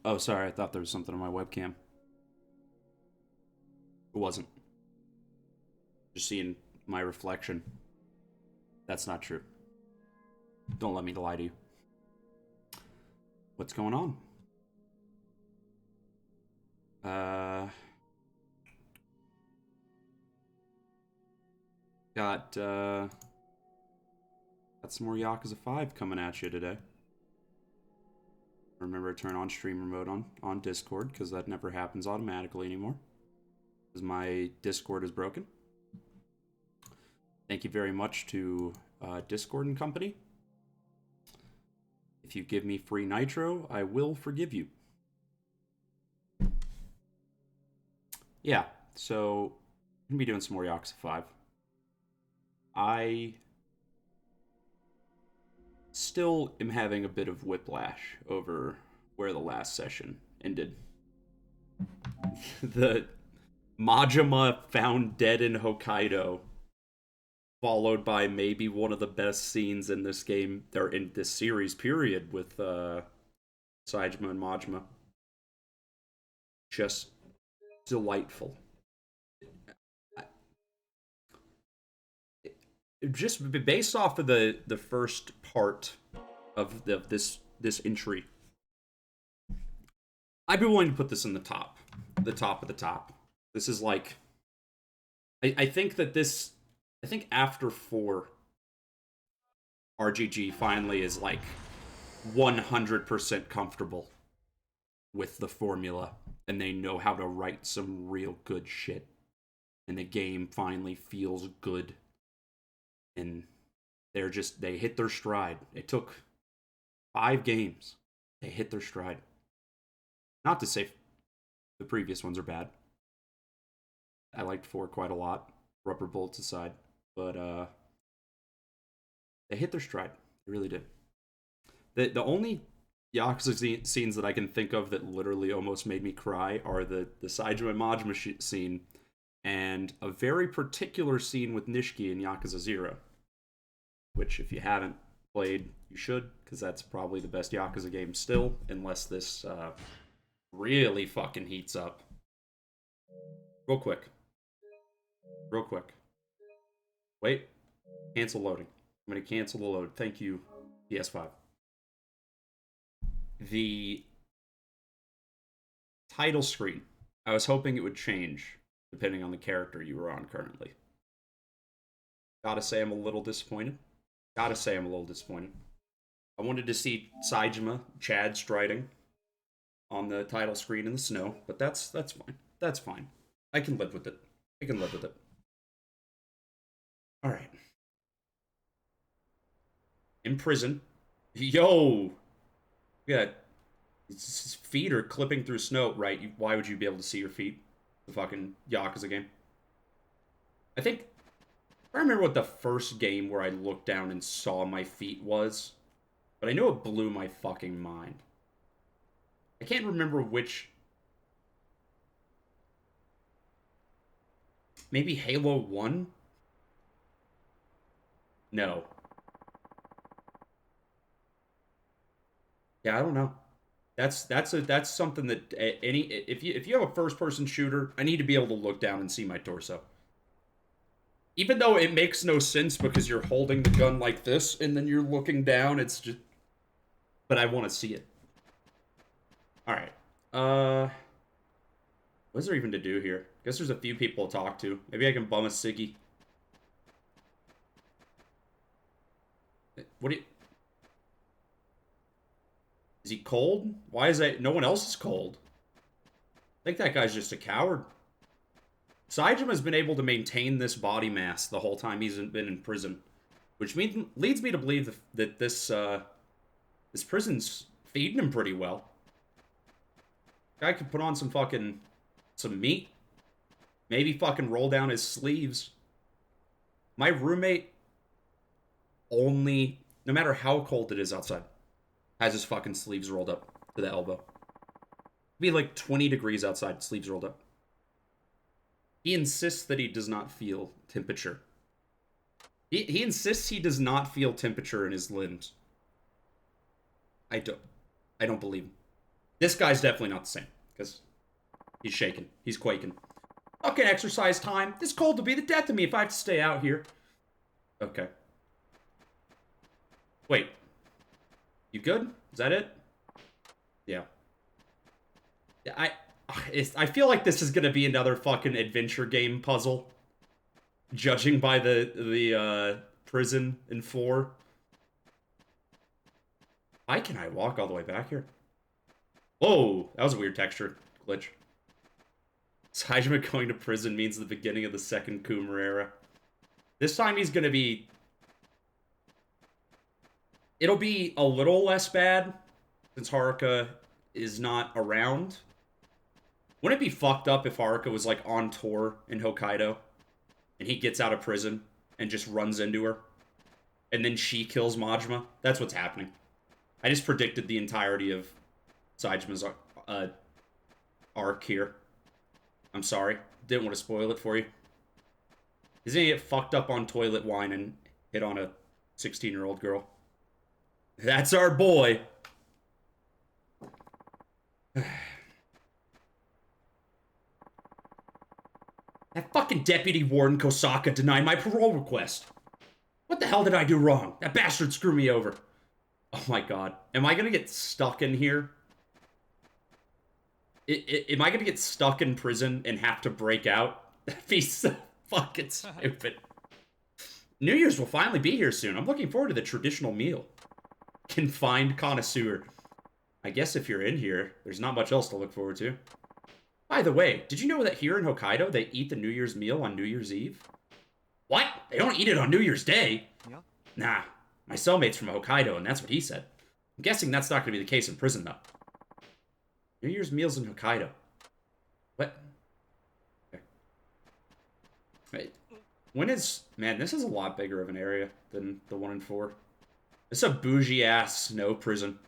Oh, sorry, I thought there was something on my webcam. It wasn't. Just seeing my reflection. That's not true. Don't let me lie to you. What's going on? Uh, got some more Yakuza 5 coming at you today. Remember to turn on streamer mode on Discord, because that never happens automatically anymore. Because my Discord is broken. Thank you very much to Discord and company. If you give me free nitro, I will forgive you. Yeah, so I'm gonna be doing some more Yakuza 5. I still am having a bit of whiplash over where the last session ended. The Majima found dead in Hokkaido, followed by maybe one of the best scenes in this game, or in this series, period, with Saejima and Majima. Just delightful. Just based off of the first part of this entry, I'd be willing to put this in the top of the top. This is like, I think that this, I think after 4, RGG finally is like 100% comfortable with the formula, and they know how to write some real good shit, and the game finally feels good, and they hit their stride. It took 5 games. They hit their stride. Not to say the previous ones are bad. I liked 4 quite a lot, rubber bullets aside, but they hit their stride. They really did. The only Yakuza scenes that I can think of that literally almost made me cry are the Saejima Majima scene, and a very particular scene with Nishiki in Yakuza 0, which, if you haven't played, you should, because that's probably the best Yakuza game still, unless this really fucking heats up. Real quick. Wait. Cancel loading. I'm going to cancel the load. Thank you, PS5. The title screen, I was hoping it would change depending on the character you were on currently. Gotta say I'm a little disappointed. I wanted to see Saejima, Chad striding on the title screen in the snow, but that's fine. That's fine. I can live with it. All right. In prison. Yo! Yeah. His feet are clipping through snow, right? Why would you be able to see your feet? The fucking Yakuza game. I think, I remember what the first game where I looked down and saw my feet was, but I know it blew my fucking mind. I can't remember which. Maybe Halo 1? No. Yeah, I don't know. That's something that any if you have a first person shooter, I need to be able to look down and see my torso. Even though it makes no sense because you're holding the gun like this and then you're looking down, it's just, but I want to see it. All right. What's there even to do here? Guess there's a few people to talk to. Maybe I can bum a ciggy. What do you... Is he cold? Why is that? No one else is cold. I think that guy's just a coward. Saejima has been able to maintain this body mass the whole time he's been in prison, which leads me to believe that this prison's feeding him pretty well. Guy could put on some meat, maybe fucking roll down his sleeves. My roommate only, no matter how cold it is outside, has his fucking sleeves rolled up to the elbow. It'd be like 20 degrees outside, sleeves rolled up. He insists that he does not feel temperature. He insists he does not feel temperature in his limbs. I don't believe him. This guy's definitely not the same, because he's shaking. He's quaking. Fucking exercise time. This cold will be the death of me if I have to stay out here. Okay. Wait. You good? Is that it? Yeah. Yeah, I feel like this is gonna be another fucking adventure game puzzle. Judging by the prison in 4. Why can I walk all the way back here? Whoa, that was a weird texture glitch. Saejima going to prison means the beginning of the second Coomer era. This time he's gonna be... It'll be a little less bad, since Haruka is not around. Wouldn't it be fucked up if Haruka was, like, on tour in Hokkaido, and he gets out of prison and just runs into her, and then she kills Majima? That's what's happening. I just predicted the entirety of Saejima's arc here. I'm sorry. Didn't want to spoil it for you. He's gonna get fucked up on toilet wine and hit on a 16-year-old girl. That's our boy. That fucking Deputy Warden Kosaka denied my parole request. What the hell did I do wrong? That bastard screwed me over. Oh my god. Am I gonna get stuck in here? Am I gonna get stuck in prison and have to break out? That'd be so fucking stupid. New Year's will finally be here soon. I'm looking forward to the traditional meal. Confined connoisseur. I guess if you're in here, there's not much else to look forward to. By the way, did you know that here in Hokkaido, they eat the New Year's meal on New Year's Eve? What? They don't eat it on New Year's Day? Yeah. Nah, my cellmate's from Hokkaido, and that's what he said. I'm guessing that's not going to be the case in prison, though. New Year's meals in Hokkaido. What? Okay. Wait. When is... Man, this is a lot bigger of an area than the one in 4. It's a bougie-ass snow prison.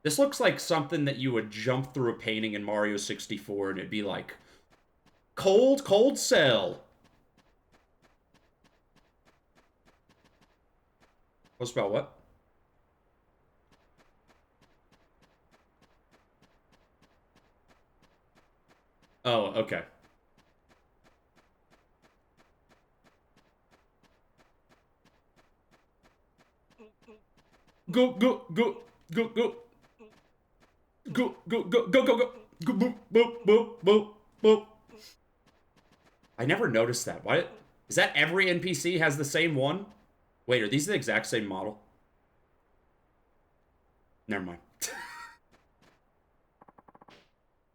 This looks like something that you would jump through a painting in Mario 64 and it'd be like, cold, cold cell. What's about what? Oh, okay. Go, go, go, go, go. Go, go, go, go, go, go. Go, boop, boop, boop, boop, boop. I never noticed that. Why? Is that every NPC has the same one? Wait, are these the exact same model? Never mind.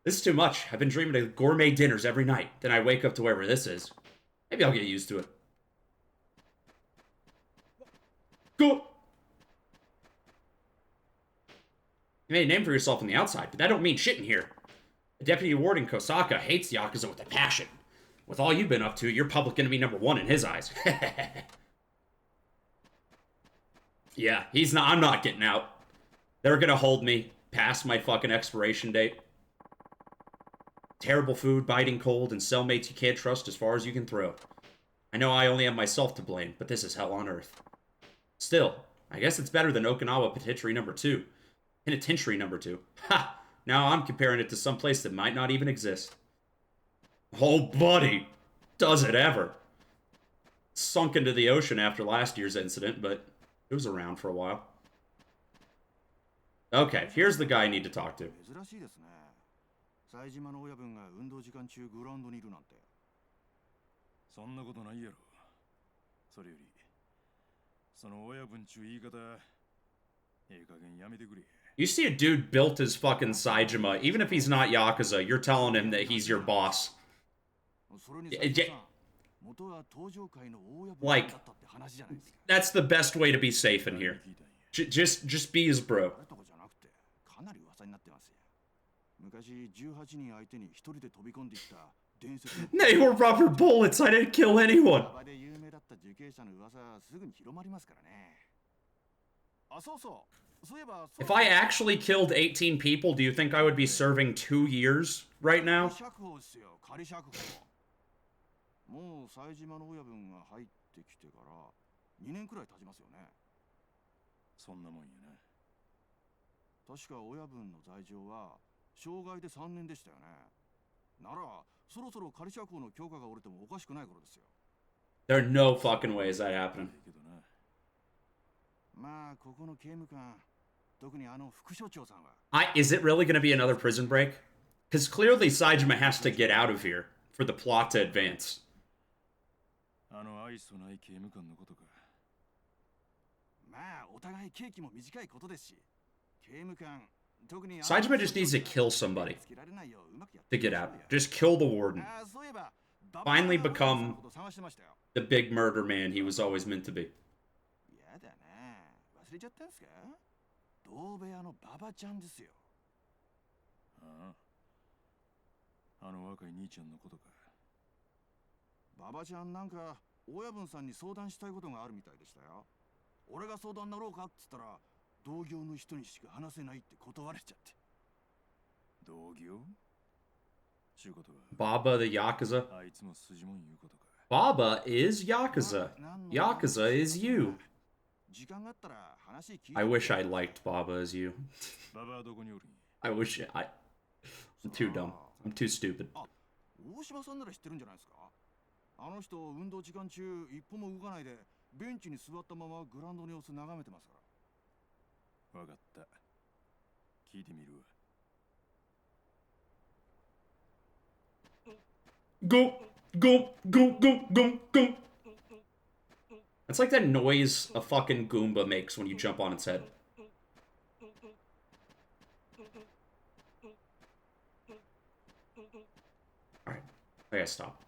This is too much. I've been dreaming of gourmet dinners every night. Then I wake up to wherever this is. Maybe I'll get used to it. Go! You made a name for yourself on the outside, but that don't mean shit in here. The Deputy Warden Kosaka hates Yakuza with a passion. With all you've been up to, you're public enemy #1 in his eyes. Yeah, he's not. I'm not getting out. They're gonna hold me past my fucking expiration date. Terrible food, biting cold, and cellmates you can't trust as far as you can throw. I know I only have myself to blame, but this is hell on earth. Still, I guess it's better than Okinawa Penitentiary #2. Penitentiary #2. Ha! Now I'm comparing it to some place that might not even exist. Oh, buddy! Does it ever? Sunk into the ocean after last year's incident, but it was around for a while. Okay, here's the guy I need to talk to. You see a dude built his fucking Saejima, even if he's not Yakuza, you're telling him that he's your boss. Like, that's the best way to be safe in here. Just be his bro. They were rubber bullets, I didn't kill anyone. If I actually killed 18 people, do you think I would be serving 2 years right now? 確か親分の罪状は傷害で3年でしたよね。ならそろそろ仮釈放の許可が下りてもおかしくない頃ですよ。There are no fucking ways that happening. まあここの刑務官、特に副所長さんは。Is it really going to be another prison break? Because clearly Saejima has to get out of here for the plot to advance. 愛想ない刑務官のことか。まあお互い刑期も短いことですし、刑務官。Saejima just needs to kill somebody to get out. Just kill the warden. Finally become the big murder man he was always meant to be. やだな、忘れちゃったんすか？同部屋のババちゃんですよ。ああ、若い兄ちゃんのことか。ババちゃんなんか親分さんに相談したいことがあるみたいでしたよ。俺が相談乗ろうかっつったら、同業の人にしか話せないって断れちゃって。同業？ちゅうことは。Baba the Yakuza. あいつも筋もん言うことか。Baba is Yakuza. Yakuza is you. I wish I liked Baba as you. I wish I'm too dumb. I'm too stupid. 大島さんなら知ってるんじゃないですか？あの人運動時間中一歩も動かないでベンチに座ったままグラウンドの様子眺めてますから。わかった。聞いてみるわ。Go, go, go, go, go, go. It's like that noise a fucking Goomba makes when you jump on its head. Alright, I gotta stop.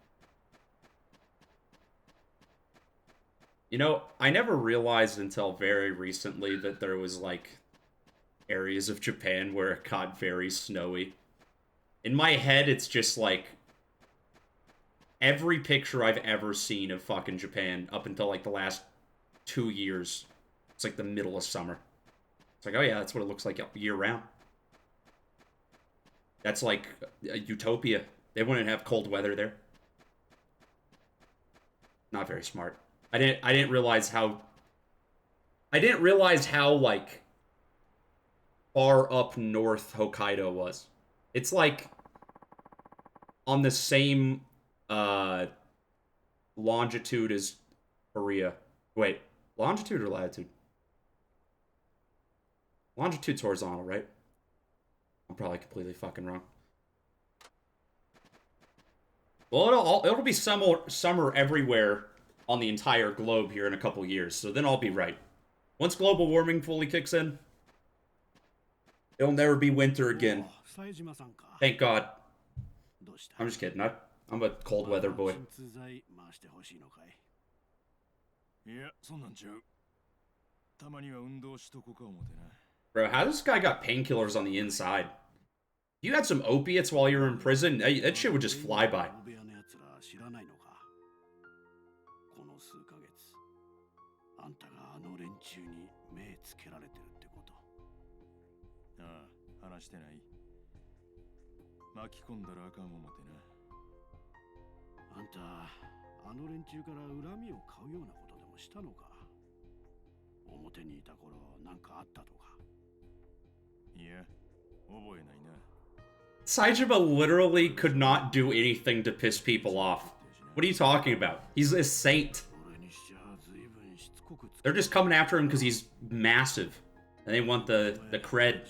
You know, I never realized until very recently that there was, like, areas of Japan where it got very snowy. In my head, it's just, like, every picture I've ever seen of fucking Japan up until, like, the last 2 years, it's, like, the middle of summer. It's like, oh, yeah, that's what it looks like year-round. That's, like, a utopia. They wouldn't have cold weather there. Not very smart. I didn't realize how like far up north Hokkaido was. It's like on the same longitude as Korea. Wait, longitude or latitude? Longitude's horizontal, right? I'm probably completely fucking wrong. Well, it'll be summer everywhere on the entire globe here in a couple years, so then I'll be right. Once global warming fully kicks in, it'll never be winter again. Thank God. I'm just kidding. I'm a cold weather boy. Bro, how this guy got painkillers on the inside? You had some opiates while you were in prison? That shit would just fly by. Saejima literally could not do anything to piss people off. What are you talking about? He's a saint. They're just coming after him because he's massive. And they want the cred.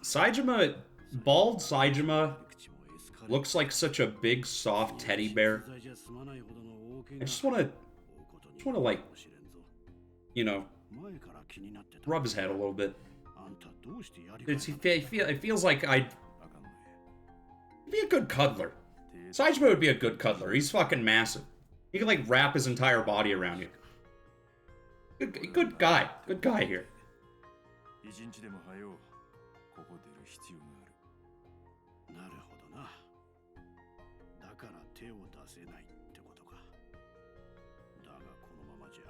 Saejima, bald Saejima looks like such a big, soft teddy bear. I just wanna like, you know, rub his head a little bit. It feels like I'd be a good cuddler. Saejima would be a good cuddler. He's fucking massive. He can, like, wrap his entire body around you. Good guy. Good guy here. じゃ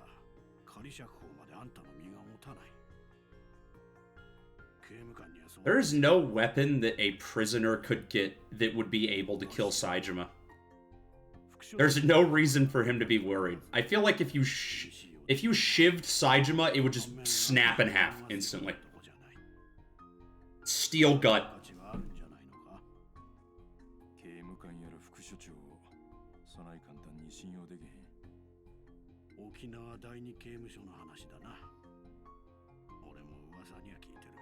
仮釈放まであんたの身が持たない。 There's no weapon that a prisoner could get that would be able to kill Saejima. There's no reason for him to be worried. I feel like if you shivved Saejima, it would just snap in half instantly. Steel gut. 沖縄第二刑務所の話だな。俺も噂には聞いてる。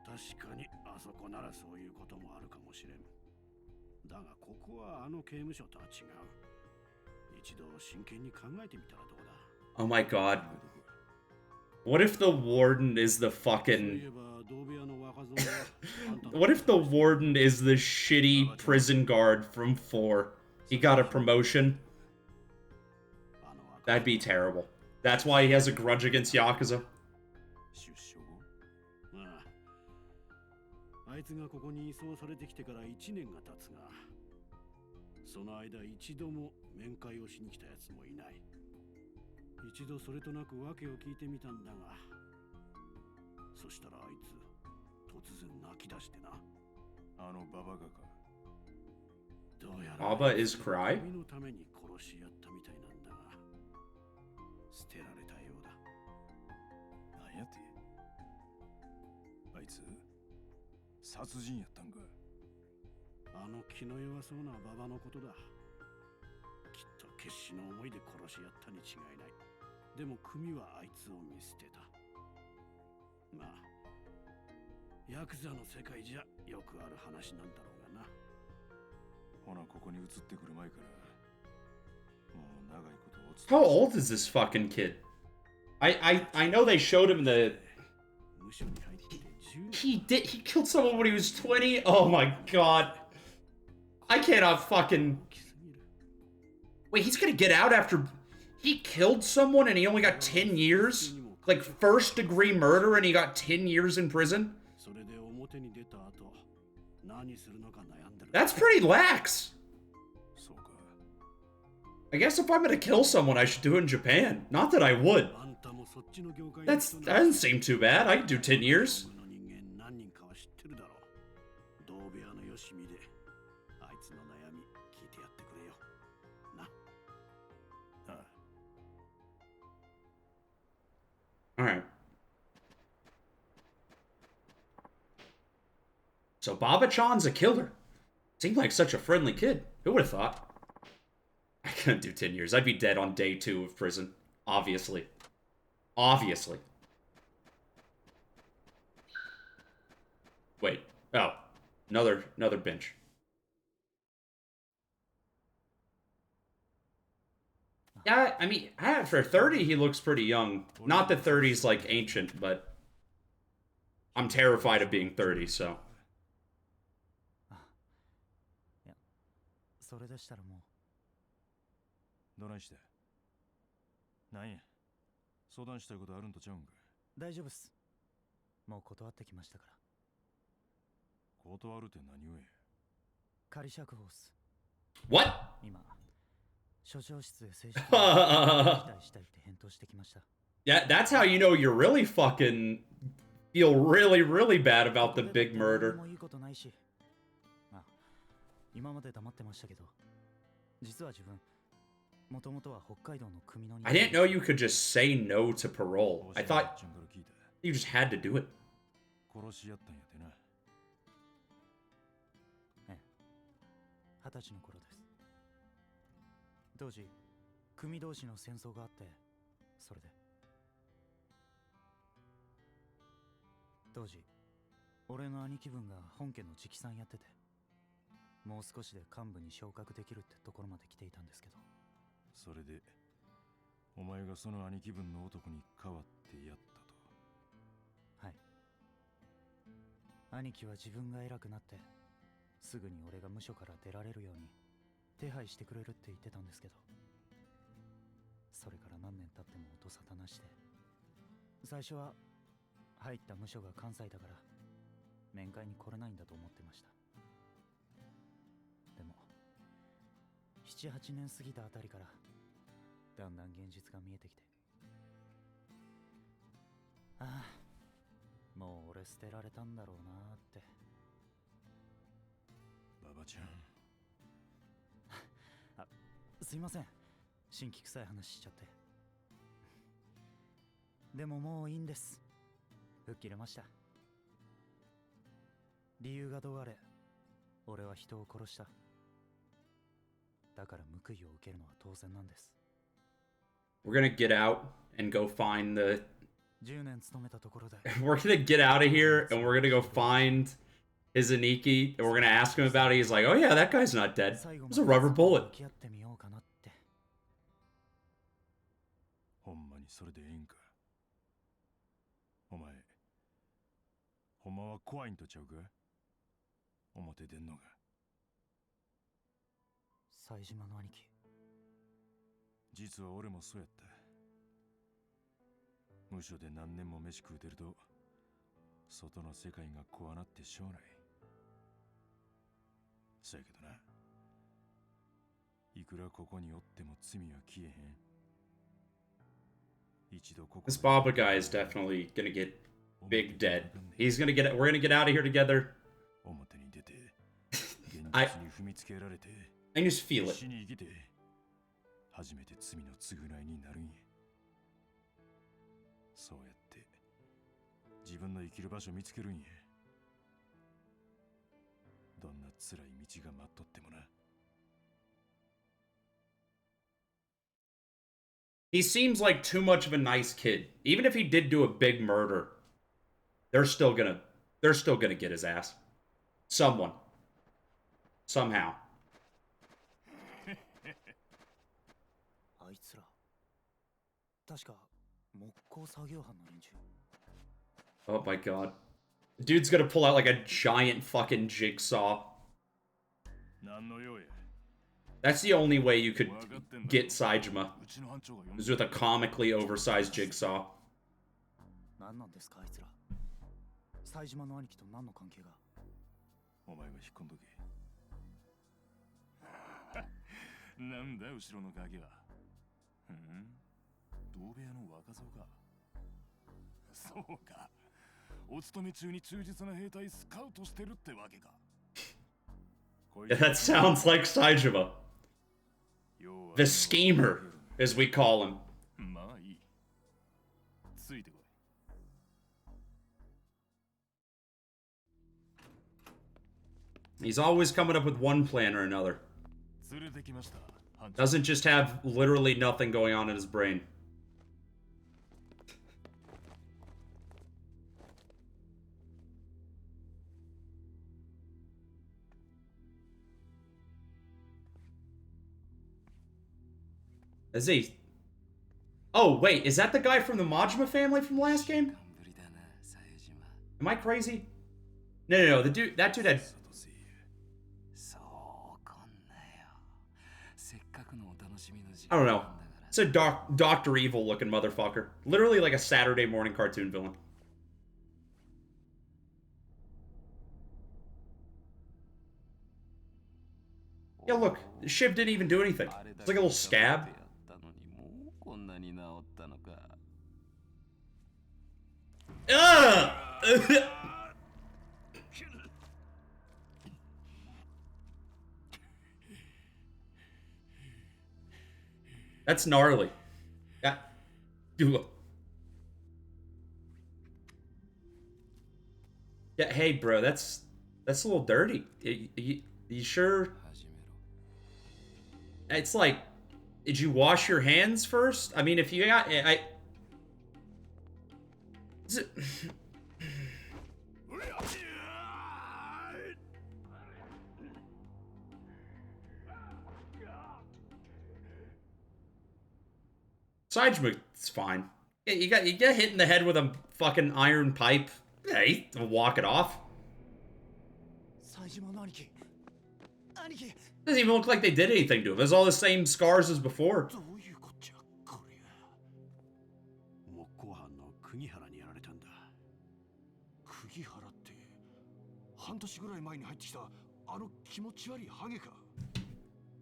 確かにあそこならそういうこともあるかもしれん。だがここはあの刑務所とは違う。一度真剣に考えてみたらどうだ。 Oh my god. What if the warden is the fucking... What if the warden is the shitty prison guard from 4? He got a promotion? That'd be terrible. That's why he has a grudge against Yakuza. あいつがここに移送されてきてから1年が経つが、その間一度も面会をしに来たやつもいない。一度それとなく訳を聞いてみたんだが、そしたらあいつ突然泣き出してな。あのババがか。どうやら Baba is cry? 君のために殺し合ったみたいなんだが、捨てられたようだ。なんやって？あいつ殺人やったんか。あの気の弱そうなババのことだ。きっと決死の思いで殺し合ったに違いない。でも組はあいつを見捨てた。まあヤクザの世界じゃよくある話なんだろうがな。ほなここに移ってくる前からもう長いことおつ。 How old is this fucking kid? I know they showed him the... He killed someone when he was 20? Oh my god. I cannot fucking... Wait, he's gonna get out after... He killed someone and he only got 10 years? Like, first degree murder and he got 10 years in prison? That's pretty lax. I guess if I'm gonna kill someone, I should do it in Japan. Not that I would. That doesn't seem too bad. I could do 10 years. Alright. So Baba-chan's a killer. Seemed like such a friendly kid. Who would have thought? I couldn't do 10 years. I'd be dead on day 2 of prison. Obviously. Obviously. Wait. Oh. Another bench. Yeah, I mean, for 30, he looks pretty young. Not that 30's, like, ancient, but I'm terrified of being 30, so. それでしたらもうどないしてなんや相談したいことあるんとちゃうんか。大丈夫っす。もう断ってきましたから。断るって何をや。仮釈放っす。 What? 今署長室で正式に期待したいって返答してきました。 Yeah, that's how you know you're really fucking feel really, really bad about the big murder. もういいことないし。今まで黙ってましたけど、実は自分もともとは北海道の組の。 I didn't know you could just say no to parole. I thought you just had to do it. 殺し合ったんやってな。ええ、20歳の頃です。当時組同士の戦争があって、それで当時俺の兄貴分が本家の直参やってて、もう少しで幹部に昇格できるってところまで来ていたんですけど。それでお前がその兄貴分の男に代わってやったと。はい。兄貴は自分が偉くなってすぐに俺が無所から出られるように手配してくれるって言ってたんですけど、それから何年経っても音沙汰なしで、最初は入った無所が関西だから面会に来れないんだと思ってました。でも 7、8年過ぎたあたりからだんだん現実が見えてきて。ああ、もう俺捨てられたんだろうなーって。馬場ちゃん。あ、すいません。新規臭い話しちゃって。でももういいんです。吹っ切れました。理由がどうあれ、俺は人を殺した。だから報いを受けるのは当然なんです。We're gonna get out and go find the 10年勤めたところで we're gonna get out of here and we're gonna go find his Aniki and we're gonna ask him about it. He's like, oh yeah, that guy's not dead. It was a rubber bullet. ほんまにそれでええんか。お前、ほんまは怖いんとちゃうか。表出んのが。冴島の兄貴。実は俺もそうやった。無所で何年も飯食うてると、外の世界が怖なってしょうない。そやけどな、いくらここにおっても罪は消えへん。This Baba guy is definitely gonna get big dead. He's gonna get. We're gonna get out of here together. I just feel it. 初めて罪の償いになるんや。そうやって自分の生きる場所見つけるんや。どんな辛い道が待っとってもな。He seems like too much of a nice kid. Even if he did do a big murder, they're still gonna get his ass. Someone. Somehow. あいつら、確か木工作業班の連中。Oh my god. Dude's gonna pull out like a giant fucking jigsaw. That's the only way you could get Saejima, is with a comically oversized jigsaw. 何なんですかあいつら。冴島の兄貴と何の関係が。お前が引っ込んどけ。なんだ後ろの影は。同部屋の若造か。そうか。お勤め中に忠実な兵隊スカウトしてるってわけか。Yeah, that sounds like Saejima. The schemer, as we call him. まあいい。ついてこい。He's always coming up with one plan or another. Doesn't just have literally nothing going on in his brain. Is he? Oh, wait, is that the guy from the Majima family from the last game? Am I crazy? No, that dude had... I don't know. It's a Dr. Evil looking motherfucker. Literally like a Saturday morning cartoon villain. Yeah, look. Shiv didn't even do anything. It's like a little scab. Ugh! That's gnarly. Yeah. Yeah, hey, bro, that's a little dirty. You sure? It's like, did you wash your hands first? I mean, if you got, Saejima's fine. Yeah, you get hit in the head with a fucking iron pipe. Yeah, he'll walk it off. Doesn't even look like they did anything to him. There's all the same scars as before.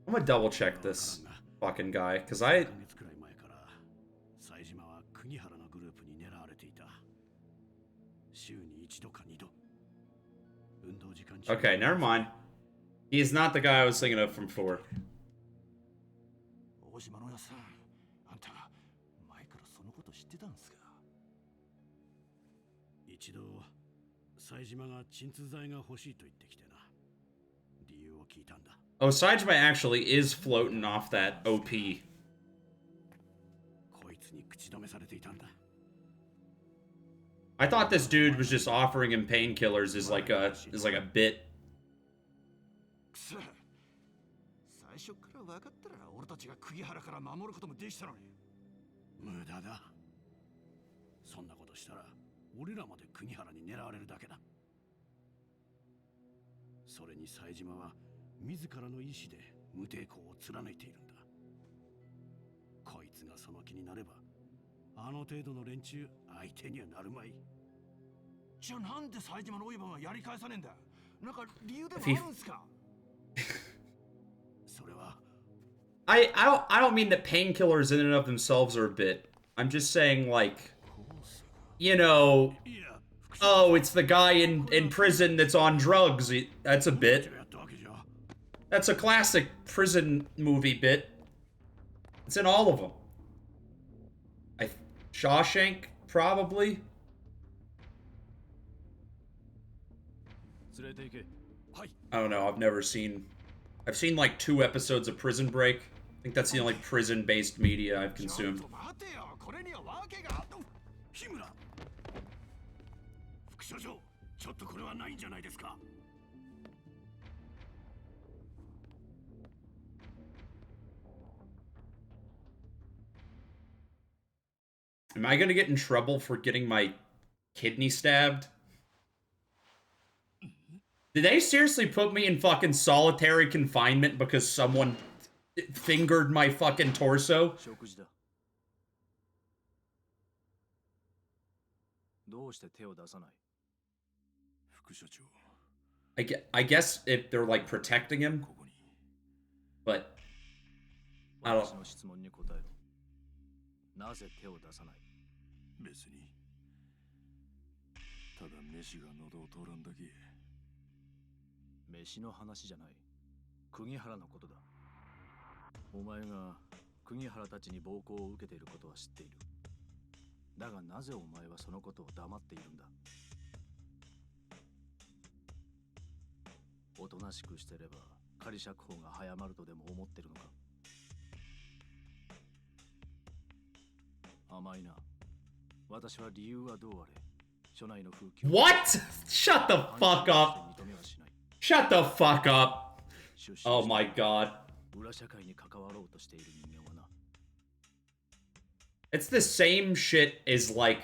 I'm gonna double check this fucking guy, because Okay, never mind. He is not the guy I was thinking of from 4. 大島のやさん、あんた前からそのこと知ってたんですか？一度冴島が鎮痛剤が欲しいと言ってきてな。理由を聞いたんだ。 Oh, Saejima actually is floating off that OP. こいつに口止めされていたんだ。 I thought this dude was just offering him painkillers as like a bit. くそ、最初から分かったら俺たちが釘原から守ることもできたのに。無駄だ。そんなことしたら俺らまで釘原に狙われるだけだ。それに冴島は自らの意志で無抵抗を貫いているんだ。こいつがその気になればあの程度の連中相手にはなるまい。じゃあなんで冴島のオイバンはやり返さねえんだ。なんか理由でもあるんすか？それは I don't mean that painkillers in and of themselves are a bit. I'm just saying, like, you know, oh, it's the guy in prison that's on drugs. That's a bit. That's a classic prison movie bit. It's in all of them. Shawshank, probably. I don't know. I've seen like 2 episodes of Prison Break. I think that's the only prison-based media I've consumed. 副所長、ちょっとこれはないんじゃないですか。 Am I gonna get in trouble for getting my kidney stabbed? Did they seriously put me in fucking solitary confinement because someone fingered my fucking torso? I guess if they're like protecting him, but I don't. なぜ手を出さない？別に。ただ飯が喉を通らんだけ。飯の話じゃない。釘原のことだ。お前が釘原たちに暴行を受けていることは知っている。だがなぜお前はそのことを黙っているんだ？おとなしくしてれば仮釈放が早まるとでも思ってるのか？ 私は理由はどうあれ、署内の風景。 What? Shut the fuck up. Shut the fuck up. Oh my god. It's the same shit as like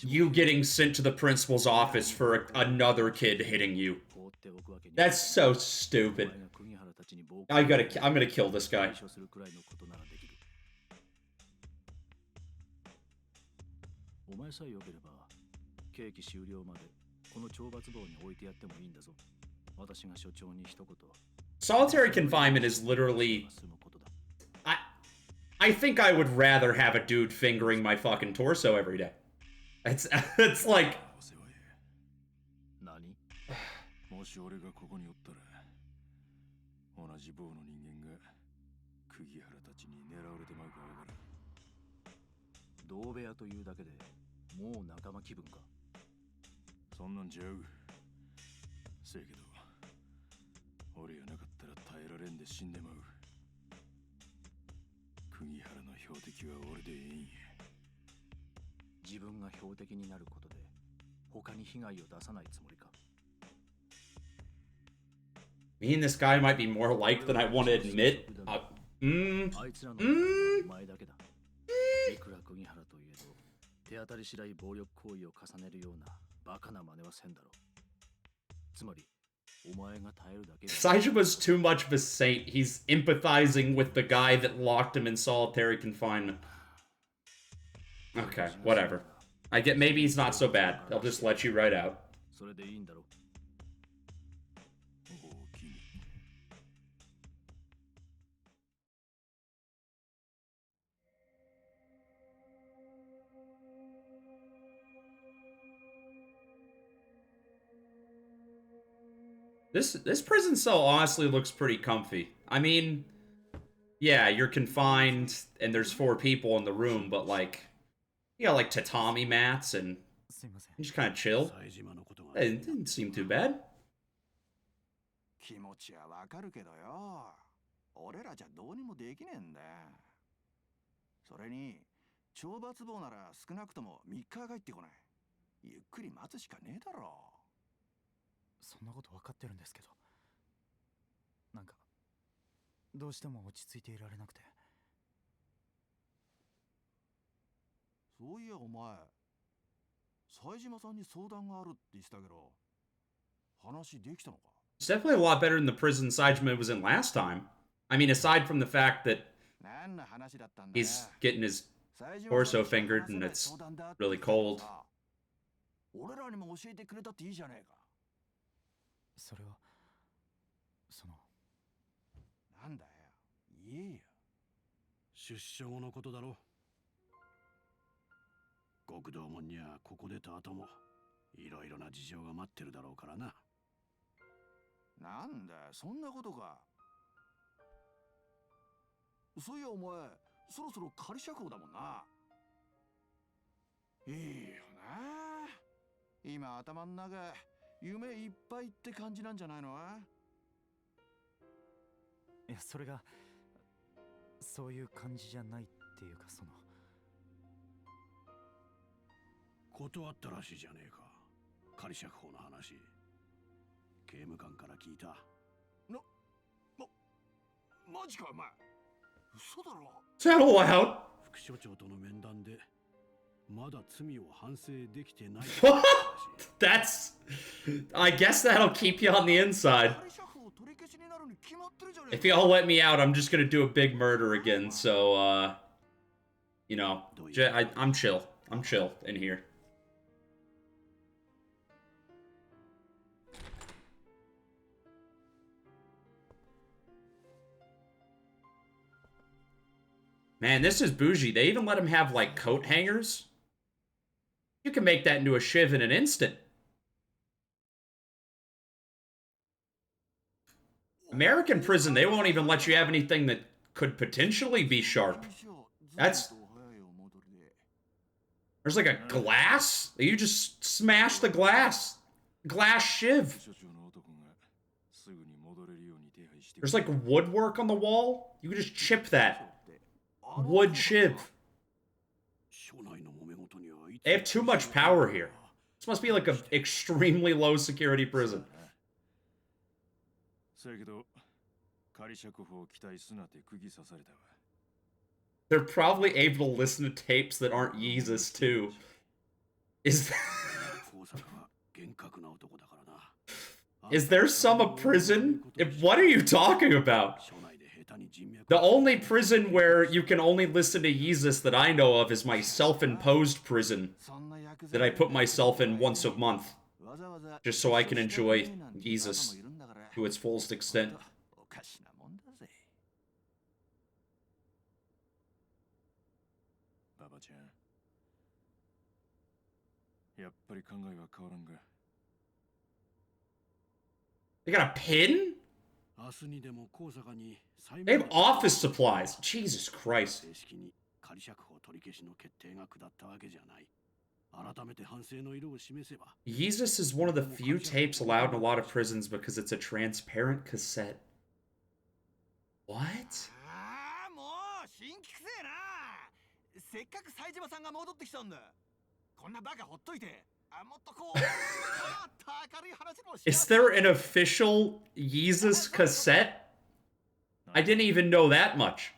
you getting sent to the principal's office for another kid hitting you. That's so stupid. I'm gonna kill this guy. お前さえよければ、刑期終了までこの懲罰房に置いてやってもいいんだぞ。私が所長に一言。Solitary confinement is literally. I think I would rather have a dude fingering my fucking torso every day. It's like. 何？もし俺がここにおったら、同じ棒の人間が釘原たちに狙われてまうかわからん。同部屋というだけで。 もう仲間気分か。そんなんちゃう。せやけど、俺やなかったら耐えられんで死んでまう。釘原の標的は俺でええんや。自分が標的になることで他に被害を出さないつもりか。 Me and this guy might be more alike than I want to admit. あいつらのお前だけだ。いくら釘原といえど。 手当たり次第暴力行為を重ねるようなバカな真似はせんだろう。つまり、お前が耐えるだけで。 Saejima's too much of a saint. He's empathizing with the guy that locked him in solitary confinement. Okay, whatever. I get maybe he's not so bad. I'll just let you right out. それでいいんだろう。This prison cell honestly looks pretty comfy. I mean, yeah, you're confined and there's 4 people in the room, but like, you got like tatami mats and すいません。 you just kind of chill. 冴島のことが It didn't seem too bad. 気持ちはわかるけどよ。俺らじゃどうにもできねえんだよ。それに、懲罰房なら少なくとも3日は帰ってこない。ゆっくり待つしかねえだろ。そんなこと分かってるんですけど、なんかどうしても落ち着いていられなくて。そういやお前、冴島さんに相談があるって言ってたけど、話できたのか？ It's definitely a lot better than the prison Saejima was in last time. I mean, aside from the fact that 何の話だったんだよ。 he's getting his 冴島 torso さんに fingered 話せ and ない it's 相談だって really cold. 俺らにも教えてくれたっていいじゃねえか。それはそのなんだよ、言えよ。出所後のことだろ。極道門にはここ出た後もいろいろな事情が待ってるだろうからな。なんだよ、そんなことか。そういやお前、そろそろ仮釈放だもんな。いいよな。今頭の中夢いっぱいって感じなんじゃないの？いや、それがそういう感じじゃないっていうか、その断ったらしいじゃねえか。仮釈放の話。刑務官から聞いた。マジかお前。嘘だろ。 Settle out. 副所長との面談でまだ罪を反省できてない。 What? That's. I guess that'll keep you on the inside. If y'all let me out, I'm just gonna do a big murder again. So, you know, I'm chill. I'm chill in here. Man, this is bougie. They even let him have, like, coat hangers. You can make that into a shiv in an instant. American prison, they won't even let you have anything that could potentially be sharp. That's... There's like a glass? You just smash the glass. Glass shiv. There's like woodwork on the wall. You can just chip that. Wood shiv. They have too much power here. This must be like an extremely low security prison. They're probably able to listen to tapes that aren't Yeezus too. Is there some prison? What are you talking about? The only prison where you can only listen to Yeezus that I know of is my self-imposed prison that I put myself in once a month, just so I can enjoy Yeezus to its fullest extent. They got a pin? They have office supplies. Jesus Christ. Yeezus is one of the few tapes allowed in a lot of prisons because it's a transparent cassette. What? Is there an official Yeezus cassette? I didn't even know that much.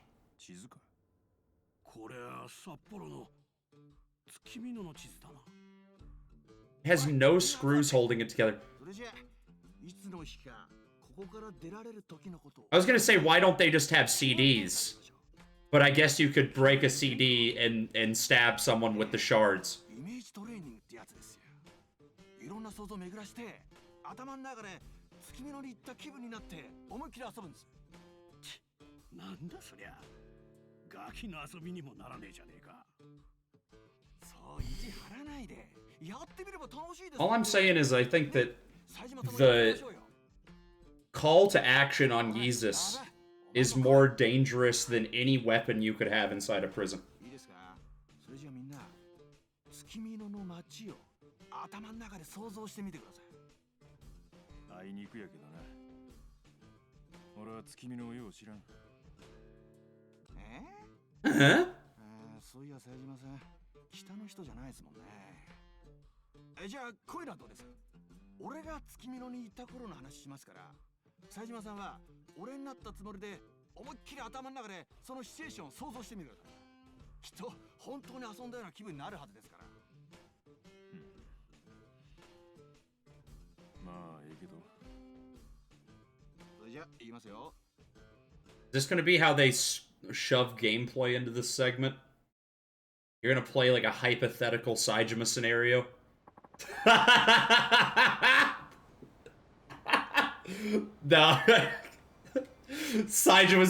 It has no screws holding it together. I was gonna say, why don't they just have CDs? But I guess you could break a CD and stab someone with the shards. All I'm saying is I think that call to action on Yeezus is more dangerous than any weapon you could have inside a prison. いいですか？それじゃあみんな月見野の街を頭の中で想像してみてください。あいにくやけどな。俺は月見のよう知らん。そういや冴島さん、北の人じゃないですもんね。じゃあこういうのはどうです？俺が月見野に行った頃の話しますから、冴島さんは俺になったつもりで思いっきり頭の中でそのシチュエーションを想像してみてください。きっと本当に遊んだような気分になるはずですから。まあいいけど。それじゃあ言いますよ。Is this going to be how they shove gameplay into this segment? You're going to play like a hypothetical Saejima scenario? No. Saejima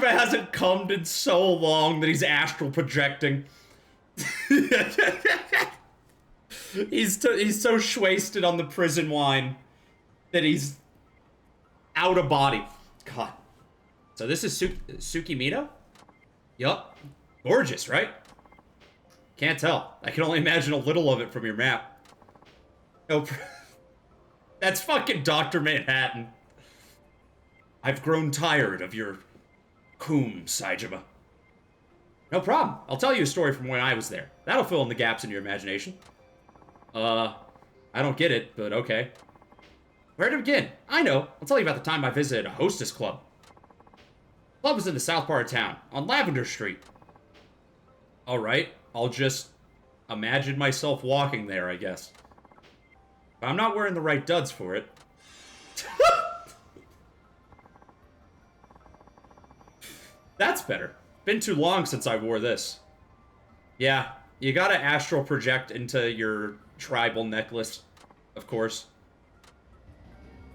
hasn't cummed in so long that he's astral projecting. He's so wasted on the prison wine that he's out of body. God. So this is Tsukimino? Yup. Gorgeous, right? Can't tell. I can only imagine a little of it from your map. Nope. That's fucking Dr. Manhattan. I've grown tired of your coom, Saejima. No problem. I'll tell you a story from when I was there. That'll fill in the gaps in your imagination. I don't get it, but okay. Where to begin? I know. I'll tell you about the time I visited a hostess club. The club was in the south part of town, on Lavender Street. Alright, I'll just imagine myself walking there, I guess. But I'm not wearing the right duds for it. That's better. Been too long since I wore this. Yeah, you gotta astral project into your tribal necklace, of course.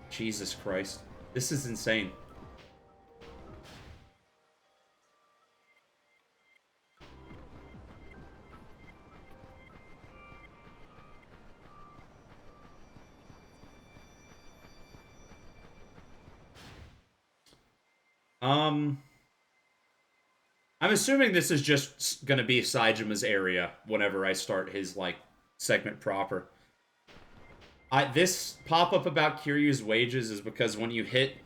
Jesus Christ. This is insane. I'm assuming this is just gonna be Saejima's area whenever I start his, like, segment proper. This pop-up about Kiryu's wages is because when you hit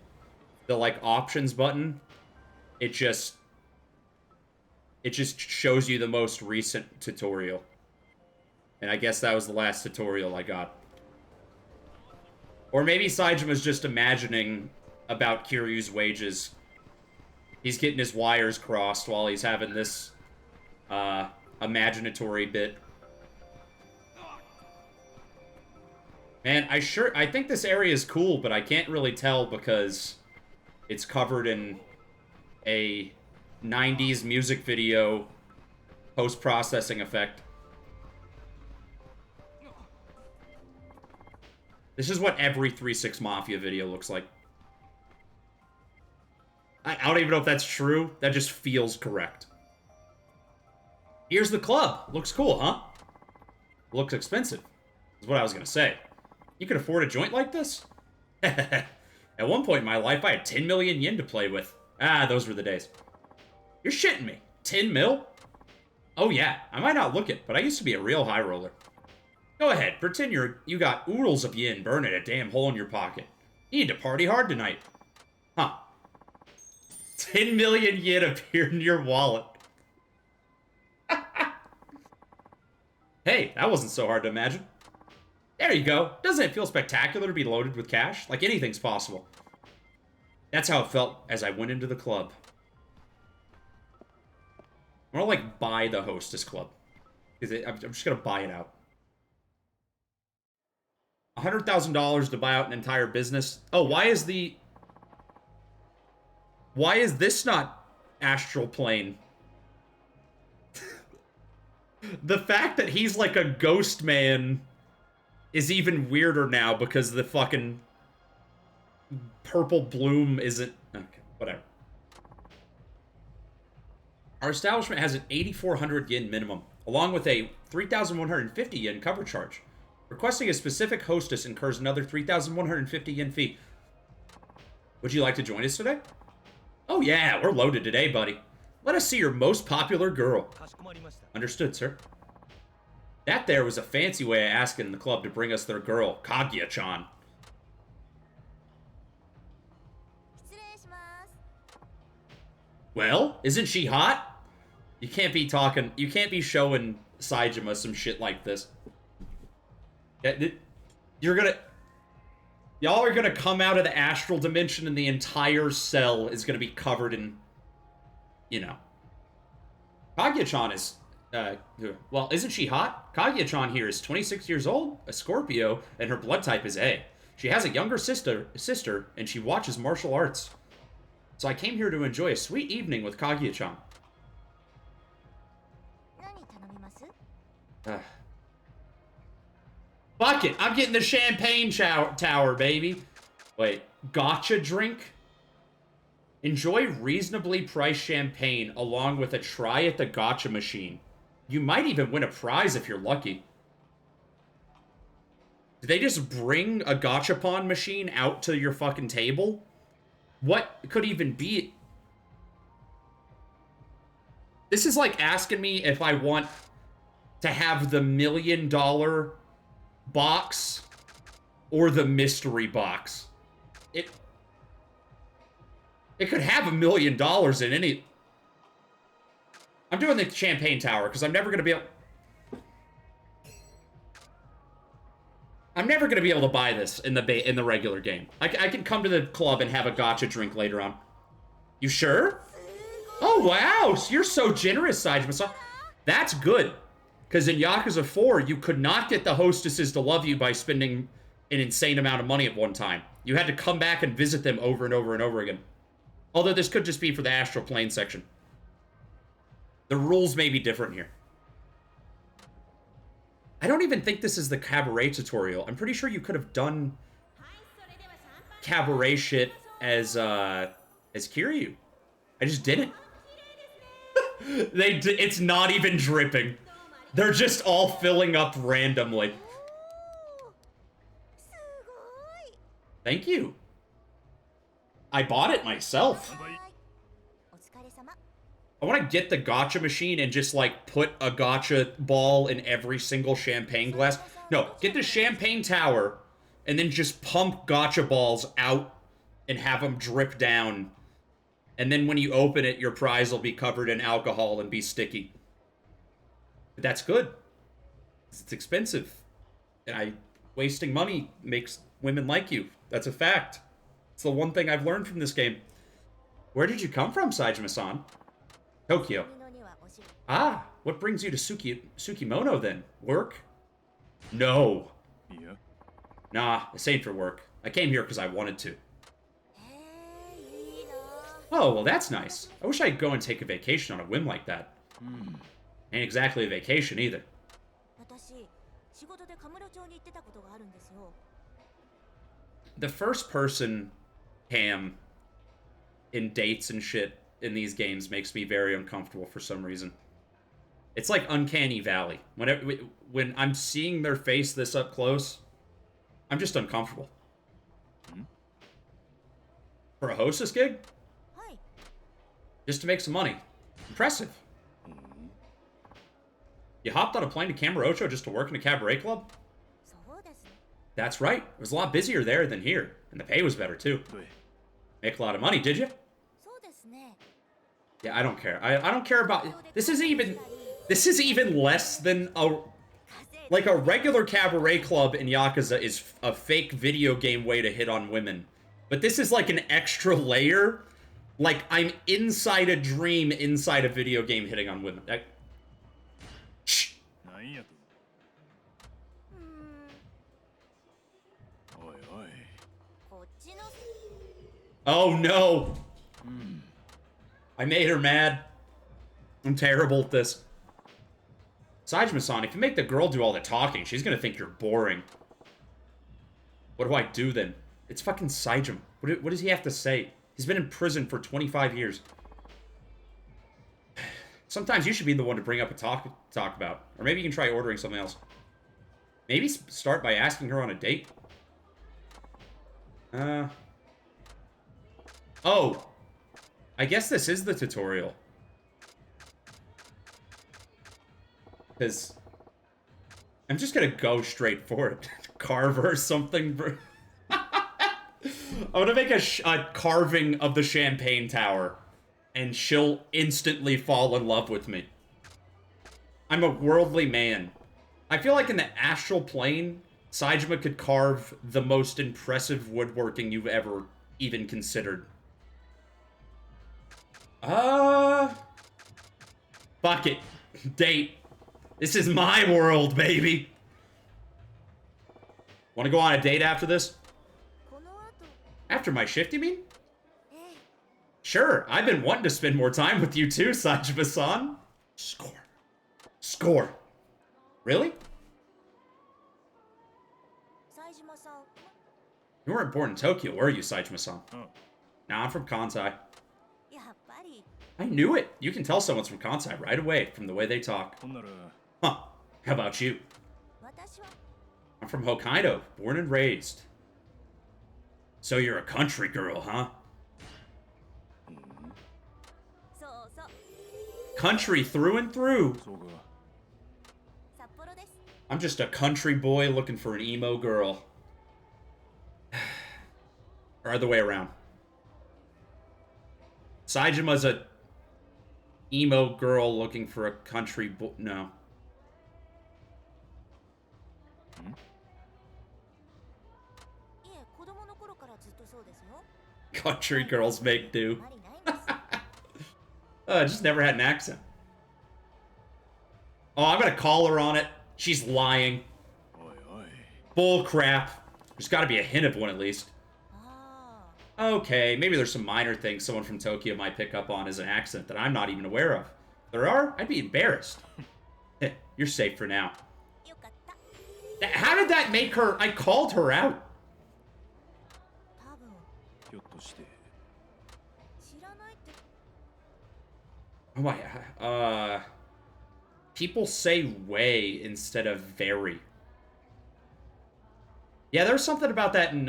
the, like, options button, it just shows you the most recent tutorial. And I guess that was the last tutorial I got. Or maybe Saejima's just imagining about Kiryu's wages. He's getting his wires crossed while he's having this imaginatory bit. Man, I think this area is cool, but I can't really tell because it's covered in a 90s music video post-processing effect. This is what every 3-6 Mafia video looks like. I don't even know if that's true. That just feels correct. Here's the club. Looks cool, huh? Looks expensive, is what I was gonna say. You could afford a joint like this? At one point in my life, I had 10 million yen to play with. Ah, those were the days. You're shitting me. 10 mil? Oh yeah, I might not look it, but I used to be a real high roller. Go ahead, pretend you got oodles of yen burning a damn hole in your pocket. You need to party hard tonight. Huh. 10 million yen appeared in your wallet. Hey, that wasn't so hard to imagine. There you go. Doesn't it feel spectacular to be loaded with cash? Like anything's possible. That's how it felt as I went into the club. I'm gonna, like, buy the hostess club. I'm just gonna buy it out. $100,000 to buy out an entire business. Oh, why is this not astral plane? The fact that he's like a ghost man is even weirder now because the fucking purple bloom isn't... Okay, whatever. Our establishment has an 8,400 yen minimum, along with a 3,150 yen cover charge. Requesting a specific hostess incurs another 3,150 yen fee. Would you like to join us today? Oh yeah, we're loaded today, buddy. Let us see your most popular girl. Understood, sir. That there was a fancy way of asking the club to bring us their girl, Kaguya-chan. Well, isn't she hot? You can't be showing Saejima some shit like this. Y'all are gonna come out of the astral dimension and the entire cell is gonna be covered in, you know. Kaguya-chan is, well, isn't she hot? Kaguya-chan here is 26 years old, a Scorpio, and her blood type is A. She has a younger sister, and she watches martial arts. So I came here to enjoy a sweet evening with Kaguya-chan. Fuck it, I'm getting the champagne tower, baby. Wait, gotcha drink? Enjoy reasonably priced champagne along with a try at the gotcha machine. You might even win a prize if you're lucky. Did they just bring a gachapon machine out to your fucking table? What could even be? This is like asking me if I want to have the $1 million box or the mystery box. It could have $1 million in any... I'm doing the champagne tower because I'm never going to be able... I'm never going to be able to buy this in the regular game. I can come to the club and have a gotcha drink later on. You sure? Oh, wow. You're so generous, Saejima. That's good. Because in Yakuza 4, you could not get the hostesses to love you by spending an insane amount of money at one time. You had to come back and visit them over and over and over again. Although this could just be for the astral plane section. The rules may be different here. I don't even think this is the cabaret tutorial. I'm pretty sure you could have done cabaret shit as Kiryu. I just didn't. It's not even dripping. They're just all filling up randomly. Thank you. I bought it myself. I want to get the gotcha machine and just, like, put a gotcha ball in every single champagne glass. No, get the champagne tower and then just pump gotcha balls out and have them drip down. And then when you open it, your prize will be covered in alcohol and be sticky. But that's good. It's expensive. And wasting money makes women like you. That's a fact. It's the one thing I've learned from this game. Where did you come from, Saejima-san? Tokyo. Ah, what brings you to Tsukimono then? Work? No. Yeah. Nah, this ain't for work. I came here because I wanted to. Oh, well that's nice. I wish I could go and take a vacation on a whim like that. Ain't exactly a vacation either. The first person cam in dates and shit in these games makes me very uncomfortable for some reason. It's like Uncanny Valley. When I'm seeing their face this up close, I'm just uncomfortable. For a hostess gig? Just to make some money. Impressive. You hopped on a plane to Kamurocho just to work in a cabaret club? That's right. It was a lot busier there than here. And the pay was better, too. Make a lot of money, did you? Yeah, I don't care. I don't care about... This is even less than a... Like, a regular cabaret club in Yakuza is a fake video game way to hit on women. But this is like an extra layer. Like, I'm inside a dream inside a video game hitting on women. Shh. Oh, no. I made her mad. I'm terrible at this. Saejima-san, if you make the girl do all the talking, she's gonna think you're boring. What do I do then? It's fucking Saejima. What does he have to say? He's been in prison for 25 years. Sometimes you should be the one to bring up a talk about. Or maybe you can try ordering something else. Maybe start by asking her on a date. Oh, I guess this is the tutorial. Because I'm just gonna go straight for it. Carve her something. I'm gonna make a carving of the champagne tower, and she'll instantly fall in love with me. I'm a worldly man. I feel like in the astral plane, Saejima could carve the most impressive woodworking you've ever even considered. Fuck it. Date. This is my world, baby. Want to go on a date after this? After my shift, you mean? Sure, I've been wanting to spend more time with you too, Saejima-san. Score. Score. Really? You weren't born in Tokyo, were you, Saejima-san? Nah, I'm from Kansai. I knew it. You can tell someone's from Kansai right away from the way they talk. Huh. How about you? I'm from Hokkaido, born and raised. So you're a country girl, huh? Country through and through. I'm just a country boy looking for an emo girl. Or other way around. Saejima's a emo girl looking for a country boy. No. Country girls make do. Just never had an accent. Oh, I'm gonna call her on it. She's lying. Bull crap. There's gotta be a hint of one at least. Okay, maybe there's some minor things someone from Tokyo might pick up on as an accent that I'm not even aware of. If there are, I'd be embarrassed. You're safe for now. How did that make her? I called her out. Oh my, people say way instead of very. Yeah, there's something about that in,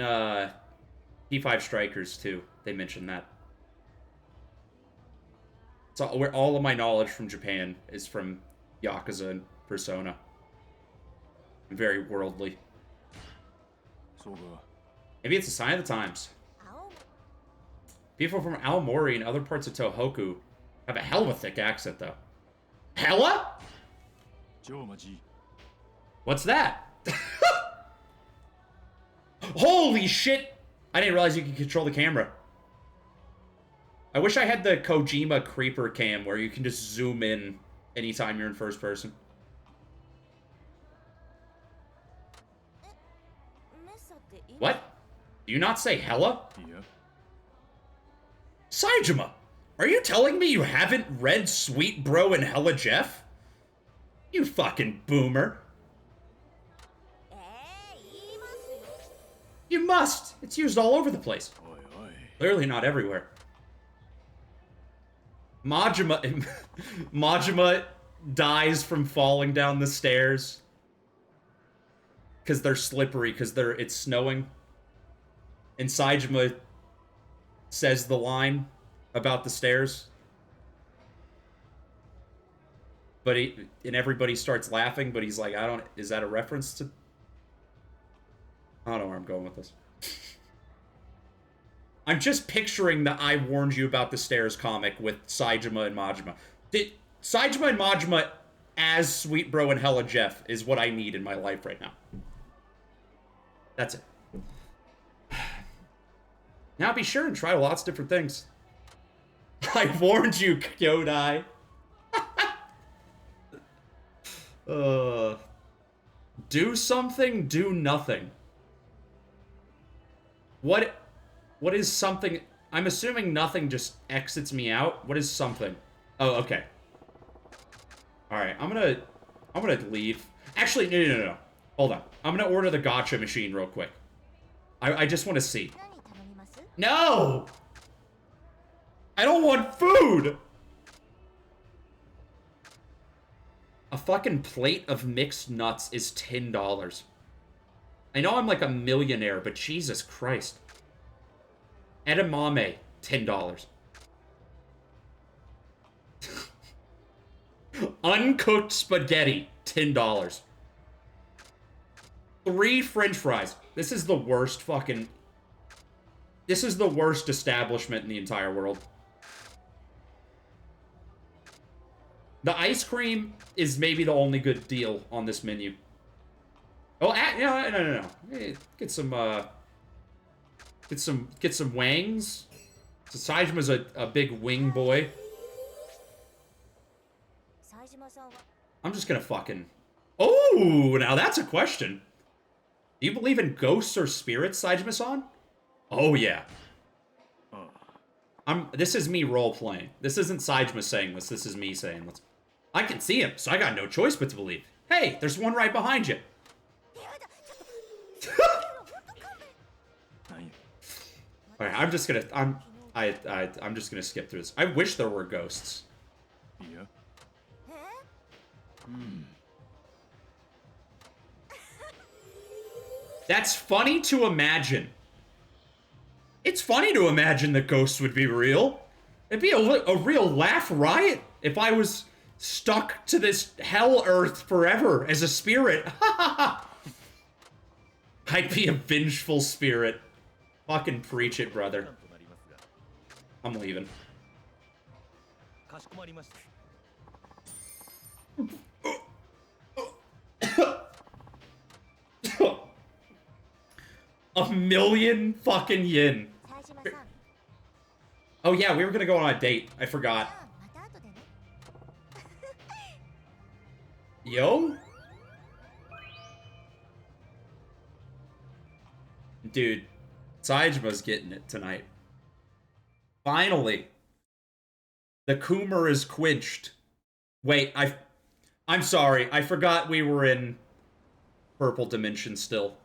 P5 Strikers, too. They mentioned that. So, where all of my knowledge from Japan is from Yakuza and Persona. I'm very worldly. Maybe it's a sign of the times. People from Aomori and other parts of Tohoku have a hell of a thick accent, though. Hella? What's that? Holy shit! I didn't realize you could control the camera. I wish I had the Kojima creeper cam where you can just zoom in anytime you're in first person. What? Do you not say hella? Yeah. Saejima, are you telling me you haven't read Sweet Bro and Hella Jeff? You fucking boomer. You must! It's used all over the place. Clearly not everywhere. Majima dies from falling down the stairs. Because they're slippery, because it's snowing. And Saejima says the line about the stairs. But and everybody starts laughing, but he's like, is that a reference to... I don't know where I'm going with this. I'm just picturing the I Warned You About the Stairs comic with Saejima and Majima. Saejima and Majima as Sweet Bro and Hella Jeff is what I need in my life right now. That's it. Now be sure and try lots of different things. I warned you, Kyodai. Do something, do nothing. What is something? I'm assuming nothing just exits me out. What is something? Oh, okay. All right, I'm gonna leave. Actually, no. Hold on. I'm gonna order the gacha machine real quick. I just want to see. No! I don't want food! A fucking plate of mixed nuts is $10. I know I'm like a millionaire, but Jesus Christ. Edamame, $10. Uncooked spaghetti, $10. 3 French fries. This is the worst fucking... This is the worst establishment in the entire world. The ice cream is maybe the only good deal on this menu. Oh, no. Get some wangs. So Saejima's a big wing boy. I'm just gonna fucking... Oh, now that's a question. Do you believe in ghosts or spirits, Saejima-san? Oh, yeah. This is me role-playing. This isn't Saejima saying this. This is me saying this. I can see him, so I got no choice but to believe. Hey, there's one right behind you. Alright, I'm just gonna skip through this. I wish there were ghosts. Yeah. That's funny to imagine. It's funny to imagine that ghosts would be real. It'd be a real laugh riot if I was stuck to this hell earth forever as a spirit. I'd be a vengeful spirit. Fucking preach it, brother. I'm leaving. A million fucking yen. Oh yeah, we were gonna go on a date. I forgot. Yo? Dude, Saejima's getting it tonight. Finally. The Coomer is quenched. Wait, I'm sorry. I forgot we were in Purple Dimension still.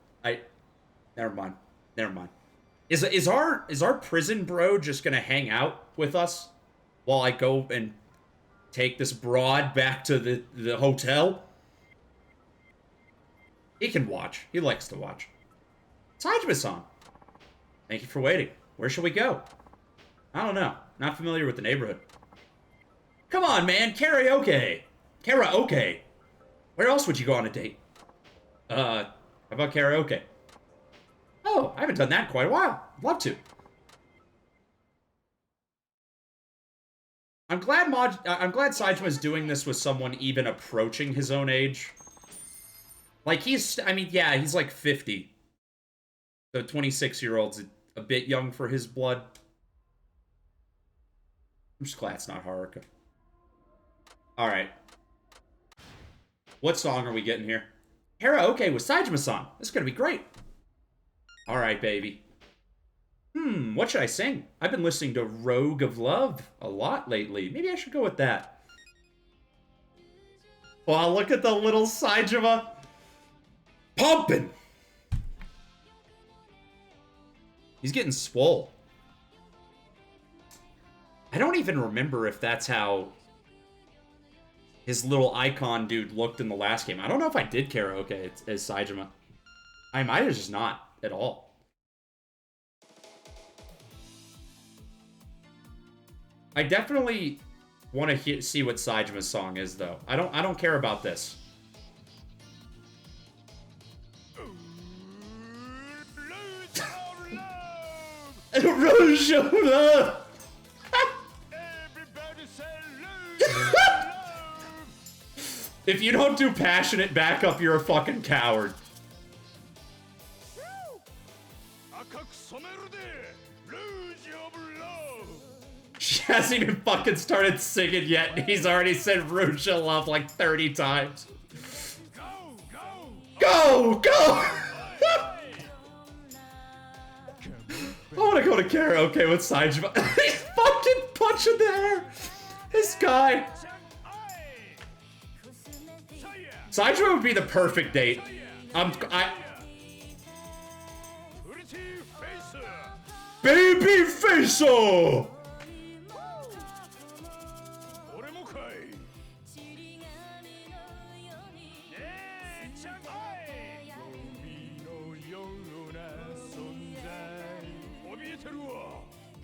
Never mind. Never mind. Is our prison bro just gonna hang out with us while I go and take this broad back to the hotel? He can watch. He likes to watch. Saejima-san. Thank you for waiting. Where should we go? I don't know. Not familiar with the neighborhood. Come on, man. Karaoke. Karaoke. Where else would you go on a date? How about karaoke? Oh, I haven't done that in quite a while. I'd love to. I'm glad Saejima's doing this with someone even approaching his own age. Like, I mean, yeah, he's like 50. So 26-year-old's a bit young for his blood. I'm just glad it's not Haruka. Alright. What song are we getting here? Karaoke with Saejima-san. This is gonna be great. Alright, baby. What should I sing? I've been listening to Rogue of Love a lot lately. Maybe I should go with that. Wow, look at the little Saejima. Pumping! He's getting swole. I don't even remember if that's how his little icon dude looked in the last game. I don't know if I did karaoke as Saejima. I might have just not at all. I definitely want to see what Saejima's song is, though. I don't care about this. Rouge of Love! If you don't do passionate backup, you're a fucking coward. She hasn't even fucking started singing yet, and he's already said Rouge of Love like 30 times. Go! Go! I want to go to karaoke with Saejima. He's fucking punching the air. This guy. Saejima would be the perfect date. Baby face-o!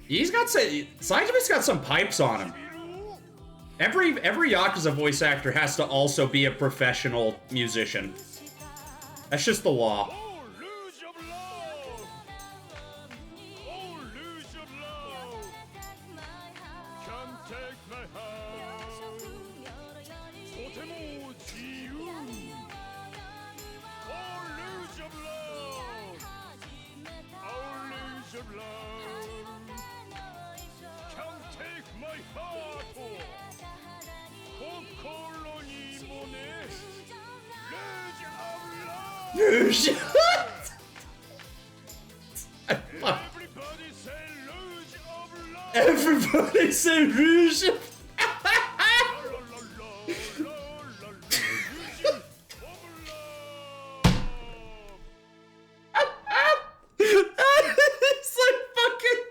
He's got some... Saejima's got some pipes on him. Every Yakuza voice actor has to also be a professional musician. That's just the law. Rouge. Everybody say Rouge. It's like fucking...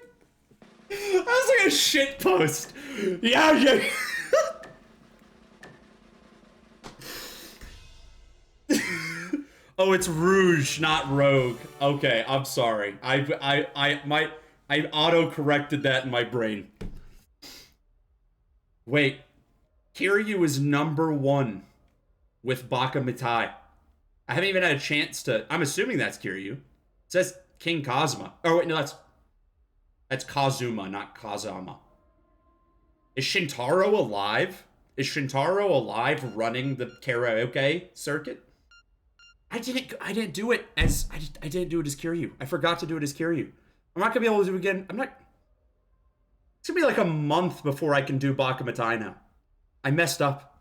That was like a shit post. Yeah. Oh, it's Rouge, not Rogue. Okay, I'm sorry. I auto-corrected that in my brain. Wait. Kiryu is #1 with Baka Mitai. I haven't even had a chance to... I'm assuming that's Kiryu. It says King Kazuma. Oh, wait, no, that's Kazuma, not Kazama. Is Shintaro alive? Is Shintaro alive running the karaoke circuit? I didn't do it as I didn't do it as Kiryu. I forgot to do it as Kiryu. I'm not gonna be able to do it again. It's gonna be like a month before I can do Baka Mitai now. I messed up.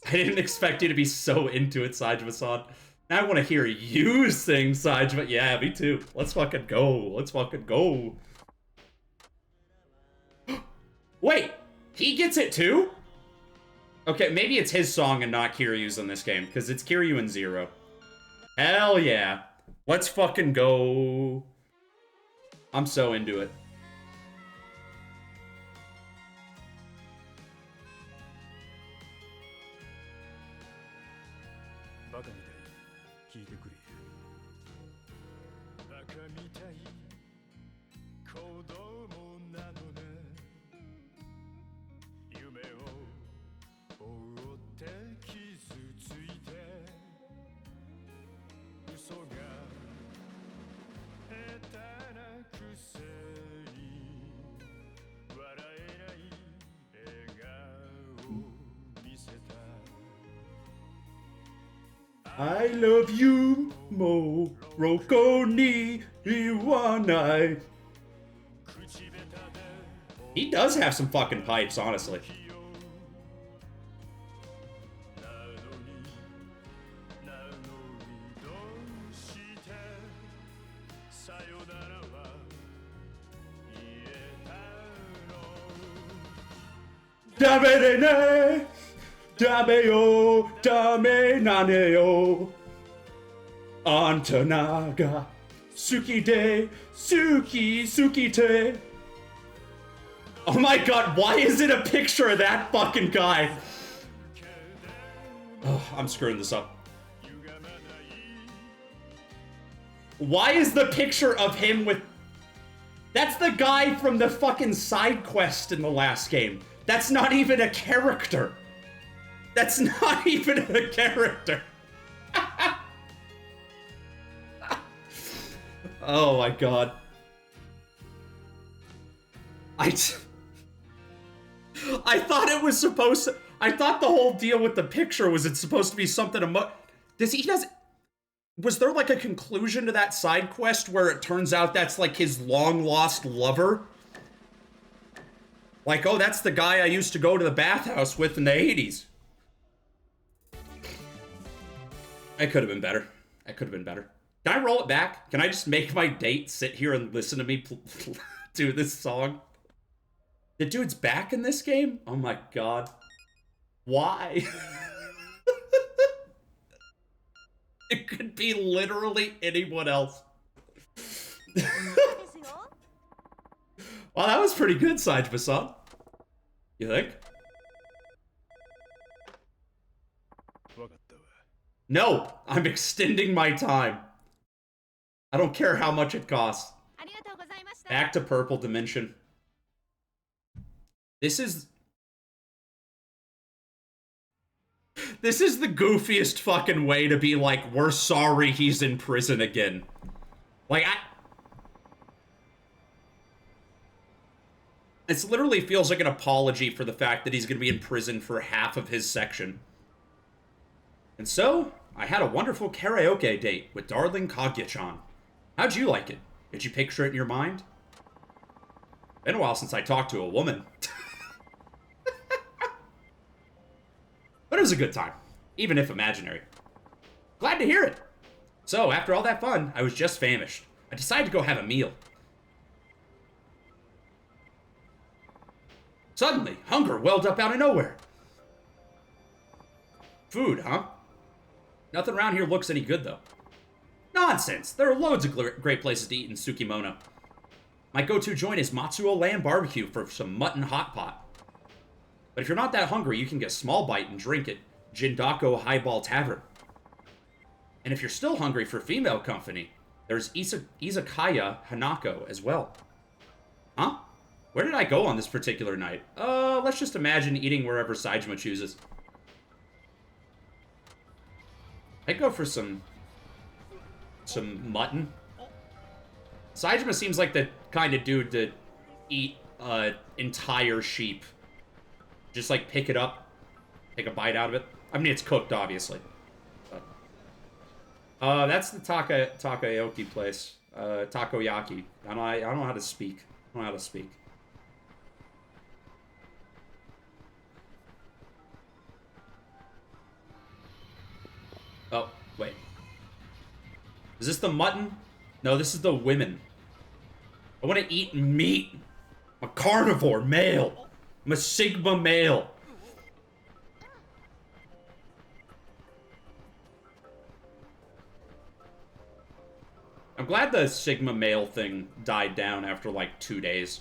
I didn't expect you to be so into it, Saejima-san. Now I want to hear you sing, Saejima. Yeah, me too. Let's fucking go. Let's fucking go. Wait, he gets it too? Okay, maybe it's his song and not Kiryu's in this game, because it's Kiryu and Zero. Hell yeah. Let's fucking go. I'm so into it. I love you, Morocco ni iwanai. He does have some fucking pipes, honestly. Dame yo, dame nane yo. Antanaga, suki de, suki te. Oh my god, why is it a picture of that fucking guy? Oh, I'm screwing this up. Why is the picture of him with... That's the guy from the fucking side quest in the last game. That's not even a character. That's not even a character. Oh my god. I thought it was supposed to... I thought the whole deal with the picture was it's supposed to be something... Was there like a conclusion to that side quest where it turns out that's like his long-lost lover? Like, oh, that's the guy I used to go to the bathhouse with in the 80s. I could have been better. I could have been better. Can I roll it back? Can I just make my date sit here and listen to me do this song? The dude's back in this game? Oh my god. Why? It could be literally anyone else. Wow, that was pretty good, Saejima-san. You think? No, I'm extending my time. I don't care how much it costs. Back to purple dimension. This is the goofiest fucking way to be like, we're sorry he's in prison again. Like, This literally feels like an apology for the fact that he's going to be in prison for half of his section. And so, I had a wonderful karaoke date with darling Kaguya-chan. How'd you like it? Did you picture it in your mind? Been a while since I talked to a woman. But it was a good time, even if imaginary. Glad to hear it. So, after all that fun, I was just famished. I decided to go have a meal. Suddenly, hunger welled up out of nowhere. Food, huh? Nothing around here looks any good, though. Nonsense! There are loads of great places to eat in Tsukimono. My go-to joint is Matsuo Lamb Barbecue for some mutton hot pot. But if you're not that hungry, you can get a small bite and drink at Jindako Highball Tavern. And if you're still hungry for female company, there's Izakaya Hanako as well. Huh? Where did I go on this particular night? Let's just imagine eating wherever Saejima chooses. I'd go for some mutton. Saejima seems like the kind of dude to eat entire sheep. Just like pick it up, take a bite out of it. I mean, it's cooked, obviously. But, that's the takoyaki place. Takoyaki. I don't know how to speak. I don't know how to speak. Oh, wait. Is this the mutton? No, this is the women. I want to eat meat. I'm a carnivore male. I'm a Sigma male. I'm glad the Sigma male thing died down after like 2 days.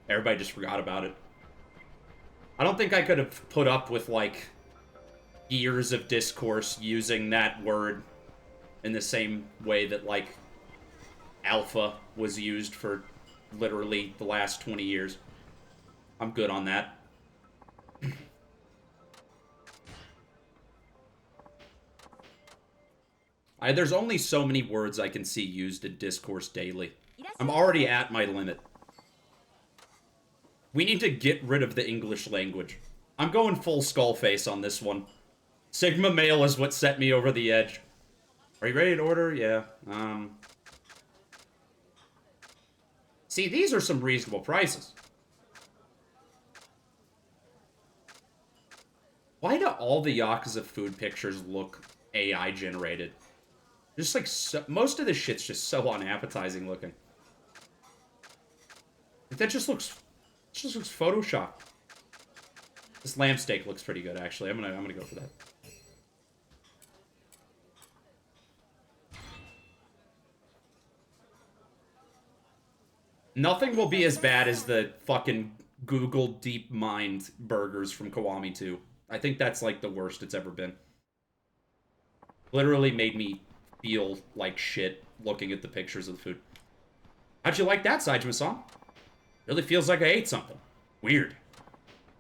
Everybody just forgot about it. I don't think I could have put up with like years of discourse using that word in the same way that like alpha was used for literally the last 20 years. I'm good on that. There's only so many words I can see used in discourse daily. I'm already at my limit. We need to get rid of the English language. I'm going full skull face on this one. Sigma male is what set me over the edge. Are you ready to order? Yeah. See, these are some reasonable prices. Why do all the Yakuza food pictures look AI generated? Just like, most of this shit's just so unappetizing looking. That just looks photoshopped. This lamb steak looks pretty good, actually. I'm gonna go for that. Nothing will be as bad as the fucking Google DeepMind burgers from Kiwami 2. I think that's like the worst it's ever been. Literally made me feel like shit looking at the pictures of the food. How'd you like that, Saejima-san? Really feels like I ate something. Weird.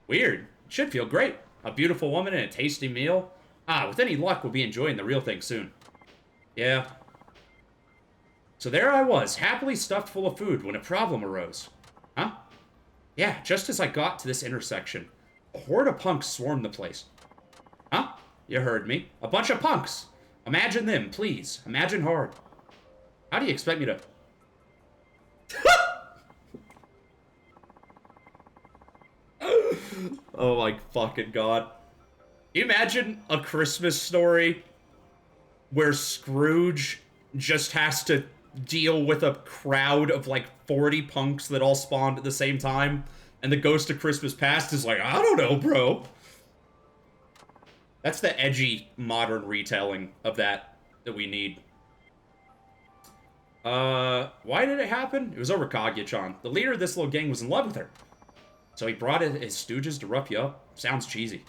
Weird. It should feel great. A beautiful woman and a tasty meal. With any luck, we'll be enjoying the real thing soon. Yeah. So there I was, happily stuffed full of food when a problem arose. Huh? Yeah, just as I got to this intersection, a horde of punks swarmed the place. Huh? You heard me. A bunch of punks. Imagine them, please. Imagine hard. How do you expect me to... Oh my fucking god. Can you imagine a Christmas story where Scrooge just has to deal with a crowd of like 40 punks that all spawned at the same time, and the Ghost of Christmas Past is like, I don't know, bro. That's the edgy modern retelling of that we need. Why did it happen? It was over Kaguya-chan. The leader of this little gang was in love with her. So he brought his stooges to rough you up. Sounds cheesy.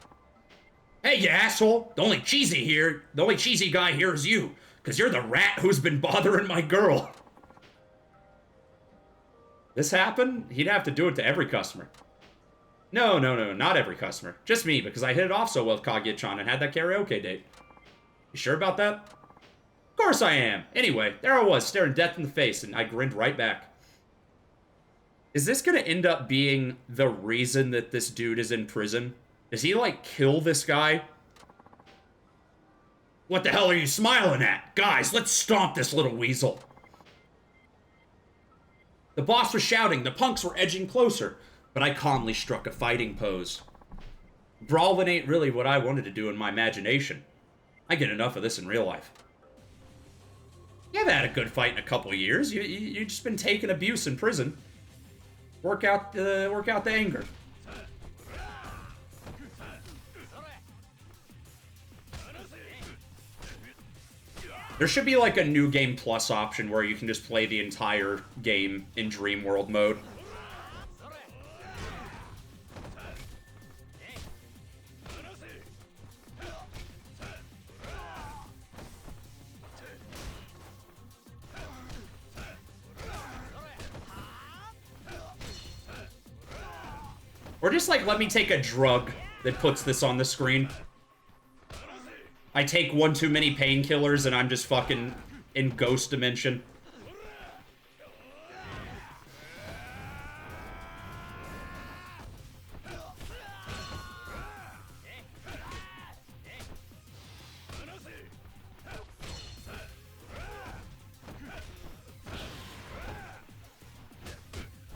Hey, you asshole! The only cheesy guy here is you, because you're the rat who's been bothering my girl. This happened? He'd have to do it to every customer. No, no, no, not every customer. Just me, because I hit it off so well with Kaguya-chan and had that karaoke date. You sure about that? Of course I am. Anyway, there I was, staring death in the face, and I grinned right back. Is this gonna end up being the reason that this dude is in prison? Does he, like, kill this guy? What the hell are you smiling at? Guys, let's stomp this little weasel. The boss was shouting, the punks were edging closer, but I calmly struck a fighting pose. Brawling ain't really what I wanted to do in my imagination. I get enough of this in real life. You haven't had a good fight in a couple years. You've just been taking abuse in prison. Work out the anger. There should be like a new game plus option where you can just play the entire game in Dream World mode. Or just like let me take a drug that puts this on the screen. I take one too many painkillers and I'm just fucking in ghost dimension.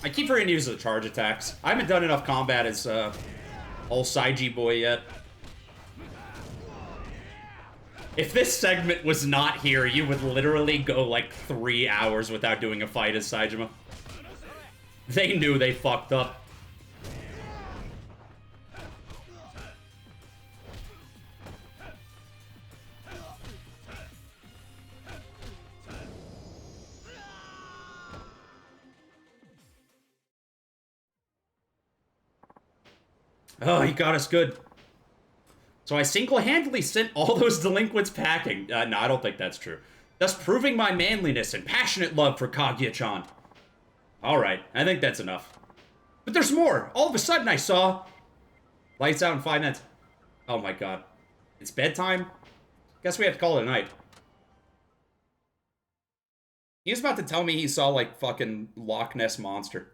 I keep forgetting to use the charge attacks. I haven't done enough combat as old Saiji boy yet. If this segment was not here, you would literally go like 3 hours without doing a fight as Saejima. They knew they fucked up. Oh, he got us good. So I single-handedly sent all those delinquents packing. No, I don't think that's true. Thus proving my manliness and passionate love for Kaguya-chan. Alright, I think that's enough. But there's more! All of a sudden I saw... Lights out in 5 minutes. Oh my god. It's bedtime? Guess we have to call it a night. He was about to tell me he saw, like, fucking Loch Ness Monster.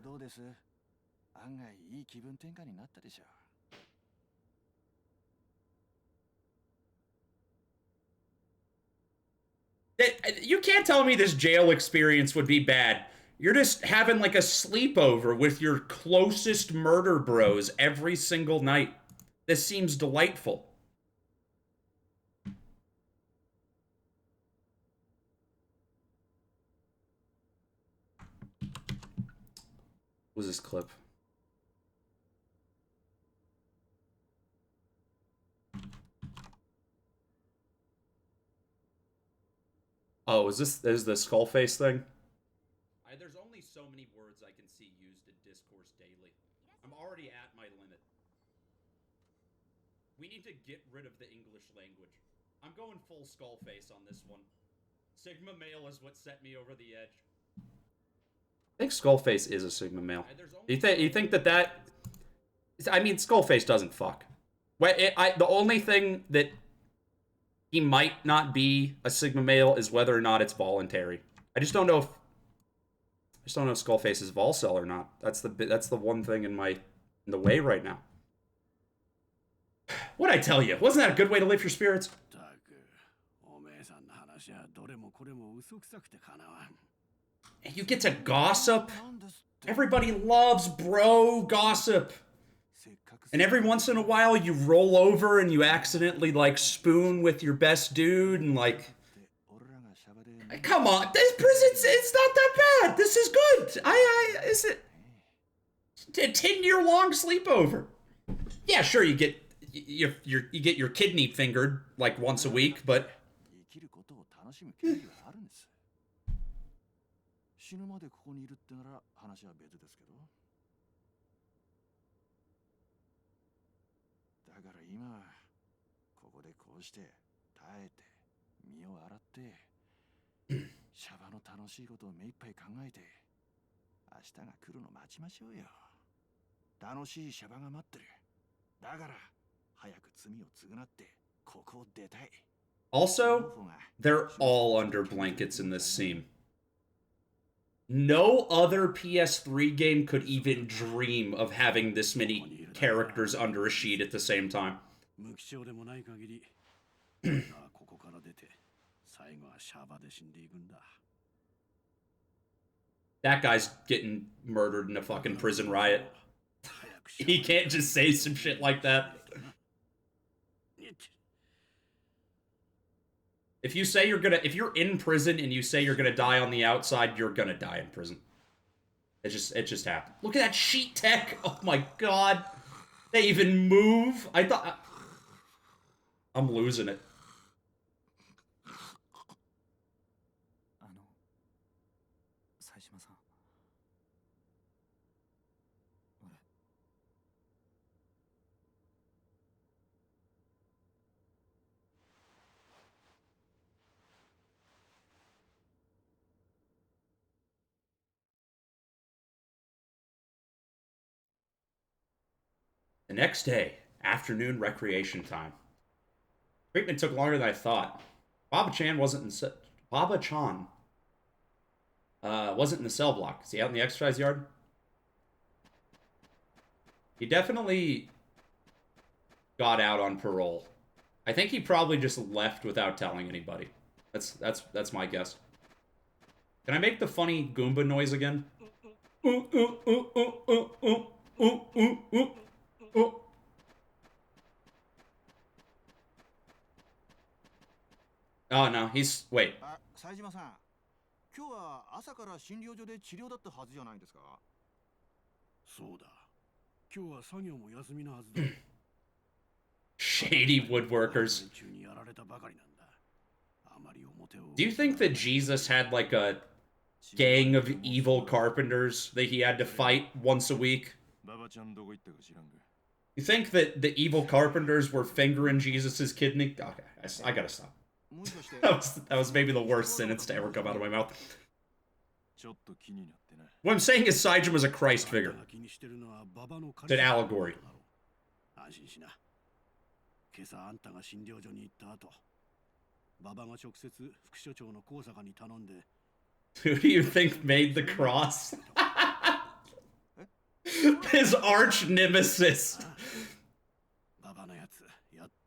You can't tell me this jail experience would be bad. You're just having like a sleepover with your closest murder bros every single night. This seems delightful. What was this clip? Oh, is the skull face thing? There's only so many words I can see used in discourse daily. I'm already at my limit. We need to get rid of the English language. I'm going full skull face on this one. Sigma male is what set me over the edge. I think Skullface is a Sigma male. You think that? I mean, Skullface doesn't fuck. The only thing that he might not be a Sigma male is whether or not it's voluntary. I just don't know if Skullface is Volcel or not. That's the one thing in the way right now. What'd I tell you? Wasn't that a good way to lift your spirits? You get to gossip. Everybody loves bro gossip. And every once in a while you roll over and you accidentally like spoon with your best dude and like, come on, this prison's, it's not that bad. This is good. Is it a 10-year-long sleepover? Yeah, sure, you get your kidney fingered like once a week, but 明日が来るの待ちましょうよ。楽しいシャバが待ってる。だから早く罪を償ってここを出たい。 Also, they're all under blankets in this scene. No other PS3 game could even dream of having this many characters under a sheet at the same time. That guy's getting murdered in a fucking prison riot. He can't just say some shit like that. If you're in prison and you say you're gonna die on the outside, you're gonna die in prison. It just happened. Look at that sheet tech. Oh my god. They even move. I'm losing it. Saejima-san. The next day, afternoon recreation time. Treatment took longer than I thought. Baba-chan wasn't in Baba-chan wasn't in the cell block. Is he out in the exercise yard? He definitely got out on parole. I think he probably just left without telling anybody. That's my guess. Can I make the funny Goomba noise again? Oh no, he's wait. 冴島さん、今日は朝から診療所で治療だったはずじゃないですか。そうだ。今日は作業も休みのはずだ。Shady woodworkers. Do you think that Jesus had like a gang of evil carpenters that he had to fight once a week? You think that the evil carpenters were fingering Jesus's kidney? Okay, I gotta stop. That was maybe the worst sentence to ever come out of my mouth. What I'm saying is Saejima was a Christ figure. It's an allegory. Who do you think made the cross? His arch nemesis.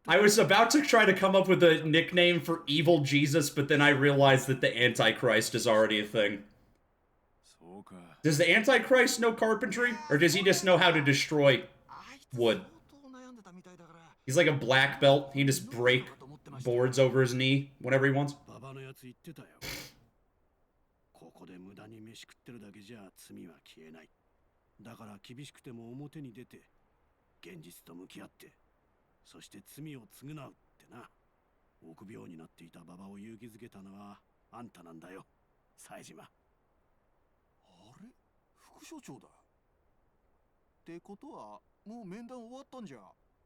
I was about to try to come up with a nickname for evil Jesus, but then I realized that the Antichrist is already a thing. Does the Antichrist know carpentry? Or does he just know how to destroy wood? He's like a black belt. He can just break boards over his knee whenever he wants.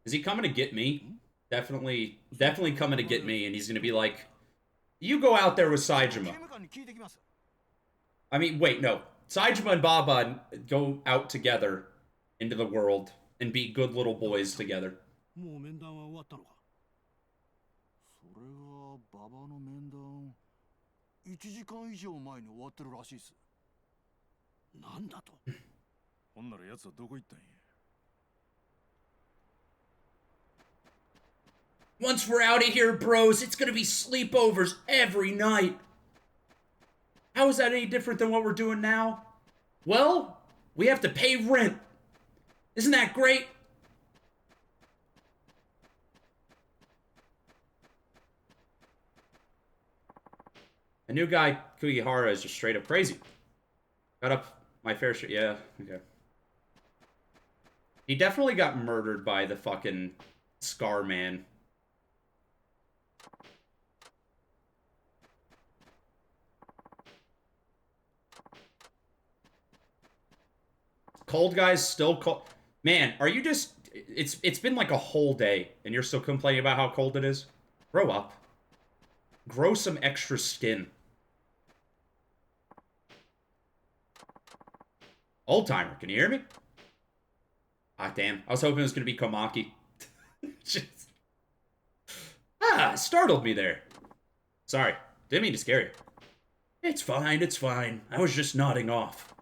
Is he coming to get me? Definitely coming to get me, and he's gonna be like, you go out there with Saejima. I mean, wait, no. Saejima and Baba go out together into the world and be good little boys together. Once we're out of here, bros, it's gonna be sleepovers every night. How is that any different than what we're doing now? Well, we have to pay rent. Isn't that great? A new guy, Kugihara, is just straight up crazy. Got up my fair share. Yeah, okay. He definitely got murdered by the fucking Scar Man. Cold guys still cold. Man, are you just... It's been like a whole day, and you're still complaining about how cold it is? Grow up. Grow some extra skin. Old timer, can you hear me? Ah, damn. I was hoping it was gonna be Komaki. Just... startled me there. Sorry. Didn't mean to scare you. It's fine, it's fine. I was just nodding off.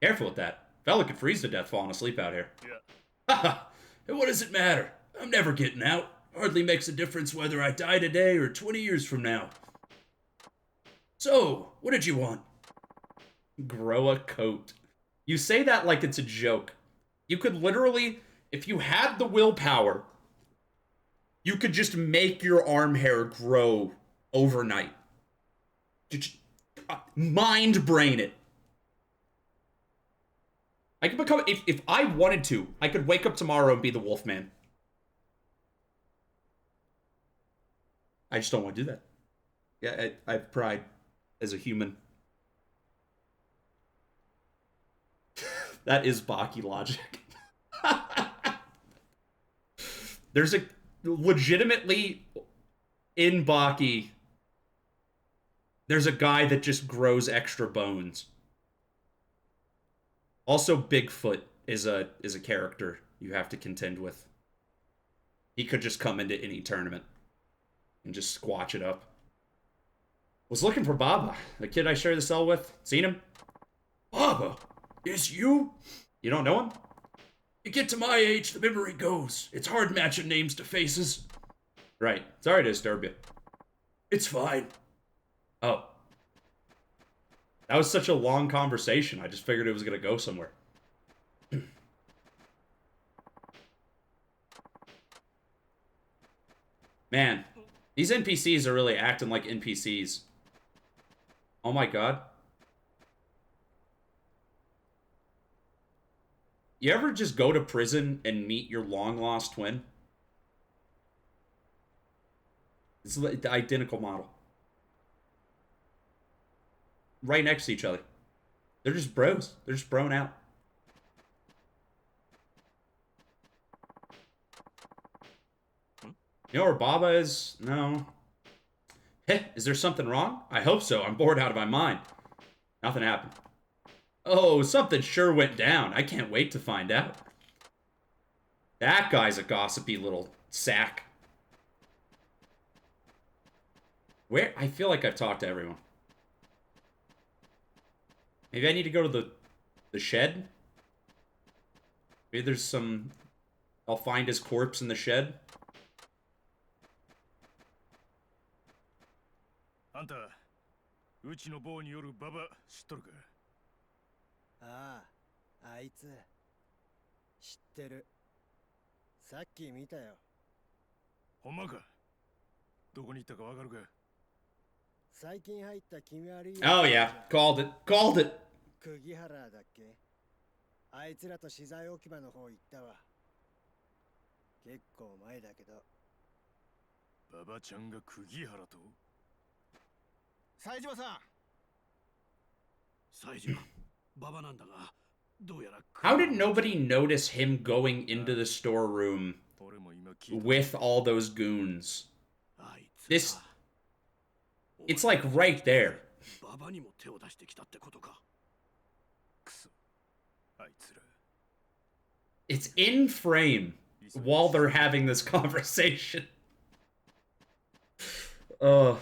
Careful with that. Fella could freeze to death falling asleep out here. Yeah. Haha. And what does it matter? I'm never getting out. Hardly makes a difference whether I die today or 20 years from now. So, what did you want? Grow a coat. You say that like it's a joke. You could literally, if you had the willpower, you could just make your arm hair grow overnight. Just mind brain it. I could become, if I wanted to, I could wake up tomorrow and be the Wolfman. I just don't want to do that. Yeah, I have pride as a human. That is Baki logic. There's a legitimately in Baki, there's a guy that just grows extra bones. Also, Bigfoot is a character you have to contend with. He could just come into any tournament and just squatch it up. Was looking for Baba, the kid I share the cell with. Seen him? Baba, it's you? You don't know him? You get to my age, the memory goes. It's hard matching names to faces. Right. Sorry to disturb you. It's fine. Oh. That was such a long conversation. I just figured it was going to go somewhere. Man, these NPCs are really acting like NPCs. Oh my god. You ever just go to prison and meet your long-lost twin? It's the identical model. Right next to each other. They're just bros. They're just broing out. You know where Baba is? No. Heh, is there something wrong? I hope so. I'm bored out of my mind. Nothing happened. Oh, something sure went down. I can't wait to find out. That guy's a gossipy little sack. Where? I feel like I've talked to everyone. Maybe I need to go to the shed? Maybe there's some... I'll find his corpse in the shed. あんた、うちの坊によるババ知っとるか？ああ、あいつ知ってる。さっき見たよ。ほんまか？どこに行ったかわかるか？最近入った気味悪い。Oh yeah, called it. Called it. 釘原だっけ？あいつらと資材置き場の方行ったわ。結構前だけど。ババちゃんが釘原と？冴島さん。冴島、ババなんだが、どうやら。How did nobody notice him going into the storeroom with all those goons? This... It's like right there. It's in frame while they're having this conversation. Ugh.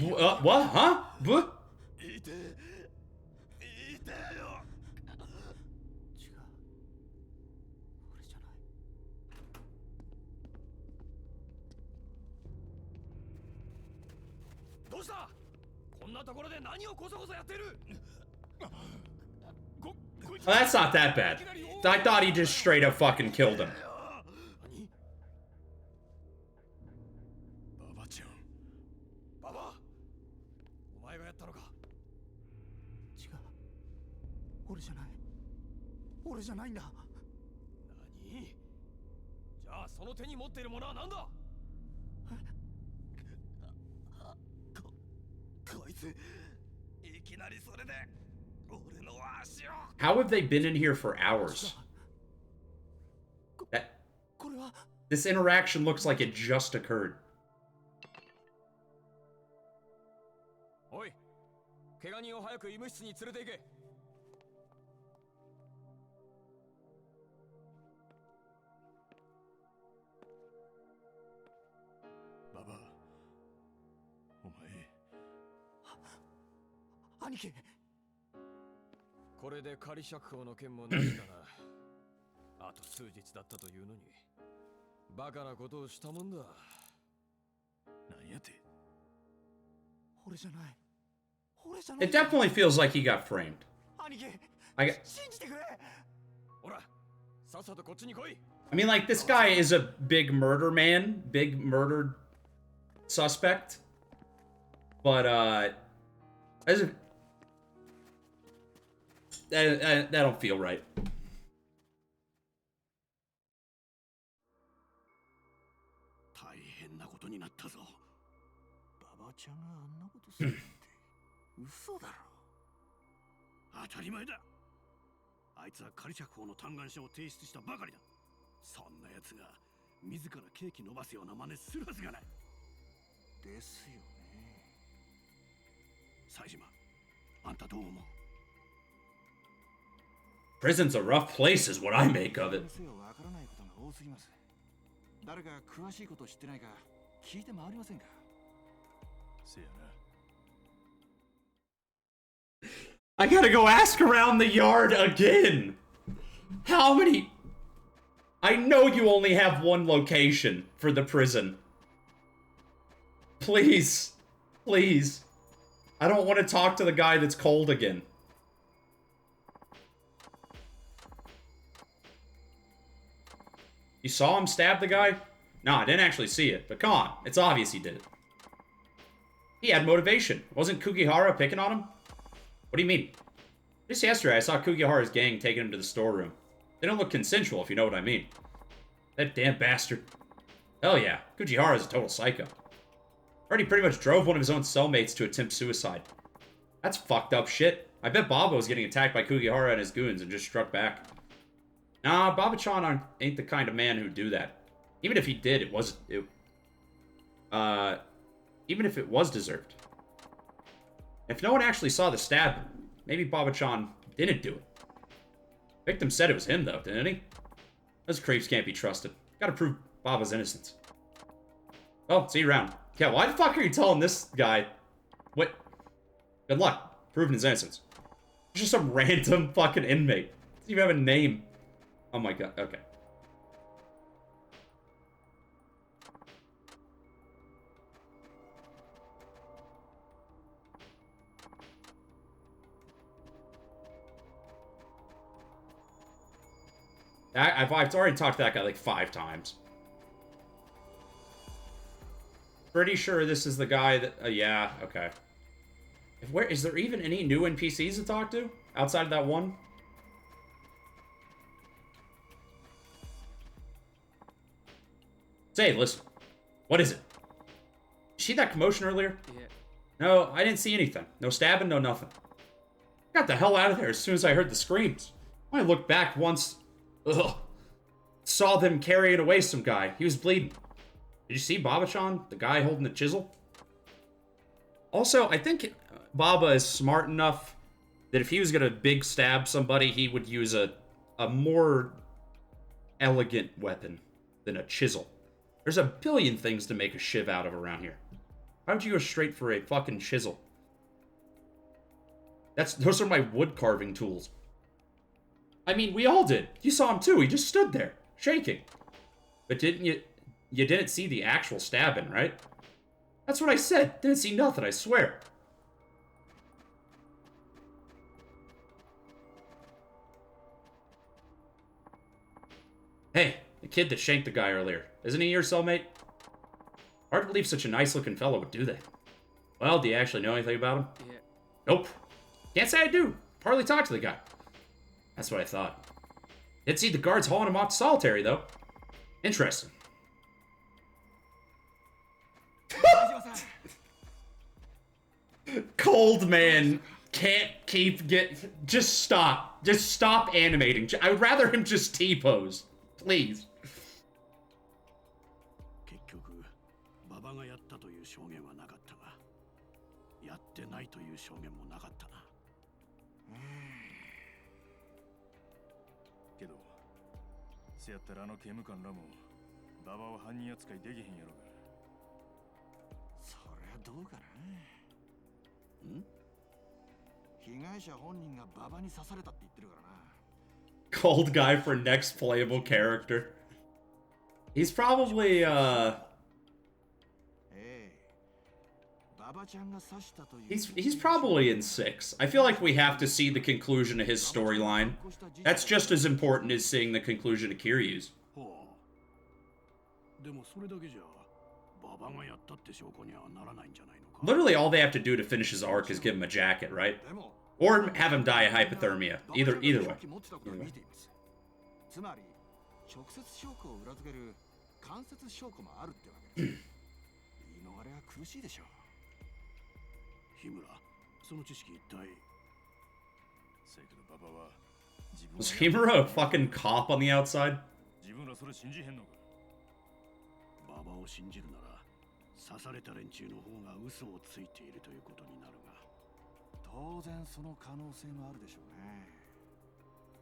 What? Huh? What? どうした？こんなところで何をこそこそやってる？ Well, that's not that bad. I thought he just straight up fucking killed him. ババちゃん。ババ、お前がやったのか？違う。俺じゃない。俺じゃないんだ。何？じゃあその手に持っているものは何だ？こいつ、いきなりそれで俺の足を。How have they been in here for hours? This interaction looks like it just occurred. おい、怪我人を早く医務室に連れて行け。ババ、お前。兄貴。これで仮釈放の件もなしだな。あと数日だったというのに、バカなことをしたもんだ。なんやて。俺じゃない。俺じゃない。It definitely feels like he got framed. 兄貴。 I信じてくれ。ほら、さっさとこっちに来い。mean, like, this guy is a big murder man, big murder suspect. But, as a, that don't feel right. 大変なことになったぞ。ババちゃんがあんなことするって嘘だろ。当たり前だ。あいつは仮釈放の嘆願書を提出したばかりだ。そんな奴が自らケーキ伸ばすような真似するはずがない。ですよね。冴島、あんたどう思う？ Prison's a rough place is what I make of it. わからないことが多すぎます。誰か詳しいことを知ってないか聞いて回りませんか？せやな。 I gotta go ask around the yard again. How many? I know you only have one location for the prison. Please. Please. I don't want to talk to the guy that's cold again. You saw him stab the guy? No, I didn't actually see it, but come on. It's obvious he did it. He had motivation. Wasn't Kukihara picking on him? What do you mean? Just yesterday, I saw Kukihara's gang taking him to the storeroom. They don't look consensual, if you know what I mean. That damn bastard. Hell yeah, Kukihara's a total psycho. Already pretty much drove one of his own cellmates to attempt suicide. That's fucked up shit. I bet Baba was getting attacked by Kukihara and his goons and just struck back. Nah, Baba-chan ain't the kind of man who'd do that. Even if he did, even if it was deserved. If no one actually saw the stab, maybe Baba-chan didn't do it. Victim said it was him, though, didn't he? Those creeps can't be trusted. Gotta prove Baba's innocence. Well, see you around. Yeah, why the fuck are you telling this guy? What? Good luck. Proving his innocence. Just some random fucking inmate. Doesn't even have a name. Oh my god, okay. I've already talked to that guy like 5 times. Pretty sure this is the guy that... yeah, okay. Where is there even any new NPCs to talk to? Outside of that one? Say, listen. What is it? You see that commotion earlier? Yeah. No, I didn't see anything. No stabbing, no nothing. Got the hell out of there as soon as I heard the screams. I looked back once. Ugh. Saw them carrying away some guy. He was bleeding. Did you see Baba-chan? The guy holding the chisel? Also, I think Baba is smart enough that if he was gonna big stab somebody, he would use a more elegant weapon than a chisel. There's a billion things to make a shiv out of around here. Why would you go straight for a fucking chisel? Those are my wood carving tools. I mean, we all did. You saw him too. He just stood there, shaking. But didn't you... You didn't see the actual stabbing, right? That's what I said. Didn't see nothing, I swear. Hey, the kid that shanked the guy earlier. Isn't he your cellmate? Hard to believe such a nice-looking fellow would do that. Well, do you actually know anything about him? Yeah. Nope. Can't say I do. Hardly talked to the guy. That's what I thought. Did see the guards hauling him off to solitary, though. Interesting. Cold man can't keep just stop. Just stop animating. I would rather him just T-pose. Please. 結局、馬場がやったという証言はなかったが、やっってないという証言もなかったな。けどせやったらあの刑務官らも馬場を犯人扱いできへんやろが。そりゃどうかな。被害者本人が馬場に刺されたって言ってるからな。 Cold guy for next playable character. He's probably, He's probably in 6. I feel like we have to see the conclusion of his storyline. That's just as important as seeing the conclusion of Kiryu's. Literally all they have to do to finish his arc is give him a jacket, right? Or have him die of hypothermia. Either way. つまり直接証拠を裏付ける間接証拠もあるってわけです。言い逃れは苦しいでしょう。日村、その知識一体。せやけど馬場は自分 Was Himura a fucking cop on the outside? 自分らそれ信じへんのか。馬場を信じるなら刺された連中の方が嘘をついているということになるが、当然その可能性もあるでしょうね。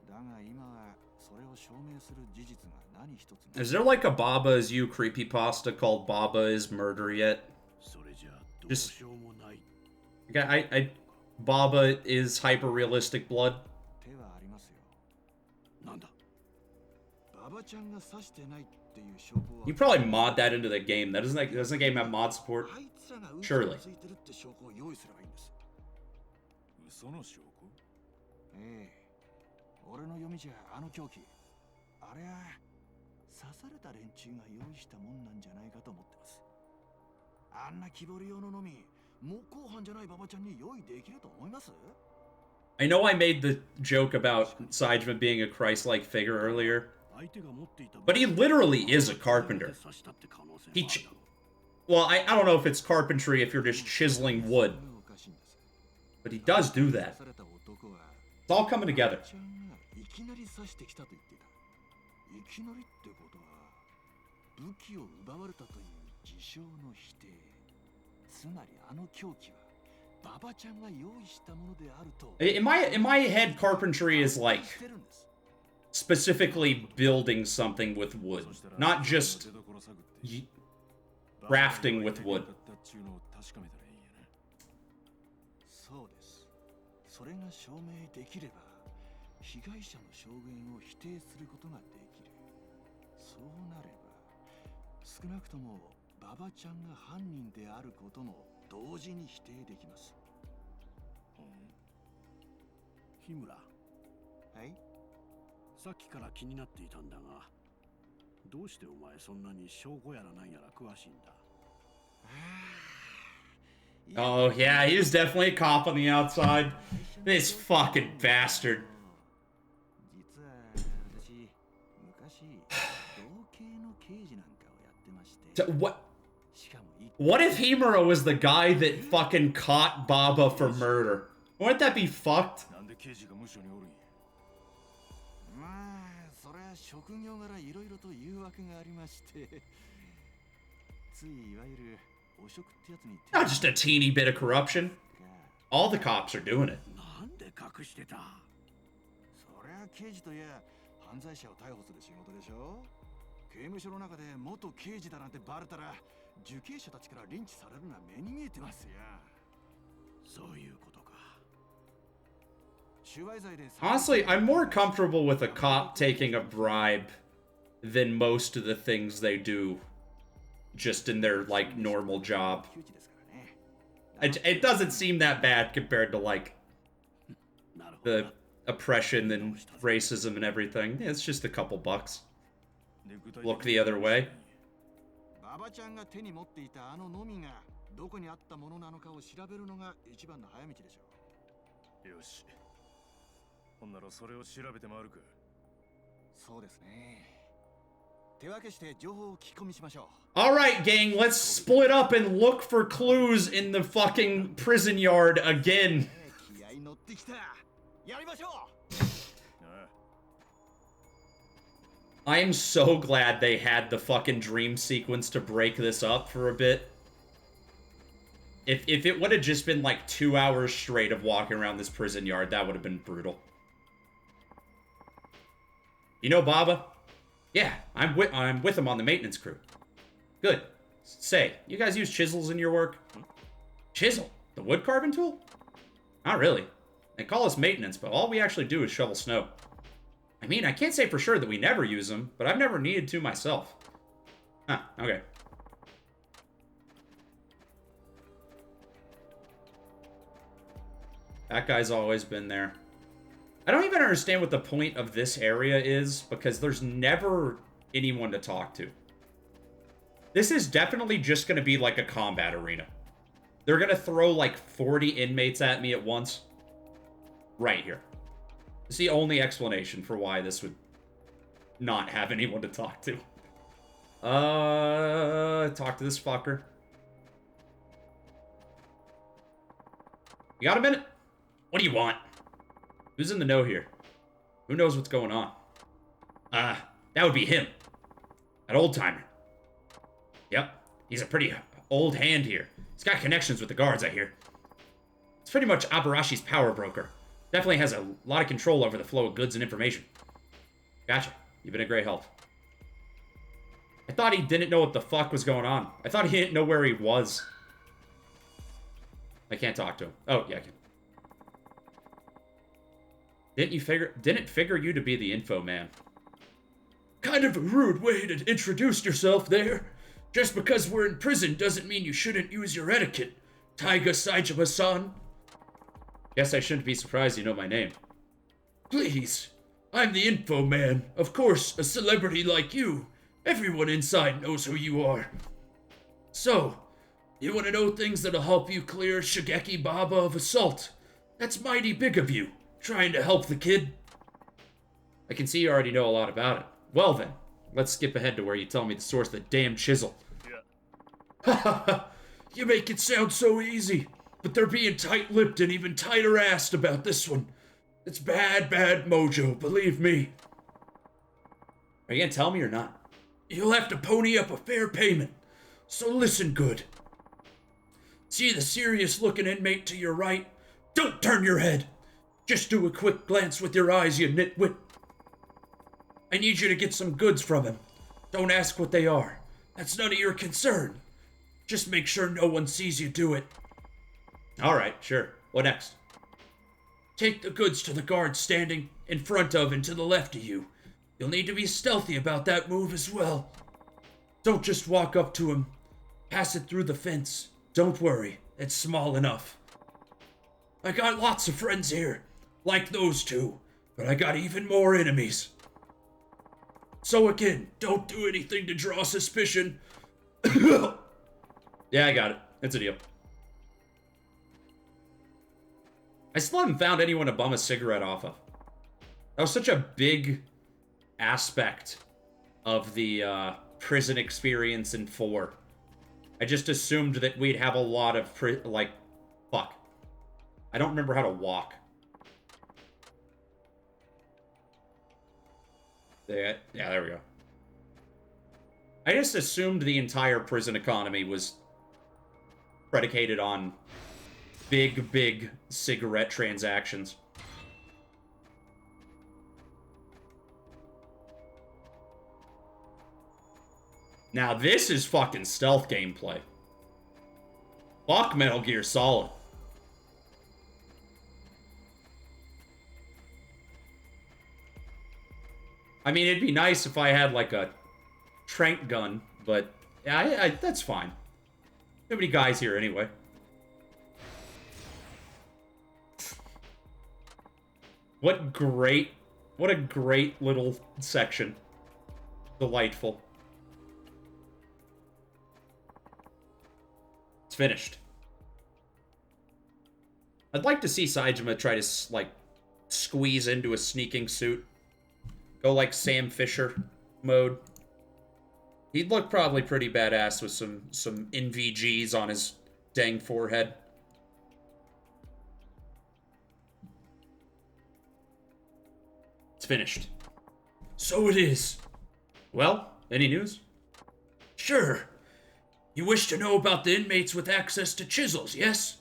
だが今はそれを証明する事実が何一つない。 Is there like a Baba is you creepypasta called Baba is murder yet? それじゃどうしようもない。 Baba is hyper realistic blood. 手はありますよ。なんだ。馬場ちゃんが刺してないっていう証拠は。 You probably mod that into the game. Doesn't the game have mod support? あいつらが嘘 Surely. をついてるって証拠を用意すればいいんです。嘘の証拠？ええ。俺の読みじゃあの凶器、あれは刺された連中が用意したもんなんじゃないかと思ってます。あんな木彫り用ののみ、模倣犯じゃない馬場ちゃんに用意できると思います？ I know I made the joke about Saejima being a Christ-like figure earlier, but he literally is a carpenter. Well, I don't know if it's carpentry if you're just chiseling wood, but he does do that. It's all coming together. いきなり刺してきたと言っていた。いきなりってことは武器を奪われたという自称の否定。つまりあの凶器は馬場ちゃんが用意したものであると。 In my head, carpentry is like specifically building something with wood, not just crafting with wood. そうです。それが証明できれば被害者の証言を否定することができる。そうなれば少なくとも馬場ちゃんが犯人であることも同時に否定できます。日村。はい。さっきから気になっていたんだが、どうしてお前そんなに証拠やらなんやら詳しいんだ。Oh yeah, he was definitely a cop on the outside. This fucking bastard. What if Himura was the guy that fucking caught Baba for murder? Wouldn't that be fucked? それは職業柄いろいろと誘惑がありまして、ついいわゆる汚職ってやつに。 Not just a teeny bit of corruption. All the cops are doing it. なんで隠してた？そりゃ刑事といや犯罪者を逮捕する仕事でしょ。刑務所の中で元刑事だなんてバレたら受刑者たちからリンチされるのは目に見えてますよ。そういうことか。 Honestly, I'm more comfortable with a cop taking a bribe than most of the things they do just in their, like, normal job. It doesn't seem that bad compared to, like, the oppression and racism and everything. Yeah, it's just a couple bucks. Look the other way. 馬場ちゃんが手に持っていたあののみがどこにあったものなのかを調べるのが一番の早道でしょう。よし。 ほんならそれを調べて回るか。そうですね。手分けして情報を聞き込みしましょう。 Alright, gang, let's split up and look for clues in the fucking prison yard again. 気合い乗ってきた。やりましょう。 I am so glad they had the fucking dream sequence to break this up for a bit. If it would have just been like 2 hours straight of walking around this prison yard, that would have been brutal. You know Baba? Yeah, I'm with him on the maintenance crew. Good. Say, you guys use chisels in your work? Chisel? The wood carving tool? Not really. They call us maintenance, but all we actually do is shovel snow. I mean, I can't say for sure that we never use them, but I've never needed to myself. Huh, okay. That guy's always been there. I don't even understand what the point of this area is, because there's never anyone to talk to. This is definitely just going to be like a combat arena. They're going to throw like 40 inmates at me at once. Right here. It's the only explanation for why this would not have anyone to talk to. Talk to this fucker. You got a minute? What do you want? Who's in the know here? Who knows what's going on? That would be him. That old-timer. Yep, he's a pretty old hand here. He's got connections with the guards, I hear. It's pretty much Abarashi's power broker. Definitely has a lot of control over the flow of goods and information. Gotcha. You've been a great help. I thought he didn't know what the fuck was going on. I thought he didn't know where he was. I can't talk to him. Oh, yeah, I can. Didn't figure you to be the info man. Kind of a rude way to introduce yourself there. Just because we're in prison doesn't mean you shouldn't use your etiquette, Taiga Saejima-san. Guess I shouldn't be surprised you know my name. Please. I'm the info man. Of course, a celebrity like you. Everyone inside knows who you are. So, you want to know things that'll help you clear Shigeki Baba of assault? That's mighty big of you. Trying to help the kid. I can see you already know a lot about it. Well then, let's skip ahead to where you tell me the source of the damn chisel. Yeah. Ha ha ha! You make it sound so easy, but they're being tight-lipped and even tighter-assed about this one. It's bad, bad mojo, believe me. Are you gonna tell me or not? You'll have to pony up a fair payment, so listen good. See the serious-looking inmate to your right? Don't turn your head! Just do a quick glance with your eyes, you nitwit. I need you to get some goods from him. Don't ask what they are. That's none of your concern. Just make sure no one sees you do it. Alright, sure. What next? Take the goods to the guard standing in front of and to the left of you. You'll need to be stealthy about that move as well. Don't just walk up to him. Pass it through the fence. Don't worry, it's small enough. I got lots of friends here, like those two, but I got even more enemies. So again, don't do anything to draw suspicion. Yeah, I got it. It's a deal. I still haven't found anyone to bum a cigarette off of. That was such a big aspect of the prison experience in 4. I just assumed that we'd have a lot of, fuck. I don't remember how to walk. Yeah, there we go. I just assumed the entire prison economy was predicated on big cigarette transactions. Now this is fucking stealth gameplay. Fuck Metal Gear Solid. I mean, it'd be nice if I had, like, a trank gun, but yeah, that's fine. Too many guys here anyway. What a great little section. Delightful. It's finished. I'd like to see Saejima try to, like, squeeze into a sneaking suit. Go like Sam Fisher mode. He'd look probably pretty badass with some NVGs on his dang forehead. It's finished. So it is. Well, any news? Sure. You wish to know about the inmates with access to chisels, yes?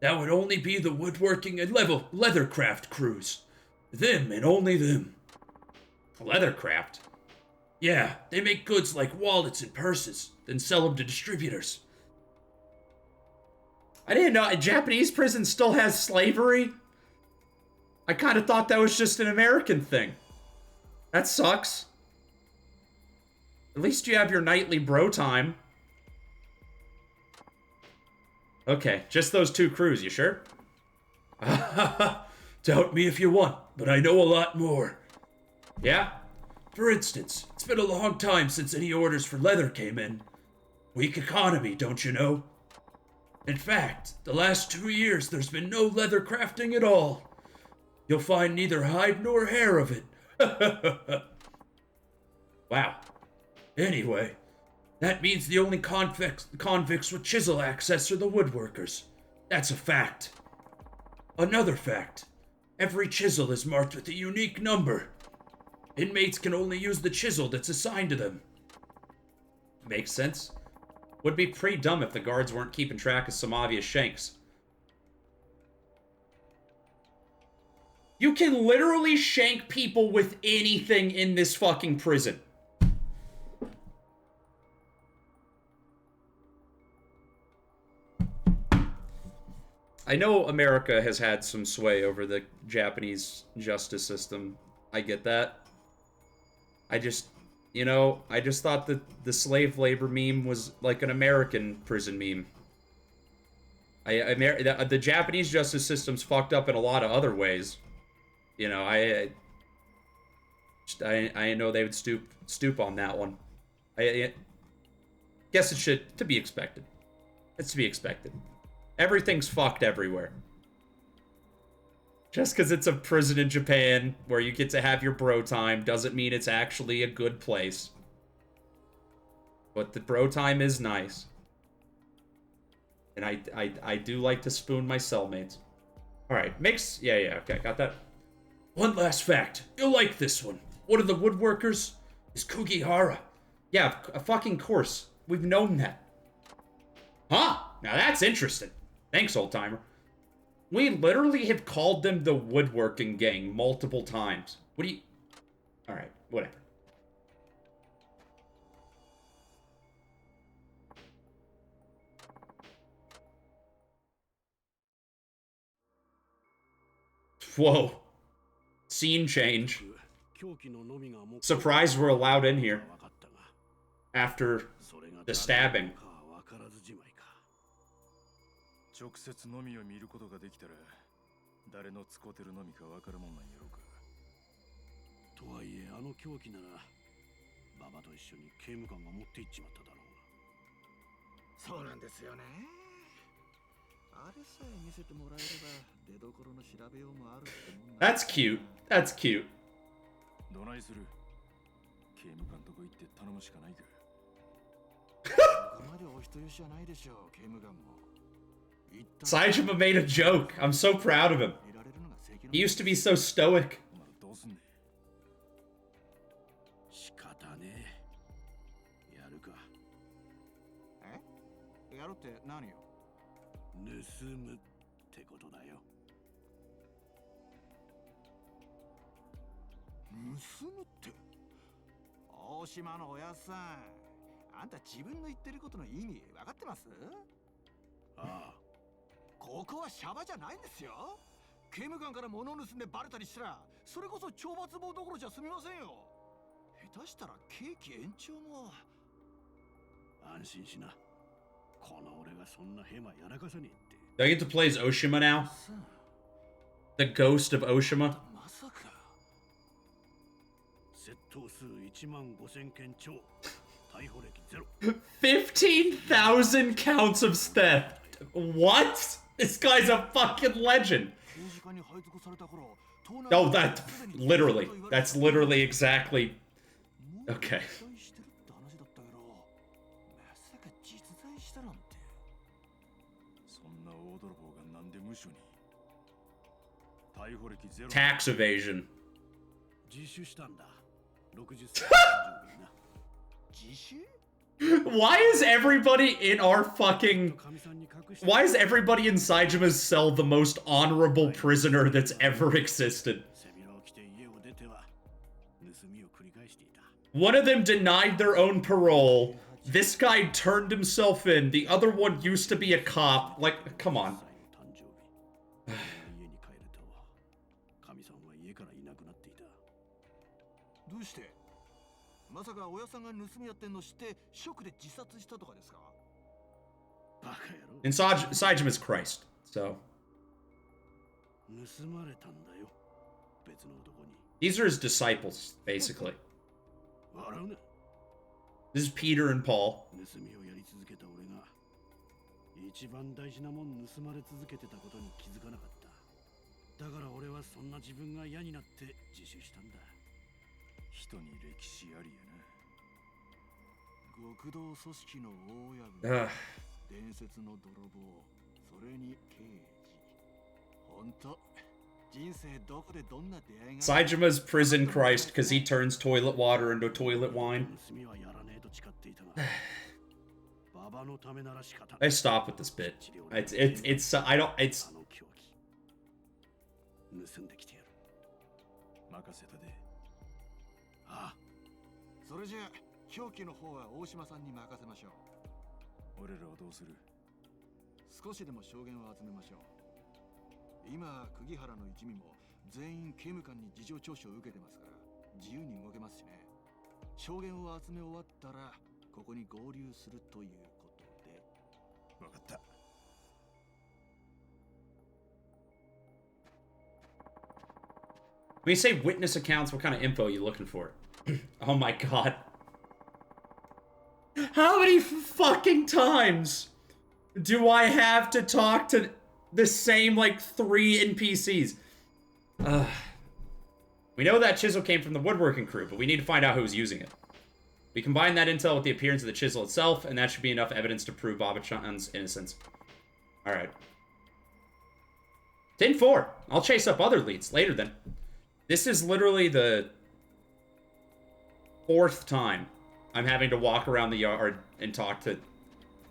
That would only be the woodworking and leathercraft crews. Them and only them. Leathercraft? Yeah, they make goods like wallets and purses, then sell them to distributors. I didn't know a Japanese prison still has slavery. I kind of thought that was just an American thing. That sucks. At least you have your nightly bro time. Okay, just those two crews, you sure? Doubt me if you want, but I know a lot more. Yeah? For instance, it's been a long time since any orders for leather came in. Weak economy, don't you know? In fact, the last 2 years there's been no leather crafting at all. You'll find neither hide nor hair of it. Wow. Anyway, that means the only convicts with chisel access are the woodworkers. That's a fact. Another fact. Every chisel is marked with a unique number. Inmates can only use the chisel that's assigned to them. Makes sense. Would be pretty dumb if the guards weren't keeping track of some obvious shanks. You can literally shank people with anything in this fucking prison. I know America has had some sway over the Japanese justice system. I get that. I just thought that the slave labor meme was like an American prison meme. The Japanese justice system's fucked up in a lot of other ways. You know, I know they would stoop on that one. I guess it should, to be expected. It's to be expected. Everything's fucked everywhere. Just because it's a prison in Japan where you get to have your bro time doesn't mean it's actually a good place. But the bro time is nice. And I do like to spoon my cellmates. Alright, yeah, okay, got that. One last fact. You'll like this one. One of the woodworkers is Kugihara. Yeah, a fucking course. We've known that. Huh? Now that's interesting. Thanks, old timer. We literally have called them the woodworking gang multiple times. What do you... Alright, whatever. Whoa. Scene change. Surprised we're allowed in here. After the stabbing. 直接のみを見ることができたら誰の使ってるのみかわかるもんなんやろうか。とはいえあの凶器ならババと一緒に刑務官が持って行っちまっただろう。そうなんですよね。あれさえ見せてもらえれば出どころの調べようもあるってもんな。That's cute. That's cute. どないする？刑務官とこ行って頼むしかないか。ここまでお人よしじゃないでしょう、刑務官も。Saejima made a joke. I'm so proud of him. He used to be so stoic. Ah. ここはシャバじゃないんですよ。刑務官から物を盗んでバレたりしたら、それこそ懲罰房どころじゃ済みませんよ。下手したら刑期延長も。安心しな。この俺がそんなヘマやらかさねえって。Do I get to play as Oshima now? The ghost of Oshima? まさか。窃盗数15000件超。逮捕歴ゼロ。15,000 counts of theft. What? This guy's a fucking legend. Oh, that's literally exactly. Okay. Tax evasion. Why is everybody in our fucking... Why is everybody in Saejima's cell the most honorable prisoner that's ever existed? One of them denied their own parole. This guy turned himself in. The other one used to be a cop. Like, come on. どうしてまさか親さんが盗みやってんの知ってショックで自殺したとかですかバカ野郎 And Saejima's Christ, so. 盗まれたんだよ別の男に These are his disciples, basically. 笑うな This is Peter and Paul. 盗みをやり続けた俺が一番大事なもん盗まれ続けてたことに気づかなかっただから俺はそんな自分が嫌になって自首したんだ人に歴史ありやな極道組織の大親分伝説の泥棒それに刑事本当人生どこでどんな出会いが Saejima's prison Christ because he turns toilet water into toilet wine. I stop with this bit. I don't, it's... 盗んできてやる任せたでああそれじゃあ表記の方は大島さんに任せましょう俺らはどうする少しでも証言を集めましょう今釘原の一味も全員刑務官に事情聴取を受けてますから自由に動けますしね証言を集め終わったらここに合流するということで分かった When you say witness accounts, what kind of info are you looking for? Oh my god. How many fucking times do I have to talk to the same, like, 3 NPCs? We know that chisel came from the woodworking crew, but we need to find out who was using it. We combine that intel with the appearance of the chisel itself, and that should be enough evidence to prove Baba-chan's innocence. Alright. 10-4. I'll chase up other leads later then. This is literally the 4th time I'm having to walk around the yard and talk to...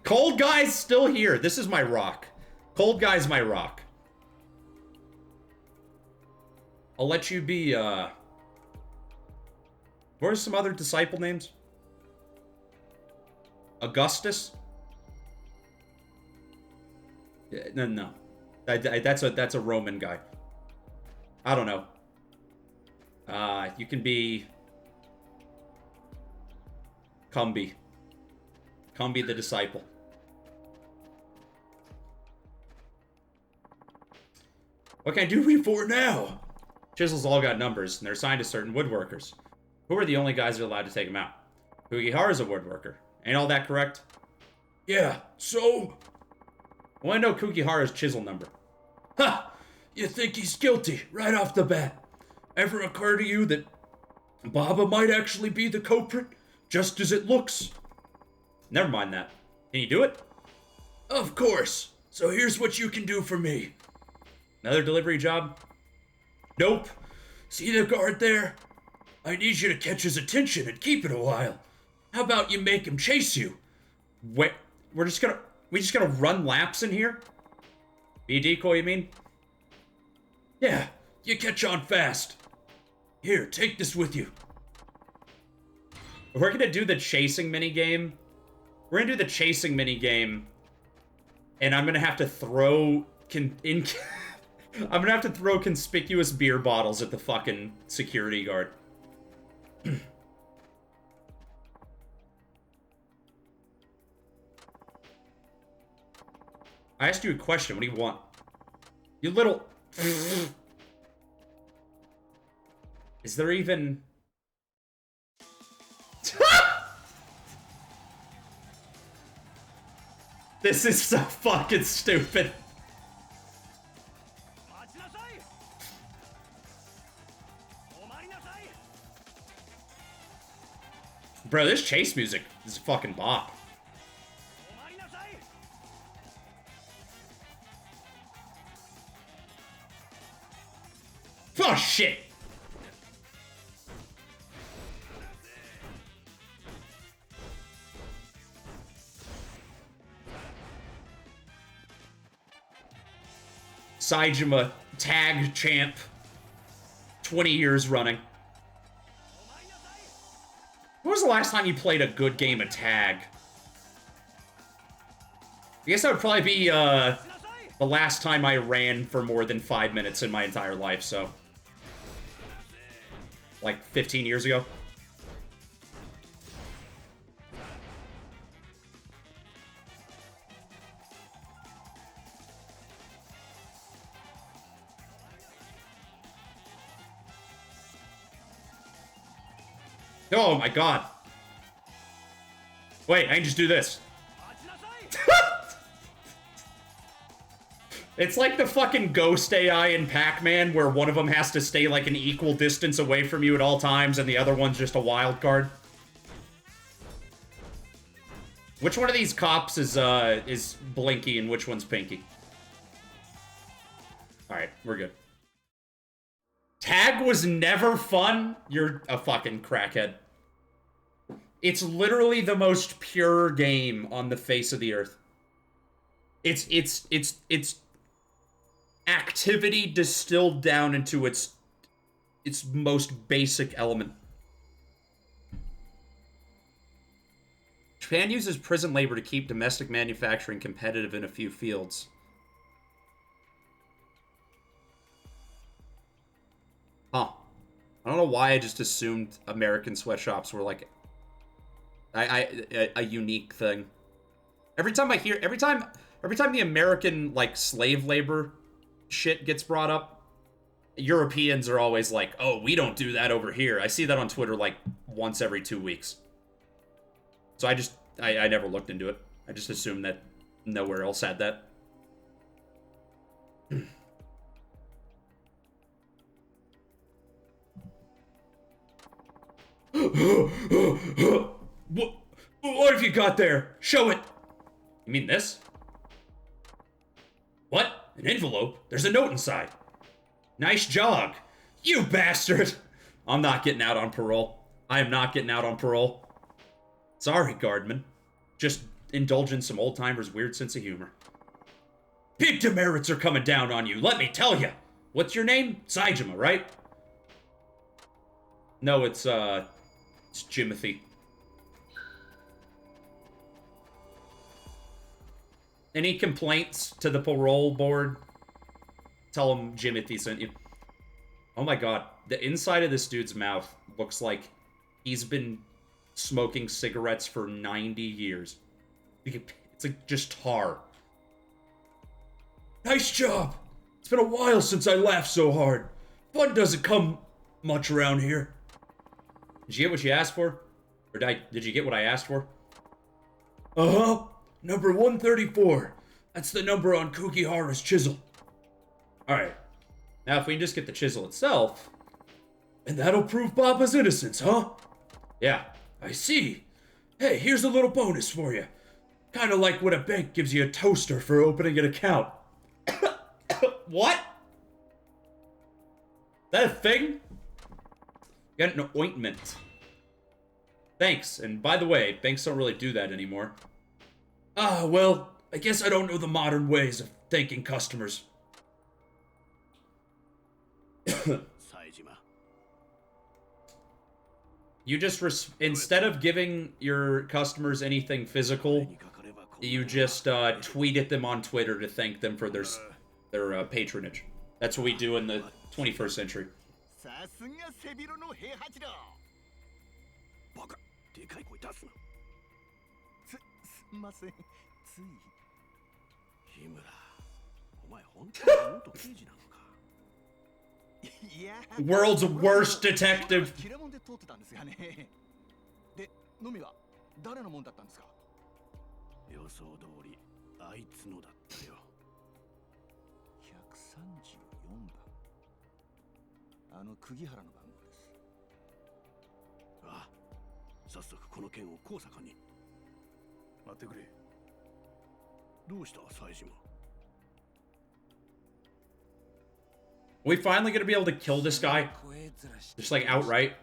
Cold Guy's still here. This is my rock. Cold Guy's my rock. I'll let you be, What are some other disciple names? Augustus? No. That's a Roman guy. I don't know. You can be... Cumby. Cumby the disciple. What can I do for now? Chisels all got numbers, and they're assigned to certain woodworkers. Who are the only guys that are allowed to take them out? Kugihara's a woodworker. Ain't all that correct? Yeah, so? I want to know Kugihara's chisel number. Ha! You think he's guilty, right off the bat. Ever occur to you that Baba might actually be the culprit, just as it looks? Never mind that. Can you do it? Of course. So here's what you can do for me. Another delivery job? Nope. See the guard there? I need you to catch his attention and keep it a while. How about you make him chase you? Wait, we just gonna run laps in here? Be a decoy, you mean? Yeah, you catch on fast. Here, take this with you. We're gonna do the chasing minigame. We're gonna do the chasing minigame. And I'm gonna have to throw... I'm gonna have to throw conspicuous beer bottles at the fucking security guard. I asked you a question. What do you want? You little... Is there even... This is so fucking stupid. Bro, this chase music is a fucking bop. Oh, shit! Saejima tag champ. 20 years running. When was the last time you played a good game of tag? I guess that would probably be the last time I ran for more than 5 minutes in my entire life, so. Like 15 years ago. Oh my god. Wait, I can just do this. It's like the fucking ghost AI in Pac-Man where one of them has to stay like an equal distance away from you at all times and the other one's just a wild card. Which one of these cops is Blinky and which one's Pinky? Alright, we're good. Tag was never fun? You're a fucking crackhead. It's literally the most pure game on the face of the earth. It's activity distilled down into its most basic element. Japan uses prison labor to keep domestic manufacturing competitive in a few fields. Huh. I don't know why I just assumed American sweatshops were like a unique thing. Every time the American like slave labor shit gets brought up, Europeans are always like, "Oh, we don't do that over here." I see that on Twitter like once every 2 weeks. So I never looked into it. I just assumed that nowhere else had that. What have you got there? Show it. You mean this? What? An envelope? There's a note inside. Nice jog. You bastard. I'm not getting out on parole. I am not getting out on parole. Sorry, guardman. Just indulging some old-timers' weird sense of humor. Big demerits are coming down on you, let me tell you. What's your name? Saejima, right? No, it's Jimothy. Any complaints to the parole board? Tell them Jimothy sent you. Oh my god. The inside of this dude's mouth looks like he's been smoking cigarettes for 90 years. It's like just tar. Nice job! It's been a while since I laughed so hard. Fun doesn't come much around here. Did you get what you asked for? Or did you get what I asked for? Uh-huh. Number 134. That's the number on Kukihara's chisel. Alright. Now if we can just get the chisel itself. And that'll prove Baba's innocence, huh? Yeah, I see. Hey, here's a little bonus for you. Kinda like when a bank gives you a toaster for opening an account. What? That a thing? Got an ointment. Thanks, and by the way, banks don't really do that anymore. Ah, well, I guess I don't know the modern ways of thanking customers. You just, instead of giving your customers anything physical, you just tweet at them on Twitter to thank them for their patronage. That's what we do in the 21st century. World's worst detective. Are we finally gonna be able to kill this guy? Just like outright?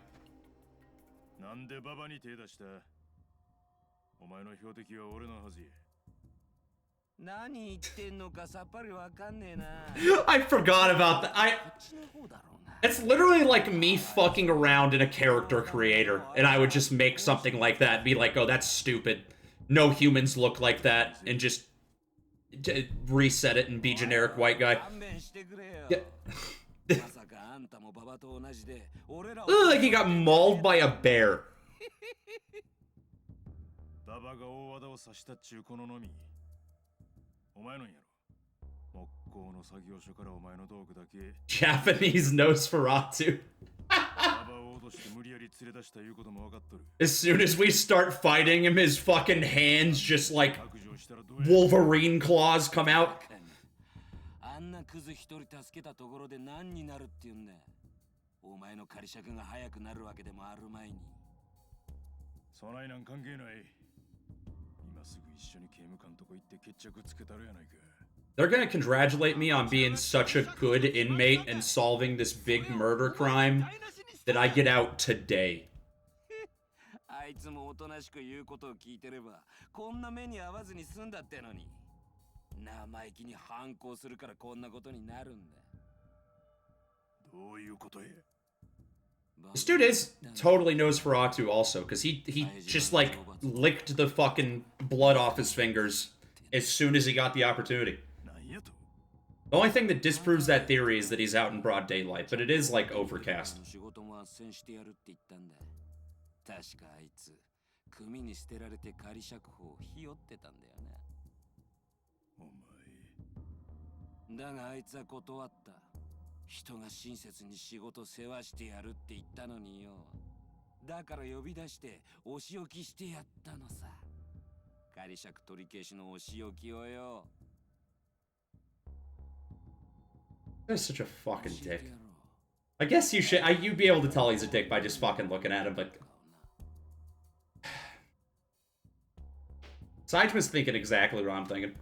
I forgot about that. It's literally like me fucking around in a character creator, and I would just make something like that and be like, oh, that's stupid. No humans look like that, and just reset it and be generic white guy. Yeah. Ugh, like he got mauled by a bear. Japanese Nosferatu. As soon as we start fighting him, his fucking hands just like Wolverine claws come out. They're gonna congratulate me on being such a good inmate and solving this big murder crime that I get out today. This dude is totally Nosferatu also, because he just like licked the fucking blood off his fingers as soon as he got the opportunity. The only thing that disproves that theory is that he's out in broad daylight, but it is like overcast. That's such a fucking dick. I guess you should. You'd be able to tell he's a dick by just fucking looking at him, but Saejima's thinking exactly what I'm thinking.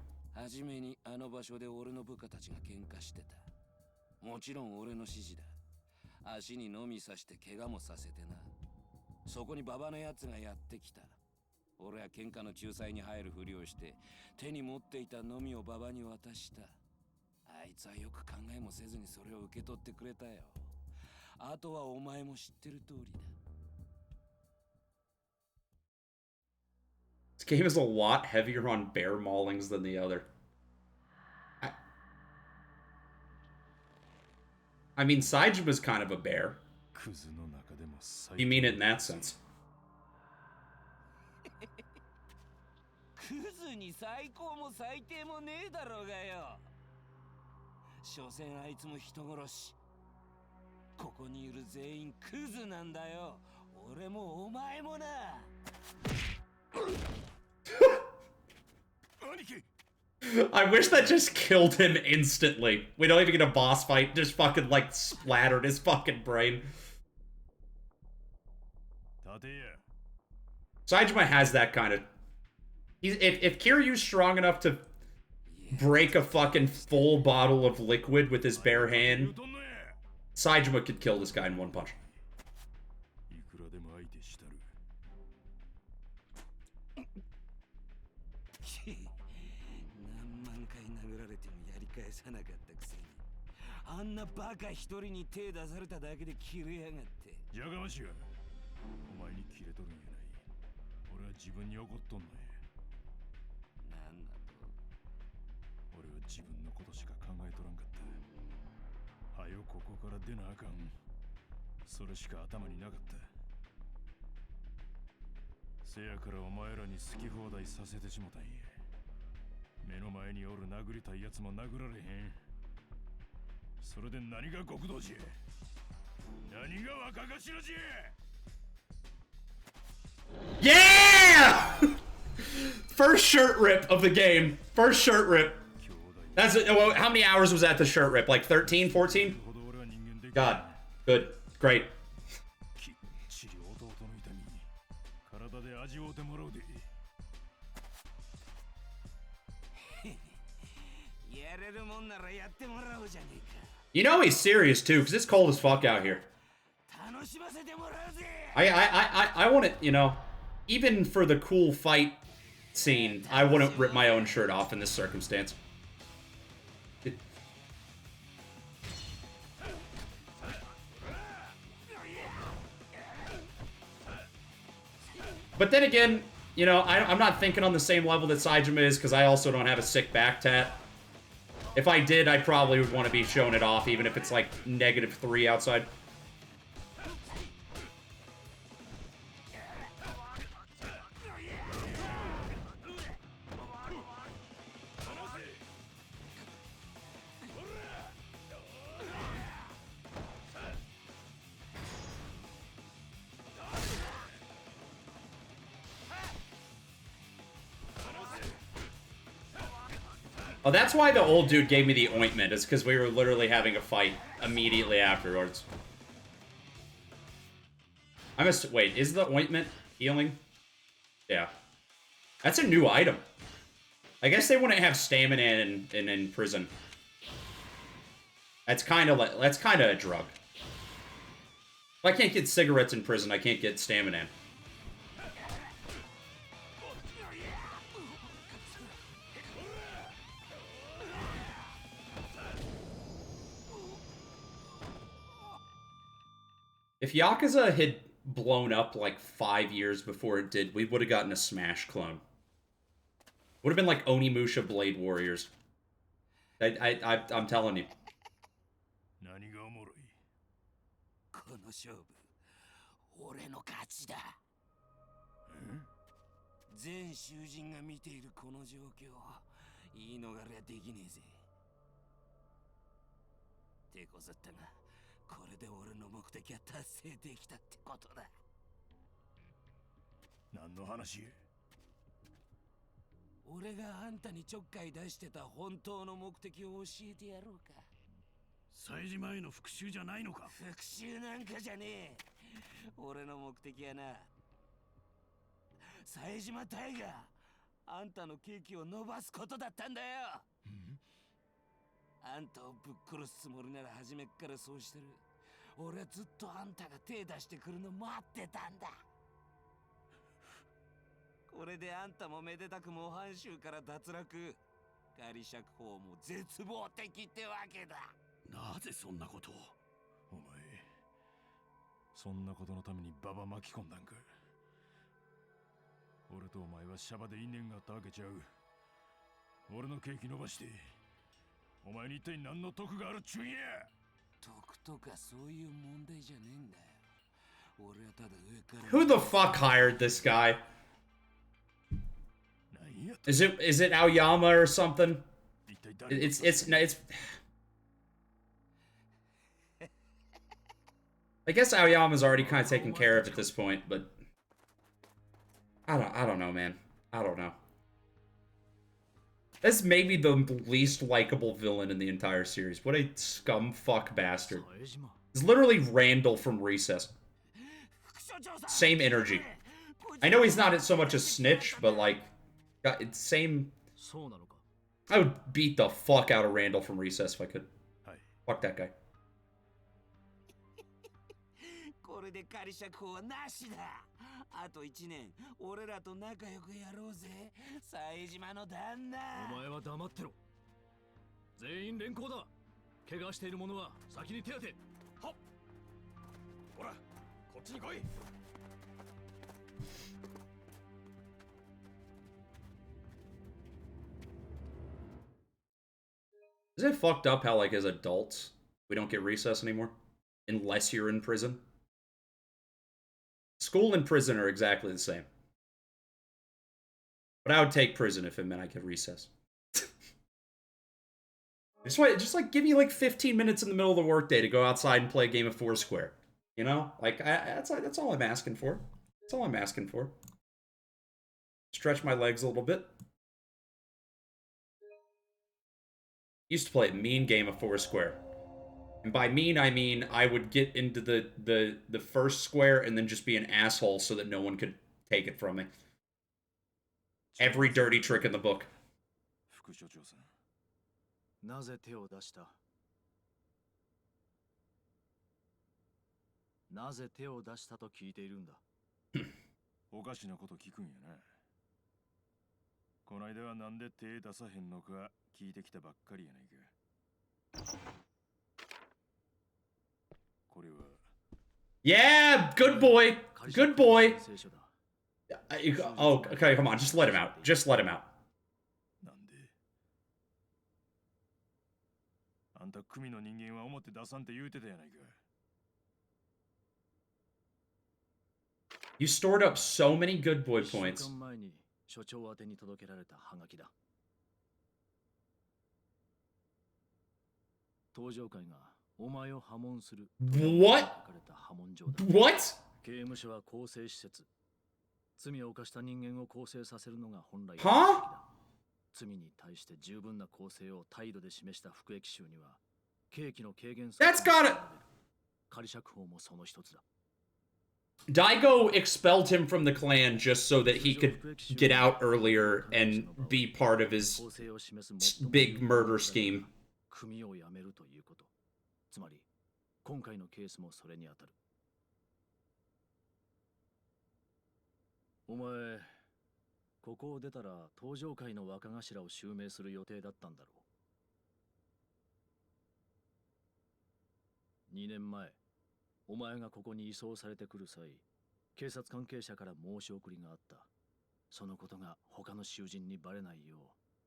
This game is a lot heavier on bear maulings than the other. I mean, Saejima's kind of a bear. You mean it in that sense. I wish that just killed him instantly. We don't even get a boss fight, just fucking like splattered his fucking brain. Saejima has that kind of... If Kiryu's strong enough to break a fucking full bottle of liquid with his bare hand, Saejima could kill this guy in one punch. Yeah! First shirt rip of the game. First shirt rip. That's how many hours was that the shirt rip? Like 13, 14? God. Good. Great. You know he's serious too, because it's cold as fuck out here. I want it, you know, even for the cool fight scene. I wouldn't rip my own shirt off in this circumstance. But then again, you know, I'm not thinking on the same level that Saejima is, because I also don't have a sick back tat. If I did, I probably would want to be showing it off, even if it's like -3 outside. Oh, that's why the old dude gave me the ointment, is because we were literally having a fight immediately afterwards. I must wait, is the ointment healing? Yeah. That's a new item. I guess they wouldn't have stamina in prison. That's kind of like, that's kind of a drug. If I can't get cigarettes in prison, I can't get stamina. If Yakuza had blown up like 5 years before it did, we would have gotten a Smash clone. Would have been like Onimusha Blade Warriors. I'm telling you. 何がおもろいこの勝負俺の勝ちだ全囚人が見ているこの状況言い逃れはできねえぜてこずったがこれで俺の目的は達成できたってことだ何の話俺があんたにちょっかい出してた本当の目的を教えてやろうか冴島への復讐じゃないのか復讐なんかじゃねえ俺の目的はな冴島隊があんたのケーキを伸ばすことだったんだよあんたをぶっ殺すつもりなら初めっからそうしてる俺はずっとあんたが手出してくるの待ってたんだこれであんたもめでたく模範囚から脱落仮釈放も絶望的ってわけだなぜそんなことをお前そんなことのためにババ巻き込んだんか俺とお前はシャバで因縁があったわけちゃう俺のケーキ伸ばしてお前に一体何の得があるっちゅうんや得とかそういう問題じゃねえんだよ俺はただ上から Who the fuck hired this guy? Is it Aoyama or something? It's I guess Aoyama's already kind of taken care of at this point, but I don't know, man. I don't know. That's maybe the least likable villain in the entire series. What a scumfuck bastard. It's literally Randall from Recess. Same energy. I know he's not so much a snitch, but like, it's same. I would beat the fuck out of Randall from Recess if I could. Fuck that guy. これで仮釈放はなしだあと1年俺らと仲良くやろうぜ冴島の旦那お前は黙ってろ全員連行だ怪我している者は先に手当てはっほらこっちに来い Isn't it fucked up how, like, as adults, we don't get recess anymore? Unless you're in prison? School and prison are exactly the same. But I would take prison if it meant I could recess. just like, give me, like, 15 minutes in the middle of the workday to go outside and play a game of Foursquare. You know? Like, that's all I'm asking for. That's all I'm asking for. Stretch my legs a little bit. Used to play a mean game of Foursquare. And by mean, I mean I would get into the first square and then just be an asshole so that no one could take it from me. Every dirty trick in the book. なぜ手を出したなぜ手を出したと聞いているんだおかしなこと聞くんやなこないだはなんで手出さへんのか聞いてきたばっかりやないか。これは Yeah, good boy. Good boy. Oh, okay, come on. Just let him out. Just let him out. なんであんた組の人間は表出さんって言うてたやないか。You stored up so many good boy points. 1週間前に所長宛てに届けられたハガキだ。登場会がお前を破門する。What? 書かれた破門状だ。 What? 刑務所は更生施設。罪を犯した人間を更生させるのが本来の目的 Huh? だ。罪に対して十分な更生を態度で示した服役囚には、刑期の軽減 That's gotta- 仮釈放もその一つだ。Daigo expelled him from the clan just so that he could get out earlier and be part of his big murder scheme. 組を辞めるということ。つまり、今回のケースもそれに当たる。お前、ここを出たら登場会の若頭を襲名する予定だったんだろう。2年前、お前がここに移送されてくる際、警察関係者から申し送りがあった。そのことが他の囚人にバレないよう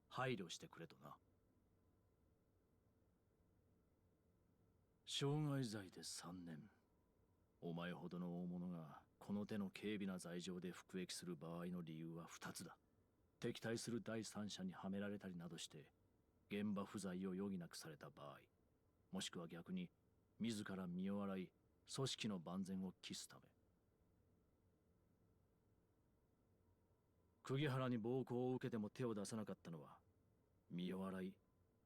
配慮してくれとな。傷害罪で3年。お前ほどの大物がこの手の軽微な罪状で服役する場合の理由は2つだ。敵対する第三者にはめられたりなどして現場不在を余儀なくされた場合、もしくは逆に自ら身を洗い組織の万全を期すため。釘原に暴行を受けても手を出さなかったのは、身を洗い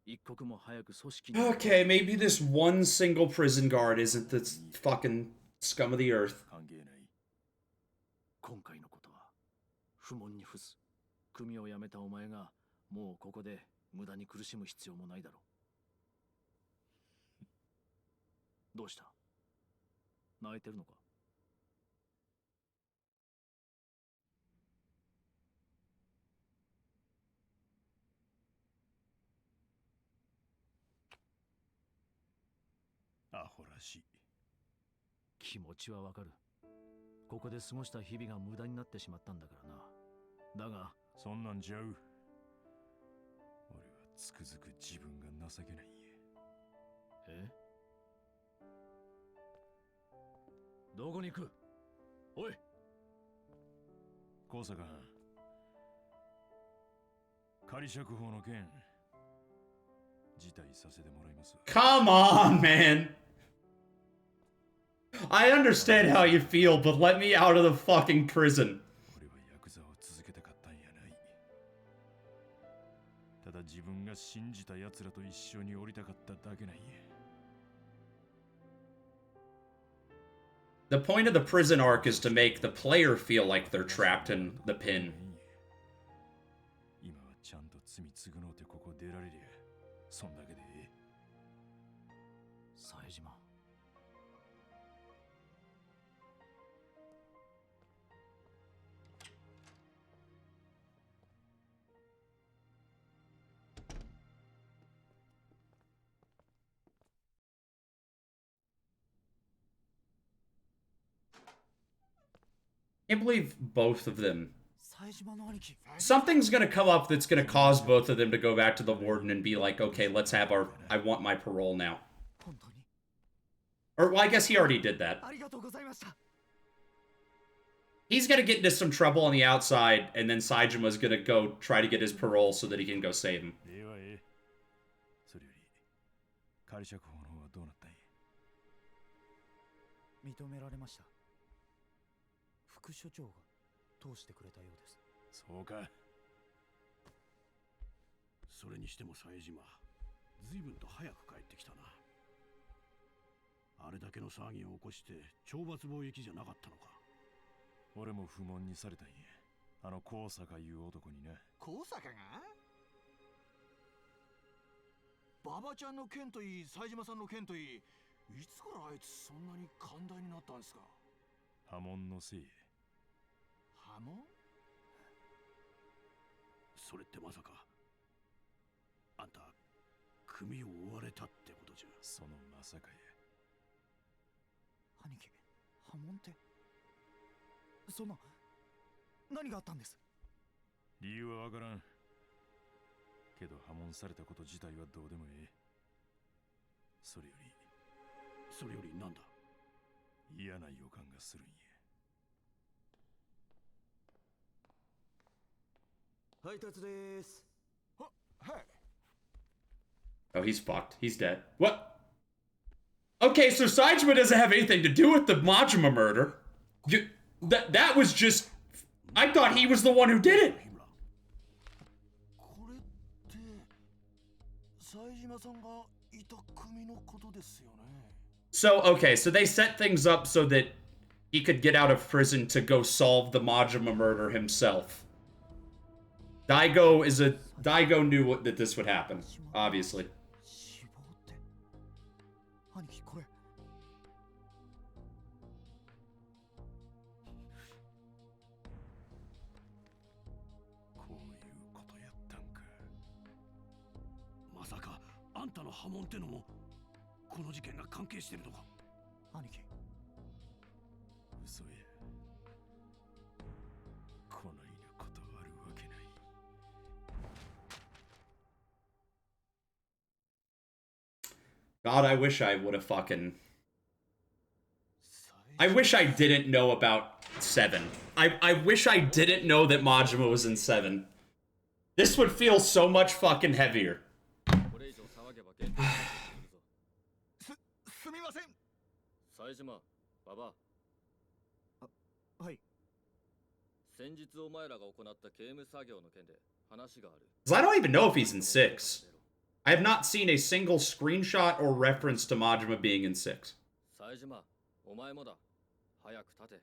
一刻も早く組織に。 Okay, maybe this one single prison guard isn't the fucking scum of the earth. 関係ない。今回のことは不問に付す。組を辞めたお前がもうここで無駄に苦しむ必要もないだろう。どうした？泣いてるのか？アホらしい。気持ちはわかる。ここで過ごした日々が無駄になってしまったんだからな。だがそんなんちゃう。俺はつくづく自分が情けないんや。え？どこに行く？おい！高坂、仮釈放の件辞退させてもらいます。 Come on, man. I understand how you feel, but let me out of the fucking prison. 俺はヤクザを続けたかったんやない。ただ自分が信じた奴らと一緒に降りたかっただけなんや。The point of the prison arc is to make the player feel like they're trapped in the pin. 今はちゃんと罪償うてここ出られりゃそんだけでええ。冴島。Can't believe both of them. 冴島の兄貴。 Something's gonna come up that's gonna cause both of them to go back to the warden and be like, okay, let's have our... I want my parole now. 本当に Or, well, I guess he already did that. ありがとうございました。 He's gonna get into some trouble on the outside, and then Saejima's gonna go try to get his parole so that he can go save him. ええわええ。それより仮釈放の方はどうなったんや。認められました。副所長が通してくれたようです。そうか。それにしても冴島、随分と早く帰ってきたな。あれだけの騒ぎを起こして懲罰貿易じゃなかったのか。俺も不問にされたんや。あの高坂いう男にな。高坂が馬場ちゃんの件といい、冴島さんの件といい、いつからあいつそんなに寛大になったんですか。破門のせい。破門？それってまさかあんた組を追われたってことじゃ。そのまさかや。兄貴、波紋って。そんな、何があったんです？理由はわからん。けど破門されたこと自体はどうでもええ。それよりなんだ。嫌な予感がするんや。配達です。はい。 Oh, he's fucked. He's dead. What? Okay, so Saejima doesn't have anything to do with the Majima murder. That was just... I thought he was the one who did it. これって冴島さんがいた組のことですよね。 So, okay, so they set things up so that he could get out of prison to go solve the Majima murder himself. Daigo knew that this would happen, obviously. 死亡って。兄貴、これ。こういうことやったんか。まさかあんたの波紋ってのもこの事件が関係してるのか。兄貴。嘘や。こないなことあるわけない。God, I wish I would have fucking... I wish I didn't know about 7. I wish I didn't know that Majima was in 7. This would feel so much fucking heavier. すみません。冴島、ババ。はい。先日お前らが行った刑務作業の件で話がある。 Because I don't even know if he's in 6. I have not seen a single screenshot or reference to Majima being in 6. 冴島、お前もだ。早く立て。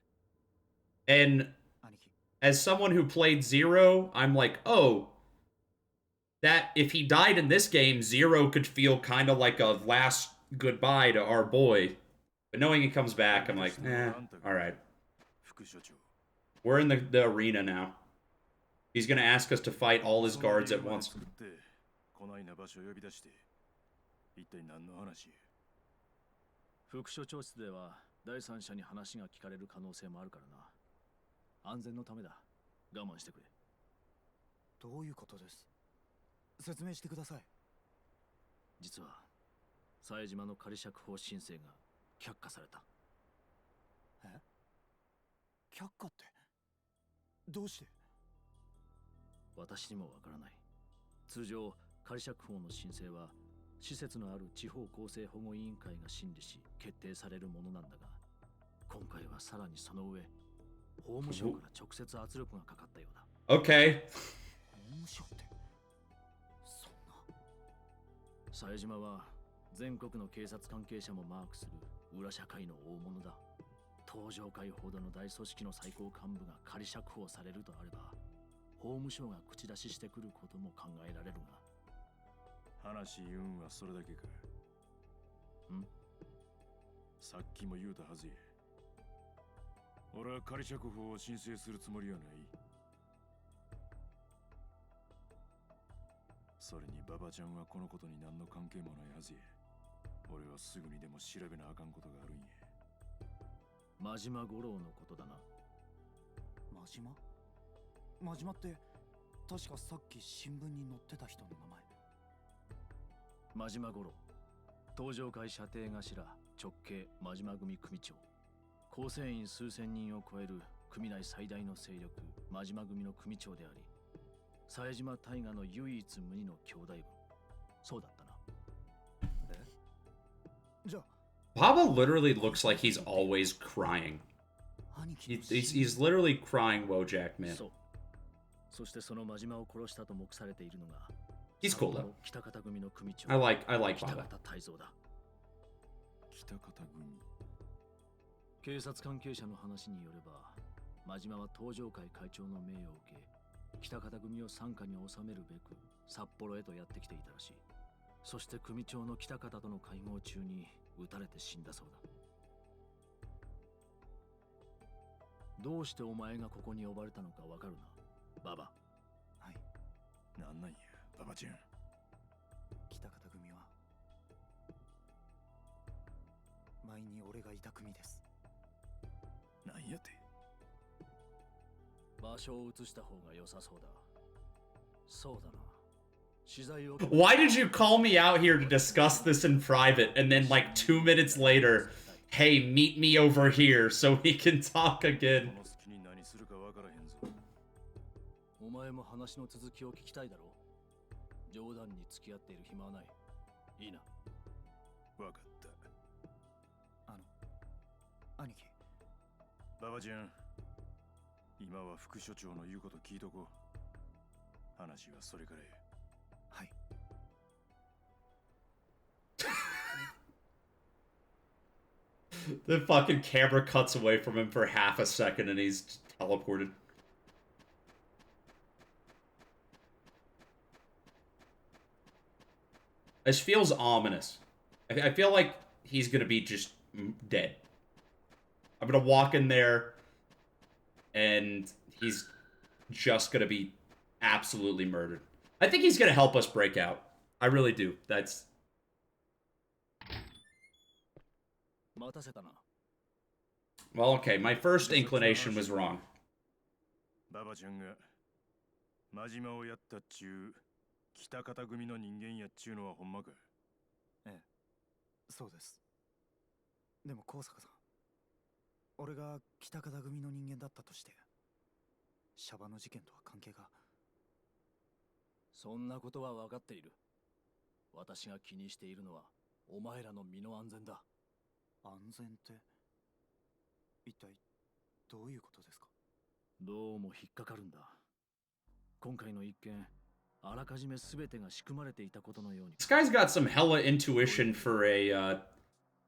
And as someone who played Zero, I'm like, oh, that if he died in this game, Zero could feel kind of like a last goodbye to our boy. But knowing he comes back, I'm like, alright. We're in the arena now. He's gonna ask us to fight all his guards at once. こないな場所を呼び出して一体何の話？副所長室では第三者に話が聞かれる可能性もあるからな。安全のためだ。我慢してくれ。どういうことです？説明してください。実は冴島の仮釈放申請が却下された。え？却下って？どうして？私にもわからない。通常仮釈放の申請は施設のある地方公正保護委員会が審理し決定されるものなんだが、今回はさらにその上、法務省から直接圧力がかかったようだ。Okay. 法務省って、そんな。冴島は全国の警察関係者もマークする裏社会の大物だ。東上会ほどの大組織の最高幹部が仮釈放されるとあれば、法務省が口出ししてくることも考えられるが。話言うんはそれだけか。ん？さっきも言うたはずや。俺は仮釈放を申請するつもりはない。それに馬場ちゃんはこのことに何の関係もないはずや。俺はすぐにでも調べなあかんことがあるんや。真島五郎のことだな。真島？真島って確かさっき新聞に載ってた人の名前。真島五郎、東上会射程頭、直系真島組組長、構成員数千人を超える組内最大の勢力真島組の組長であり、冴島大河の唯一無二の兄弟分。そうだったな。え？じゃあ Baba literally looks like he's always crying. He's literally crying Wojak, man. そう。そしてその真島を殺したと目されているのが、He's cool though. 北方組の組長。I like Baba. 北方泰造だ。北方組。警察関係者の話によれば、真島は東上会会長の命を受け、北方組を傘下に収めるべく札幌へとやってきていたらしい。そして組長の北方との会合中に撃たれて死んだそうだ。どうしてお前がここに呼ばれたのかわかるな、ババ。はい。なんなんや、馬場ちゃん。北方組は前に俺がいた組です。なんやて。場所を移した方が良さそうだ。そうだな。取材を Why did you call me out here to discuss this in private and then like 2 minutes later, hey, meet me over here so we can talk again? この隙に何するかわからへんぞ。お前も話の続きを聞きたいだろう。冗談に付き合っている暇はない。いいな。わかった。兄貴、馬場ちゃん、今は副所長の言うこと聞いとこう。話はそれからや。はい。The fucking camera cuts away from him for half a second and he's teleported. This feels ominous. I feel like he's gonna be just dead. I'm gonna walk in there and he's just gonna be absolutely murdered. I think he's gonna help us break out. I really do. That's... 待たせたな。 Well, okay, my first inclination was wrong. 馬場ちゃんが真島をやったっちゅう北方組の人間やっちゅうのはほんまか。ええ、そうです。でも高坂さん、俺が北方組の人間だったとしてシャバの事件とは関係が。そんなことは分かっている。私が気にしているのはお前らの身の安全だ。安全って一体どういうことですか？どうも引っかかるんだ。今回の一件、あらかじめ全てが仕組まれていたことのように。 This guy's got some hella intuition for a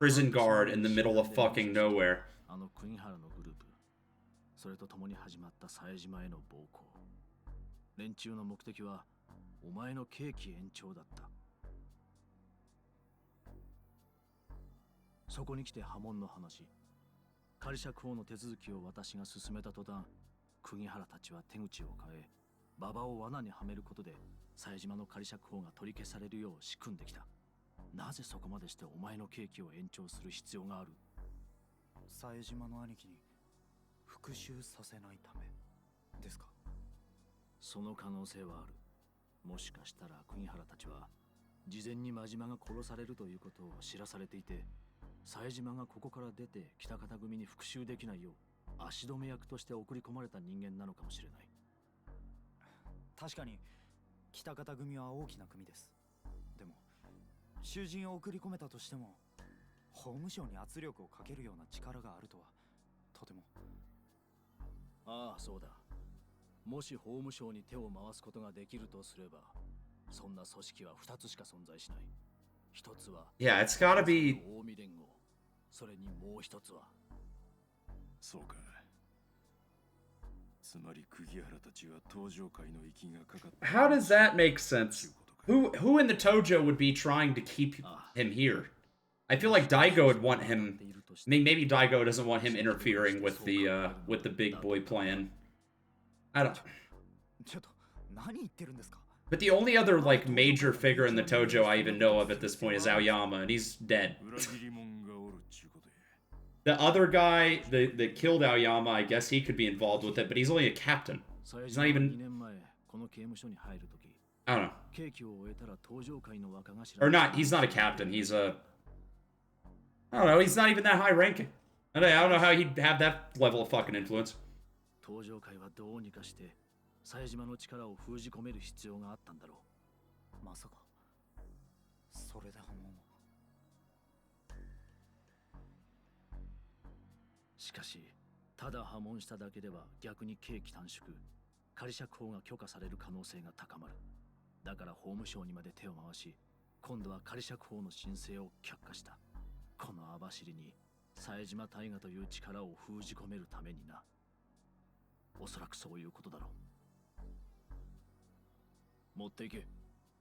prison guard in the middle of fucking nowhere. あの国原のグループ、それと共に始まった冴島への暴行。連中の目的はお前の刑期延長だった。そこに来て波紋の話。仮釈放の手続きを私が進めた途端、国原たちは手口を変え、馬場を罠にはめることで冴島の仮釈放が取り消されるよう仕組んできた。なぜそこまでしてお前の刑期を延長する必要がある？冴島の兄貴に復讐させないためですか？その可能性はある。もしかしたら国原たちは事前に真島が殺されるということを知らされていて、冴島がここから出て北方組に復讐できないよう足止め役として送り込まれた人間なのかもしれない。確かに北方組は大きな組です。でも囚人を送り込めたとしても法務省に圧力をかけるような力があるとはとても。ああ、そうだ。もし法務省に手を回すことができるとすれば、そんな組織は2つしか存在しない。一つは Yeah, it's gotta be... 近江連合。それにもう一つは。そうか。つまり釘原たちは登場界の息がかかった。 How does that make sense? Who in the Tojo would be trying to keep him here? I feel like Daigo would want him... Maybe Daigo doesn't want him interfering with the big boy plan. I don't... ちょっと何言ってるんですか？ But the only other, like, major figure in the Tojo I even know of at this point is Aoyama, and he's dead. 裏切り者がおるっちゅうことや。 The other guy that killed Aoyama, I guess he could be involved with it, but he's only a captain. He's not even... 2年前、この刑務所に入るとき、 I don't know. 刑期を終えたら登場界の若頭。 Or not, he's not a captain, he's a... I don't know, he's not even that high ranking. I don't know how he'd have that level of fucking influence. 登場界はどうにかして冴島の力を封じ込める必要があったんだろう。まさかそれで波紋を。しかし、ただ破門しただけでは逆に刑期短縮、仮釈放が許可される可能性が高まる。だから法務省にまで手を回し、今度は仮釈放の申請を却下した。この網走に冴島大河という力を封じ込めるためにな。おそらくそういうことだろう。持っていけ。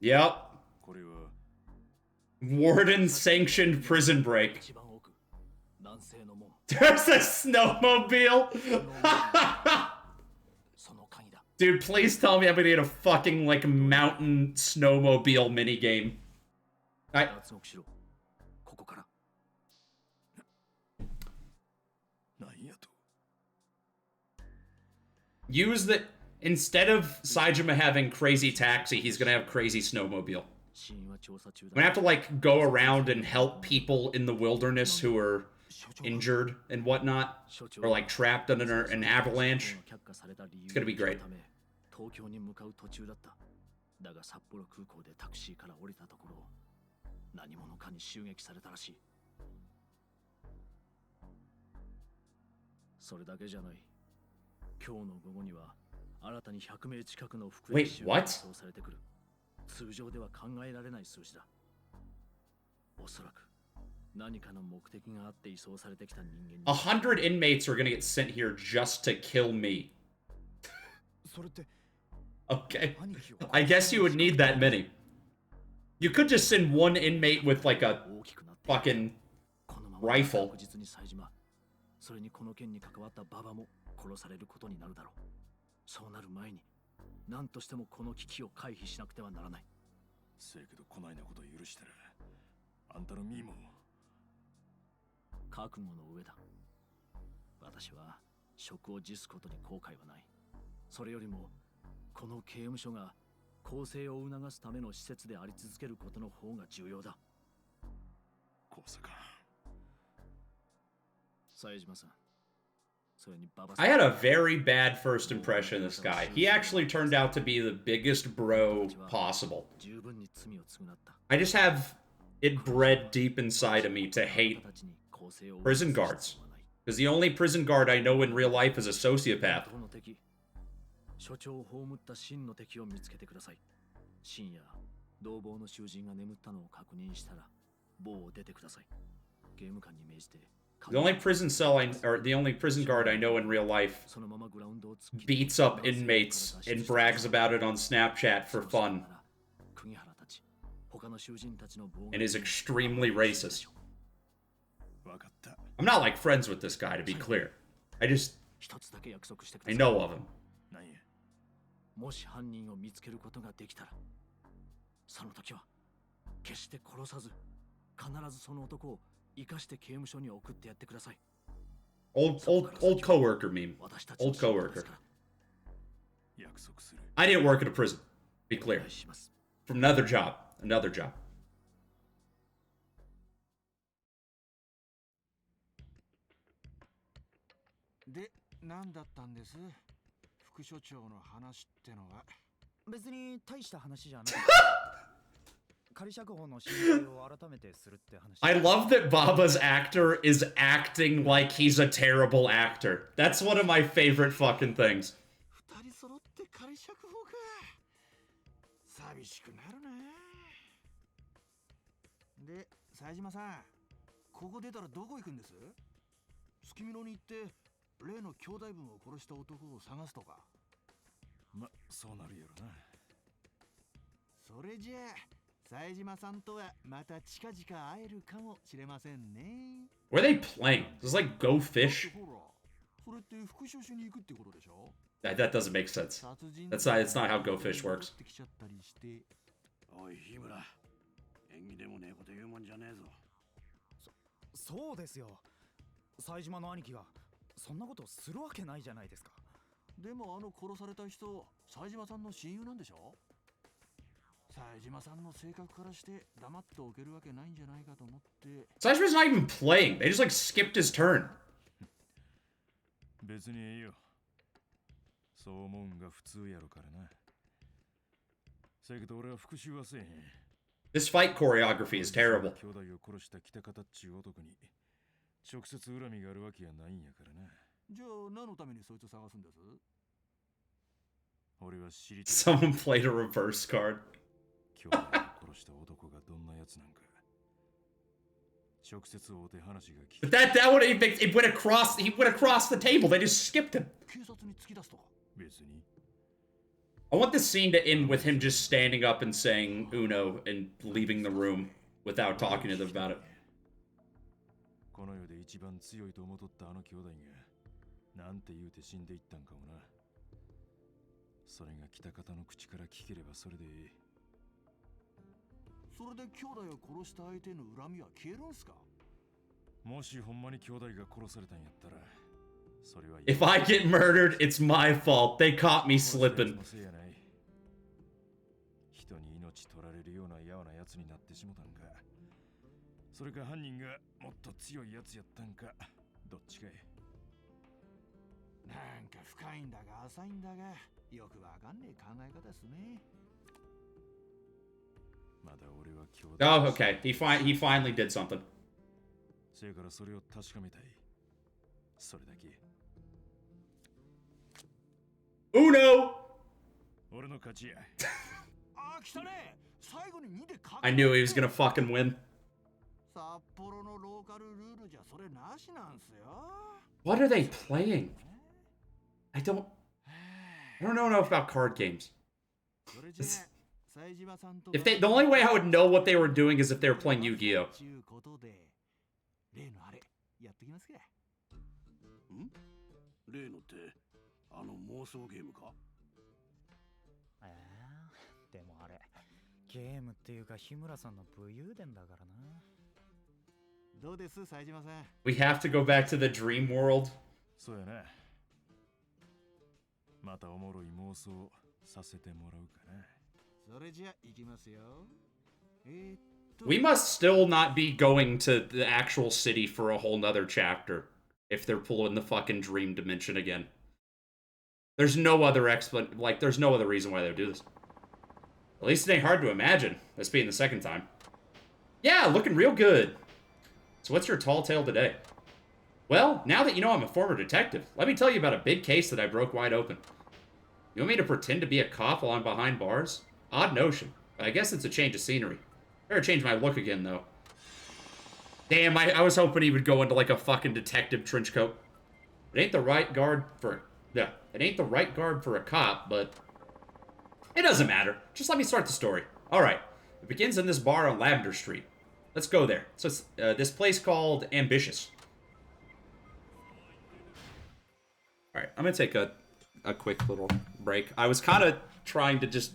Yep. これは Warden sanctioned prison break. 一番奥、南西の門。 There's a snowmobile. その鍵だ。Dude, please tell me I'm gonna get a fucking, like, mountain snowmobile minigame. 脱獄しろ。ここから。何やと。Use the... Instead of Saejima having crazy taxi, he's gonna have crazy snowmobile. I'm gonna have to, like, go around and help people in the wilderness who are injured and whatnot. Or, like, trapped under an avalanche. It's gonna be great. 東京に向かう途中だった。だが札幌空港でタクシーから降りたところ、何者かに襲撃されたらしい。それだけじゃない。今日の午後には新たに100名近くの服役囚が移送されてくる。通常では考えられない数字だ。おそらく何かの目的があって移送されてきた人間に。100 inmates are gonna get sent here just to kill me. それって Okay. I guess you would need that many. You could just send one inmate with, like, a fucking rifle. それにこの件に関わったババも殺されることになるだろう。そうなる前に何としてもこの危機を回避しなくてはならない。せやけどこないなことを許したらあんたの身も覚悟の上だ。私は職を辞すことに後悔はない。それよりもこの刑務所が更生を促すための施設であり続けることの方が重要だ。こうさか。冴島さん。それにババ I had a very bad first impression of this guy. He actually turned out to be the biggest bro possible. I just have it bred deep inside of me to hate prison guards. Because the only prison guard I know in real life is a sociopath. 所長を葬った真の敵を見つけてください。深夜、同房の囚人が眠ったのを確認したら、房を出てください。刑務官に命じて。The only prison cell or the only prison guard I know in real life beats up inmates and brags about it on Snapchat for fun. And is extremely racist. I'm not, like, friends with this guy, to be clear. I know of him. もし犯人を見つけることができたら、その時は決して殺さず、必ずその男を生かして刑務所に送ってやってください。Old coworker meme. Old coworker. I didn't work at a prison. Be clear. From another job. Another job. で、何だったんです？副所長の話ってのは。別に大した話じゃない。仮釈放の申請を改めてするって話。I love that Baba's actor is acting like he's a terrible actor. That's one of my favorite fucking things. 二人揃って仮釈放か。寂しくなるな。で、冴島さん、ここ出たらどこ行くんです？月見野に行って例の兄弟分を殺した男を探すとか。ま、そうなるやろな。それじゃあ冴島さんとはまた近々会えるかもしれませんね。What are they playing? This is like Go Fish? それって復讐しに行くってことでしょ? That doesn't make sense. That's not how Go Fish works. おい日村、縁起でもねえこと言うもんじゃねえぞ。そうですよ。冴島の兄貴がそんなことするわけないじゃないですか。でも殺された人、冴島さんの親友なんでしょ？冴島さんの性格からして黙っておけるわけないんじゃないかと思って。Saijima's not even playing. They just, like, skipped his turn. 別にええよ。そう思うんが普通やろからな。せやけど俺は復讐はせえへん。This fight choreography is terrible. 兄弟を殺した北方っちゅう男に直接恨みがあるわけやないんやからな。じゃあ何のためにそいつ探すんです？俺は知りたい。Someone played a reverse card. 兄弟を殺した男がどんなやつなんか。直接会うて話が聞く。But that would have it went across he went across the table. They just skipped him. 警察に突き出すとか。別に。I want this scene to end with him just standing up and saying Uno and leaving the room without talking to them about it. この世で一番強いと思っとったあの兄弟がなんて言うて死んでいったんかもな。それが北方の口から聞ければそれでいい。それで兄弟を殺した相手の恨みは消えるんすか？もしほんまに兄弟が殺されたんやったら、それは If I get murdered, it's my fault. They caught me slipping. 人に命取られるようなやわなやつになってしもたんか、それか犯人がもっと強いやつやったんか、どっちかい。なんか深いんだが浅いんだが、よくわかんねえ考え方ですね。まだ俺は兄弟。Oh, okay. He finally did something. せやからそれを確かめたい。それだけ。Uno! 俺の勝ちや。あ、来たね。最後に2で勝 I knew he was gonna fucking win. 札幌のローカルルールじゃそれなしなんすよ。 What are they playing? I don't know enough about card games. それじゃあ、冴島さんと The only way I would know what they were doing is if they were playing Yu-Gi-Oh. ちゅうことで、例のあれやってきますか。ん？例のってあの妄想ゲームか？でもあれゲームっていうか日村さんの武勇伝だからな。どうです冴島さん。 We have to go back to the dream world. そうやな。またおもろい妄想させてもらうかな。それじゃ行きますよ。We must still not be going to the actual city for a whole nother chapter if they're pulling the fucking dream dimension again. There's no other there's no other reason why they would do this. At least it ain't hard to imagine, this being the second time. Yeah, looking real good. So what's your tall tale today? Well, now that you know I'm a former detective, let me tell you about a big case that I broke wide open. You want me to pretend to be a cop while I'm behind bars? Odd notion, but I guess it's a change of scenery. Better change my look again, though. Damn, I was hoping he would go into, like, a fucking detective trench coat. It ain't the right guard for... Yeah, it ain't the right guard for a cop, but... It doesn't matter. Just let me start the story. Alright. It begins in this bar on Lavender Street. Let's go there. So it's this place called Ambitious. Alright, I'm gonna take a quick little break. I was kind of trying to just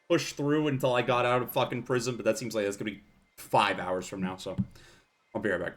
push through until I got out of fucking prison, but that seems like that's gonna be 5 hours from now, so I'll be right back.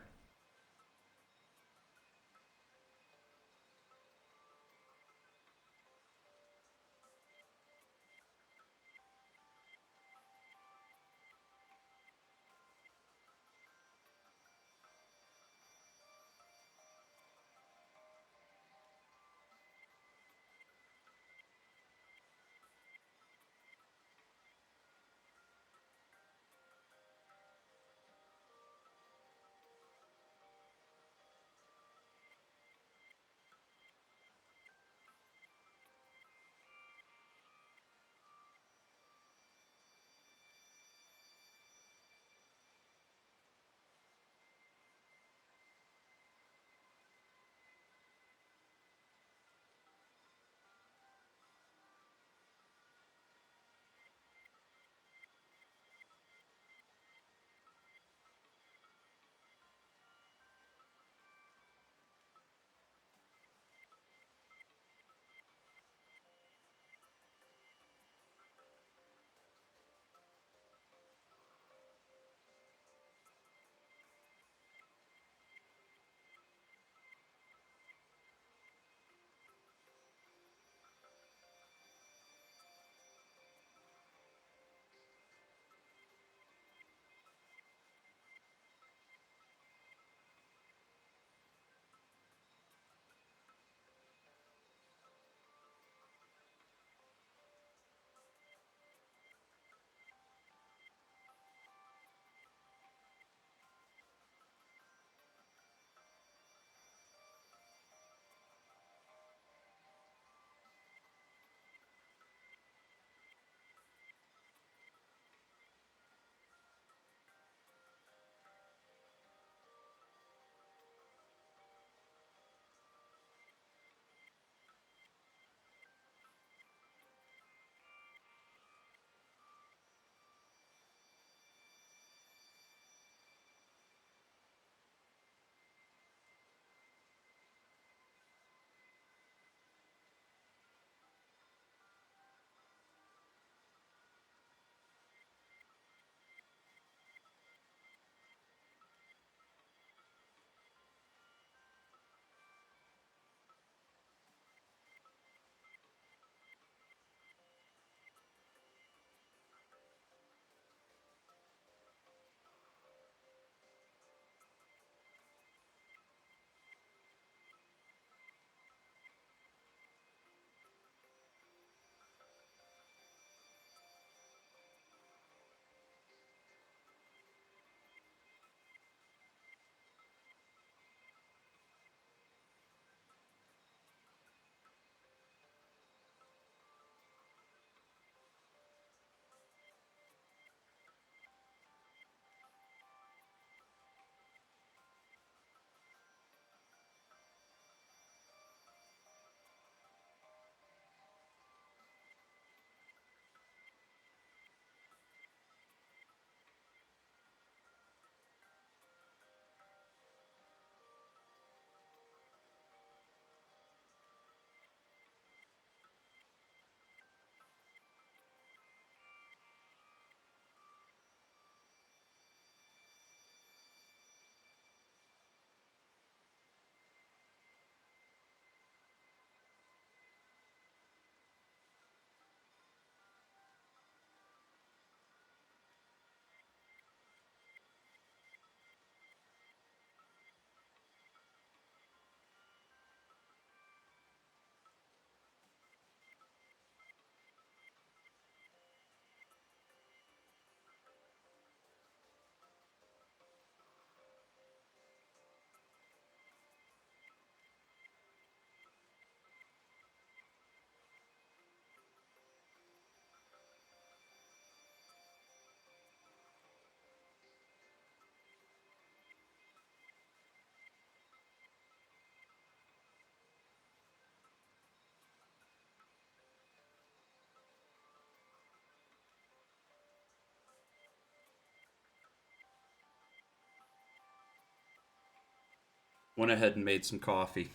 Went ahead and made some coffee.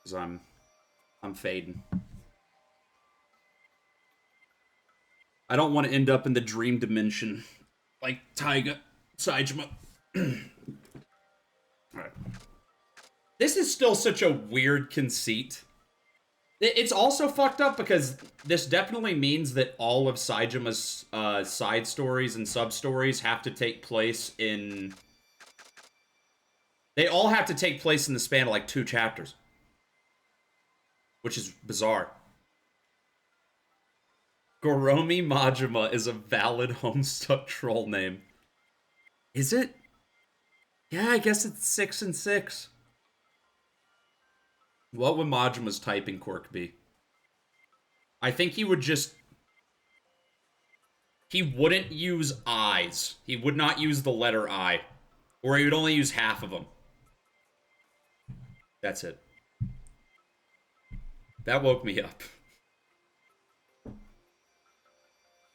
Because I'm fading. I don't want to end up in the dream dimension like Saejima. Alright. This is still such a weird conceit. It's also fucked up because this definitely means that all of Saejima's side stories and sub-stories have to take place in... They all have to take place in the span of like 2 chapters. Which is bizarre. Goromi Majima is a valid Homestuck troll name. Is it? Yeah, I guess it's 6 and 6. What would Majima's typing quirk be? I think he would just... He wouldn't use I's. He would not use the letter I. Or he would only use half of them. That's it. That woke me up.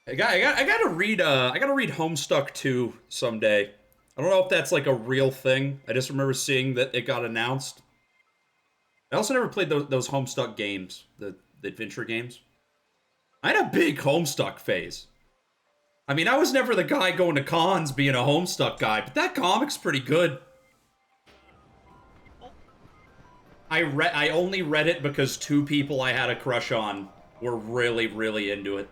I gotta read Homestuck 2 someday. I don't know if that's like a real thing. I just remember seeing that it got announced. I also never played those Homestuck games, the adventure games. I had a big Homestuck phase. I mean, I was never the guy going to cons being a Homestuck guy, but that comic's pretty good. I only read it because 2 people I had a crush on were really, really into it.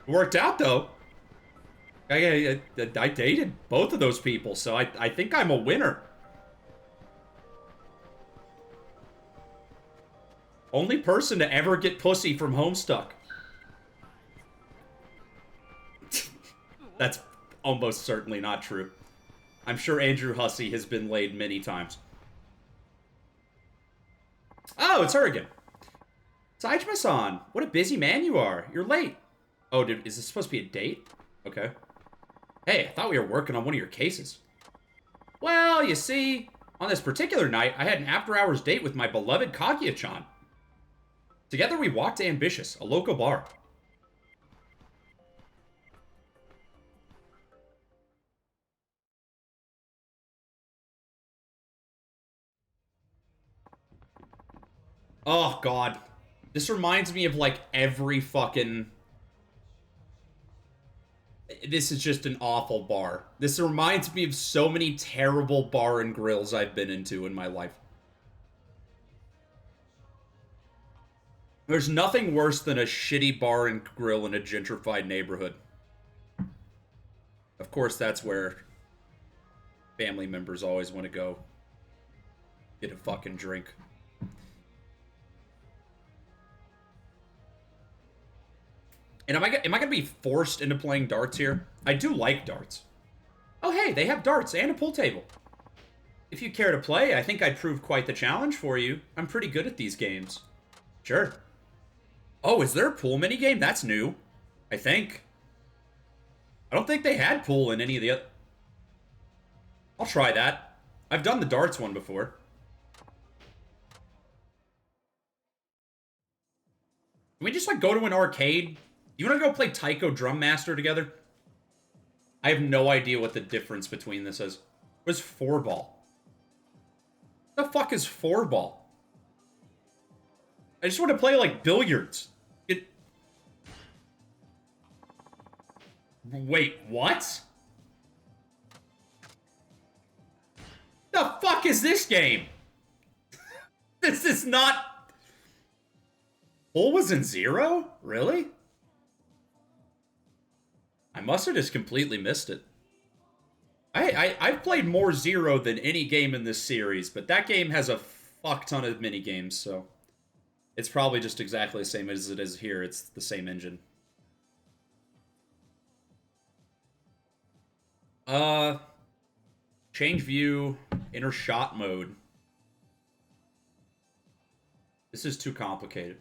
It worked out, though. I dated both of those people, so I think I'm a winner. Only person to ever get pussy from Homestuck. That's almost certainly not true. I'm sure Andrew Hussey has been laid many times. Oh, it's her again. Saejima-san, what a busy man you are. You're late. Oh, dude, is this supposed to be a date? Okay. Hey, I thought we were working on one of your cases. Well, you see, on this particular night, I had an after-hours date with my beloved Kaguya-chan. Together we walked to Ambitious, a local bar. Oh, God. This reminds me of, like, every fucking... This is just an awful bar. This reminds me of so many terrible bar and grills I've been into in my life. There's nothing worse than a shitty bar and grill in a gentrified neighborhood. Of course, that's where family members always want to go get a fucking drink. And am I gonna be forced into playing darts here? I do like darts. Oh hey, they have darts and a pool table. If you care to play, I think I'd prove quite the challenge for you. I'm pretty good at these games. Sure. Oh, is there a pool minigame? That's new. I think. I don't think they had pool in any of the other... I'll try that. I've done the darts one before. Can we just, like, go to an arcade? You want to go play Taiko Drum Master together? I have no idea what the difference between this is. What's 4-ball? What the fuck is 4-ball? I just want to play, like, billiards. Wait, what? The fuck is this game? This is not... Pool was in 0? Really? I must have just completely missed it. I've played more 0 than any game in this series, but that game has a fuck ton of mini games, so it's probably just exactly the same as it is here. It's the same engine. Change view, enter shot mode. This is too complicated.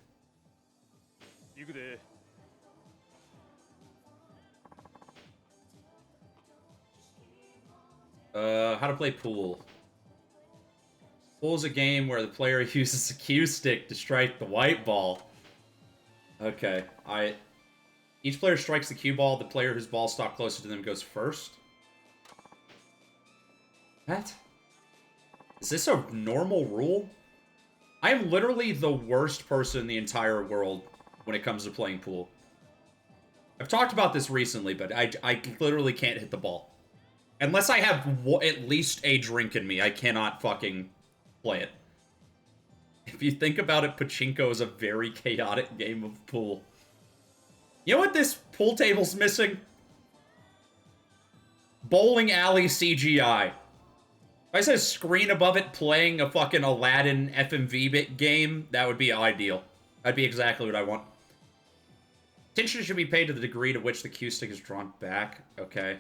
How to play pool. Pool is a game where the player uses a cue stick to strike the white ball. Okay, each player strikes the cue ball. The player whose ball stopped closer to them goes first. What? Is this a normal rule? I am literally the worst person in the entire world when it comes to playing pool. I've talked about this recently, but I literally can't hit the ball. Unless I have at least a drink in me, I cannot fucking play it. If you think about it, pachinko is a very chaotic game of pool. You know what this pool table's missing? Bowling alley CGI. If I said screen above it playing a fucking Aladdin FMV game, that would be ideal. That'd be exactly what I want. Attention should be paid to the degree to which the cue stick is drawn back. Okay.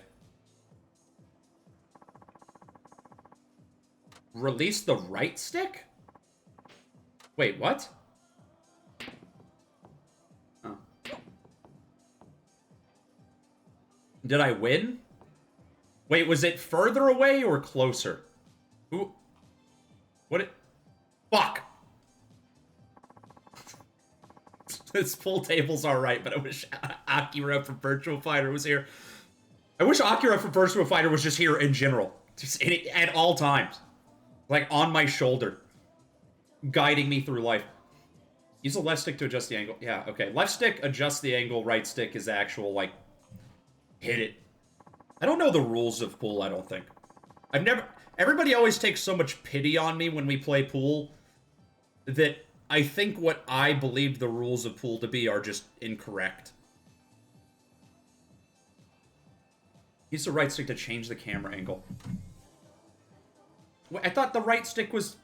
Release the right stick? Wait, what? Oh. Did I win? Wait, was it further away or closer? Ooh. What it... Fuck! This pool table's alright, but I wish Akira from Virtua Fighter was here. I wish Akira from Virtua Fighter was just here in general. Just at all times. Like, on my shoulder. Guiding me through life. Use the left stick to adjust the angle. Yeah, okay. Left stick adjusts the angle. Right stick is actual, like, hit it. I don't know the rules of pool, I don't think. I've never... Everybody always takes so much pity on me when we play pool that I think what I believe the rules of pool to be are just incorrect. Use the right stick to change the camera angle. Wait, I thought the right stick was...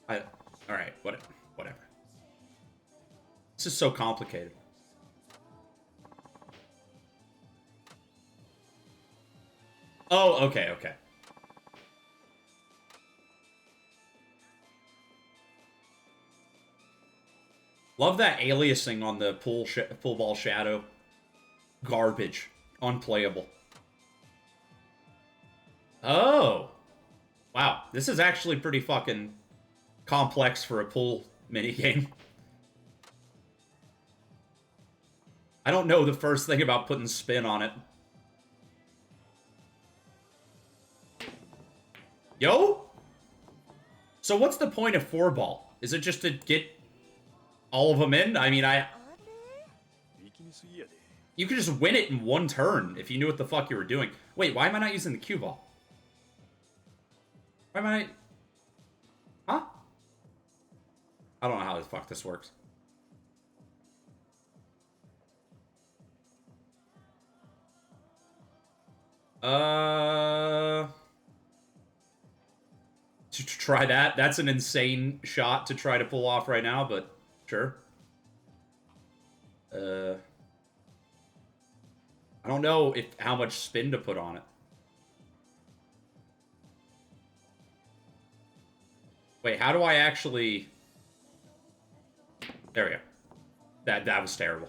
Alright, whatever. This is so complicated. Oh, okay. Love that aliasing on the pool ball shadow. Garbage. Unplayable. Oh. Wow, this is actually pretty fucking complex for a pool minigame. I don't know the first thing about putting spin on it. Yo? So what's the point of 4-ball? Is it just to get all of them in? I mean, you could just win it in one turn if you knew what the fuck you were doing. Wait, why am I not using the cue ball? Why am I... Huh? I don't know how the fuck this works. To try that. That's an insane shot to try to pull off right now, but sure. I don't know how much spin to put on it. Wait, how do I actually... There we go. That was terrible.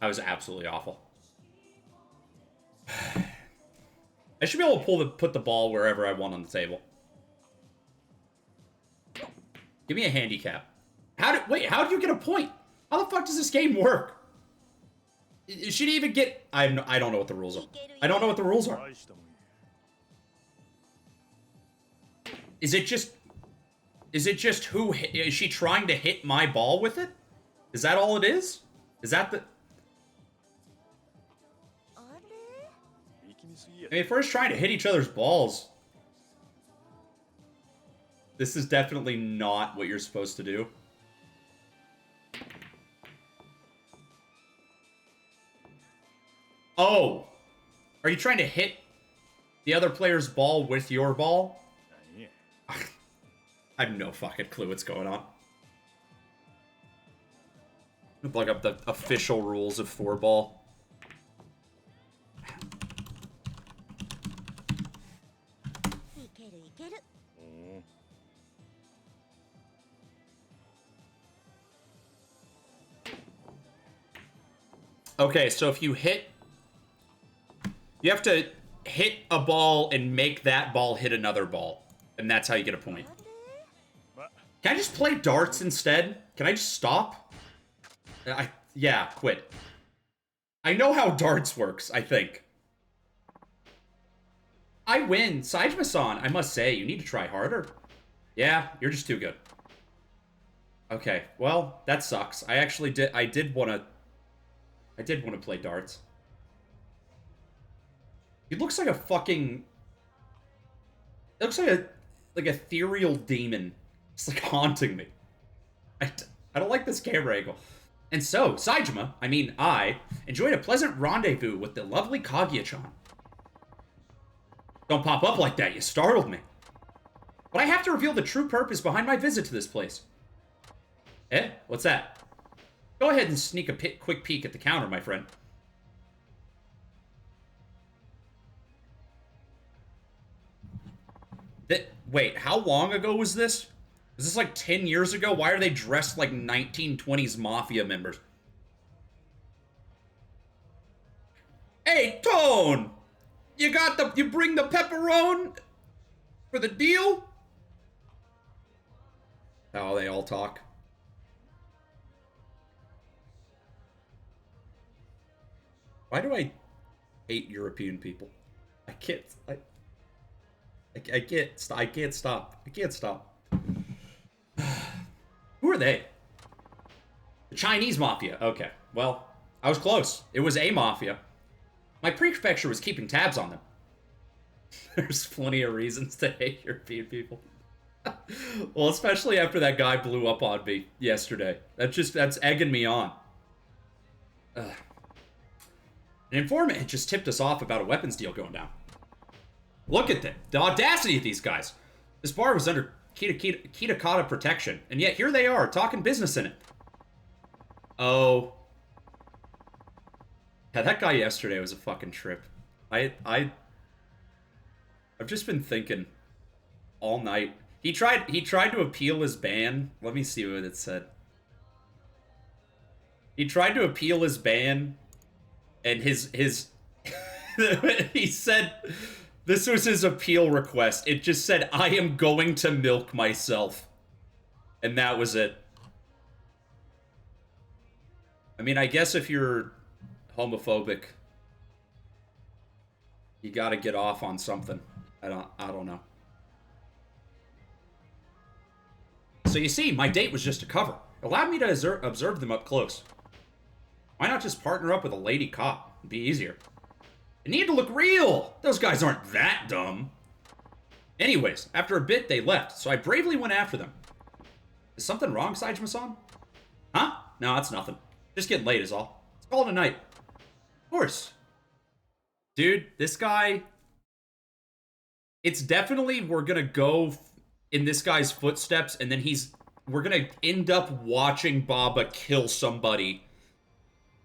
That was absolutely awful. I should be able to put the ball wherever I want on the table. Give me a handicap. Wait, how did you get a point? How the fuck does this game work? Should he even get... I don't know what the rules are. I don't know what the rules are. Is it just who... Is she trying to hit my ball with it? Is that all it is? Is that the... I mean, first trying to hit each other's balls. This is definitely not what you're supposed to do. Oh! Are you trying to hit the other player's ball with your ball? I have no fucking clue what's going on. I'm gonna plug up the official rules of 4-ball. Okay, so if you hit... You have to hit a ball and make that ball hit another ball. And that's how you get a point. Can I just play darts instead? Can I just stop? Yeah, quit. I know how darts works, I think. I win. Saejima-san, I must say, you need to try harder. Yeah, you're just too good. Okay, well, that sucks. I did want to play darts. He looks like a fucking... It looks like a ethereal demon. It's like haunting me. I don't like this camera angle. And so, Saejima, I enjoyed a pleasant rendezvous with the lovely Kaguya-chan. Don't pop up like that, you startled me. But I have to reveal the true purpose behind my visit to this place. Eh? What's that? Go ahead and sneak a quick peek at the counter, my friend. Wait, how long ago was this? Was this like 10 years ago? Why are they dressed like 1920s mafia members? Hey, Tone! You bring the pepperoni for the deal? Oh, they all talk. Why do I hate European people? I can't stop. Who are they? The Chinese mafia. Okay, well, I was close. It was a mafia. My prefecture was keeping tabs on them. There's plenty of reasons to hate European people. Well, especially after that guy blew up on me yesterday. That's egging me on. An informant had just tipped us off about a weapons deal going down. Look at them. The audacity of these guys. This bar was under Kitakata protection, and yet here they are, talking business in it. Oh. Yeah, that guy yesterday was a fucking trip. I've just been thinking all night. He tried to appeal his ban. Let me see what it said. He tried to appeal his ban, and his he said this was his appeal request. It just said, I am going to milk myself. And that was it. I mean, I guess if you're homophobic, you gotta get off on something. I don't know. So you see, my date was just a cover. It allowed me to observe them up close. Why not just partner up with a lady cop? It'd be easier. It needed to look real! Those guys aren't that dumb. Anyways, after a bit, they left, so I bravely went after them. Is something wrong, Saejima-san? Huh? No, that's nothing. Just getting late is all. Let's call it a night. Of course. Dude, this guy... It's definitely, we're gonna go in this guy's footsteps, and then we're gonna end up watching Baba kill somebody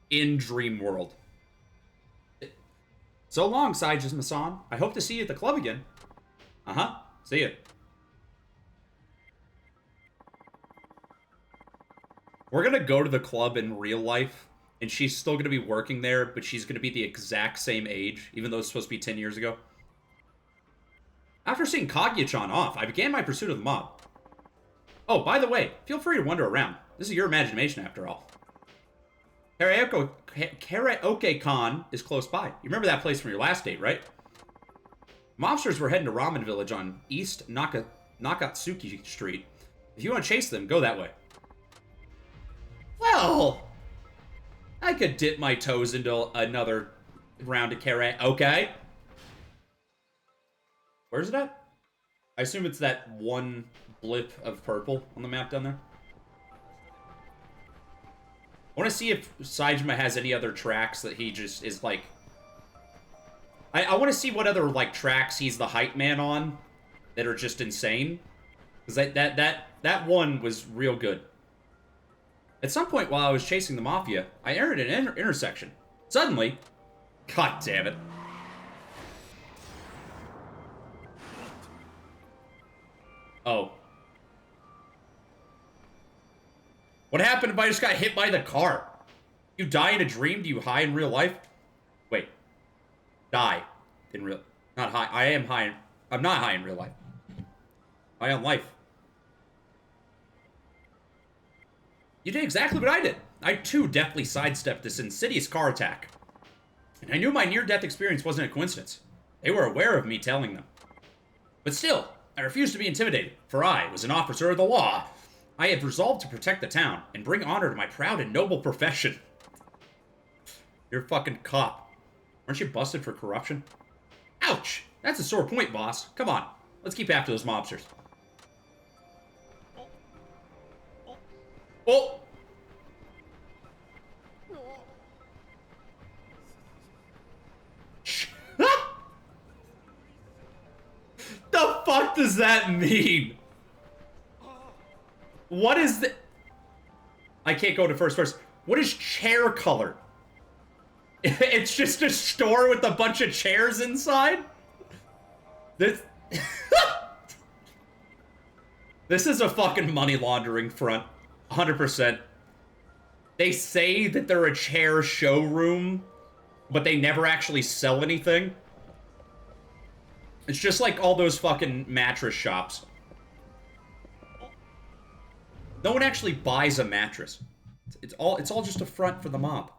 in Dream World. So long, Saejima-san. I hope to see you at the club again. Uh-huh. See ya. We're gonna go to the club in real life, and she's still gonna be working there, but she's gonna be the exact same age, even though it's supposed to be 10 years ago. After seeing Kaguya-chan off, I began my pursuit of the mob. Oh, by the way, feel free to wander around. This is your imagination, after all. Karaoke-con is close by. You remember that place from your last date, right? Mobsters were heading to Ramen Village on East Nakatsuki Street. If you want to chase them, go that way. Well, I could dip my toes into another round of karaoke. Where's it at? I assume it's that one blip of purple on the map down there. I want to see if Saejima has any other tracks that he just is like... I want to see what other like tracks he's the hype man on that are just insane. Because that one was real good. At some point while I was chasing the Mafia, I entered an intersection. Suddenly... God damn it. Oh. What happened if I just got hit by the car? You die in a dream? Do you high in real life? Wait. Die. In real... Not high. I am high in... I'm not high in real life. High on life. You did exactly what I did. I, too, deftly sidestepped this insidious car attack. And I knew my near-death experience wasn't a coincidence. They were aware of me telling them. But still, I refused to be intimidated, for I was an officer of the law. I had resolved to protect the town and bring honor to my proud and noble profession. You're a fucking cop. Aren't you busted for corruption? Ouch! That's a sore point, boss. Come on, let's keep after those mobsters. Oh! The fuck does that mean? What is the... I can't go to first. What is chair color? It's just a store with a bunch of chairs inside? This... This is a fucking money laundering front. 100%. They say that they're a chair showroom, but they never actually sell anything. It's just like all those fucking mattress shops. No one actually buys a mattress. It's all just a front for the mob.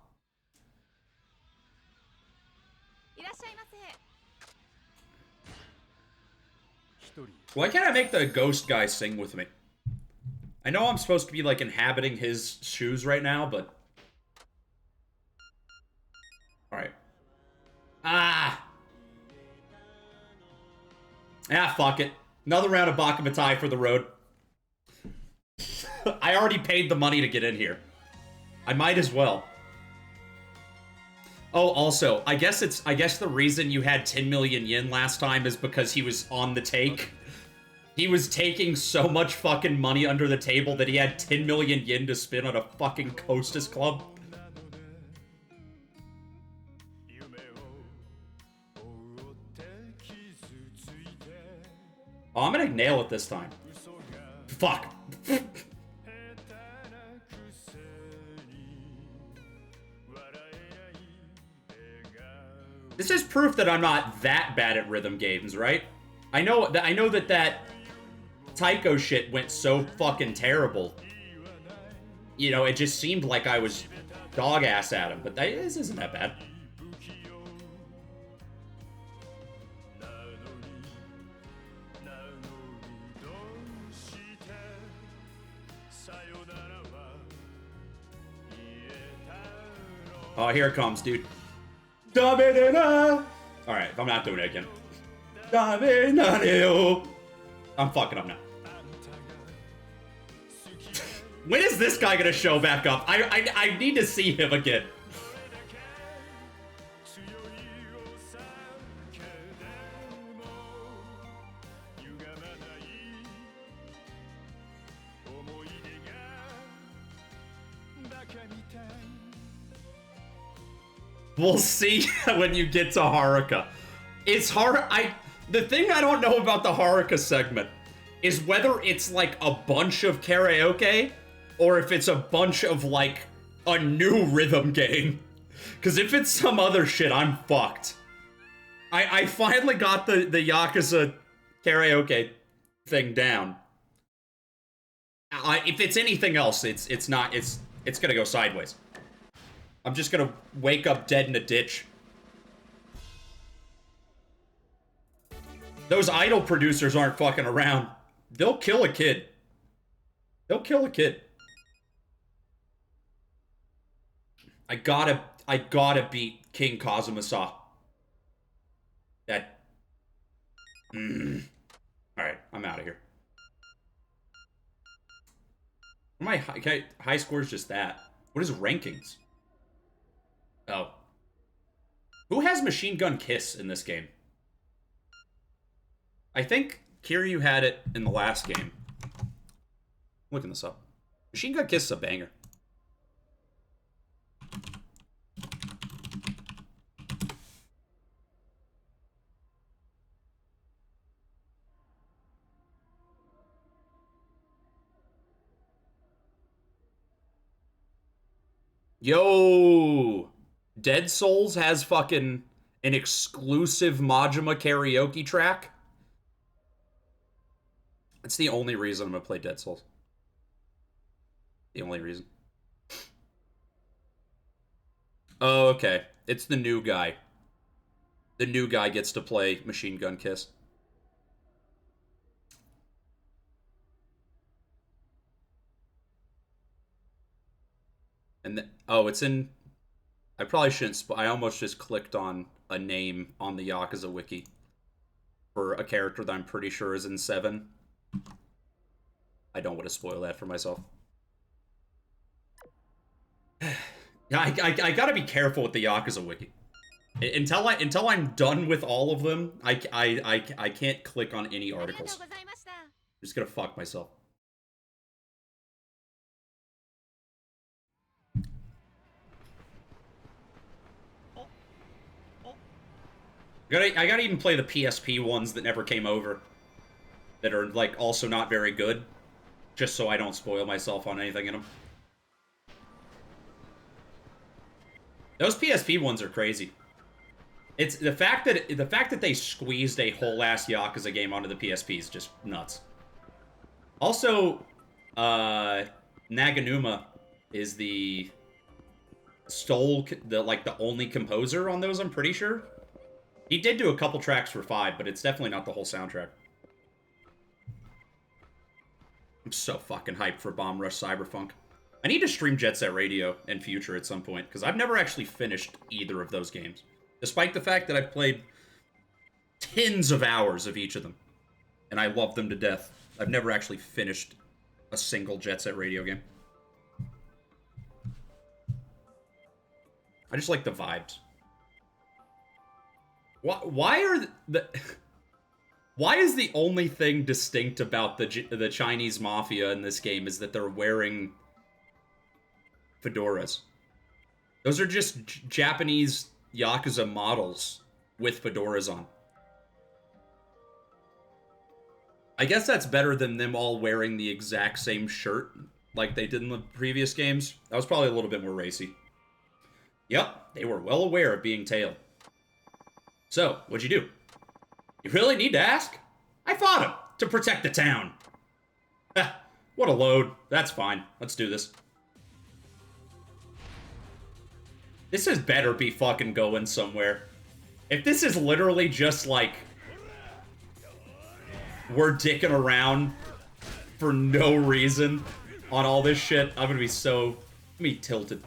Why can't I make the ghost guy sing with me? I know I'm supposed to be, like, inhabiting his shoes right now, but... Alright. Ah! Ah, fuck it. Another round of Bakumatai for the road. I already paid the money to get in here. I might as well. Oh, also, I guess the reason you had 10 million yen last time is because he was on the take. He was taking so much fucking money under the table that he had 10 million yen to spend on a fucking Costas Club. Oh, I'm gonna nail it this time. Fuck. This is proof that I'm not that bad at rhythm games, right? I know that Taiko shit went so fucking terrible. You know, it just seemed like I was dog ass at him, but this isn't that bad. Oh, here it comes, dude. Alright, I'm not doing it again. I'm fucking up now. When is this guy gonna show back up? I need to see him again. We'll see when you get to Haruka. It's hard. The thing I don't know about the Haruka segment is whether it's like a bunch of karaoke or if it's a bunch of like a new rhythm game. Because if it's some other shit, I'm fucked. I finally got the Yakuza karaoke thing down. If it's anything else, it's gonna go sideways. I'm just gonna wake up dead in a ditch. Those idol producers aren't fucking around. They'll kill a kid. They'll kill a kid. I gotta beat King Kazuma-sa. That... Alright, I'm out of here. My high score is just that. What is rankings? Oh. Who has Machine Gun Kiss in this game? I think Kiryu had it in the last game. I'm looking this up. Machine Gun Kiss is a banger. Yo! Dead Souls has fucking an exclusive Majima karaoke track. It's the only reason I'm gonna play Dead Souls. The only reason. Oh, okay. It's the new guy. The new guy gets to play Machine Gun Kiss. And oh, it's in. I probably shouldn't. I almost just clicked on a name on the Yakuza wiki for a character that I'm pretty sure is in 7. I don't want to spoil that for myself. Yeah, I gotta be careful with the Yakuza wiki. Until I'm done with all of them, I can't click on any articles. I'm just gonna fuck myself. I gotta even play the PSP ones that never came over. That are, like, also not very good. Just so I don't spoil myself on anything in them. Those PSP ones are crazy. It's the fact that they squeezed a whole ass Yakuza game onto the PSP is just nuts. Also, Naganuma is the only composer on those, I'm pretty sure. He did do a couple tracks for 5, but it's definitely not the whole soundtrack. I'm so fucking hyped for Bomb Rush Cyberpunk. I need to stream Jet Set Radio and Future at some point, because I've never actually finished either of those games. Despite the fact that I've played tens of hours of each of them. And I love them to death. I've never actually finished a single Jet Set Radio game. I just like the vibes. Why are the... Why is the only thing distinct about the Chinese mafia in this game is that they're wearing fedoras? Those are just Japanese Yakuza models with fedoras on. I guess that's better than them all wearing the exact same shirt like they did in the previous games. That was probably a little bit more racy. Yep, they were well aware of being tailed. So, what'd you do? You really need to ask? I fought him to protect the town. What a load. That's fine. Let's do this. This is better be fucking going somewhere. If this is literally just like we're dicking around for no reason on all this shit, I'm gonna be tilted.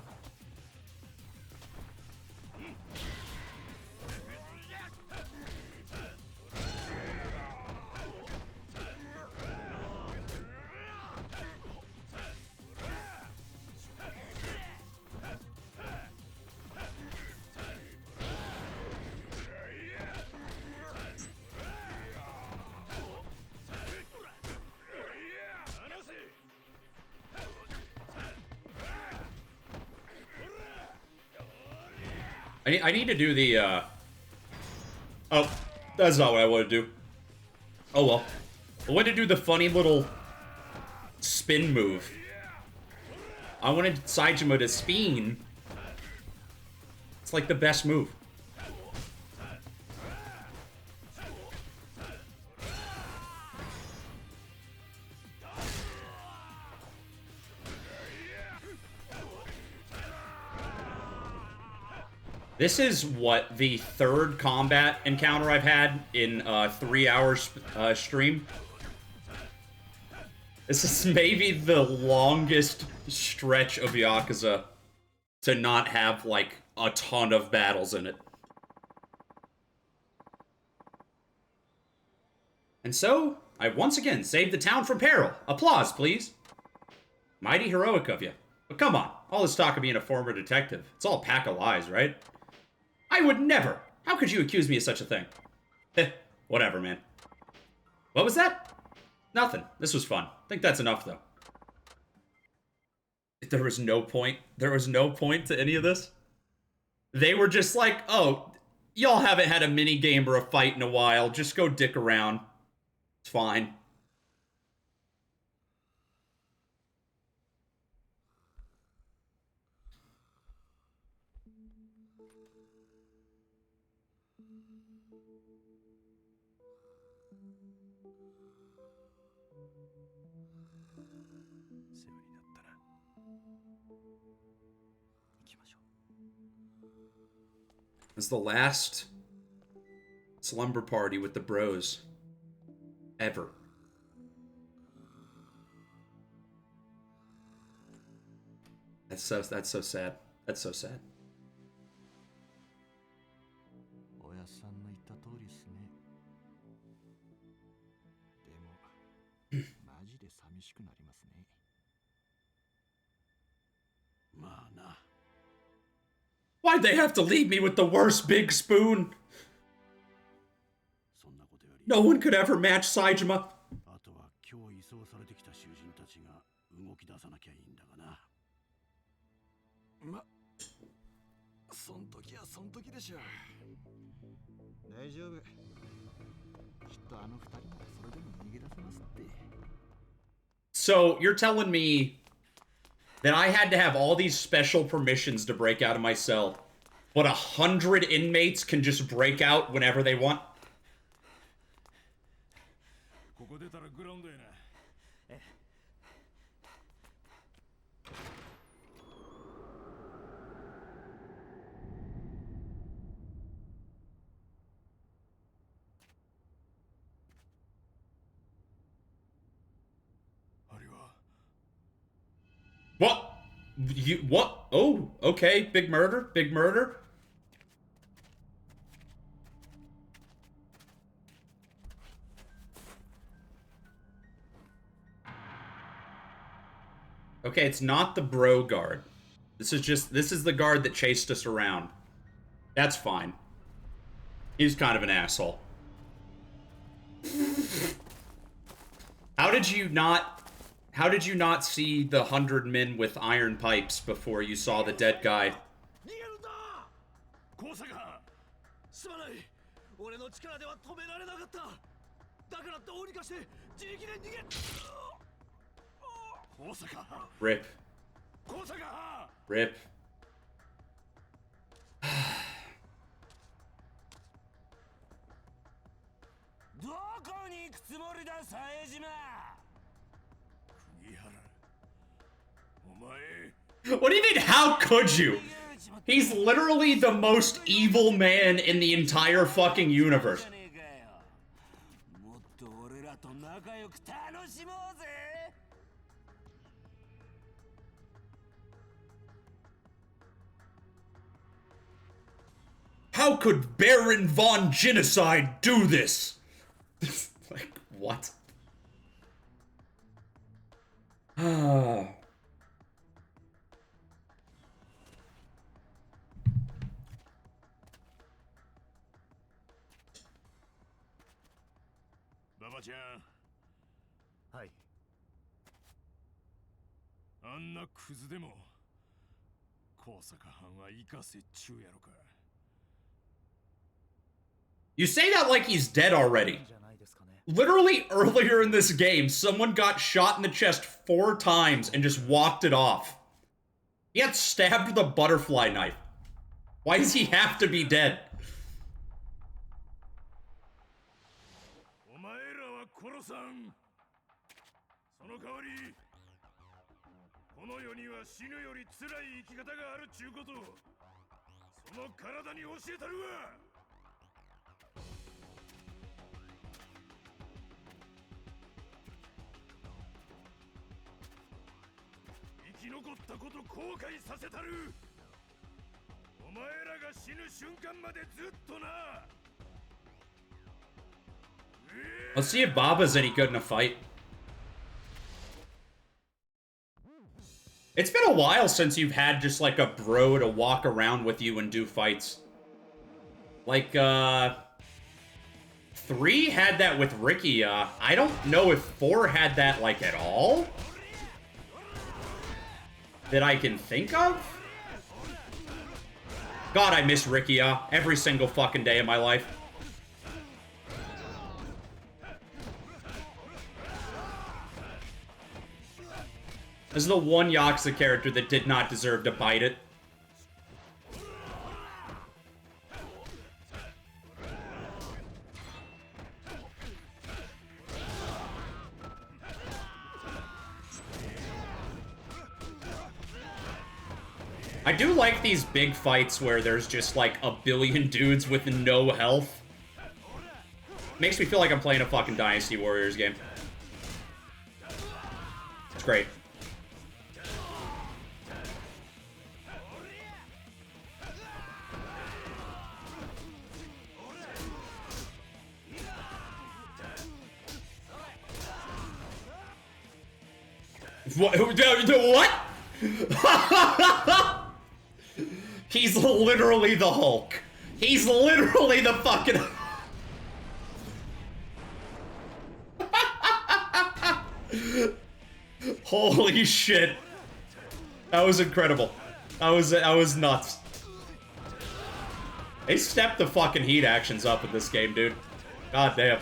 I need to do the, Oh, that's not what I want to do. Oh well. I want to do the funny little spin move. I wanted Saejima to spin. It's like the best move. This is what, the 3rd combat encounter I've had in 3 hours stream. This is maybe the longest stretch of Yakuza to not have, like, a ton of battles in it. And so, I've once again saved the town from peril. Applause, please. Mighty heroic of you. But come on, all this talk of being a former detective, it's all a pack of lies, right? I would never! How could you accuse me of such a thing? Whatever, man. What was that? Nothing. This was fun. I think that's enough, though. There was no point. There was no point to any of this. They were just like, oh, y'all haven't had a mini game or a fight in a while. Just go dick around. It's fine. This is the last slumber party with the bros. Ever. That's so sad. That's so sad. おやっさんの言った通りっすね。でも、マジで寂しくなりますね。まあな。 Why'd they have to leave me with the worst big spoon? そんなことより、 No one could ever match Saejima. あとは今日移送されてきた囚人たちが動き出さなきゃいいんだがな。ま、そん時はそん時でしょ。大丈夫。きっとあの二人ならそれでも逃げ出せますって。 So, you're telling me that I had to have all these special permissions to break out of my cell, but 100 inmates can just break out whenever they want? ここ出たらグラウンドやな。あれは What? What? Oh, okay. Big murder. Big murder. Okay, it's not the bro guard. This is the guard that chased us around. That's fine. He's kind of an asshole. How did you not see the 100 men with iron pipes before you saw the dead guy? 逃げるんだ。高坂、すまない。俺の力では止められなかった。だからどうにかして自力で逃げ。高坂。 Rip. 高坂。 Rip. どこに行くつもりだ、冴島。栗原。お前。 What do you mean, how could you? He's literally the most evil man in the entire fucking universe. もっと俺らと仲良く楽しもうぜ。 How could Baron von Genocide do this? Like, what? Ah. Baba-chan. はい。あんなクズでも高坂藩は生かせっちゅうやろか。 You say that like he's dead already. Literally earlier in this game, someone got shot in the chest 4 times and just walked it off. He got stabbed with a butterfly knife. Why does he have to be dead? お前らは殺さん。その代わり、この世には死ぬより辛い生き方があるっちゅうことを、その体に教えたるわ。 生き残ったこと後悔させたる。お前らが死ぬ瞬間までずっとな。 Let's see if Baba's any good in a fight. It's been a while since you've had just like a bro to walk around with you and do fights. Like, 3 had that with Ricky. I don't know if 4 had that like at all. That I can think of? God, I miss Ricky every single fucking day of my life. This is the one Yakuza character that did not deserve to bite it. I do like these big fights where there's just like a billion dudes with no health. Makes me feel like I'm playing a fucking Dynasty Warriors game. It's great. What? He's literally the Hulk. He's literally the fucking... Holy shit. That was incredible. That was nuts. They stepped the fucking heat actions up in this game, dude. God damn.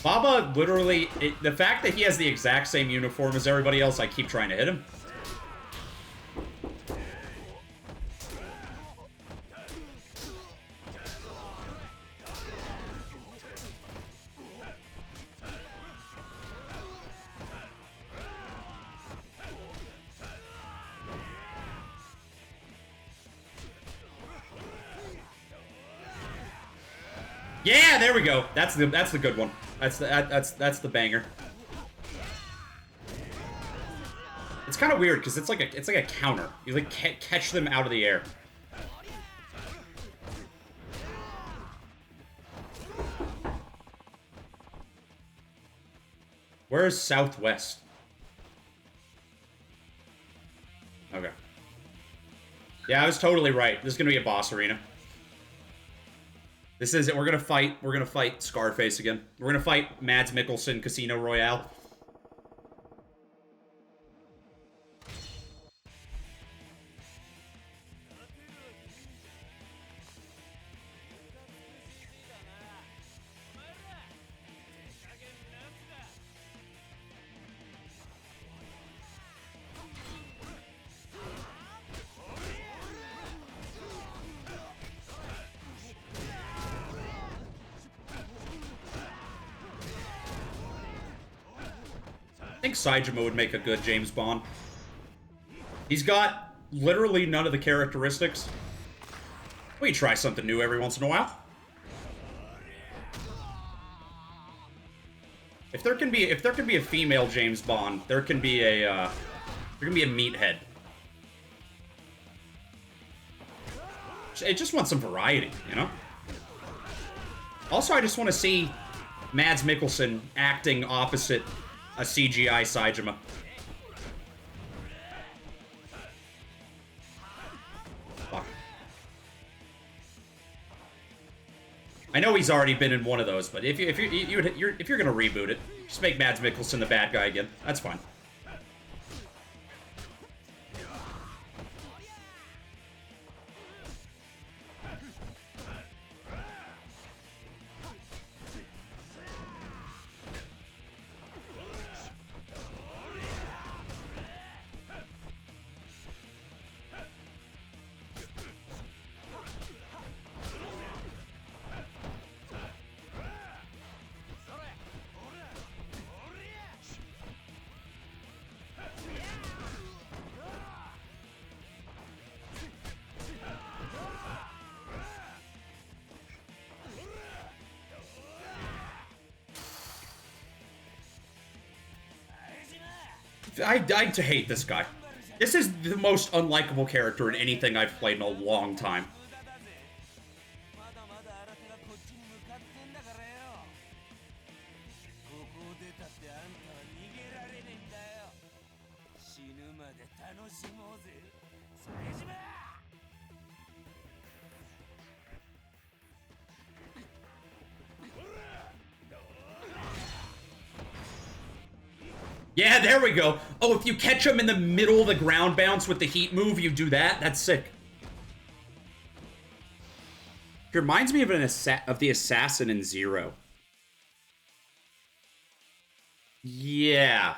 Baba literally, the fact that he has the exact same uniform as everybody else, I keep trying to hit him. Yeah, there we go. That's the good one. That's the banger. It's kind of weird because it's like a counter. You like catch them out of the air. Where is Southwest? Okay. Yeah, I was totally right. This is gonna be a boss arena. This is it. We're gonna fight Scarface again. We're gonna fight Mads Mikkelsen Casino Royale. I think Saejima would make a good James Bond. He's got literally none of the characteristics. We try something new every once in a while. If there can be a female James Bond, there can be a meathead. It just wants some variety, you know? Also, I just want to see Mads Mikkelsen acting opposite a CGI Saejima. Fuck. I know he's already been in one of those, but if you're gonna reboot it, just make Mads Mikkelsen the bad guy again. That's fine. I hate this guy. This is the most unlikable character in anything I've played in a long time. Yeah, there we go. Oh, if you catch him in the middle of the ground bounce with the heat move, you do that? That's sick. It reminds me of the assassin in Zero. Yeah.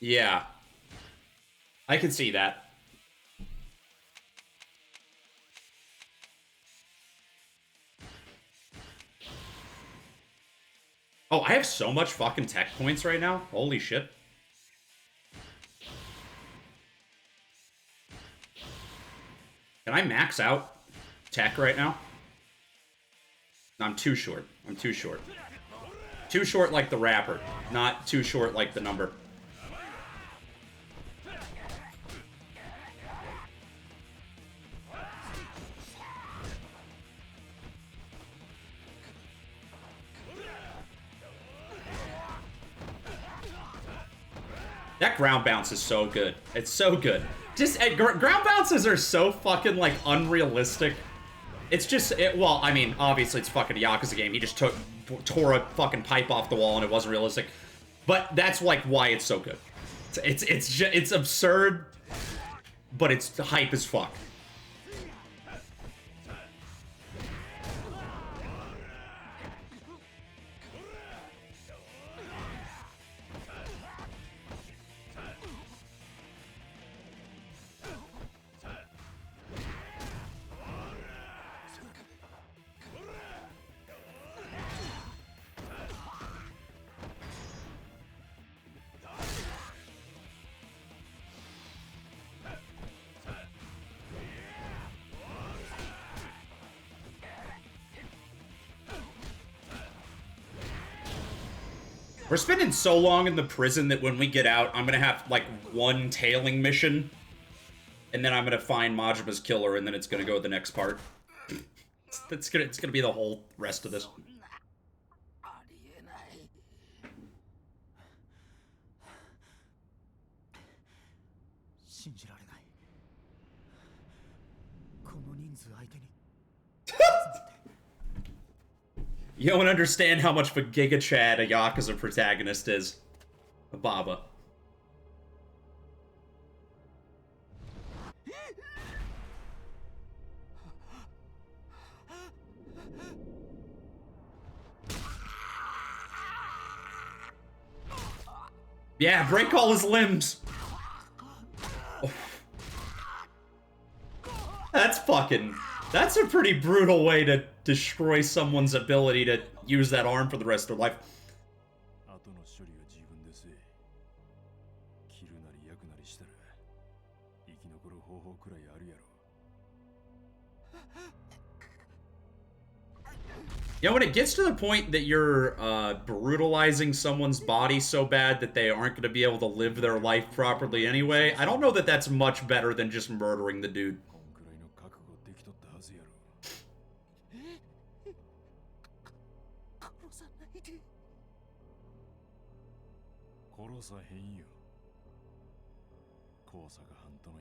Yeah. I can see that. Oh, I have so much fucking tech points right now. Holy shit. Can I max out tech right now? I'm too short. I'm too short. Too short like the rapper, not too short like the number. That ground bounce is so good. It's so good. Just ground bounces are so fucking like unrealistic. It's just well, I mean, obviously it's fucking a Yakuza game. He just tore a fucking pipe off the wall and it wasn't realistic. But that's like why it's so good. It's absurd, but it's hype as fuck. We're spending so long in the prison that when we get out, I'm gonna have like one tailing mission, and then I'm gonna find Majima's killer, and then it's gonna go to the next part. It's gonna be the whole rest of this. 信じられない。この人数相手に。You don't understand how much of a Giga Chad a Yakuza protagonist is. A Baba. Yeah, break all his limbs. Oh. That's a pretty brutal way to destroy someone's ability to use that arm for the rest of their life. You know, when it gets to the point that you're brutalizing someone's body so bad that they aren't going to be able to live their life properly anyway, I don't know that that's much better than just murdering the dude.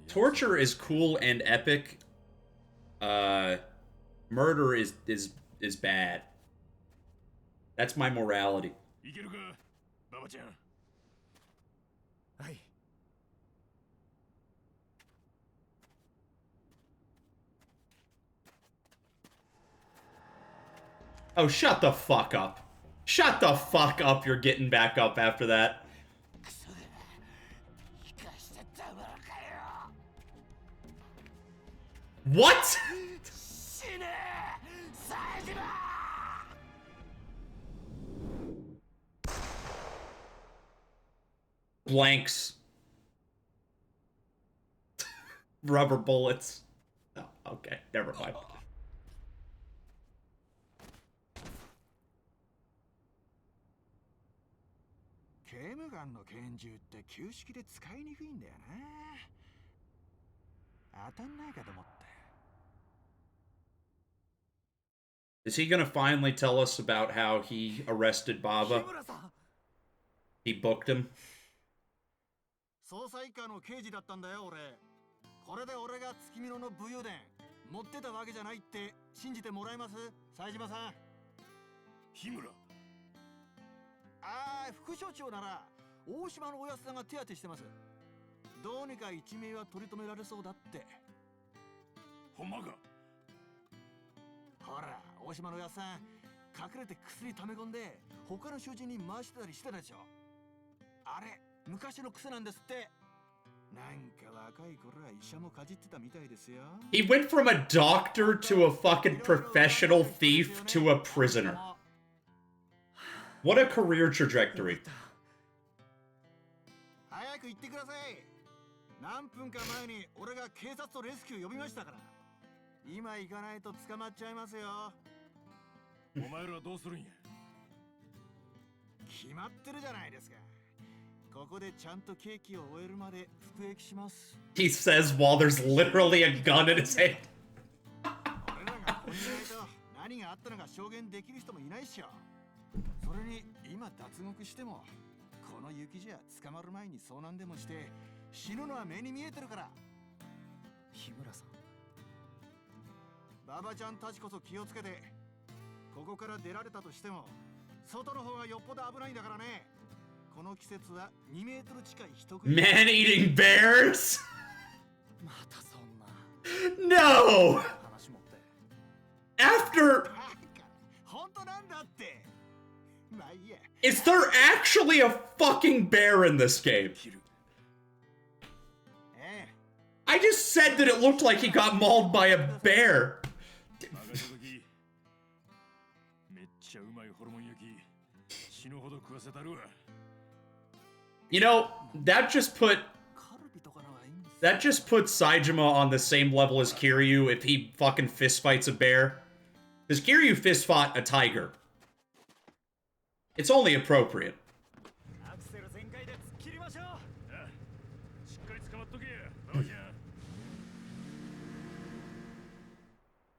Torture is cool and epic. Murder is bad. That's my morality. Oh, shut the fuck up. Shut the fuck up, you're getting back up after that. What? Blanks. Rubber bullets. Oh, okay, never mind. Is he gonna finally tell us about how he arrested Baba? He booked him. 捜査一課の刑事だったんだよ俺。これで俺が月見野の武勇伝持ってたわけじゃないって信じてもらえます？冴島さん。日村。ああ、副署長なら大島のおやつさんが手当てしてます。どうにか一命は取り留められそうだって。ほんまか。ほら、大島のおやつさん隠れて薬溜め込んで他の囚人に回してたりしてたでしょ。あれ。昔の癖なんですって。なんか若い頃は医者もかじってたみたいですよ。He went from a doctor to a fucking professional thief to a prisoner. What a career trajectory. 早く言ってください。何分か前に俺が警察とレスキュー呼びましたから。今行かないと捕まっちゃいますよ。お前らはどうするんや。決まってるじゃないですか。ここでちゃんとケーキを終えるまで服役します。 He says while there's literally a gun in his hand. 俺らがここにいないと何があったのか証言できる人もいないっしょ。それに今脱獄してもこの雪じゃ捕まる前に遭難でもして死ぬのは目に見えてるから。日村さん、ババちゃんたちこそ気をつけて。ここから出られたとしても外の方がよっぽど危ないんだからね。この季節は2メートル近い人食い。 Man-eating bears? またそんな No! 話持って。 After... 本当なんだって。まあいいや。 Is there actually a fucking bear in this game? ええ。 I just said that it looked like he got mauled by a bear. 任せとき。めっちゃうまいホルモン焼き。死ぬほど食わせたるわ。 You know, that just put カルビとかのはいいんです。 that just puts Saejima on the same level as Kiryu if he fucking fistfights a bear. Because Kiryu fistfought a tiger. It's only appropriate. アクセル全開で突っ切りましょう。しっかり捕まっとけや。ババちゃん。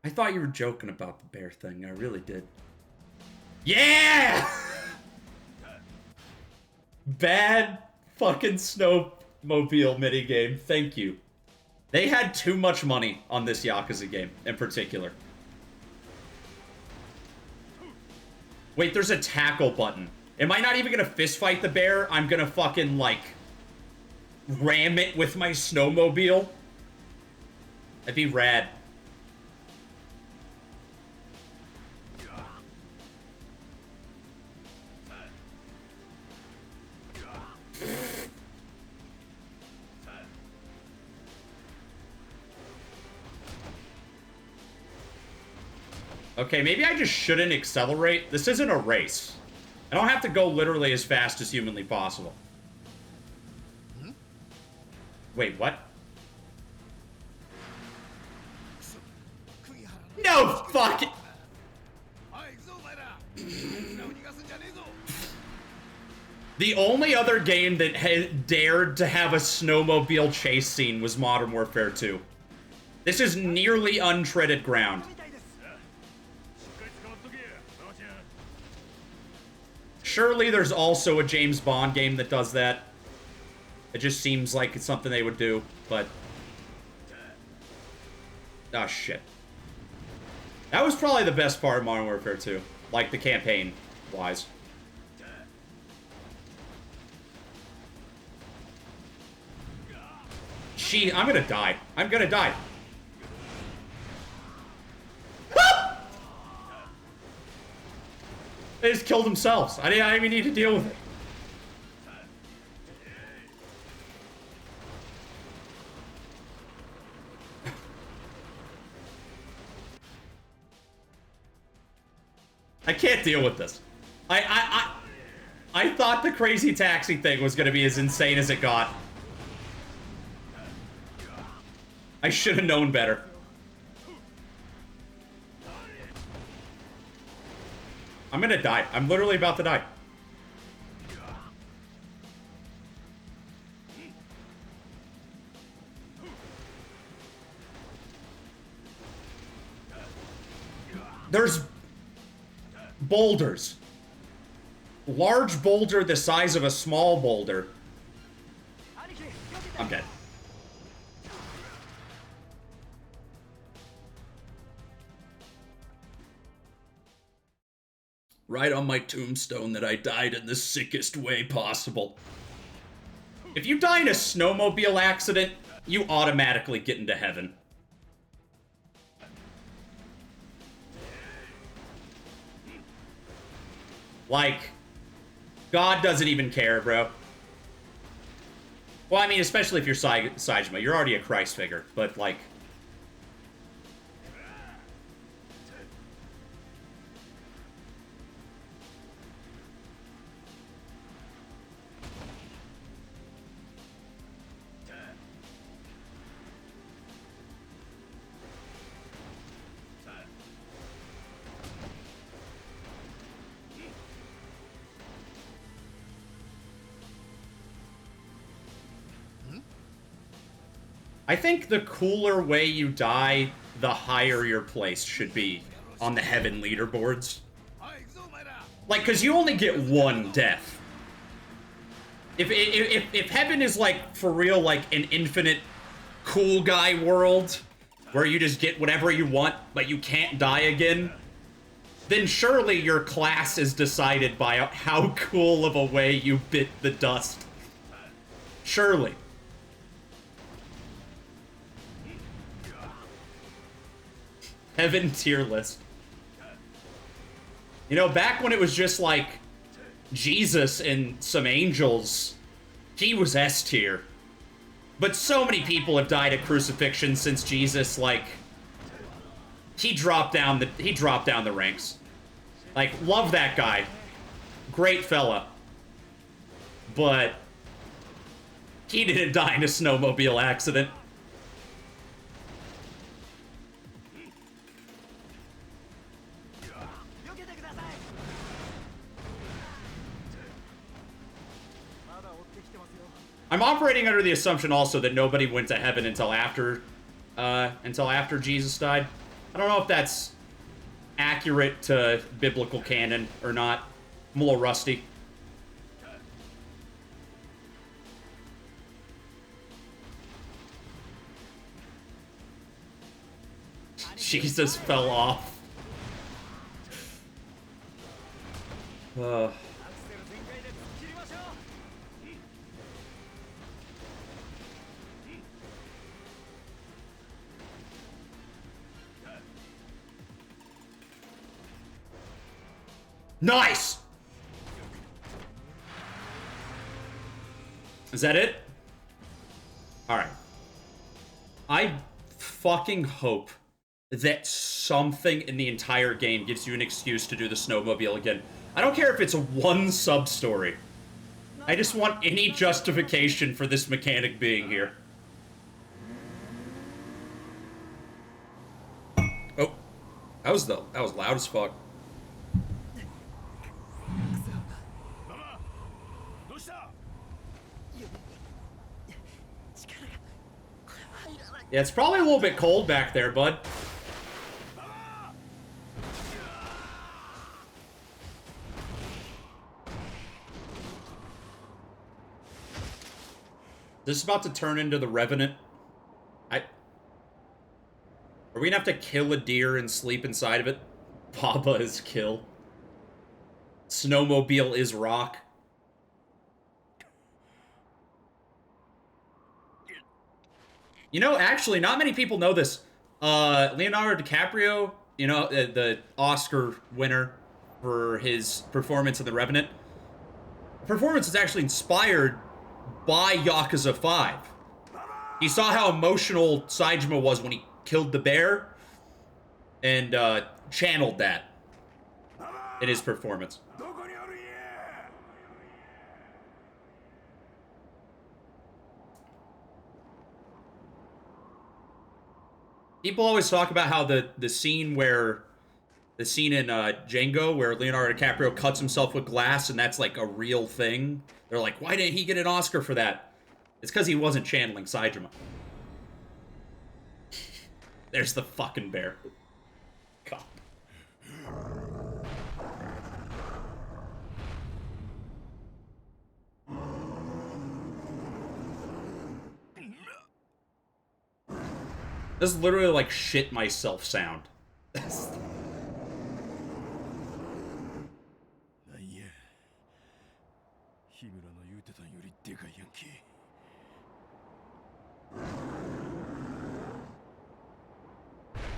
I thought you were joking about the bear thing. I really did. Yeah! Bad fucking snowmobile minigame. Thank you. They had too much money on this Yakuza game in particular. Wait, there's a tackle button. Am I not even gonna fist fight the bear? I'm gonna fucking, like, ram it with my snowmobile? That'd be rad. Okay, maybe I just shouldn't accelerate. This isn't a race. I don't have to go literally as fast as humanly possible. Wait, what? No, fuck it! The only other game that had dared to have a snowmobile chase scene was Modern Warfare 2. This is nearly untreaded ground. Surely there's also a James Bond game that does that. It just seems like it's something they would do, but... Oh, shit. That was probably the best part of Modern Warfare 2. Like, the campaign-wise. Gee, I'm gonna die. I'm gonna die. They just killed themselves. I didn't even need to deal with it. I can't deal with this. I thought the crazy taxi thing was gonna be as insane as it got. I should have known better. I'm gonna die. I'm literally about to die. There's boulders. Large boulder the size of a small boulder. I'm dead. Write on my tombstone that I died in the sickest way possible. If you die in a snowmobile accident, you automatically get into heaven. Like, God doesn't even care, bro. Well, I mean, especially if you're Saejima. You're already a Christ figure, but, like... I think the cooler way you die, the higher your place should be on the heaven leaderboards. Like, because you only get one death. If heaven is, like, for real, like, an infinite cool guy world, where you just get whatever you want, but you can't die again, then surely your class is decided by how cool of a way you bit the dust. Surely. Heaven tier list. You know, back when it was just like Jesus and some angels, he was S tier. But so many people have died at crucifixion since Jesus, like, he dropped down the ranks. Like, love that guy. Great fella. But he didn't die in a snowmobile accident. I'm operating under the assumption also that nobody went to heaven until after Jesus died. I don't know if that's accurate to biblical canon or not. I'm a little rusty. Jesus fell off. Nice! Is that it? Alright. I fucking hope that something in the entire game gives you an excuse to do the snowmobile again. I don't care if it's one sub-story. I just want any justification for this mechanic being here. Oh. That was loud as fuck. Yeah, it's probably a little bit cold back there, bud. This is about to turn into the Revenant. Are we gonna have to kill a deer and sleep inside of it? Baba is kill. Snowmobile is rock. You know, actually, not many people know this. Leonardo DiCaprio, you know, the Oscar winner for his performance in The Revenant. The performance is actually inspired by Yakuza 5. He saw how emotional Saejima was when he killed the bear, and channeled that in his performance. People always talk about how the scene in Django where Leonardo DiCaprio cuts himself with glass and that's like a real thing. They're like, why didn't he get an Oscar for that? It's because he wasn't channeling Saejima. There's the fucking bear. God. This is literally like shit myself sound.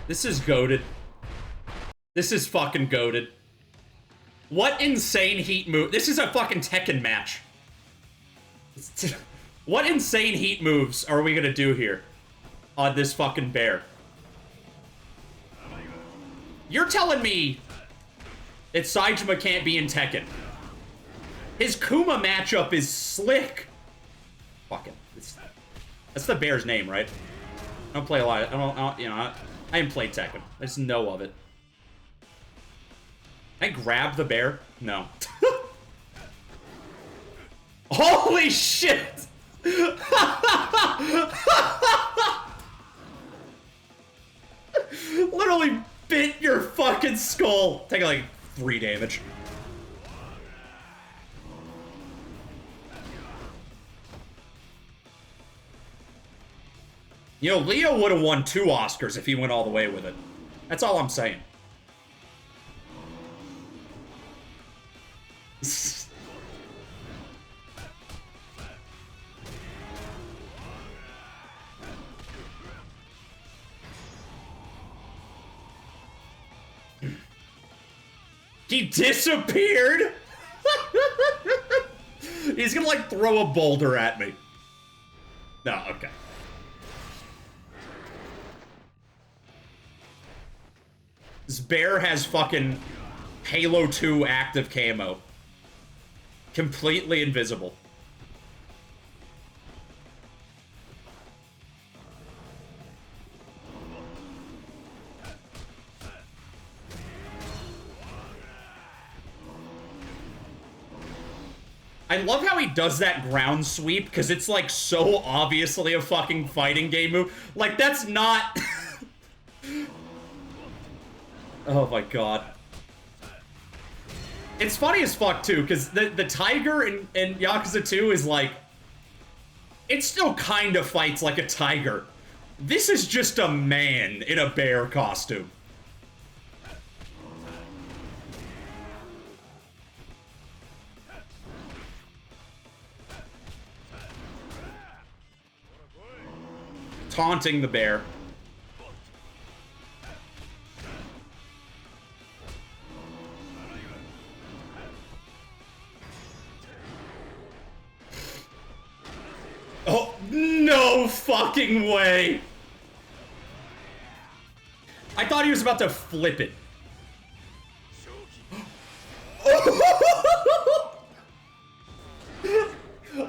This is goated. This is fucking goated. What insane heat move? This is a fucking Tekken match. What insane heat moves are we gonna do here on this fucking bear? You're telling me that Saejima can't be in Tekken? His Kuma matchup is slick. Fucking, that's the bear's name, right? I don't play a lot. I haven't played Tekken. I just know of it. Can I grab the bear? No. Holy shit! Literally bit your fucking skull. Taking like 3 damage. You know, Leo would have won 2 Oscars if he went all the way with it. That's all I'm saying. He disappeared? He's gonna, like, throw a boulder at me. No, okay. This bear has fucking Halo 2 active camo. Completely invisible. I love how he does that ground sweep, because it's, like, so obviously a fucking fighting game move. Like, that's not... Oh my god. It's funny as fuck, too, because the tiger in Yakuza 2 is, like... It still kind of fights like a tiger. This is just a man in a bear costume. Taunting the bear. Oh, no fucking way! I thought he was about to flip it.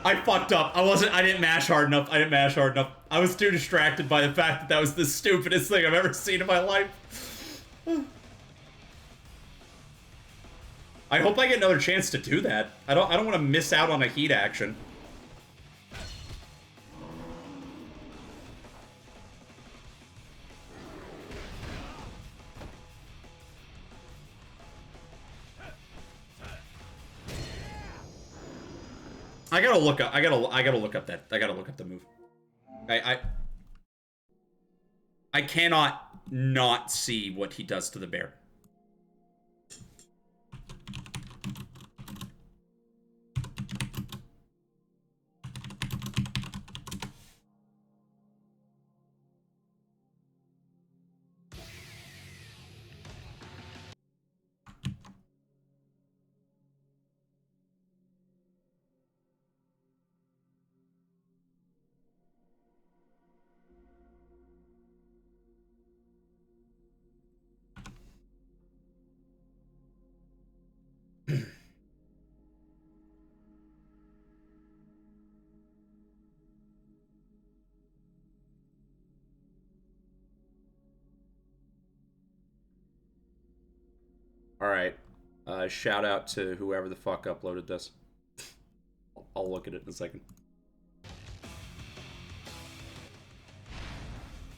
I fucked up. I didn't mash hard enough. I was too distracted by the fact that that was the stupidest thing I've ever seen in my life. I hope I get another chance to do that. I don't want to miss out on a heat action. I gotta look up the move. I cannot not see what he does to the bear. Alright. Shout out to whoever the fuck uploaded this. I'll look at it in a second.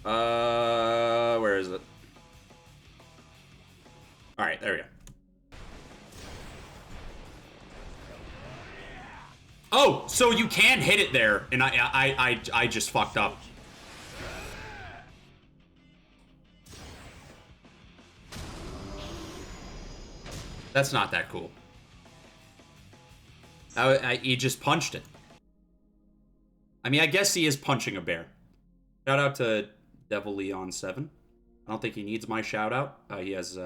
Where is it? Alright, there we go. Oh, so you can hit it there, and I just fucked up. That's not that cool. He just punched it. I mean, I guess he is punching a bear. Shout out to Devil Leon 7. I don't think he needs my shout out. He has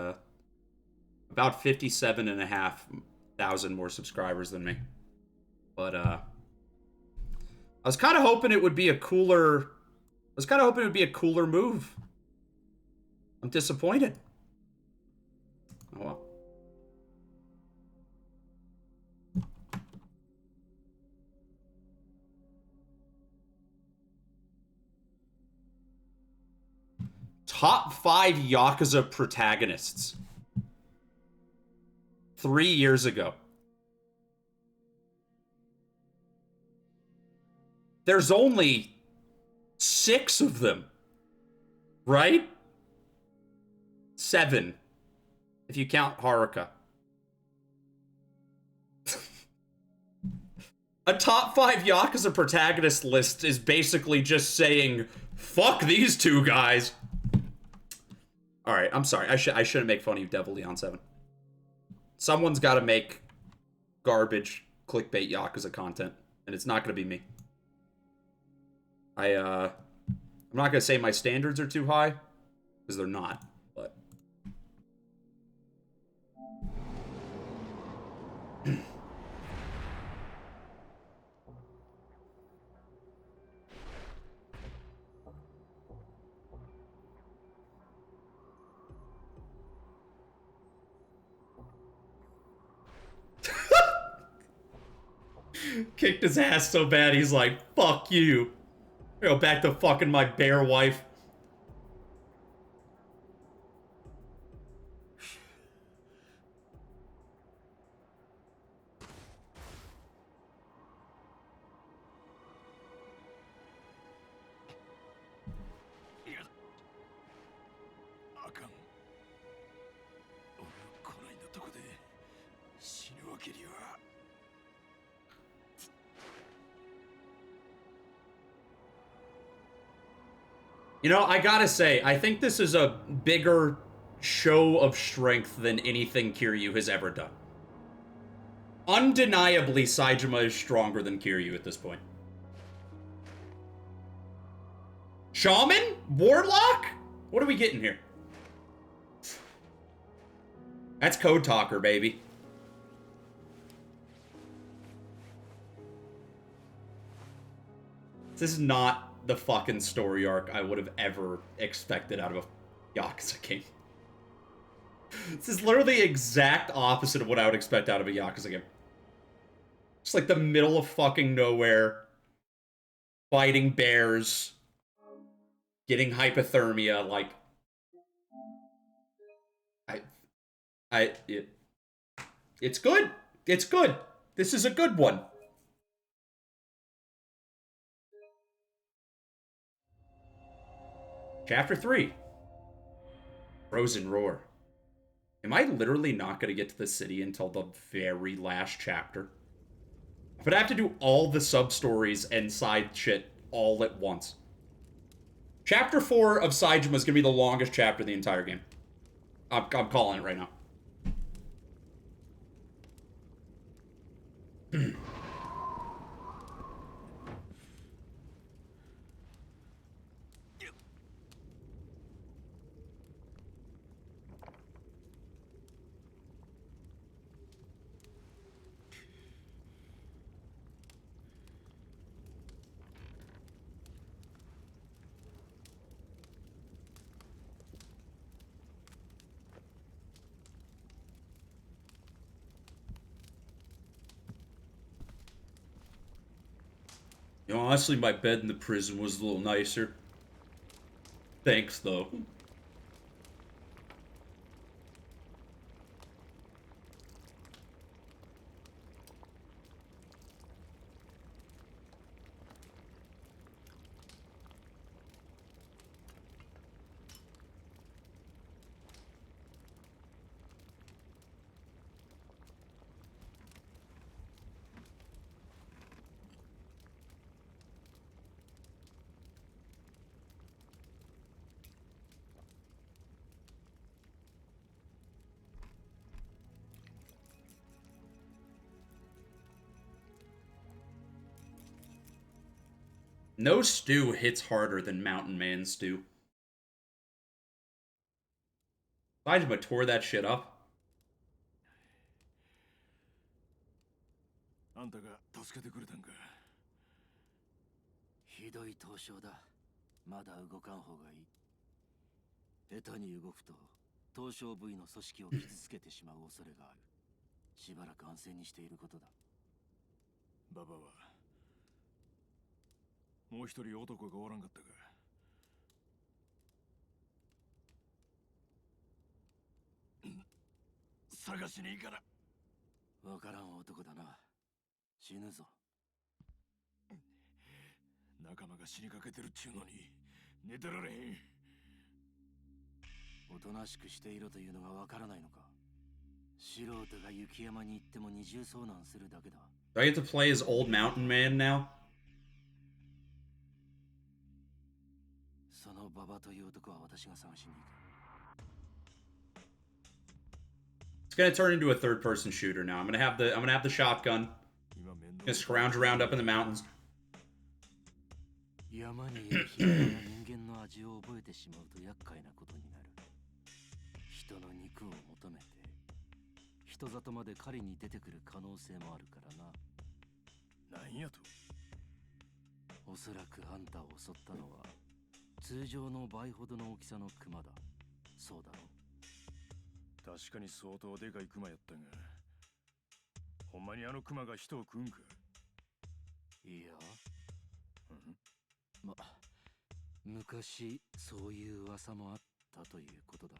about 57,500 more subscribers than me. But I was kind of hoping it would be a cooler. Move. I'm disappointed. Oh well. Top 5 Yakuza protagonists. 3 years ago. There's only 6 of them. Right? 7, if you count Haruka. A top 5 Yakuza protagonist list is basically just saying, fuck these two guys. Alright, I'm sorry. I shouldn't make fun of you, Devil Leon 7. Someone's got to make garbage clickbait Yakuza content, and it's not going to be me. I'm not going to say my standards are too high, because they're not, but... Kicked his ass so bad, he's like, fuck you. Go back to fucking my bear wife. You know, I gotta say, I think this is a bigger show of strength than anything Kiryu has ever done. Undeniably, Saejima is stronger than Kiryu at this point. Shaman? Warlock? What are we getting here? That's Code Talker, baby. This is not the fucking story arc I would have ever expected out of a Yakuza game. This is literally the exact opposite of what I would expect out of a Yakuza game. Just like the middle of fucking nowhere, fighting bears, getting hypothermia, like... It's good. It's good. This is a good one. Chapter 3. Frozen Roar. Am I literally not going to get to the city until the very last chapter? But I have to do all the sub-stories and side shit all at once. Chapter 4 of Saejima is going to be the longest chapter of the entire game. I'm calling it right now. You know, honestly, my bed in the prison was a little nicer. Thanks, though. No stew hits harder than Mountain Man stew. Saejima tore that shit up. あんたが助けてくれたんか。ひどい凍傷だ。まだ動かん方がいい。下手に動くと凍傷部位の組織を傷つけてしまう恐れがある。しばらく安静にしていることだ。ババはもう一人男がおらんかったか。探しに行かな。わからん男だな。死ぬぞ。仲間が死にかけてるっちゅうのに寝てられへん。となしくしていろというのがわからないのか。素人が雪山に行っても二重遭難するだけだ。Do I get to play as Old Mountain Man now? その馬場という男は私が探しに行く。 It's gonna turn into a third-person shooter now. I'm gonna have the shotgun. 今面倒 Gonna scrounge around up in the mountains. 山にいる人が人間の味を覚えてしまうと厄介なことになる。人の肉を求めて人里まで狩りに出てくる可能性もあるからな。なんやと。おそらくあんたを襲ったのは通常の倍ほどの大きさのクマだ。そうだろう。確かに相当でかいクマやったが、ほんまにあのクマが人を食うんか。いや、ま、昔そういう噂もあったということだ。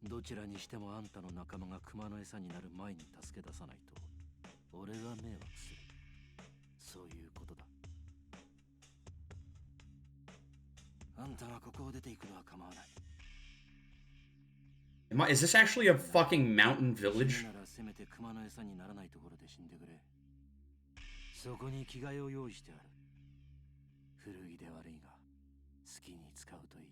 どちらにしてもあんたの仲間がクマの餌になる前に助け出さないと俺が迷惑する。そういうことだ。あんたがここを出ていくのは構わない。Is this actually a fucking mountain village? ならせめてクマの餌にならないところで死んでくれ。そこに着替えを用意してある。古着で悪いが好きに使うといい。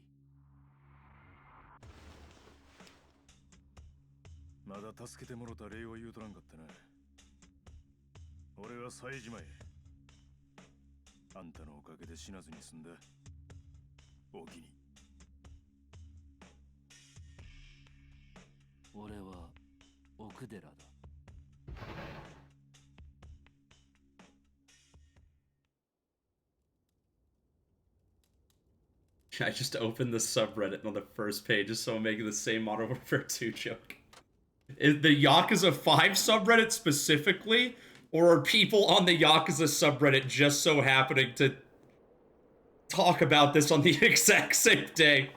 まだ助けてもろた礼を言うとらんかったな。俺は冴島へ。あんたのおかげで死なずに済んだ。おおきに。俺は奥寺だ。I just opened the subreddit on the first page just so I'm making the same Modern Warfare 2 joke. Is the Yakuza 5 subreddit specifically, or are people on the Yakuza subreddit just so happening to talk about this on the exact same day?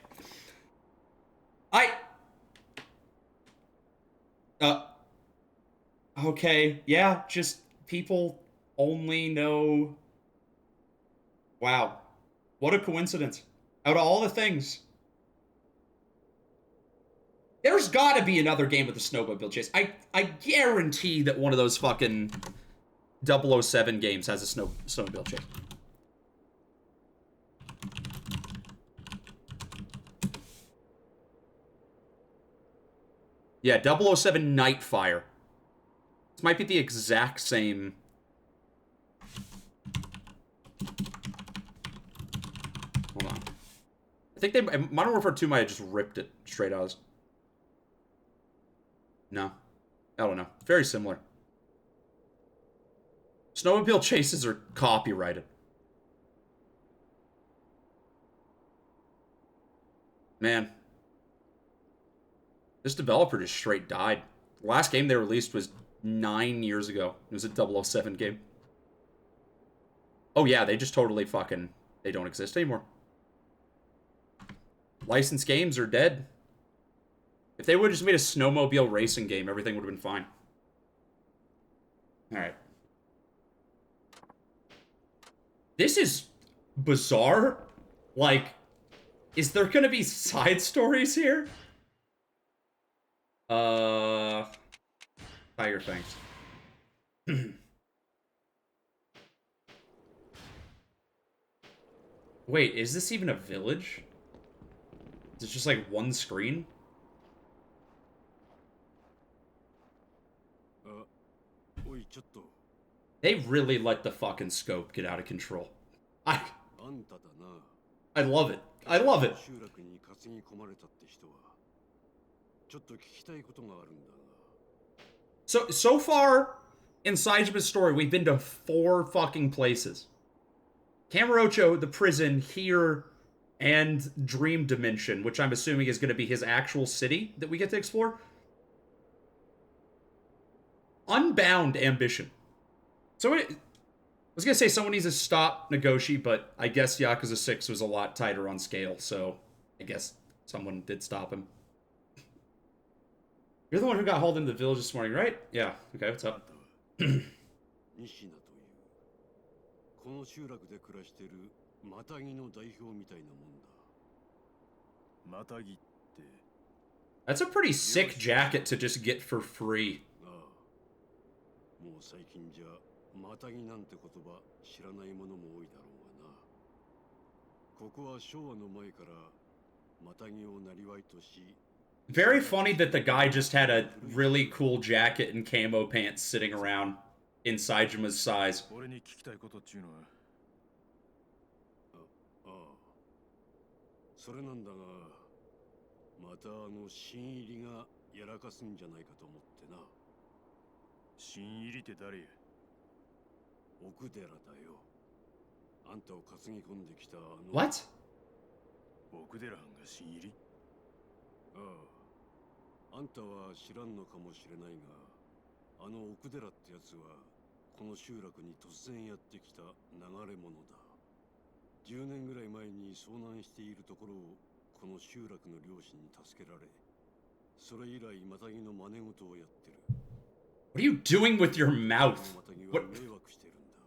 Okay, yeah, just people only know... Wow. What a coincidence. Out of all the things... There's gotta be another game with a snowmobile chase. I guarantee that one of those fucking 007 games has a snowmobile chase. Yeah, 007 Nightfire. This might be the exact same... Hold on. I think they... Modern Warfare 2 might have just ripped it straight out. No. I don't know. Very similar. Snowmobile chases are copyrighted. Man. This developer just straight died. The last game they released was 9 years ago. It was a 007 game. Oh yeah, they just totally fucking... They don't exist anymore. Licensed games are dead. If they would have just made a snowmobile racing game, everything would have been fine. Alright. This is bizarre. Like, is there gonna be side stories here? Tiger Fangs. Wait, is this even a village? Is it just like one screen? They really let the fucking scope get out of control. I love it. I love it. So far, in Saejima's story, we've been to 4 fucking places. Kamurocho, the prison, here, and Dream Dimension, which I'm assuming is going to be his actual city that we get to explore. Unbound ambition. So I was going to say someone needs to stop Nagoshi, but I guess Yakuza 6 was a lot tighter on scale, so I guess someone did stop him. You're the one who got hauled into the village this morning, right? Yeah. Okay, what's up? マタギの代表みたいなもんだ。マタギって That's a pretty sick jacket to just get for free. ああ、もう最近じゃマタギなんて言葉知らない者も多いだろうがな。ここは昭和の前からマタギをなりわいとし、 Very funny that the guy just had a really cool jacket and camo pants sitting around in Saejima's size. 俺に聞きたいことっちゅうのは、ああ、それなんだが、また新入りがやらかすんじゃないかと思ってな。新入りって誰や？奥寺だよ。あんたを担ぎ込んできたWhat? 奥寺藩が新入り？ああ、あんたは知らんのかもしれないが、奥寺ってやつはこの集落に突然やってきた流れ者だ。10年ぐらい前に遭難しているところをこの集落の漁師に助けられ、それ以来マタギの真似事をやってる。 What are you doing with your mouth? マタギは What? 迷惑してるんだ。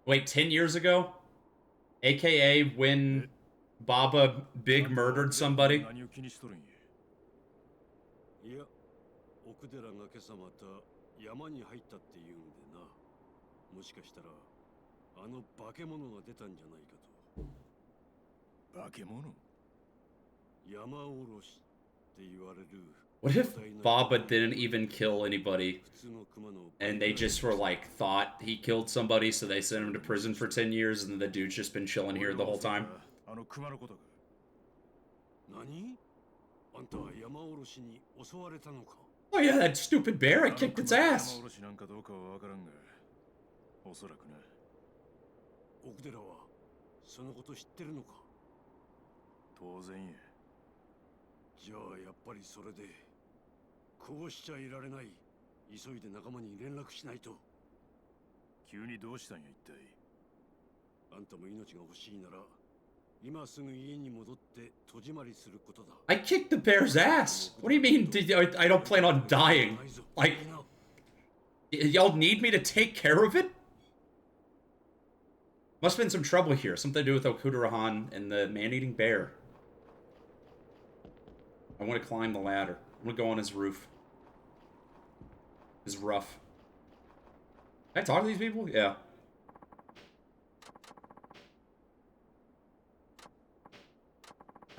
Wait, 10 years ago? AKA when Baba Big murdered somebody? 何を気にしとるんや。いや、奥寺が今朝また山に入ったって言うんでな。もしかしたら化け物が出たんじゃないかと。化け物？山おろしって言われる。 What if Baba didn't even kill anybody 普通の熊の and they just were like thought he killed somebody so they sent him to prison for 10 years and then the dude's just been chilling here the whole time? 熊のことか。何？あんたは山おろしに襲われたのか？ Oh yeah, that stupid bear, I kicked its ass. 山おろしなんかどうかはわからんが、おそらくな。奥寺はそのこと知ってるのか？当然や。じゃあやっぱりそれでこうしちゃいられない。急いで仲間に連絡しないと。急にどうしたんや一体。あんたも命が欲しいなら今すぐ家に戻って戸締まりすることだ。 I kicked the bear's ass. What do you mean I don't plan on dying? Like, y'all need me to take care of it? Must have been some trouble here. Something to do with Okudarahan and the man-eating bear. I want to climb the ladder. I'm going to go on his roof. His roof. Can I talk to these people? Yeah.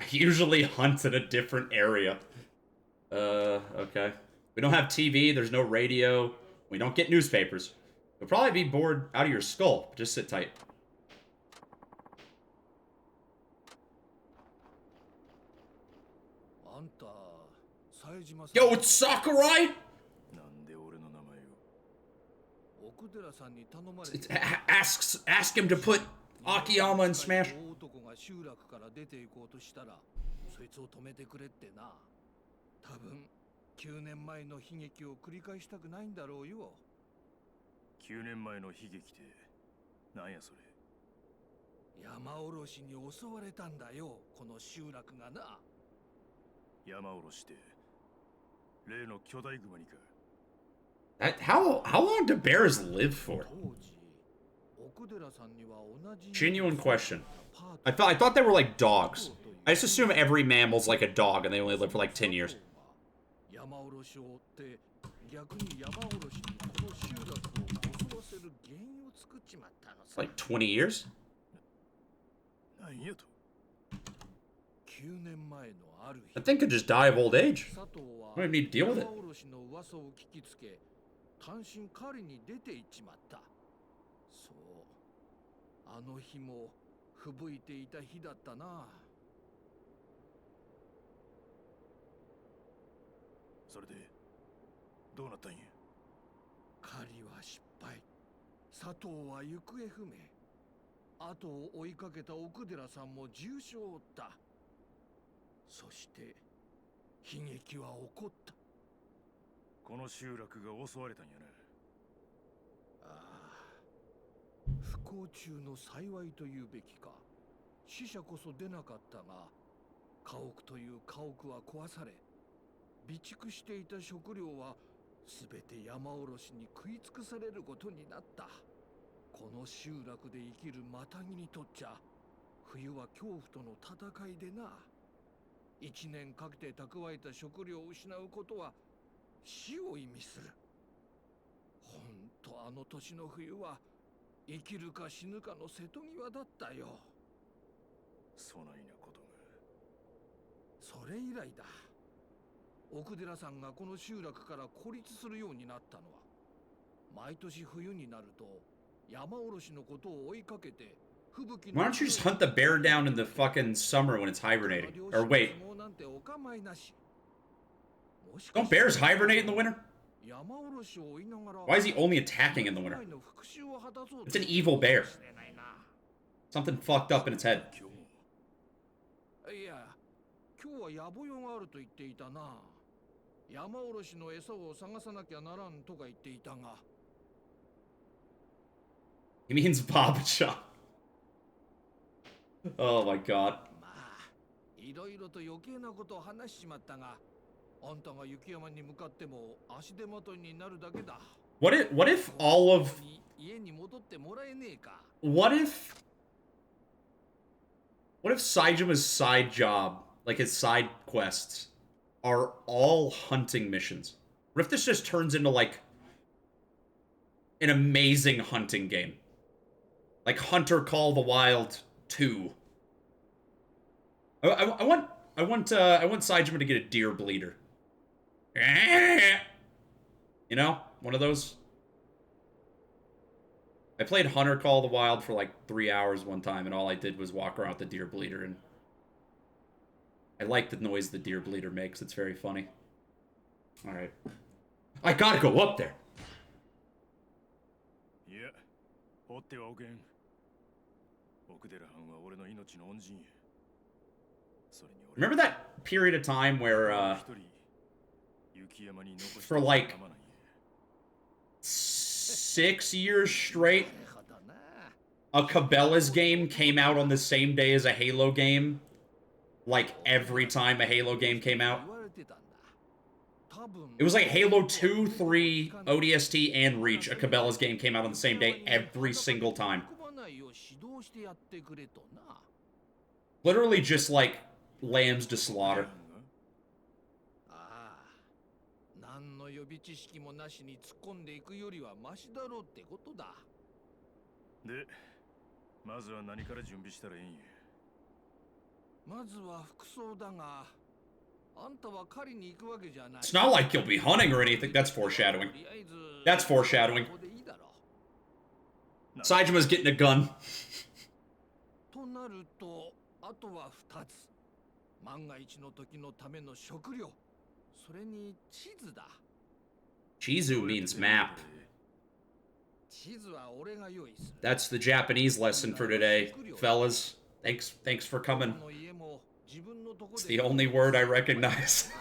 I usually hunt in a different area. Okay. We don't have TV. There's no radio. We don't get newspapers. You'll probably be bored out of your skull. Just sit tight. Yo, it's Sakurai! Ask him to put Akiyama in Smash. 多分9年前の悲劇を繰り返したくないんだろうよ。9年前の悲劇って何やそれ。山おろしに襲われたんだよ、この集落がな。山おろしって例の巨大熊にか。How long do bears live for? Genuine question. I thought they were like dogs. I just assume every mammal's like a dog and they only live for like 10 years. Like 20 years? That thing could just die of old age. I don't even need to deal with it. 単身狩りに出て行っちまった。そう、あの日も吹雪いていた日だったな。それでどうなったんや。狩りは失敗。佐藤は行方不明。後を追いかけた奥寺さんも重傷を負った。そして悲劇は起こった。この集落が襲われたんやな。ああ、不幸中の幸いというべきか。死者こそ出なかったが、家屋という家屋は壊され、備蓄していた食料はすべて山おろしに食い尽くされることになった。この集落で生きるマタギにとっちゃ冬は恐怖との戦いでな。一年かけて蓄えた食料を失うことは死を意味する。ほんとあの年の冬は生きるか死ぬかの瀬戸際だったよ。そないなことが。それ以来だ。奥寺さんがこの集落から孤立するようになったのは、毎年冬になると山おろしのことを追いかけて吹雪の Why don't you just hunt the bear down in the fucking summer when it's hibernating? Or wait, don't bears hibernate in the winter? Why is he only attacking in the winter? It's an evil bear. Something fucked up in its head. いや、今日は野暮用があると言っていたな。山おろしの餌を探さなきゃならんとか言っていたが。He means Babacha. Oh my god. まあ、いろいろと余計なことを話しちまったが、あんたが雪山に向かっても足手まといになるだけだ。What if all of... 家に戻ってもらえねえか。What if Saejima's side job, like his side quests, are all hunting missions? What if this just turns into, like, an amazing hunting game? Like Hunter Call the Wild 2. I want Saejima to get a deer bleeder. You know? One of those. I played Hunter Call the Wild for like 3 hours one time, and all I did was walk around with the deer bleeder, and I like the noise the deer bleeder makes. It's very funny. Alright. I gotta go up there! Yeah. Remember that period of time where, for like 6 years straight, a Cabela's game came out on the same day as a Halo game? Like, every time a Halo game came out? It was like Halo 2, 3, ODST, and Reach. A Cabela's game came out on the same day every single time. Literally just like lambs to slaughter. It's not like you'll be hunting or anything. That's foreshadowing. That's foreshadowing. Saejima's getting a gun. Chizu means map. That's the Japanese lesson for today, fellas. Thanks for coming. It's the only word I recognize.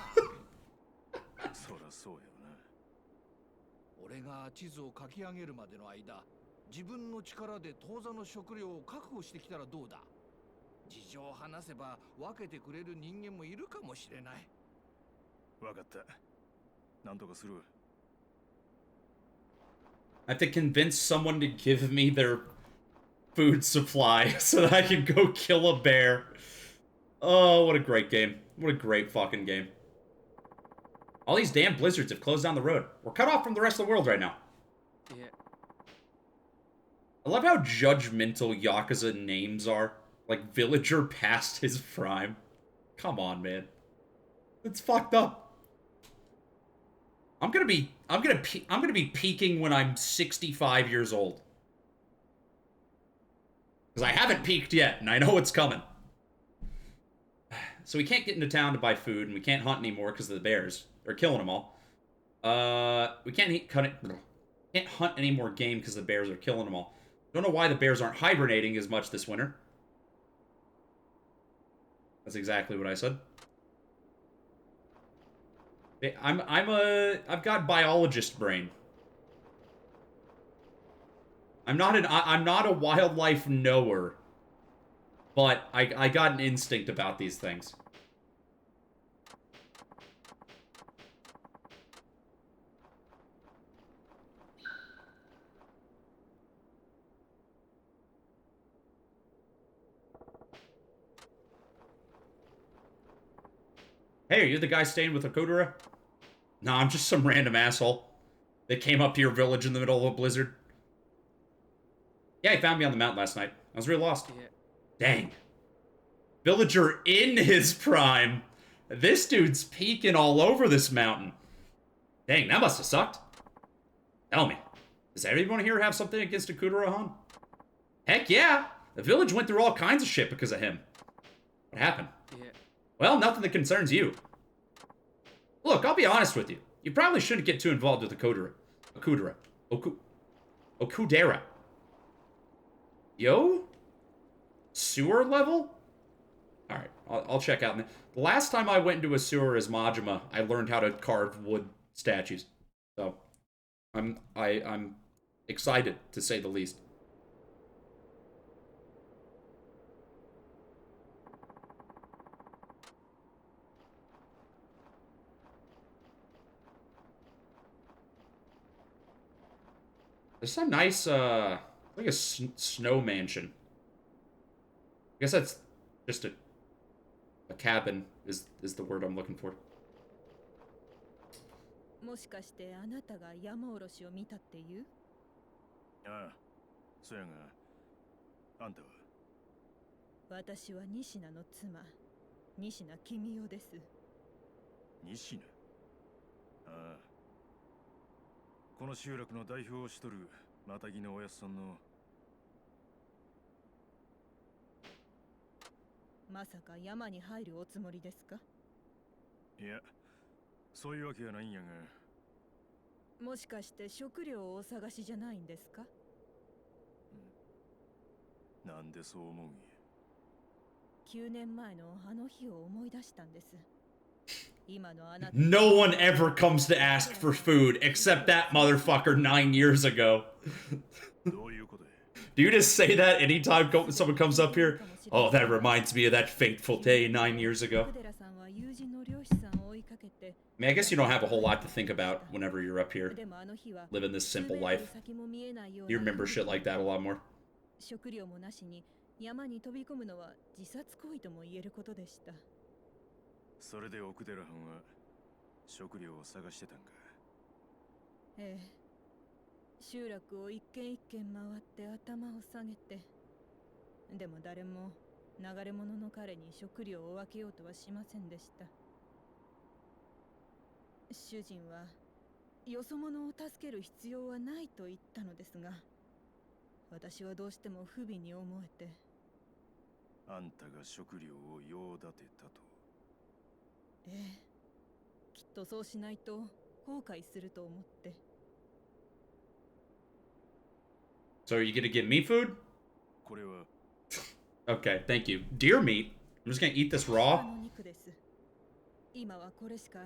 自分の力で当座の食料を確保してきたらどうだ。事情を話せば分けてくれる人間もいるかもしれない。分かった。なんとかする。I have to convince someone to give me their food supply so that I can go kill a bear. Oh, what a great game. What a great fucking game. All these damn blizzards have closed down the road. We're cut off from the rest of the world right now. Yeah. I love how judgmental Yakuza names are. Like, villager past his prime. Come on, man. It's fucked up. I'm gonna be peaking when I'm 65 years old. Because I haven't peaked yet, and I know it's coming. So we can't get into town to buy food, and we can't hunt anymore because of the bears. They're killing them all. We can't hunt any more game because the bears are killing them all. Don't know why the bears aren't hibernating as much this winter. That's exactly what I said. I've got biologist brain. I'm not a wildlife knower, but I got an instinct about these things. Hey, are you the guy staying with Okudara? Nah, I'm just some random asshole that came up to your village in the middle of a blizzard. Yeah, he found me on the mountain last night. I was real lost. Yeah. Dang. Villager in his prime. This dude's peeking all over this mountain. Dang, that must have sucked. Tell me, does everyone here have something against Akudara-han? Heck yeah! The village went through all kinds of shit because of him. What happened? Yeah. Well, nothing that concerns you. Look, I'll be honest with you. You probably shouldn't get too involved with Okudera. Yo? Sewer level? Alright, I'll check out. The last time I went into a sewer as Majima, I learned how to carve wood statues. So, I'm excited, to say the least. There's a nice, like a snow mansion. I guess that's just a cabin is the word I'm looking for. もしかしてあなたが山おろしを見たっていう？ああ、そやが、あんたは？私は仁科の妻、仁科君代です。仁科？ああ。この集落の代表をしとるマタギのおやっさんの。まさか山に入るおつもりですか？いや、そういうわけはないんやが。もしかして食料をお探しじゃないんですか？なんでそう思うんや。9年前のあの日を思い出したんです。今のあなた。No one ever comes to ask for food except that motherfucker 9 years ago. どういうことや。Do you just say that anytime someone comes up here? Oh, that reminds me of that fateful day 9 years ago. I mean, I guess you don't have a whole lot to think about whenever you're up here, living this simple life. You remember shit like that a lot more. 食料もなしに山に飛び込むのは自殺行為とも言えることでした。それで奥寺藩は食料を探してたんか。ええ。集落を一軒一軒回って頭を下げて。でも誰も流れ者の彼に食料を分けようとはしませんでした。主人はよそ者を助ける必要はないと言ったのですが、私はどうしても不憫に思えて。あんたが食料を用立てたと。ええ、きっとそうしないと後悔すると思って。So are you gonna give me food? これは。Okay, thank you. Deer meat? I'm just gonna eat this raw?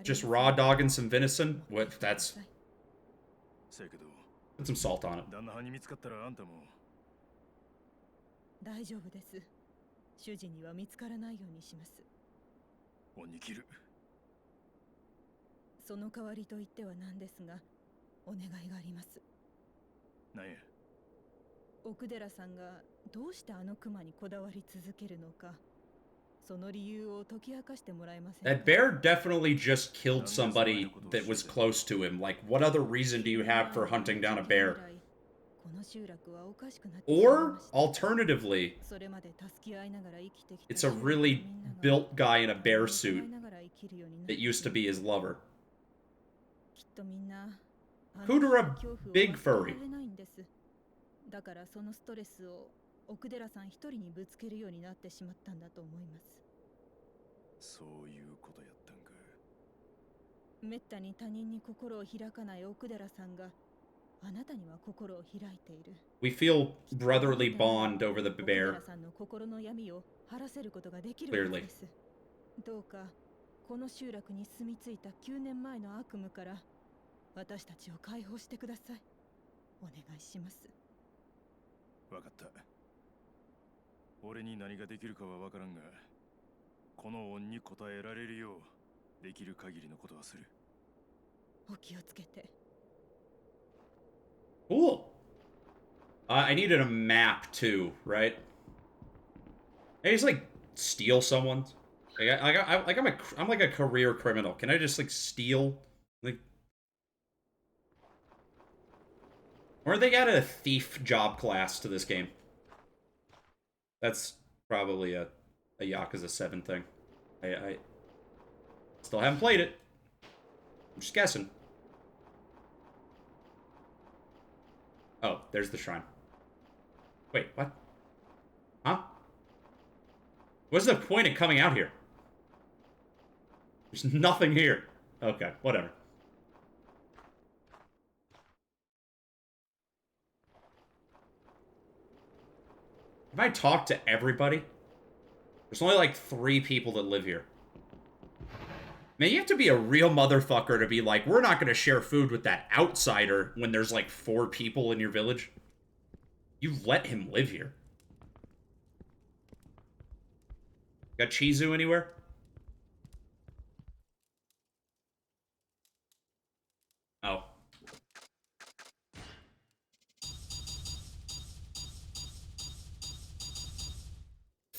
Just raw dog and some venison? What? That's... Put some salt on it. 大丈夫です。主人には見つからないようにします。鬼切る。その代わりと言ってはなんですが、お願いがあります。何や。奥寺さんがどうしてあの熊にこだわり続けるのか、その理由を解き明かしてもらえませんか？ That bear definitely just killed somebody that was close to him. Like, what other reason do you have for hunting down a bear? Or, alternatively, it's a really built guy in a bear suit that used to be his lover. Kudera, big furry. だからそのストレスを奥寺さん一人にぶつけるようになってしまったんだと思います。そういうことやったんか。めったに他人に心を開かない奥寺さんがあなたには心を開いている。We feel brotherly bond over the bear. 奥寺さんの心の闇を晴らせることができるわけです。どうかこの集落に住み着いた9年前の悪夢から私たちを解放してください。お願いします。わかった。俺に何ができるかはわからんが、この恩に応えられるようできる限りのことはする。お気をつけて。Cool. I needed a map too, right? I just like steal someone's. I'm like a career criminal. Can I just like steal? Like, or they added a thief job class to this game. That's probably a Yakuza 7 thing. I still haven't played it. I'm just guessing. Oh, there's the shrine. Wait, what? Huh? What's the point of coming out here? There's nothing here. Okay, whatever. Have I talked to everybody? There's only like 3 people that live here. Man, you have to be a real motherfucker to be like, we're not going to share food with that outsider when there's like 4 people in your village. You let him live here. Got Chizu anywhere? Oh.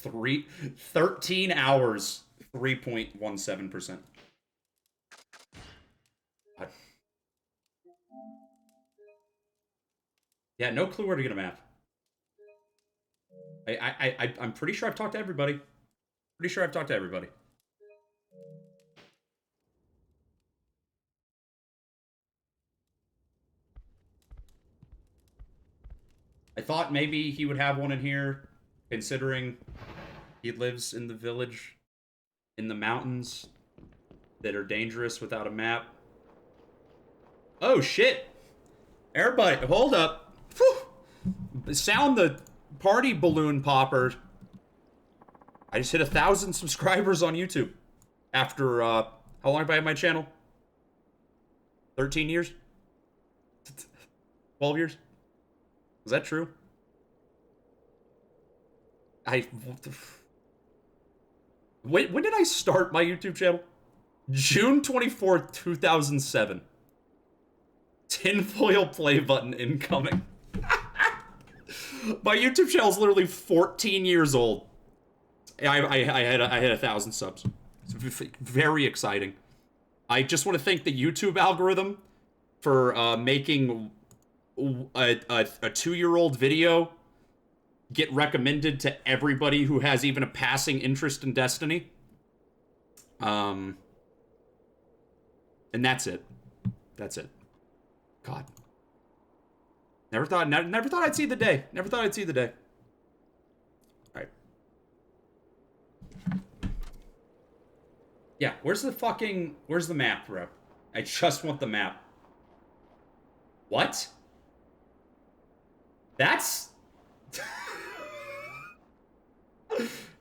13 hours, 3.17%. Yeah, no clue where to get a map. I'm pretty sure I've talked to everybody. Pretty sure I've talked to everybody. I thought maybe he would have one in here, considering he lives in the village, in the mountains, that are dangerous without a map. Oh, shit. Everybody, hold up. Whew. Sound the party balloon popper. I just hit 1,000 subscribers on YouTube. After, how long have I had my channel? 13 years? 12 years? Is that true? When did I start my YouTube channel? June 24th, 2007. Tinfoil play button incoming. My YouTube channel is literally 14 years old. I had 1,000 subs. It's very exciting. I just want to thank the YouTube algorithm for making a 2-year-old video get recommended to everybody who has even a passing interest in Destiny. And that's it. That's it. God. Never thought I'd see the day. Never thought I'd see the day. Alright. Yeah, where's the map, bro? I just want the map. What? That's...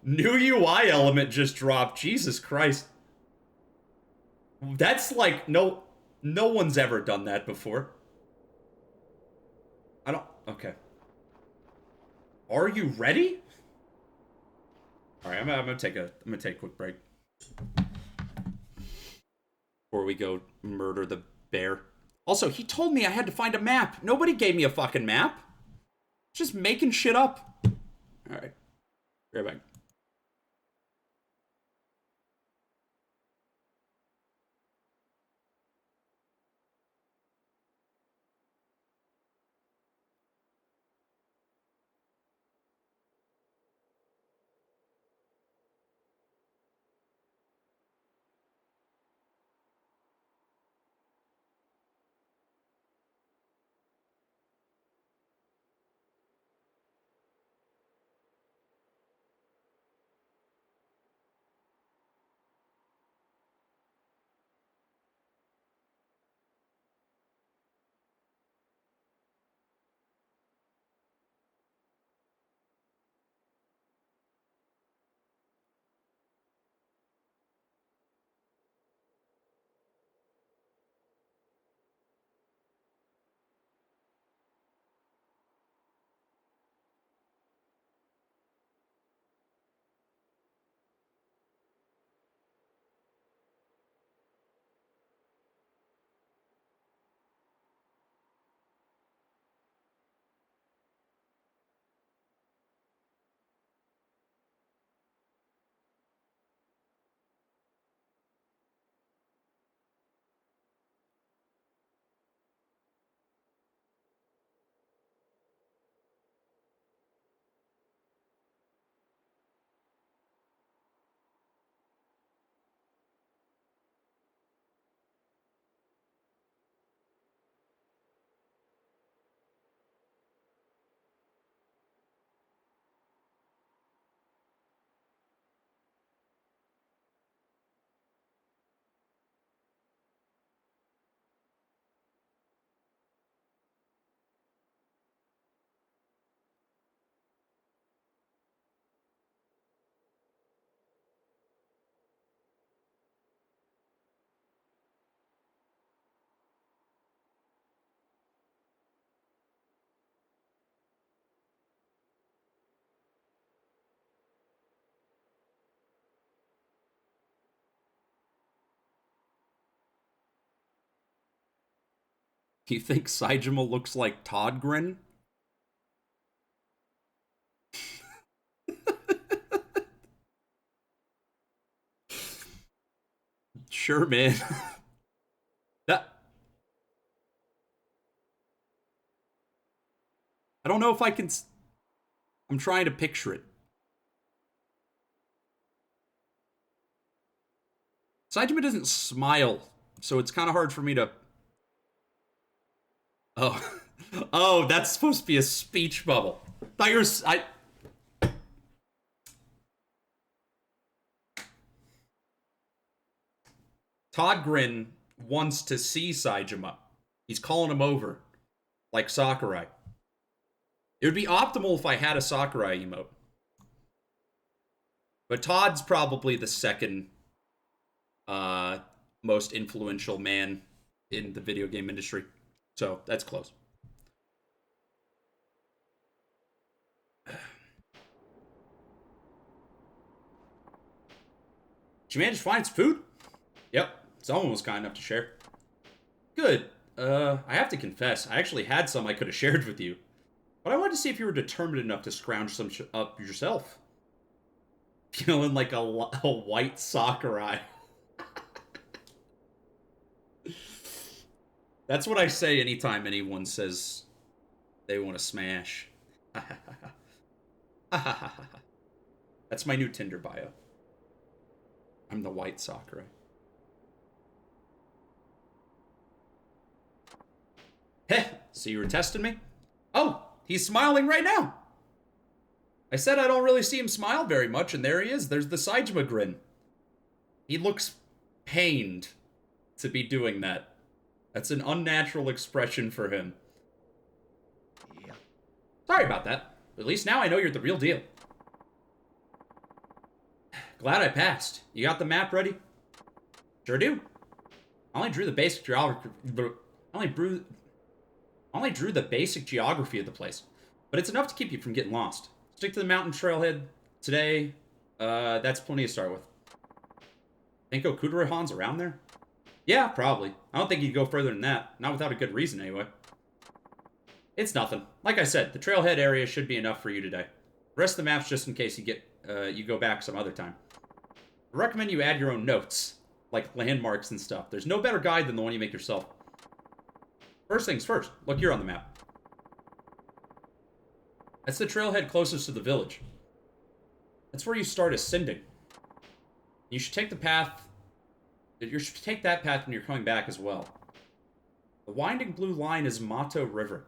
New UI element just dropped. Jesus Christ. That's like, no one's ever done that before. Okay. Are you ready? Alright, I'm gonna take a quick break. Before we go murder the bear. Also, he told me I had to find a map. Nobody gave me a fucking map. Just making shit up. Alright. Be right back. You think Saejima looks like Todd Grin? Sure, man. That I don't know if I can. I'm trying to picture it. Saejima doesn't smile, so it's kind of hard for me to. Oh, oh, that's supposed to be a speech bubble. Thought you were. Todd Grin wants to see Saejima. He's calling him over, like Sakurai. It would be optimal if I had a Sakurai emote. But Todd's probably the second most influential man in the video game industry. So that's close. Did you manage to find some food? Yep. Someone was kind enough to share. Good. I have to confess, I actually had some I could have shared with you. But I wanted to see if you were determined enough to scrounge some up yourself. Feeling like a white Sakurai. That's what I say anytime anyone says they want to smash. That's my new Tinder bio. I'm the white Sakurai. Heh, so you were testing me? Oh, he's smiling right now. I said I don't really see him smile very much, and there he is. There's the Saejima grin. He looks pained to be doing that. That's an unnatural expression for him. Yeah. Sorry about that. At least now I know you're the real deal. Glad I passed. You got the map ready? Sure do. I only drew the basic geography. I only drew the basic geography of the place, but it's enough to keep you from getting lost. Stick to the mountain trailhead today. That's plenty to start with. Think Okudarahan's around there? Yeah, probably. I don't think he'd go further than that. Not without a good reason, anyway. It's nothing. Like I said, the trailhead area should be enough for you today. The rest of the map's just in case you go back some other time. I recommend you add your own notes, like landmarks and stuff. There's no better guide than the one you make yourself. First things first, look here on the map. That's the trailhead closest to the village. That's where you start ascending. You should take the path. You should take that path when you're coming back as well. The winding blue line is Mato River.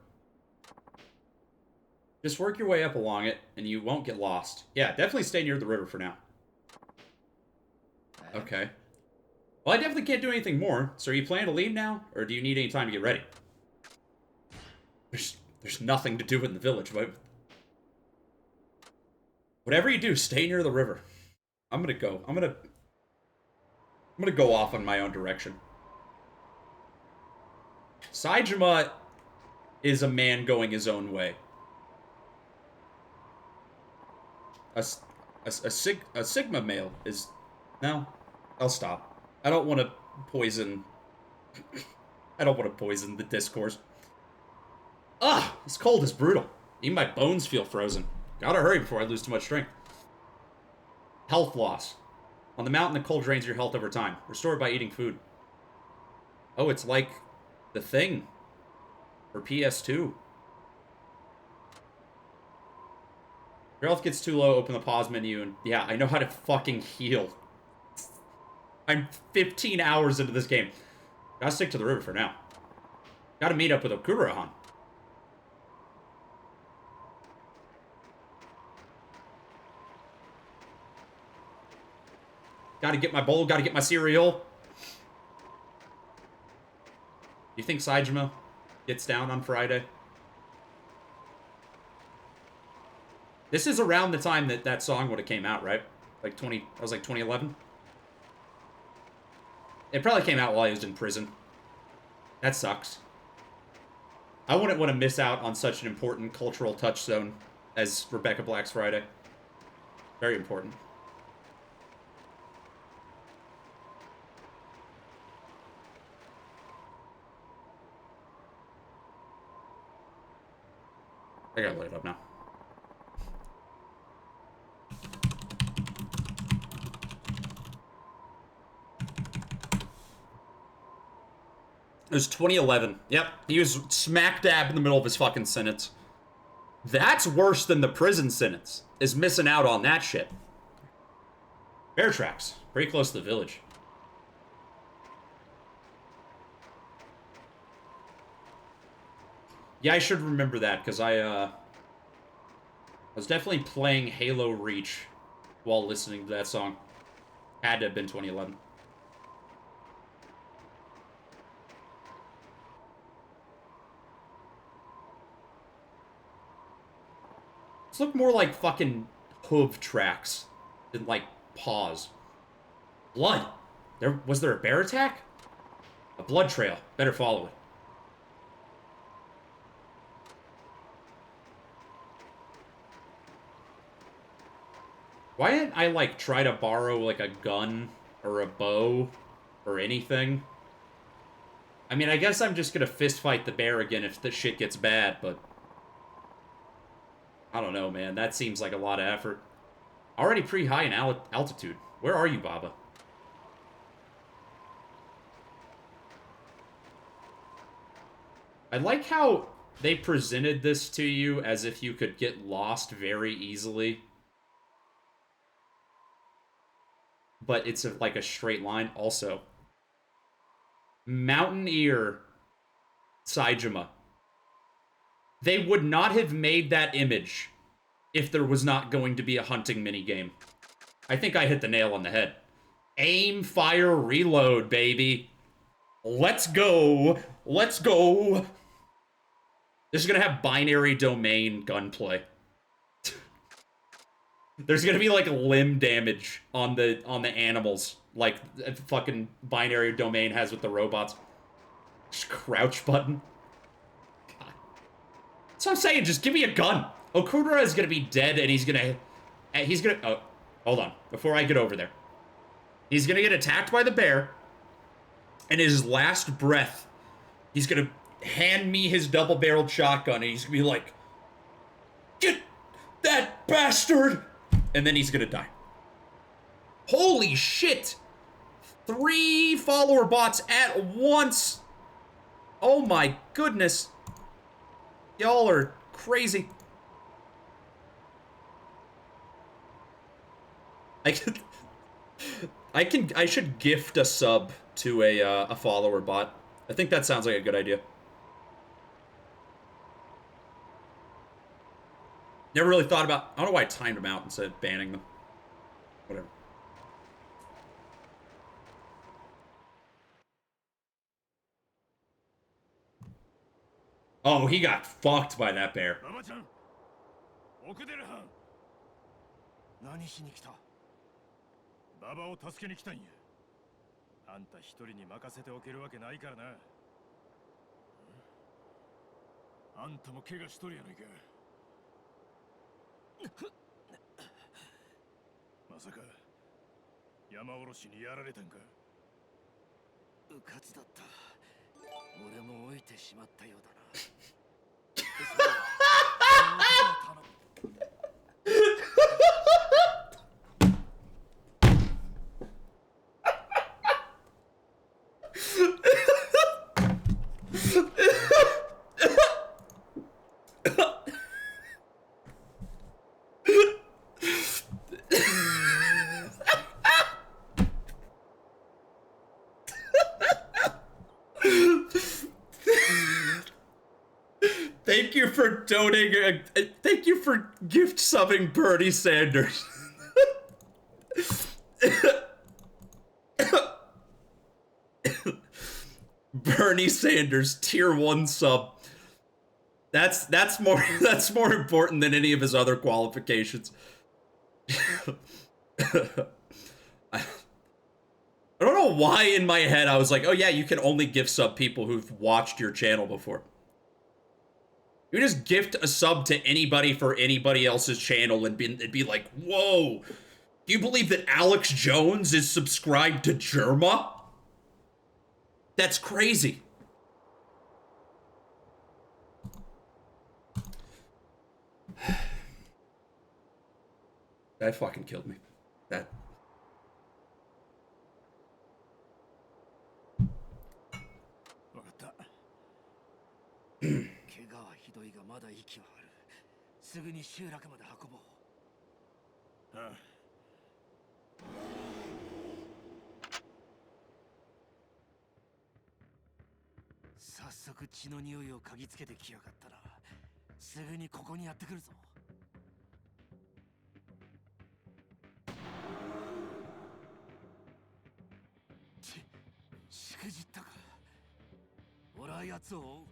Just work your way up along it, and you won't get lost. Yeah, definitely stay near the river for now. Okay. Well, I definitely can't do anything more, so are you planning to leave now, or do you need any time to get ready? There's nothing to do in the village, but whatever you do, stay near the river. I'm gonna go off on my own direction. Saejima is a man going his own way. A Sigma male is... No, I'll stop. I don't want to poison... I don't want to poison the discourse. Ah, this cold is brutal. Even my bones feel frozen. Gotta hurry before I lose too much strength. Health loss. On the mountain, the cold drains your health over time. Restored by eating food. Oh, it's like the thing for PS2. Your health gets too low, open the pause menu, and yeah, I know how to fucking heal. I'm 15 hours into this game. Gotta stick to the river for now. Gotta meet up with Okudarahan. Gotta get my bowl, gotta get my cereal. You think Saejima gets down on Friday? This is around the time that that song would have came out, right? Like that was like 2011? It probably came out while he was in prison. That sucks. I wouldn't want to miss out on such an important cultural touchstone as Rebecca Black's Friday. Very important. I gotta look it up now. It was 2011. Yep, he was smack dab in the middle of his fucking sentence. That's worse than the prison sentence, is missing out on that shit. Bear tracks. Pretty close to the village. Yeah, I should remember that, because I was definitely playing Halo Reach while listening to that song. Had to have been 2011. This looked more like fucking hoof tracks than, like, paws. Blood. Was there a bear attack? A blood trail. Better follow it. Why didn't I, like, try to borrow, like, a gun or a bow or anything? I mean, I guess I'm just gonna fist fight the bear again if the shit gets bad, but... I don't know, man. That seems like a lot of effort. Already pretty high in altitude. Where are you, Baba? I like how they presented this to you as if you could get lost very easily. But it's like a straight line. Also, Mountaineer Saejima. They would not have made that image if there was not going to be a hunting minigame. I think I hit the nail on the head. Aim, fire, reload, baby. Let's go. Let's go. This is gonna have binary domain gunplay. There's gonna be like limb damage on the animals, like fucking binary domain has with the robots. Just crouch button. God. So I'm saying, just give me a gun. Okudera is gonna be dead, and he's gonna. Oh, hold on. Before I get over there, he's gonna get attacked by the bear, and his last breath, he's gonna hand me his double-barreled shotgun, and he's gonna be like, "Get that bastard!" And then he's gonna die. Holy shit! 3 follower bots at once! Oh my goodness. Y'all are crazy. I should gift a sub to a follower bot. I think that sounds like a good idea. Never really thought about... I don't know why I timed them out instead of banning them. Whatever. Oh, he got fucked by that bear. 何しに来た？ババを助けに来たんや。あんた一人に任せておけるわけないからな。あんたも怪我しとるやないか。まさか山おろしにやられたんか。うかつだった。俺も老いてしまったようだな。Thank you for donating. Thank you for gift subbing Bernie Sanders. Bernie Sanders, tier 1 sub. That's more important than any of his other qualifications. I don't know why in my head I was like, oh yeah, you can only gift sub people who've watched your channel before. You just gift a sub to anybody for anybody else's channel and be like, whoa, do you believe that Alex Jones is subscribed to Germa? That's crazy. That fucking killed me. That. わかった。怪我はひどいがまだ息はある。すぐに集落まで運ぼう。ああ。早速血の匂いを嗅ぎつけてきやがったな。すぐにここにやってくるぞ。しくじったか。俺は奴を追う。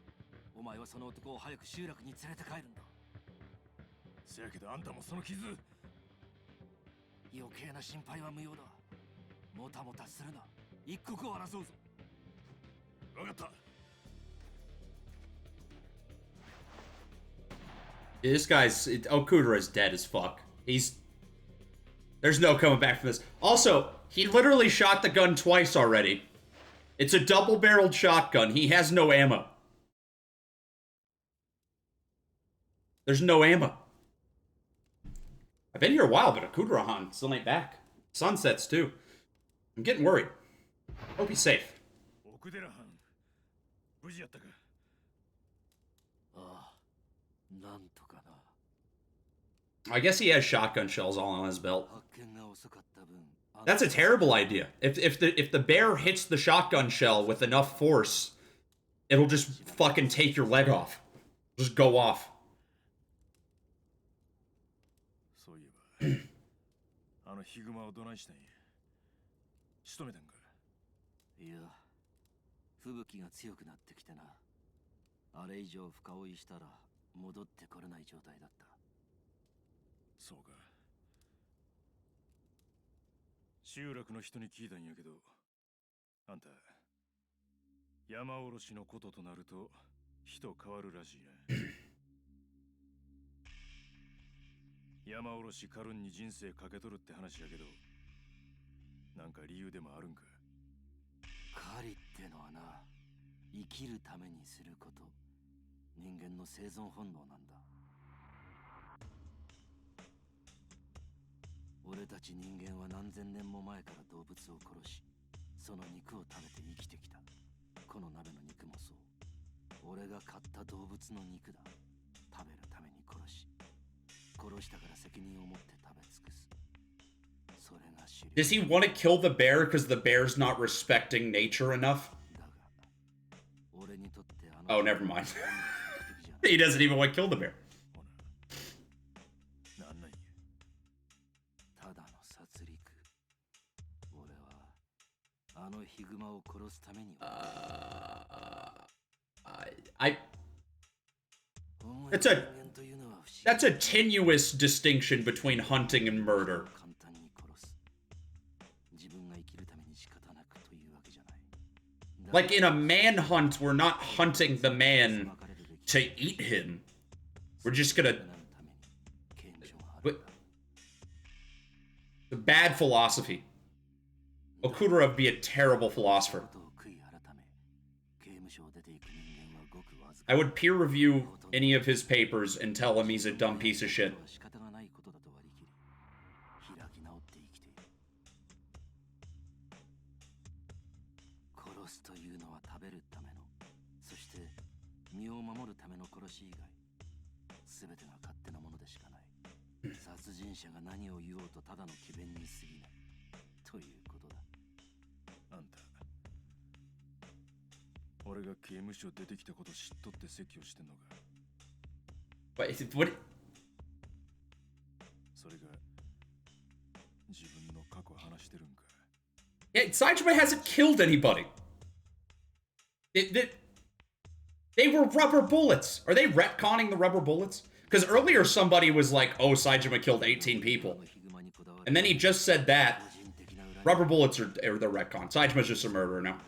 お前はその男を早く集落に連れて帰るんだ。せやけどあんたもその傷。余計な心配は無用だ。もたもたするな。一刻を争うぞ。わかった。This guy's Okudera is dead as fuck. There's no coming back from this. Also, he literally shot the gun twice already. It's a double-barreled shotgun. He has no ammo. There's no ammo. I've been here a while, but Okudera-han still ain't back. Sun sets too. I'm getting worried. Hope he's safe. 奥寺藩、無事やったか。ああ、なんとかな。I guess he has shotgun shells all on his belt. 発見が遅かった分。That's a terrible idea. If the bear hits the shotgun shell with enough force, it'll just fucking take your leg off. Just go off. そういえば、あのヒグマをどないしたんや。仕留めたんか。いや、吹雪が強くなってきてな。あれ以上深追いしたら戻ってこれない状態だった。そうか。集落の人に聞いたんやけど、あんた山おろしのこととなると人変わるらしいな。山おろしカルンに人生かけとるって話やけど、なんか理由でもあるんか。狩りってのはな、生きるためにすること、人間の生存本能なんだ。俺たち人間は何千年も前から動物を殺し、その肉を食べて生きてきた。この鍋の肉もそう。俺が買った動物の肉だ。食べるために殺し、殺したから責任を持って食べ尽くす。それが主流。 Does he want to kill the bear because the bear's not respecting nature enough? だが、俺にとってOh, never mind. He doesn't even want to kill the bear. なんなんや。ただの殺戮。俺はあのヒグマを殺すために。That's a tenuous distinction between hunting and murder. Like in a manhunt, we're not hunting the man to eat him. We're just gonna... The bad philosophy. Okudera would be a terrible philosopher. I would peer review any of his papers and tell him he's a dumb piece of shit. What? Yeah, Saejima hasn't killed anybody. They were rubber bullets. Are they retconning the rubber bullets? Because earlier somebody was like, oh, Saejima killed 18 people. And then he just said that. Rubber bullets are the retcon. Saejima's just a murderer now.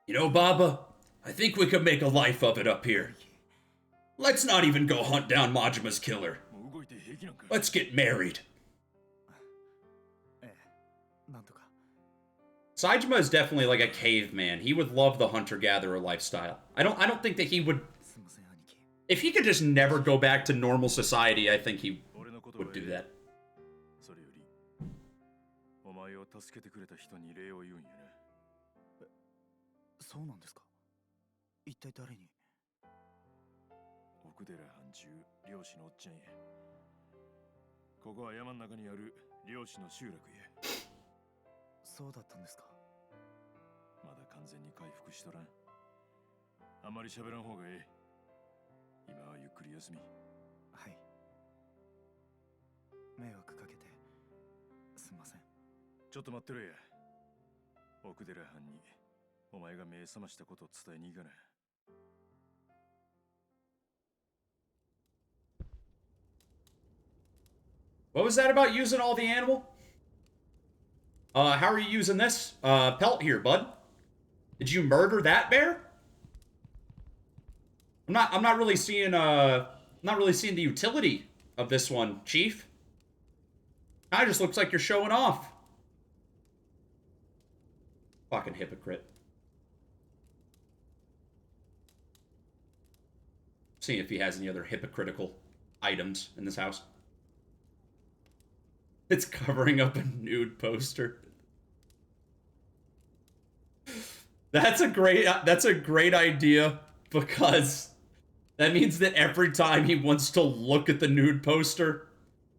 You know, Baba, I think we could make a life of it up here. Let's not even go hunt down Majima's killer. もう動いて平気なんか Let's get married. ええ、なんとか。 Saejima is definitely like a caveman. He would love the hunter-gatherer lifestyle. I don't think that he would... すいません、兄貴。 If he could just never go back to normal society, I think he 俺のことは would do that. それよりお前を助けてくれた人に礼を言うんやな。そうなんですか。一体誰に？奥寺藩中漁師のおっちゃんや。ここは山の中にある漁師の集落や。そうだったんですか。まだ完全に回復しとらん。あまり喋らん方がええ。今はゆっくり休み。はい。迷惑かけてすみません。ちょっと待ってろや。奥寺藩にお前が目覚ましたことを伝えに行かな。What was that about using all the animal? How are you using this? Pelt here, bud. Did you murder that bear? I'm not really seeing the utility of this one, Chief. Kinda just looks like you're showing off. Fucking hypocrite. See if he has any other hypocritical items in this house. It's covering up a nude poster. That's a great idea, because that means that every time he wants to look at the nude poster,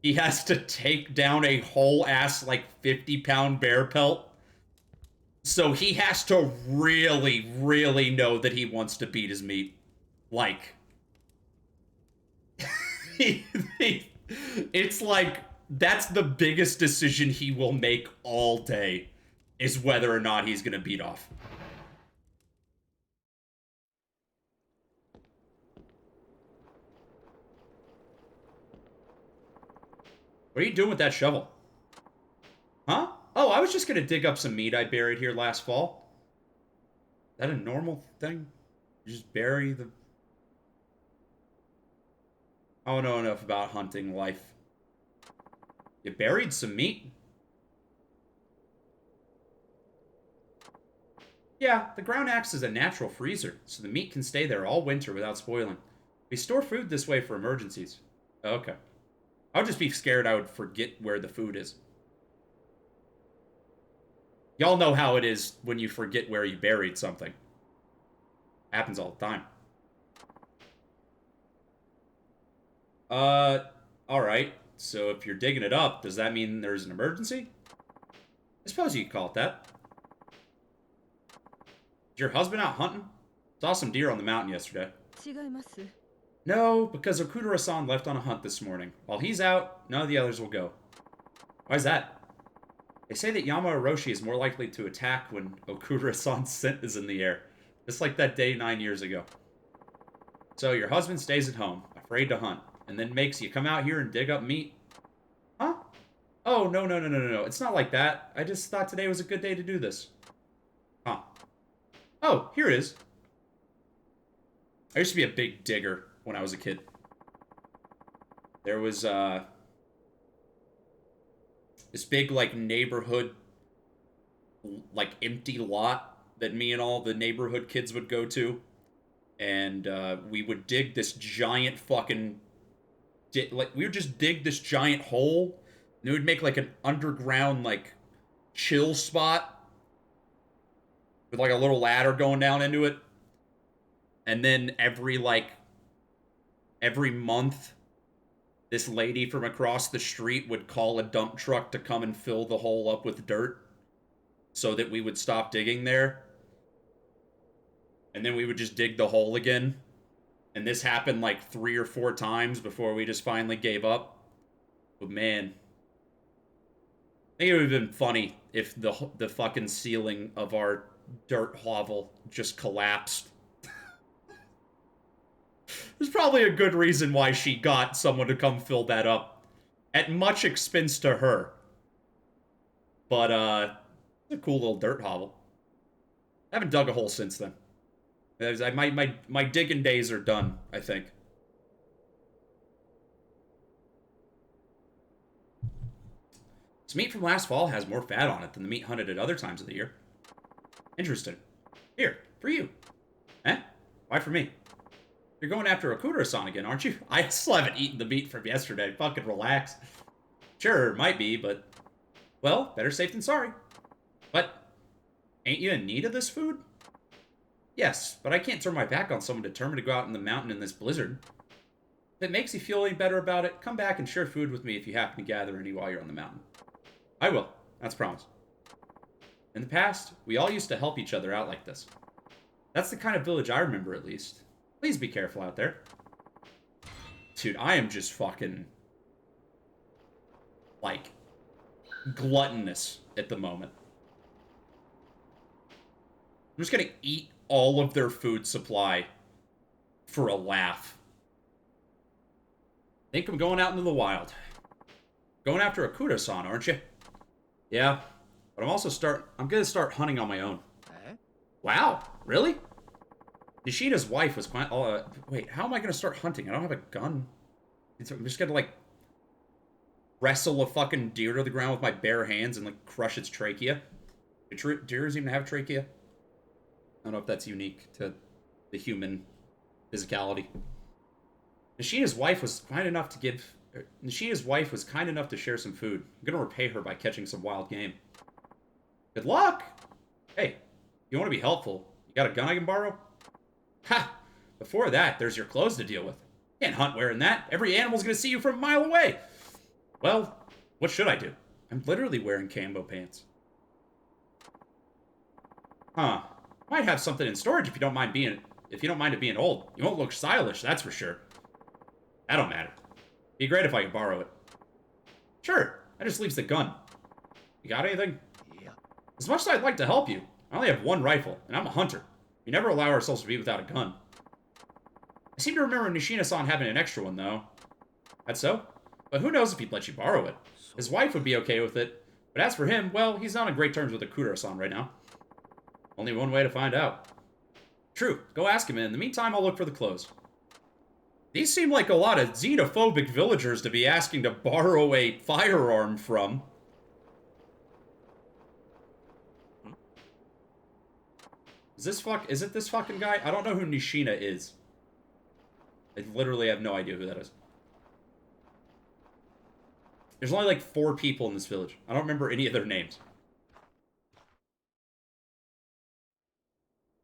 he has to take down a whole ass like 50-pound bear pelt. So he has to really, really know that he wants to beat his meat. Like, it's like, that's the biggest decision he will make all day, is whether or not he's gonna beat off. What are you doing with that shovel? Huh? Oh, I was just gonna dig up some meat I buried here last fall. Is that a normal thing? You just bury the... I don't know enough about hunting life. You buried some meat? Yeah, the ground acts as a natural freezer, so the meat can stay there all winter without spoiling. We store food this way for emergencies. Oh, okay. I would just be scared I would forget where the food is. Y'all know how it is when you forget where you buried something. Happens all the time. Alright. So if you're digging it up, does that mean there's an emergency? I suppose you could call it that. Is your husband out hunting? Saw some deer on the mountain yesterday. No, because Okudera-san left on a hunt this morning. While he's out, none of the others will go. Why's that? They say that Yama Orochi is more likely to attack when Okudera-san's scent is in the air. Just like that day 9 years ago. So your husband stays at home, afraid to hunt, and then makes you come out here and dig up meat? Huh? Oh, no. It's not like that. I just thought today was a good day to do this. Huh. Oh, here it is. I used to be a big digger when I was a kid. There was, this big, like, neighborhood, like, empty lot that me and all the neighborhood kids would go to. And, we would dig this giant fucking... we would just dig this giant hole, and it would make, like, an underground, like, chill spot. With, like, a little ladder going down into it. And then every month, this lady from across the street would call a dump truck to come and fill the hole up with dirt so that we would stop digging there. And then we would just dig the hole again. And this happened like 3 or 4 times before we just finally gave up. But man, I think it would have been funny if the fucking ceiling of our dirt hovel just collapsed. There's probably a good reason why she got someone to come fill that up. At much expense to her. But, it's a cool little dirt hovel. I haven't dug a hole since then. My digging days are done, I think. This meat from last fall has more fat on it than the meat hunted at other times of the year. Interesting. Here, for you. Eh? Why for me? You're going after Akudara-san again, aren't you? I still haven't eaten the meat from yesterday. Fucking relax. Sure, it might be, but... Well, better safe than sorry. But, ain't you in need of this food? Yes, but I can't turn my back on someone determined to go out in the mountain in this blizzard. If it makes you feel any better about it, come back and share food with me if you happen to gather any while you're on the mountain. I will. That's a promise. In the past, we all used to help each other out like this. That's the kind of village I remember, at least. Please be careful out there. Dude, I am just fucking... like... gluttonous at the moment. I'm just gonna eat all of their food supply for a laugh. Think I'm going out into the wild. Going after Akudara-san, aren't you? Yeah, but I'm gonna start hunting on my own. Wow, really? Nishina's wife was quite... wait, how am I gonna start hunting? I don't have a gun. I'm just gonna, like, wrestle a fucking deer to the ground with my bare hands and, like, crush its trachea. Do deers even have trachea? I don't know if that's unique to the human physicality. Nishina's wife was kind enough to share some food. I'm gonna repay her by catching some wild game. Good luck! Hey, you want to be helpful? You got a gun I can borrow? Ha! Before that, there's your clothes to deal with. Can't hunt wearing that. Every animal's gonna see you from a mile away. Well, what should I do? I'm literally wearing camo pants. Huh. Might have something in storage if you don't mind it being old. You won't look stylish, that's for sure. That don't matter. Be great if I could borrow it. Sure, that just leaves the gun. You got anything? Yeah. As much as I'd like to help you, I only have one rifle, and I'm a hunter. We never allow ourselves to be without a gun. I seem to remember Nishina-san having an extra one, though. That's so? But who knows if he'd let you borrow it. His wife would be okay with it. But as for him, well, he's not on great terms with Akudara-san right now. Only one way to find out. True, go ask him, and in the meantime, I'll look for the clothes. These seem like a lot of xenophobic villagers to be asking to borrow a firearm from. Is it this fucking guy? I don't know who Nishina is. I literally have no idea who that is. There's only like 4 people in this village. I don't remember any of their names.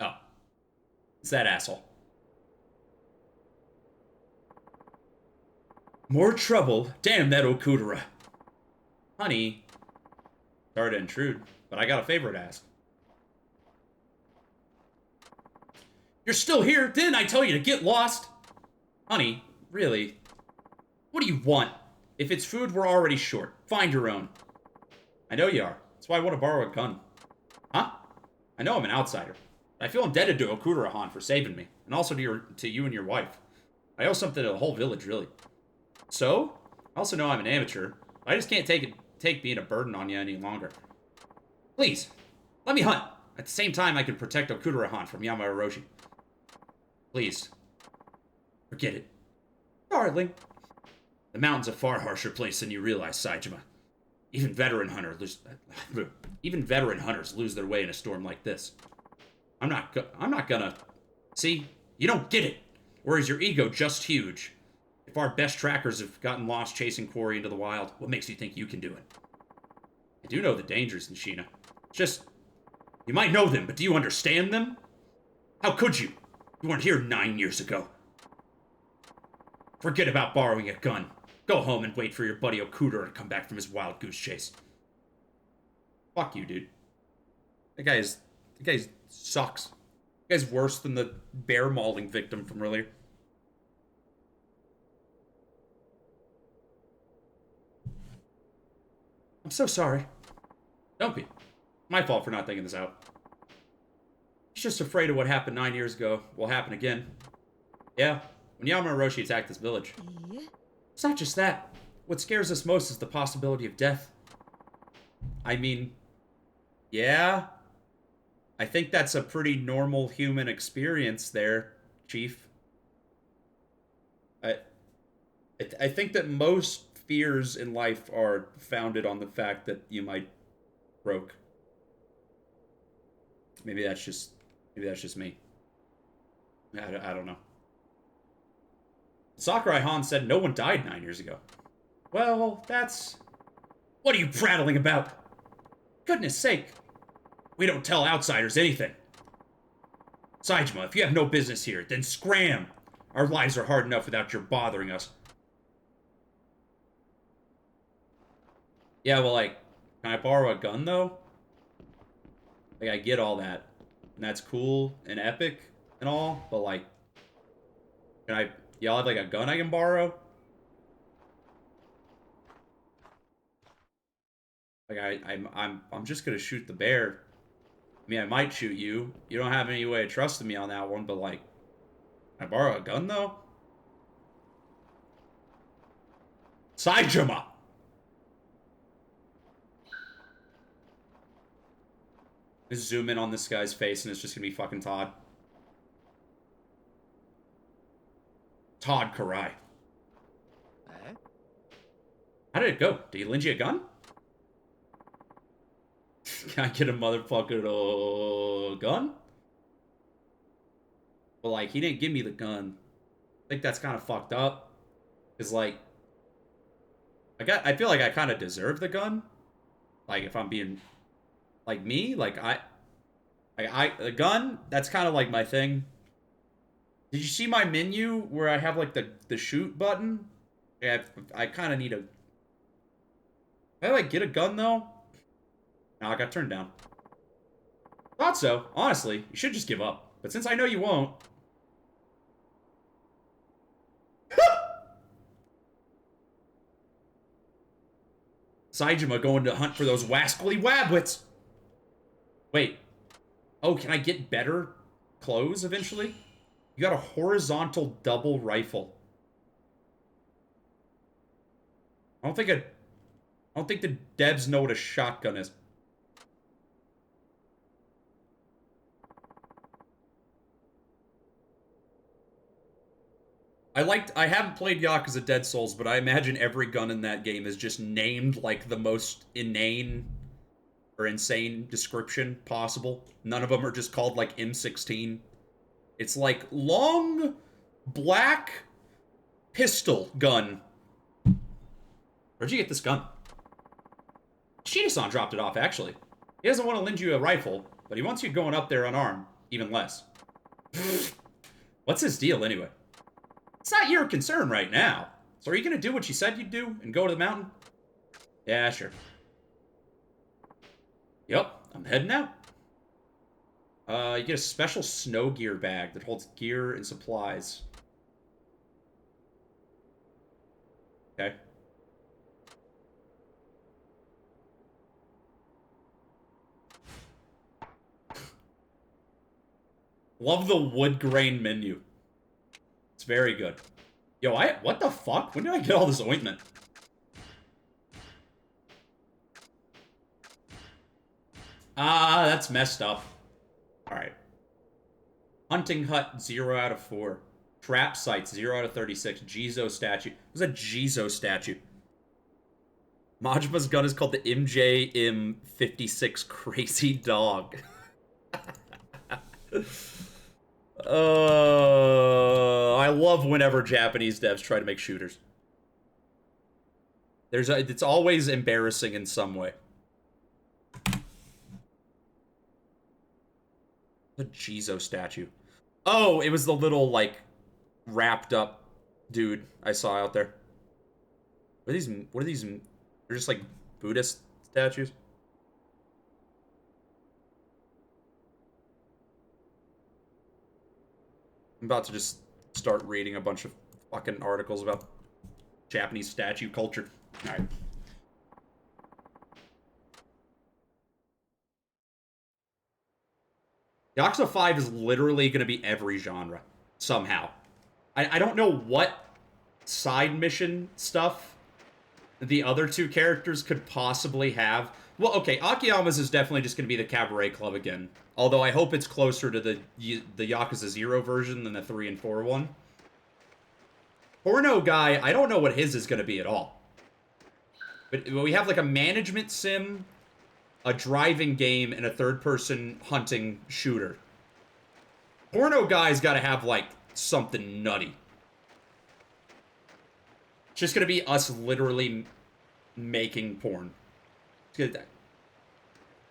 Oh. It's that asshole. More trouble. Damn that Okudara. Honey. Sorry to intrude, but I got a favor to ask. You're still here? Didn't I tell you to get lost? Honey, really? What do you want? If it's food, we're already short. Find your own. I know you are. That's why I want to borrow a gun. Huh? I know I'm an outsider. I feel indebted to Okudara-han for saving me, and also to you and your wife. I owe something to the whole village, really. So, I also know I'm an amateur. I just can't take being a burden on you any longer. Please, let me hunt. At the same time, I can protect Okudara-han from Yama-Orochi. Please. Forget it. Darling. The mountain's a far harsher place than you realize, Saejima. Even veteran hunters lose their way in a storm like this. I'm not gonna... See? You don't get it. Or is your ego just huge? If our best trackers have gotten lost chasing quarry into the wild, what makes you think you can do it? I do know the dangers, Nishina. Just... You might know them, but do you understand them? How could you? You weren't here 9 years ago. Forget about borrowing a gun. Go home and wait for your buddy Okudara to come back from his wild goose chase. Fuck you, dude. That guy sucks. That guy's worse than the bear mauling victim from earlier. I'm so sorry. Don't be. My fault for not thinking this out. He's just afraid of what happened 9 years ago will happen again. Yeah, when Yama-Orochi attacked this village. It's not just that. What scares us most is the possibility of death. I mean, yeah. I think that's a pretty normal human experience there, Chief. I think that most fears in life are founded on the fact that you might broke. Maybe that's just me. I don't know. Sakurai Han said no one died 9 years ago. Well, that's... What are you prattling about? Goodness sake. We don't tell outsiders anything. Saejima, if you have no business here, then scram. Our lives are hard enough without your bothering us. Yeah, well, like, can I borrow a gun, though? Like, I get all that. And that's cool and epic and all, but, like, can I... Y'all have, like, a gun I can borrow? Like, I'm just gonna shoot the bear. I mean, I might shoot you. You don't have any way of trusting me on that one, but, like, can I borrow a gun, though? Saejima! Just zoom in on this guy's face, and it's just gonna be fucking Todd. Todd Karai. How did it go? Did he lend you a gun? Can I get a motherfucking gun? But, like, he didn't give me the gun. I think that's kind of fucked up. Because, like, I feel like I kind of deserve the gun. Like, if I'm being, like, me, like, the gun, that's kind of, like, my thing. Did you see my menu where I have, like, the shoot button? Yeah, I kind of need a... Did I, like, get a gun, though? No, I got turned down. Thought so. Honestly, you should just give up. But since I know you won't... Saejima going to hunt for those wascally wabwits. Wait. Oh, can I get better clothes eventually? You got a horizontal double rifle. I don't think the devs know what a shotgun is. I haven't played Yakuza Dead Souls, but I imagine every gun in that game is just named like the most inane or insane description possible. None of them are just called like M16. It's like long black pistol gun. Where'd you get this gun? Shida-san dropped it off, actually. He doesn't want to lend you a rifle, but he wants you going up there unarmed, even less. What's his deal, anyway? It's not your concern right now. So are you going to do what you said you'd do and go to the mountain? Yeah, sure. Yep, I'm heading out. You get a special snow gear bag that holds gear and supplies. Okay. Love the wood grain menu. It's very good. Yo, what the fuck? When did I get all this ointment? Ah, that's messed up. Alright. Hunting hut, 0 out of 4. Trap sites, 0 out of 36. Jizo statue. What's a Jizo statue? Majima's gun is called the MJM56 Crazy Dog. I love whenever Japanese devs try to make shooters. It's always embarrassing in some way. The Jizo statue. Oh, it was the little, like, wrapped up dude I saw out there. What are these? They're just, like, Buddhist statues? I'm about to just start reading a bunch of fucking articles about Japanese statue culture. Alright. Yakuza 5 is literally going to be every genre. Somehow. I don't know what side mission stuff the other two characters could possibly have. Well, okay, Akiyama's is definitely just going to be the cabaret club again. Although I hope it's closer to the Yakuza 0 version than the 3 and 4 one. Porno guy, I don't know what his is going to be at all. But we have like a management sim, a driving game, and a third-person hunting shooter. Porno guy's got to have like something nutty. It's just going to be us literally making porn.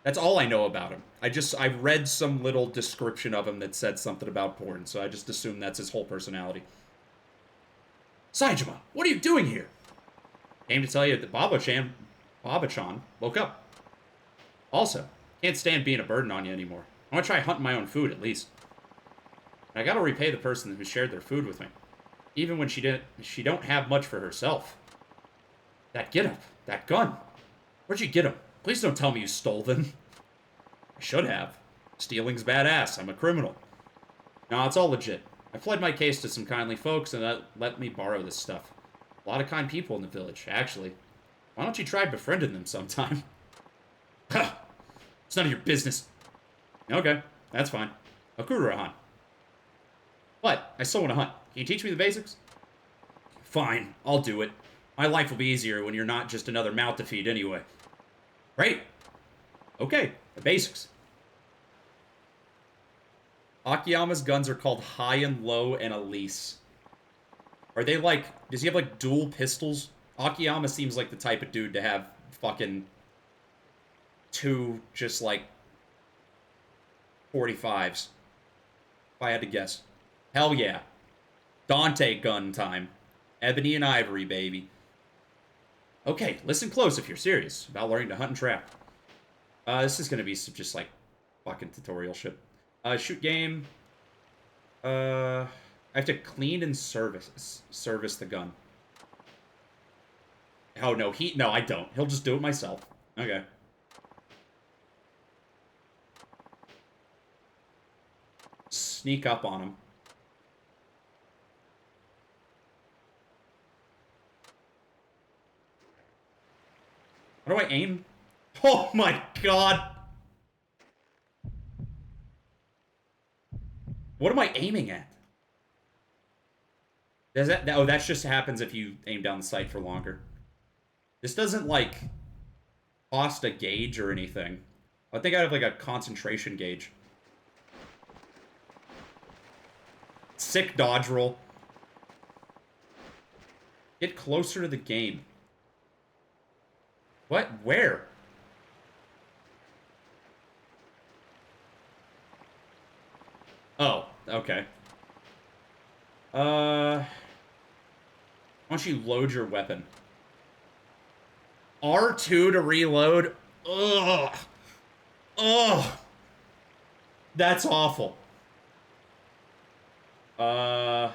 That's all I know about him. I read some little description of him that said something about porn, so I just assumed that's his whole personality. Saejima, what are you doing here? Came to tell you that Baba-chan woke up. Also, can't stand being a burden on you anymore. I want to try hunting my own food, at least. And I gotta repay the person who shared their food with me. Even when she don't have much for herself. That getup, that gun. Where'd you get them? Please don't tell me you stole them. I should have. Stealing's badass. I'm a criminal. No, it's all legit. I pled my case to some kindly folks and let me borrow this stuff. A lot of kind people in the village, actually. Why don't you try befriending them sometime? It's none of your business. Okay, that's fine. Okura-han. What? I still want to hunt. Can you teach me the basics? Fine, I'll do it. My life will be easier when you're not just another mouth to feed anyway. Great. Okay, the basics. Akiyama's guns are called High and Low and Elise. Are they like... Does he have like dual pistols? Akiyama seems like the type of dude to have fucking 2 just like 45s. If I had to guess. Hell yeah. Dante gun time. Ebony and ivory, baby. Okay, listen close if you're serious about learning to hunt and trap. This is gonna be some just like fucking tutorial shit. Shoot game. I have to clean and service the gun. Oh no, no, I don't. He'll just do it myself. Okay. Sneak up on him. How do I aim? Oh my god! What am I aiming at? Does that... Oh, that just happens if you aim down the sight for longer. This doesn't, like, cost a gauge or anything. I think I have, like, a concentration gauge. Sick dodge roll. Get closer to the game. What? Where? Oh, okay. Why don't you load your weapon? R2 to reload? Ugh. Ugh. That's awful. You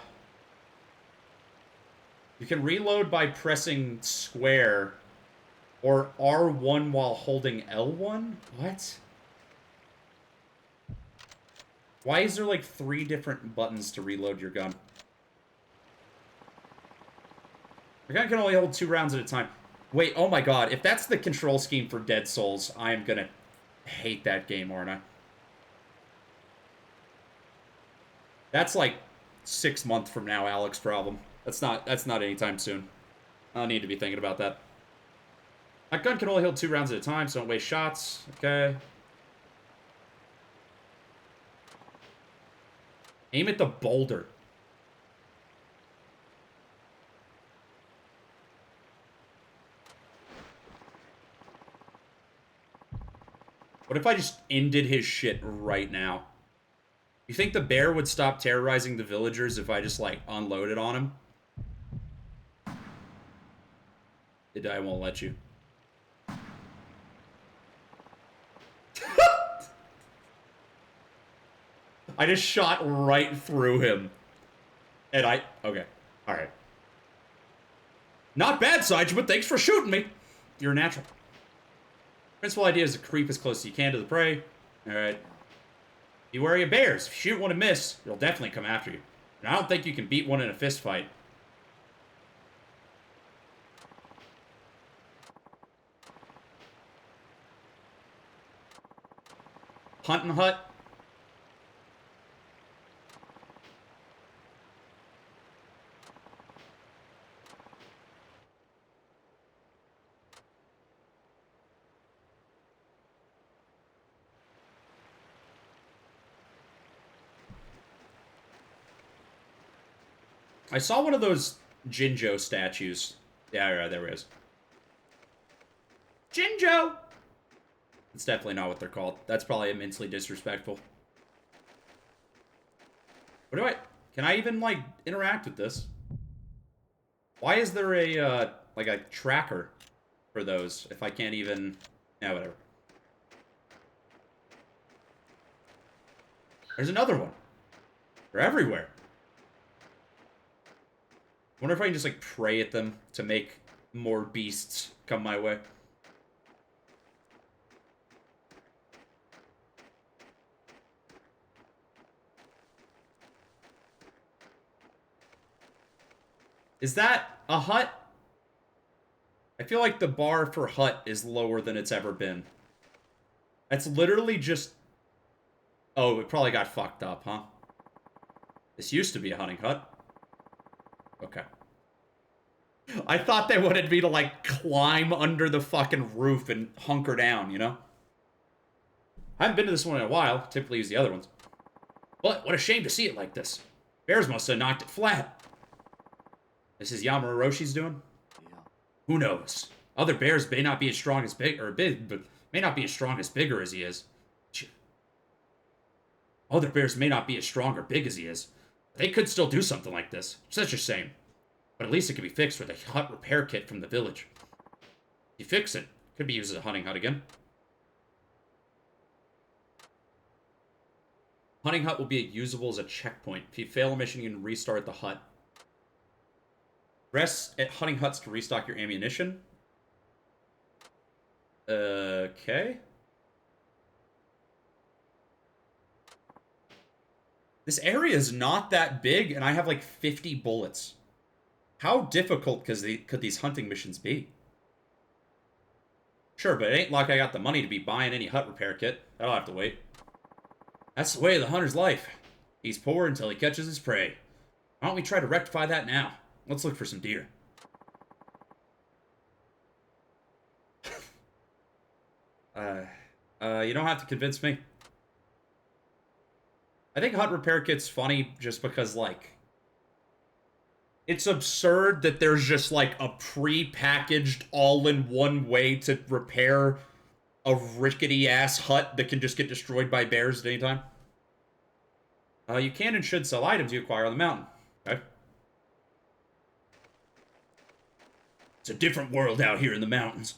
can reload by pressing square or R1 while holding L1? What? Why is there like 3 different buttons to reload your gun? Your gun can only hold 2 rounds at a time. Wait, oh my god, if that's the control scheme for Dead Souls, I am gonna hate that game, aren't I? That's like 6 months from now, Alex problem. That's not anytime soon. I don't need to be thinking about that. My gun can only hold 2 rounds at a time, so don't waste shots. Okay. Aim at the boulder. What if I just ended his shit right now? You think the bear would stop terrorizing the villagers if I just, like, unloaded on him? I won't let you. I just shot right through him. And okay. Alright. Not bad, Saejima. Thanks for shooting me. You're a natural. Principal idea is to creep as close as you can to the prey. Alright. Be wary of bears. If you shoot one and miss, they'll definitely come after you. And I don't think you can beat one in a fist fight. hunting hut. I saw one of those Jinjo statues. Yeah, there it is. Jinjo! That's definitely not what they're called. That's probably immensely disrespectful. What do I... Can I even, like, interact with this? Why is there a, like, a tracker for those if I can't even... Yeah, whatever. There's another one. They're everywhere. I wonder if I can just, like, pray at them to make more beasts come my way. Is that a hut? I feel like the bar for hut is lower than it's ever been. That's literally just... Oh, it probably got fucked up, huh? This used to be a hunting hut. Okay. I thought they wanted me to, like, climb under the fucking roof and hunker down, you know? I haven't been to this one in a while. Typically use the other ones. But what a shame to see it like this. Bears must have knocked it flat. This is Yamaroroshi's doing? Yeah. Who knows? Other bears may not be as strong as but may not be as strong as bigger as he is. Other bears may not be as strong or big as he is. They could still do something like this. Such a shame. But at least it could be fixed with a hut repair kit from the village. If you fix it, could be used as a hunting hut again. Hunting hut will be usable as a checkpoint. If you fail a mission, you can restart the hut. Rest at hunting huts to restock your ammunition. Okay. This area is not that big, and I have like 50 bullets. How difficult could these hunting missions be? Sure, but it ain't like I got the money to be buying any hut repair kit. That'll have to wait. That's the way of the hunter's life. He's poor until he catches his prey. Why don't we try to rectify that now? Let's look for some deer. You don't have to convince me. I think hut repair kit's funny just because, like, it's absurd that there's just, like, a pre-packaged, all-in-one way to repair a rickety-ass hut that can just get destroyed by bears at any time. You can and should sell items you acquire on the mountain. Okay. It's a different world out here in the mountains.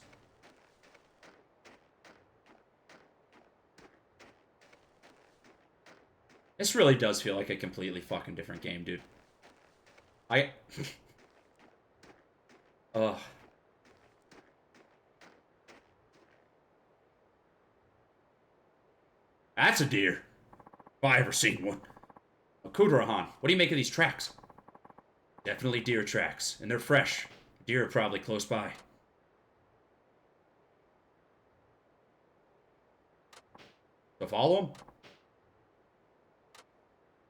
This really does feel like a completely fucking different game, dude. Ugh. That's a deer. If I ever seen one. Kudarahan, what do you make of these tracks? Definitely deer tracks, and they're fresh. Deer are probably close by. So follow them?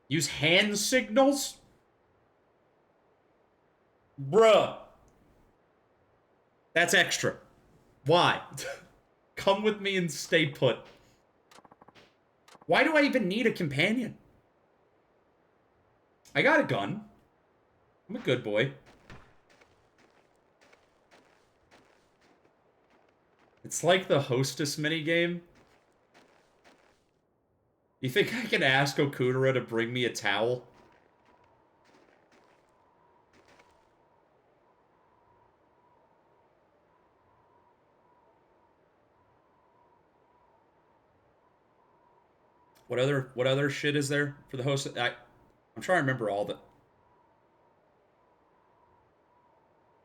Use hand signals? Bruh. That's extra. Why? Come with me and stay put. Why do I even need a companion? I got a gun. I'm a good boy. It's like the hostess minigame. You think I can ask Okudera to bring me a towel? What other shit is there for the host? I'm trying to remember all the...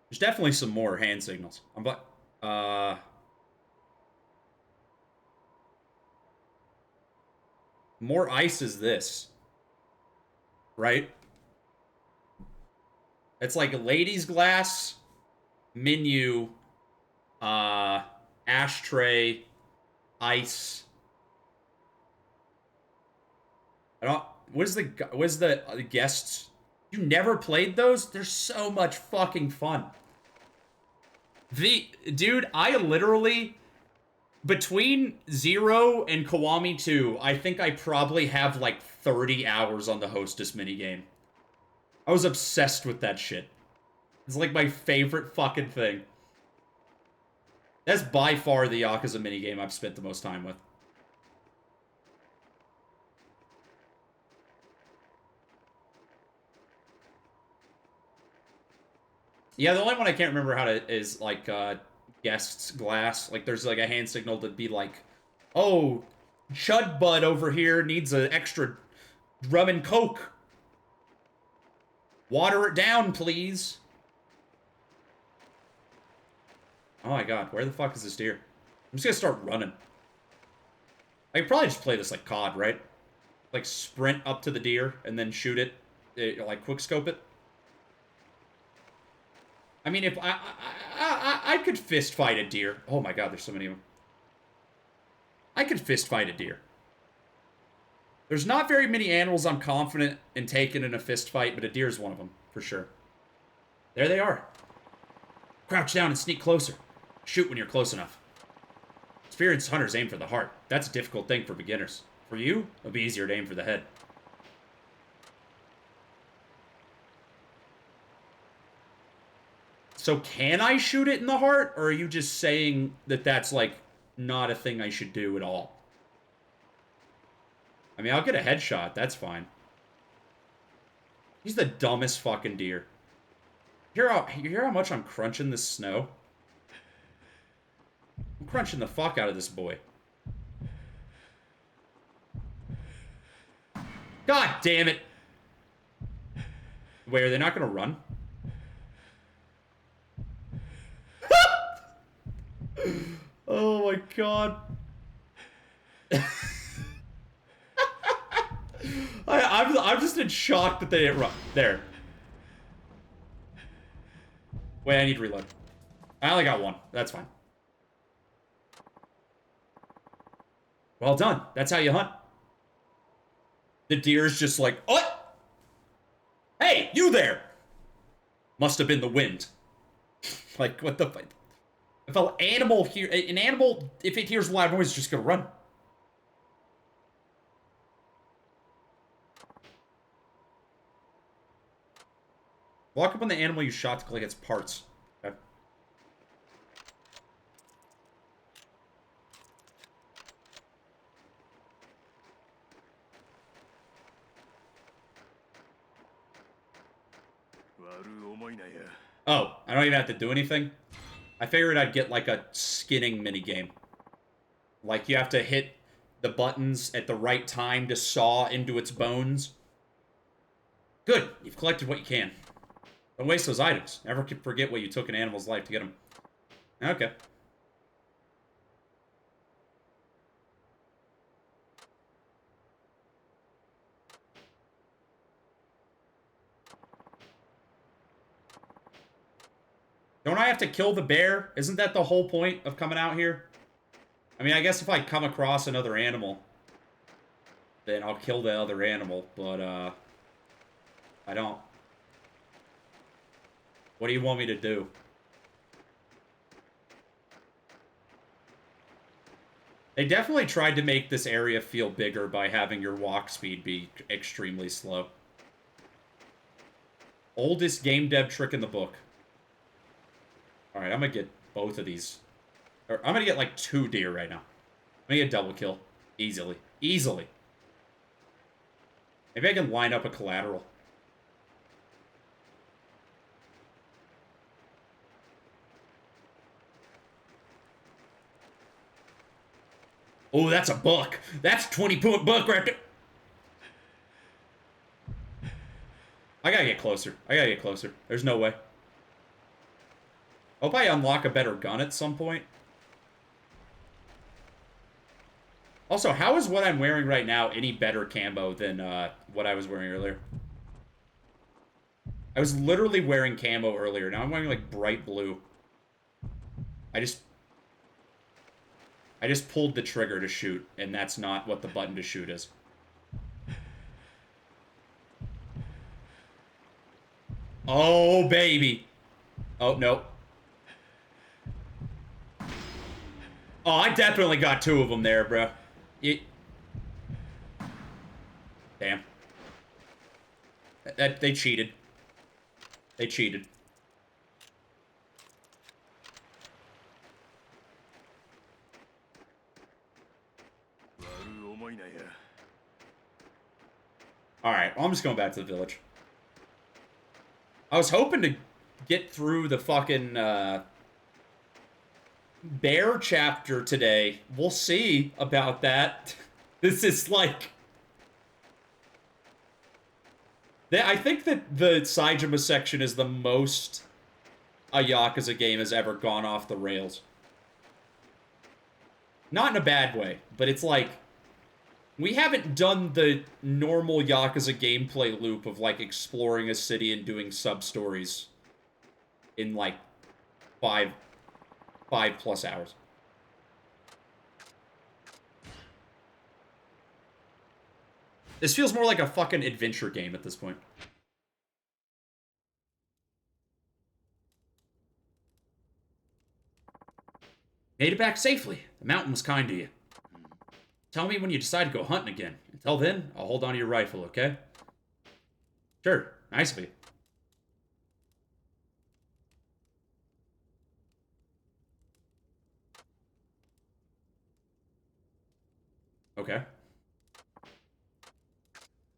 There's definitely some more hand signals. More ice is this. Right? It's like a lady's glass, menu, ashtray, ice. I don't. What's the guests? You never played those? They're so much fucking fun. Dude, I literally, between 0 and Kiwami 2, I think I probably have like 30 hours on the Hostess minigame. I was obsessed with that shit. It's like my favorite fucking thing. That's by far the Yakuza minigame I've spent the most time with. Yeah, the only one I can't remember how to is like guest's glass. Like there's like a hand signal to be like, oh, Chud Bud over here needs an extra rum and coke. Water it down, please. Oh my god, where the fuck is this deer? I'm just gonna start running. I could probably just play this like COD, right? Like sprint up to the deer and then shoot it, like quickscope it. I mean, if I could fist fight a deer. Oh my god, there's so many of them. I could fist fight a deer. There's not very many animals I'm confident in taking in a fist fight, but a deer is one of them, for sure. There they are. Crouch down and sneak closer. Shoot when you're close enough. Experienced hunters aim for the heart. That's a difficult thing for beginners. For you, it'll be easier to aim for the head. So can I shoot it in the heart, or are you just saying that that's, like, not a thing I should do at all? I mean, I'll get a headshot. That's He's the dumbest fucking deer. You hear how much I'm crunching this snow? I'm crunching the fuck out of this boy. God damn it! Wait, are they not gonna run? Oh my god. I'm just in shock that they didn't run. There. Wait, I need to reload. I only got one. That's fine. Well done. That's how you hunt. The deer's just like, what? Hey, you there! Must have been the wind. Like, what the fuck? If an animal, if it hears loud noise, it's just gonna run. Walk up on the animal you shot to collect its parts. Okay. Oh, I don't even have to do anything? I figured I'd get like a skinning minigame. Like you have to hit the buttons at the right time to saw into its bones. Good, you've collected what you can. Don't waste those items. Never forget what you took an animal's life to get them. Okay. Don't I have to kill the bear? Isn't that the whole point of coming out here? I mean, I guess if I come across another animal, then I'll kill the other animal, but, I don't. What do you want me to do? They definitely tried to make this area feel bigger by having your walk speed be extremely slow. Oldest game dev trick in the book. Alright, I'm gonna get both of these. Or I'm gonna get like 2 deer right now. I'm gonna get a double kill. Easily. Easily. Maybe I can line up a collateral. Oh, that's a buck. That's a 20-point buck right there. I gotta get closer. I gotta get closer. There's no way. Hope I unlock a better gun at some point. Also, how is what I'm wearing right now any better camo than what I was wearing earlier? I was literally wearing camo earlier. Now I'm wearing, like, bright blue. I just pulled the trigger to shoot, and that's not what the button to shoot is. Oh, baby. Oh, no. Oh, I definitely got 2 of them there, bro. Damn. They cheated. They cheated. Alright, well, I'm just going back to the village. I was hoping to get through the fucking, bear chapter today. We'll see about that. This is like... I think that the Saejima section is the most a Yakuza game has ever gone off the rails. Not in a bad way, but it's like... We haven't done the normal Yakuza gameplay loop of, like, exploring a city and doing sub-stories in, like, 5+ hours. This feels more like a fucking adventure game at this point. Made it back safely. The mountain was kind to you. Tell me when you decide to go hunting again. Until then, I'll hold on to your rifle, okay? Sure. Nice of you. Okay.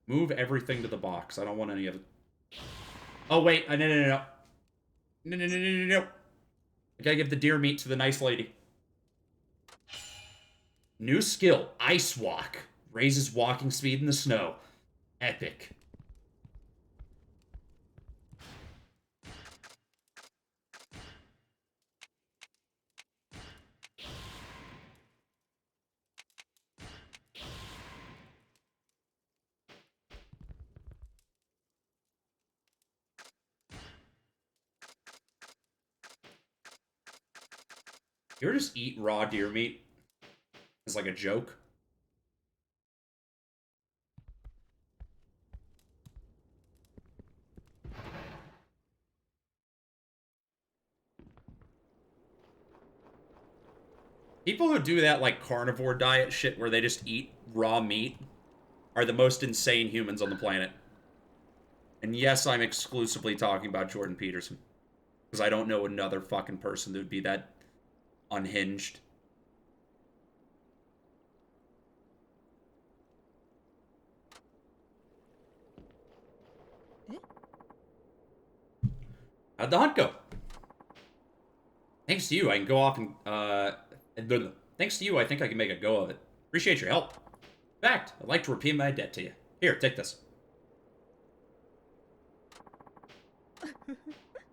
Move everything to the box. I don't want any of it. Oh, wait. No. No. I gotta give the deer meat to the nice lady. New skill. Ice Walk. Raises walking speed in the snow. Epic. You ever just eat raw deer meat as like a joke? People who do that like carnivore diet shit where they just eat raw meat are the most insane humans on the planet. And yes, I'm exclusively talking about Jordan Peterson. Because I don't know another fucking person that would be that unhinged. How'd the hunt go? Thanks to you, I can go off and, thanks to you, I think I can make a go of it. Appreciate your help. In fact, I'd like to repay my debt to you. Here, take this.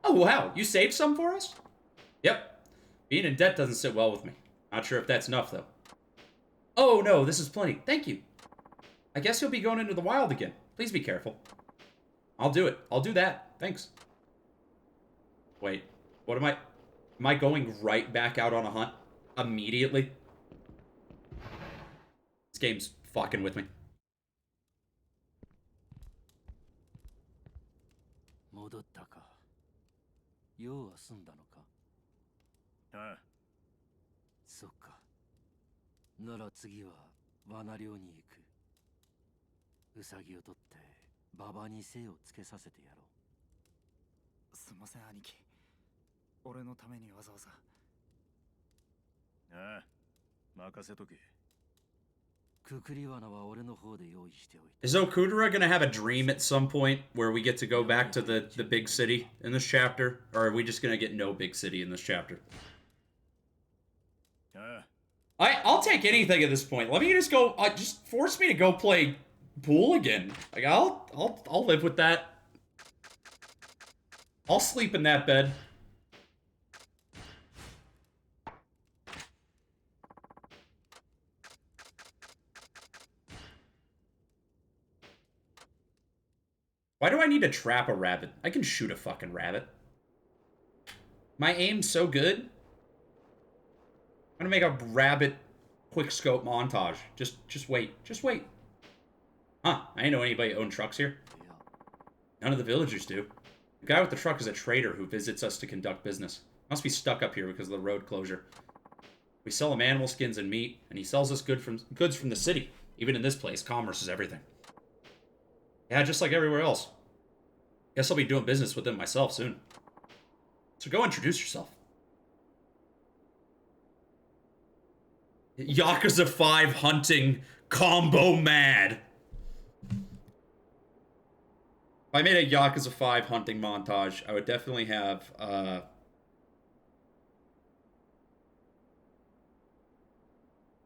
Oh, wow, you saved some for us? Yep. Being in debt doesn't sit well with me. Not sure if that's enough, though. Oh, no, this is plenty. Thank you. I guess you'll be going into the wild again. Please be careful. I'll do it. I'll do that. Thanks. Wait, what am I... Am I going right back out on a hunt? Immediately? This game's fucking with me. 戻ったか。用は済んだのか。ああ。そっか。なら次は罠猟に行く。ウサギを取って馬場に精をつけさせてやろう。すいません兄貴。俺のためにわざわざ。ああ。任せとけ。くくり罠は俺の方で用意しておいた。Is Okudera gonna have a dream at some point where we get to go back to the big city in this chapter? Or are we just gonna get no big city in this chapter? I'll take anything at this point. Let me just go, just force me to go play pool again. Like, I'll live with that. I'll sleep in that bed. Why do I need to trap a rabbit? I can shoot a fucking rabbit. My aim's so good. I'm gonna make a rabbit quickscope montage. Just wait. Just wait. Huh, I didn't know anybody owned trucks here. None of the villagers do. The guy with the truck is a trader who visits us to conduct business. Must be stuck up here because of the road closure. We sell him animal skins and meat, and he sells us goods from the city. Even in this place, commerce is everything. Yeah, just like everywhere else. Guess I'll be doing business with him myself soon. So go introduce yourself. Yakuza 5 hunting combo mad. If I made a Yakuza 5 hunting montage, I would definitely have,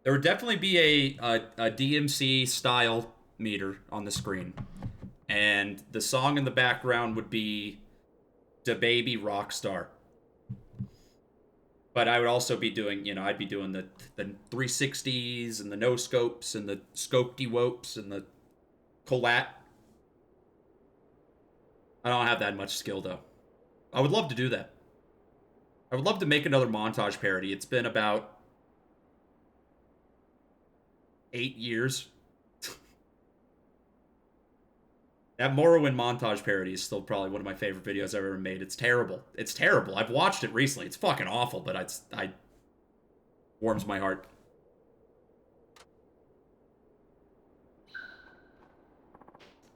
there would definitely be a DMC style meter on the screen. And the song in the background would be Da Baby Rockstar. But I would also be doing, you know, I'd be doing the 360s and the no scopes and the scopedy wopes and the collat. I don't have that much skill, though. I would love to do that. I would love to make another montage parody. It's been about 8 years. That Morrowind montage parody is still probably one of my favorite videos I've ever made. It's terrible. It's terrible. I've watched it recently. It's fucking awful, but I warms my heart.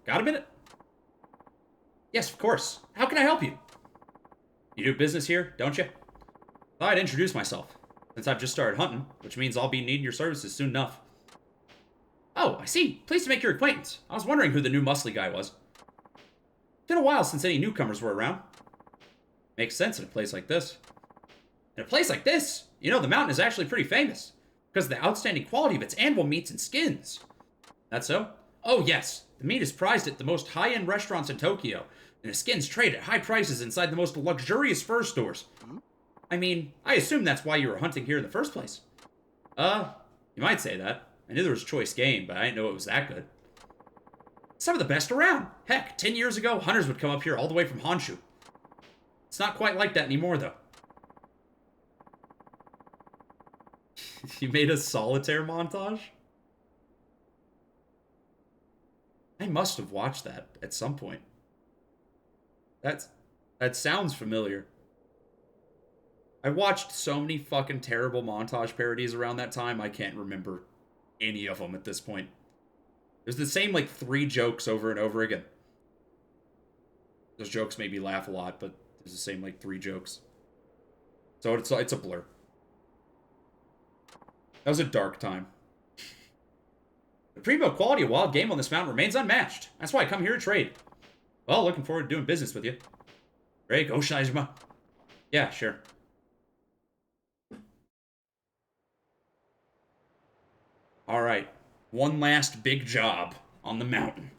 Got a minute? Yes, of course. How can I help you? You do business here, don't you? Thought I'd introduce myself, since I've just started hunting, which means I'll be needing your services soon enough. Oh, I see. Pleased to make your acquaintance. I was wondering who the new muscly guy was. It's been a while since any newcomers were around. Makes sense in a place like this. In a place like this? You know, the mountain is actually pretty famous, because of the outstanding quality of its animal meats and skins. That so? Oh, yes. The meat is prized at the most high-end restaurants in Tokyo, and the skins trade at high prices inside the most luxurious fur stores. I mean, I assume that's why you were hunting here in the first place. You might say that. I knew there was choice game, but I didn't know it was that good. Some of the best around. Heck, 10 years ago, hunters would come up here all the way from Honshu. It's not quite like that anymore, though. You made a solitaire montage? I must have watched that at some point. That sounds familiar. I watched so many fucking terrible montage parodies around that time, I can't remember any of them at this point. There's the same, like, 3 jokes over and over again. Those jokes made me laugh a lot, but there's the same, like, 3 jokes. So it's a blur. That was a dark time. The primo quality of wild game on this mountain remains unmatched. That's why I come here to trade. Well, looking forward to doing business with you. Great, go Saejima. Yeah, sure. Alright. One last big job on the mountain.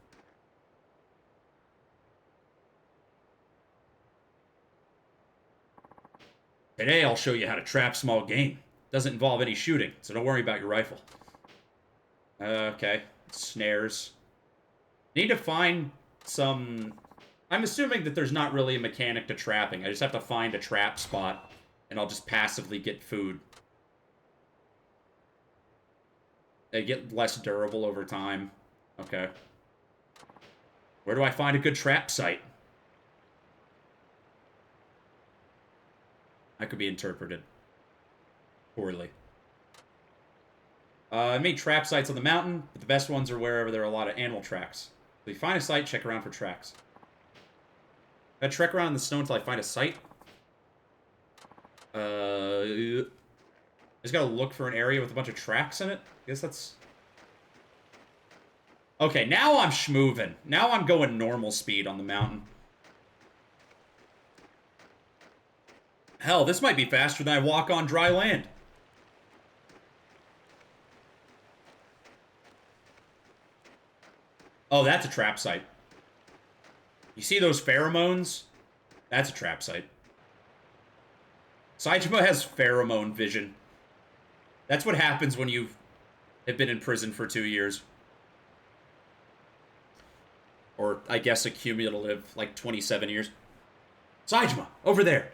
Today I'll show you how to trap small game. Doesn't involve any shooting, so don't worry about your rifle. Okay. Snares. Need to find some... I'm assuming that there's not really a mechanic to trapping. I just have to find a trap spot, and I'll just passively get food. They get less durable over time. Okay. Where do I find a good trap site? That could be interpreted poorly. I made trap sites on the mountain, but the best ones are wherever there are a lot of animal tracks. So you find a site, check around for tracks. I trek around in the snow until I find a site. I just gotta look for an area with a bunch of tracks in it. I guess that's... Okay, now I'm schmoovin'. Now I'm going normal speed on the mountain. Hell, this might be faster than I walk on dry land. Oh, that's a trap site. You see those pheromones? That's a trap site. Saejima has pheromone vision. That's what happens when you have been in prison for 2 years. Or, I guess, a cumulative, like, 27 years. Saejima, over there.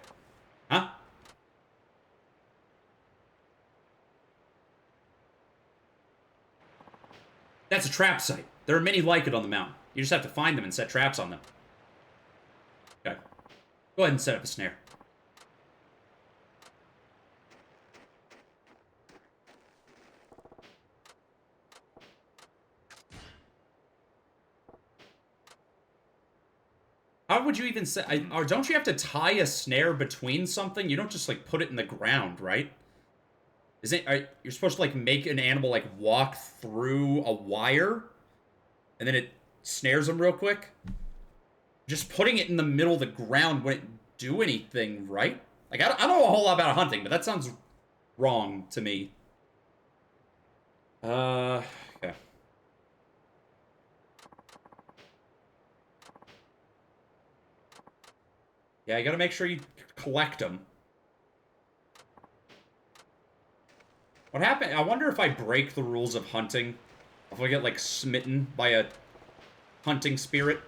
Huh? That's a trap site. There are many like it on the mountain. You just have to find them and set traps on them. Okay. Go ahead and set up a snare. How would you even say... or don't you have to tie a snare between something? You don't just, like, put it in the ground, right? You're supposed to, like, make an animal, like, walk through a wire? And then it snares them real quick? Just putting it in the middle of the ground wouldn't do anything, right? Like, I don't know a whole lot about hunting, but that sounds wrong to me. Okay. Yeah, you gotta make sure you collect them. What happened? I wonder if I break the rules of hunting. If I get, like, smitten by a hunting spirit.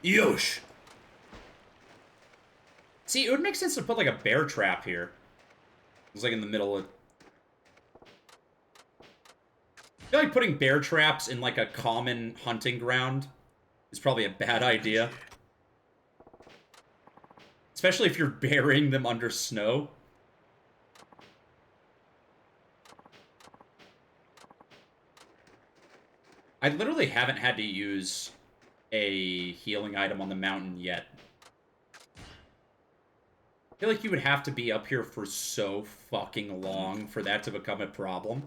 Yosh! See, it would make sense to put, like, a bear trap here. It's, like, in the middle of... I feel like putting bear traps in, like, a common hunting ground is probably a bad idea. Especially if you're burying them under snow. I literally haven't had to use a healing item on the mountain yet. I feel like you would have to be up here for so fucking long for that to become a problem.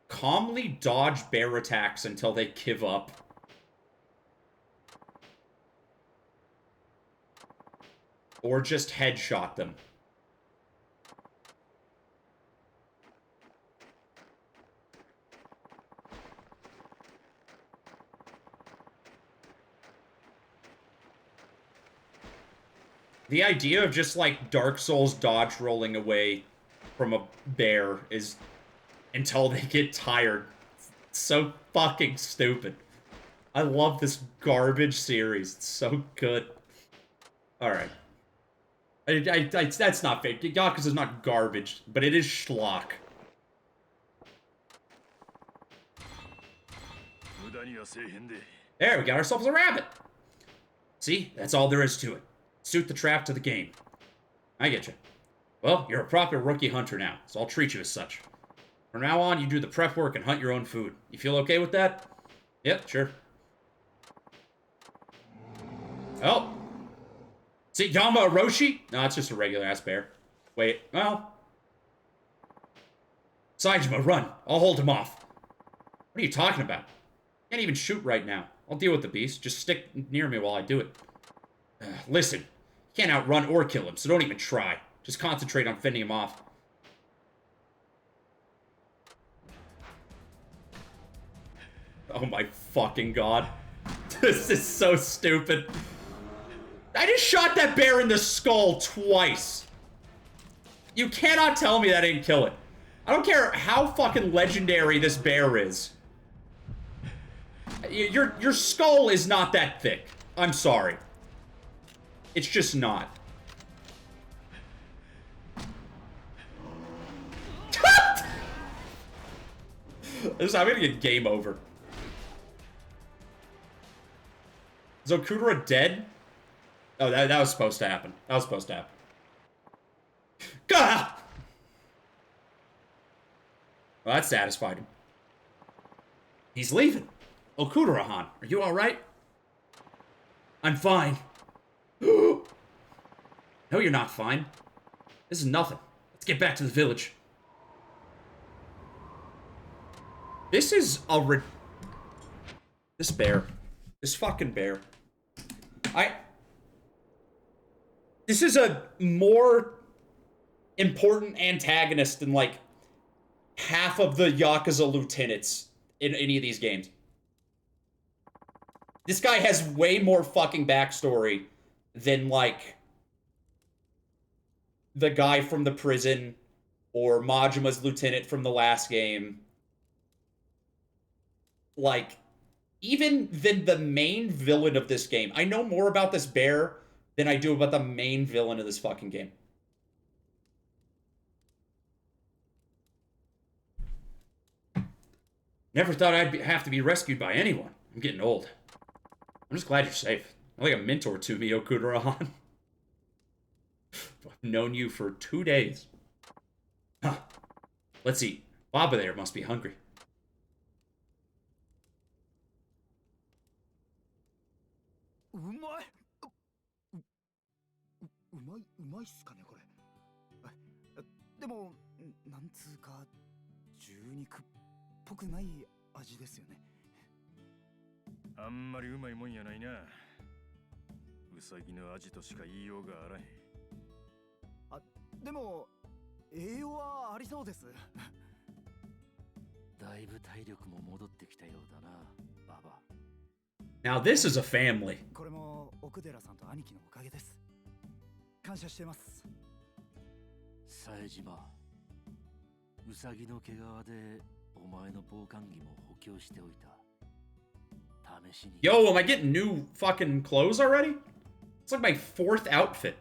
Calmly dodge bear attacks until they give up. Or just headshot them. The idea of just, like, Dark Souls dodge rolling away from a bear is... until they get tired. It's so fucking stupid. I love this garbage series. It's so good. Alright. That's not fake. Yakuza's not garbage, but it is schlock. There, we got ourselves a rabbit. See? That's all there is to it. Suit the trap to the game. I get you. Well, you're a proper rookie hunter now, so I'll treat you as such. From now on, you do the prep work and hunt your own food. You feel okay with that? Yep, sure. Oh. See, Yama Orochi? No, it's just a regular-ass bear. Wait, well. Saejima, run. I'll hold him off. What are you talking about? Can't even shoot right now. I'll deal with the beast. Just stick near me while I do it. Listen, you can't outrun or kill him, so don't even try. Just concentrate on fending him off. Oh my fucking god. This is so stupid. I just shot that bear in the skull twice. You cannot tell me that didn't kill it. I don't care how fucking legendary this bear is. Your skull is not that thick. I'm sorry. It's just not. I'm gonna get game over. Is Okudera dead? Oh, that was supposed to happen. That was supposed to happen. Gah! Well, that satisfied him. He's leaving. Okudera-han, are you alright? I'm fine. No, you're not fine. This is nothing. Let's get back to the village. This is a This bear. This fucking bear. This is a more important antagonist than, like, half of the Yakuza lieutenants in any of these games. This guy has way more fucking backstory than, like, the guy from the prison or Majima's lieutenant from the last game. Like, even than the main villain of this game. I know more about this bear than I do about the main villain of this fucking game. Never thought have to be rescued by anyone. I'm getting old. I'm just glad you're safe. You're like a mentor to me, Okudarahan. I've known you for 2 days. Huh. Let's eat. Baba there must be hungry. Now this is a family. これも奥寺さんと兄貴のおかげです。感謝してます。冴島、ウサギの毛皮でお前の防寒着も補強しておいた。試しに。Yo, am I getting new fucking clothes already? It's like my 4th outfit.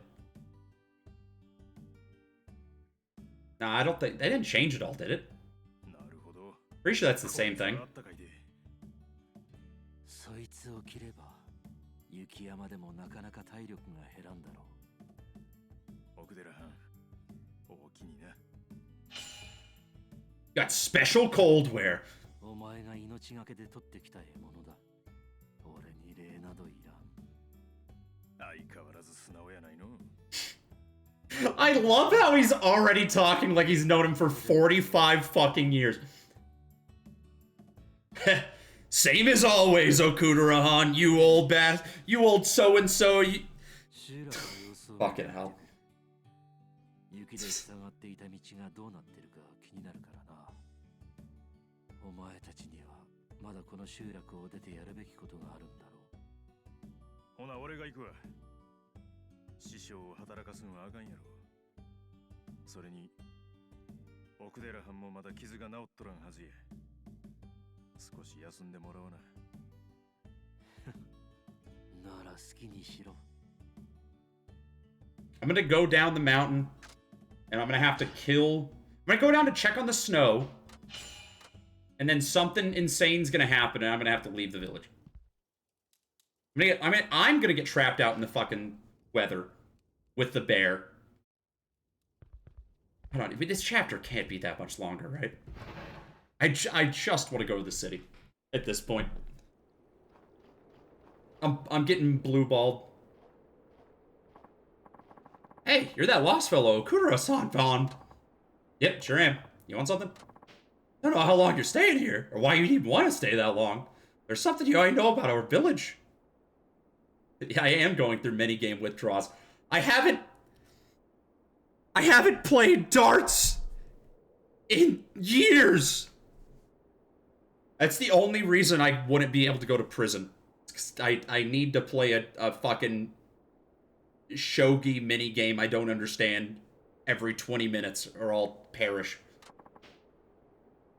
Nah, I don't think they didn't change it all, did it? Pretty sure that's the same thing. そいつを切れば雪山でもなかなか体力が減らんだろう。奥寺藩、大きにな。Got special cold wear. お前が命がけで取ってきた獲物だ。俺に礼などいらん。相変わらず素直やないの。I love how he's already talking like he's known him for 45 fucking years. Same as always, Okudarahan, you old you old so-and-so, you... Fucking hell. 雪で塞がっていた道がどうなってるか気になるからな。お前たちにはまだこの集落を出てやるべきことがあるんだろう。ほな、俺が行くわ。師匠を働かすんはあかんやろ。それに、奥寺藩もまだ傷が治っとらんはずや。少し休んでもらおうな。なら好きにしろ。I'm gonna go down the mountain, and I'm gonna have to kill... I'm gonna go down to check on the snow, and then something insane's gonna happen, and I'm gonna have to leave the village. I'm gonna get trapped out in the fucking weather with the bear. Hold on, this chapter can't be that much longer, right? I just want to go to the city at this point. I'm getting blue-balled. Hey, you're that lost fellow Okudara-san found. Yep, sure am. You want something? I don't know how long you're staying here, or why you'd even want to stay that long. There's something you already know about our village. Yeah, I am going through many game withdrawals. I haven't played darts in years. That's the only reason I wouldn't be able to go to prison. I need to play a fucking shogi mini game I don't understand every 20 minutes or I'll perish.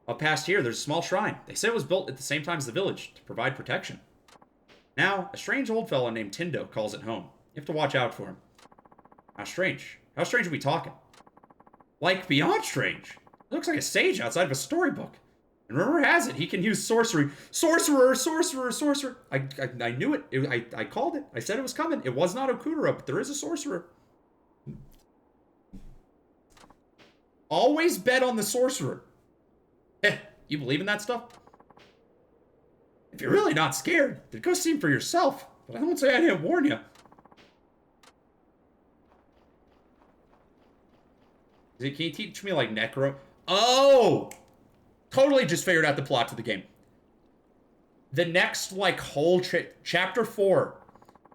Up past here, there's a small shrine. They said it was built at the same time as the village to provide protection. Now, a strange old fellow named Tindo calls it home. You have to watch out for him. How strange? How strange are we talking? Like, beyond strange. It looks like a sage outside of a storybook. And rumor has it, he can use sorcery. Sorcerer, sorcerer, sorcerer. I knew it. I called it. I said it was coming. It was not Okudara, but there is a sorcerer. Always bet on the sorcerer. You believe in that stuff? If you're really not scared, then go see him for yourself. But I won't say I didn't warn you. Can you teach me, like, Necro? Oh! Totally just figured out the plot to the game. The next, like, whole chapter 4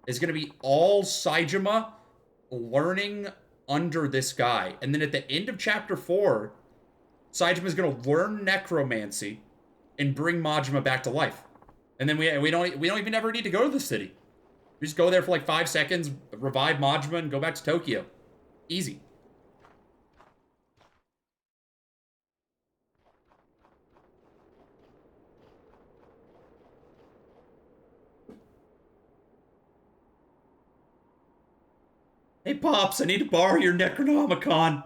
is going to be all Saejima learning under this guy. And then at the end of chapter 4, Saejima is going to learn necromancy and bring Majima back to life. And then we don't even ever need to go to the city. We just go there for like 5 seconds, revive Majima, and go back to Tokyo. Easy. Hey, Pops, I need to borrow your Necronomicon.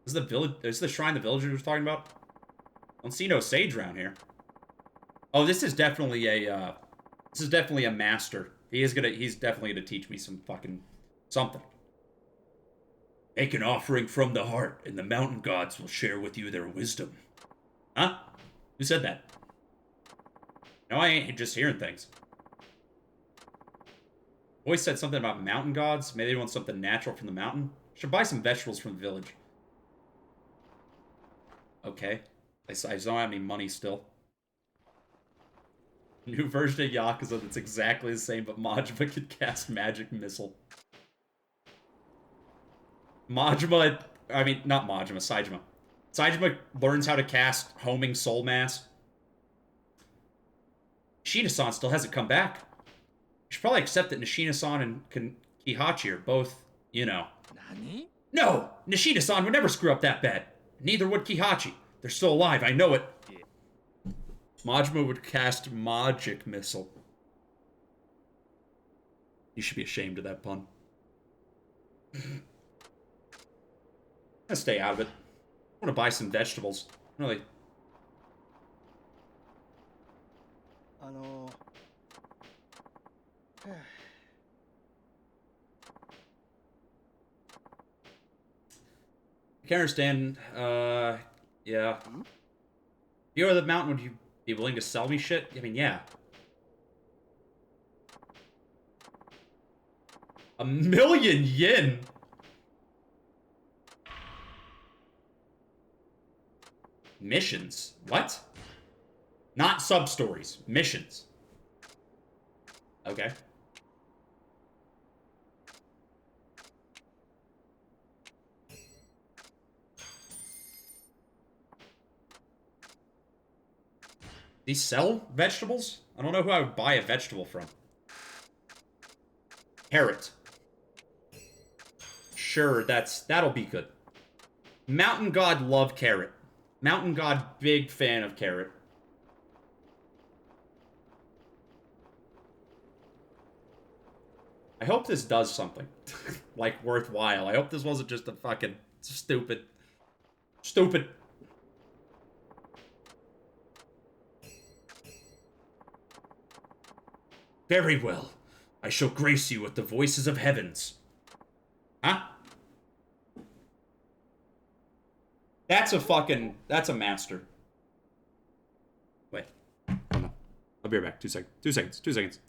This is the village. This is the shrine the villagers was talking about. I don't see no sage around here. Oh, this is definitely a master. He's definitely gonna teach me some fucking something. Make an offering from the heart, and the mountain gods will share with you their wisdom. Huh? Who said that? No, I ain't just hearing things. Always said something about mountain gods. Maybe they want something natural from the mountain. Should buy some vegetables from the village. Okay. I just don't have any money still. New version of Yakuza that's exactly the same, but Majima can cast magic missile. Majima, I mean, not Majima, Saejima. Saejima learns how to cast homing soul mass. Nishina-san still hasn't come back. You should probably accept that Nishina-san and Kihachi are both, you know. Nani? No! Nishina-san would never screw up that bad. Neither would Kihachi. They're still alive, I know it. Majima would cast magic missile. You should be ashamed of that pun. Let's stay out of it. I want to buy some vegetables. Really. I can understand, yeah. If you were the mountain, would you be willing to sell me shit? I mean, yeah. 1,000,000 yen? Missions? What? Not sub-stories. Missions. Okay. These sell vegetables? I don't know who I would buy a vegetable from. Carrot. Sure, that'll be good. Mountain God love carrot. Mountain God big fan of carrot. I hope this does something. Like, worthwhile. I hope this wasn't just a fucking stupid. Very well. I shall grace you with the voices of heavens. Huh? That's a master. Wait. Oh no. I'll be right back. 2 seconds. 2 seconds. 2 seconds.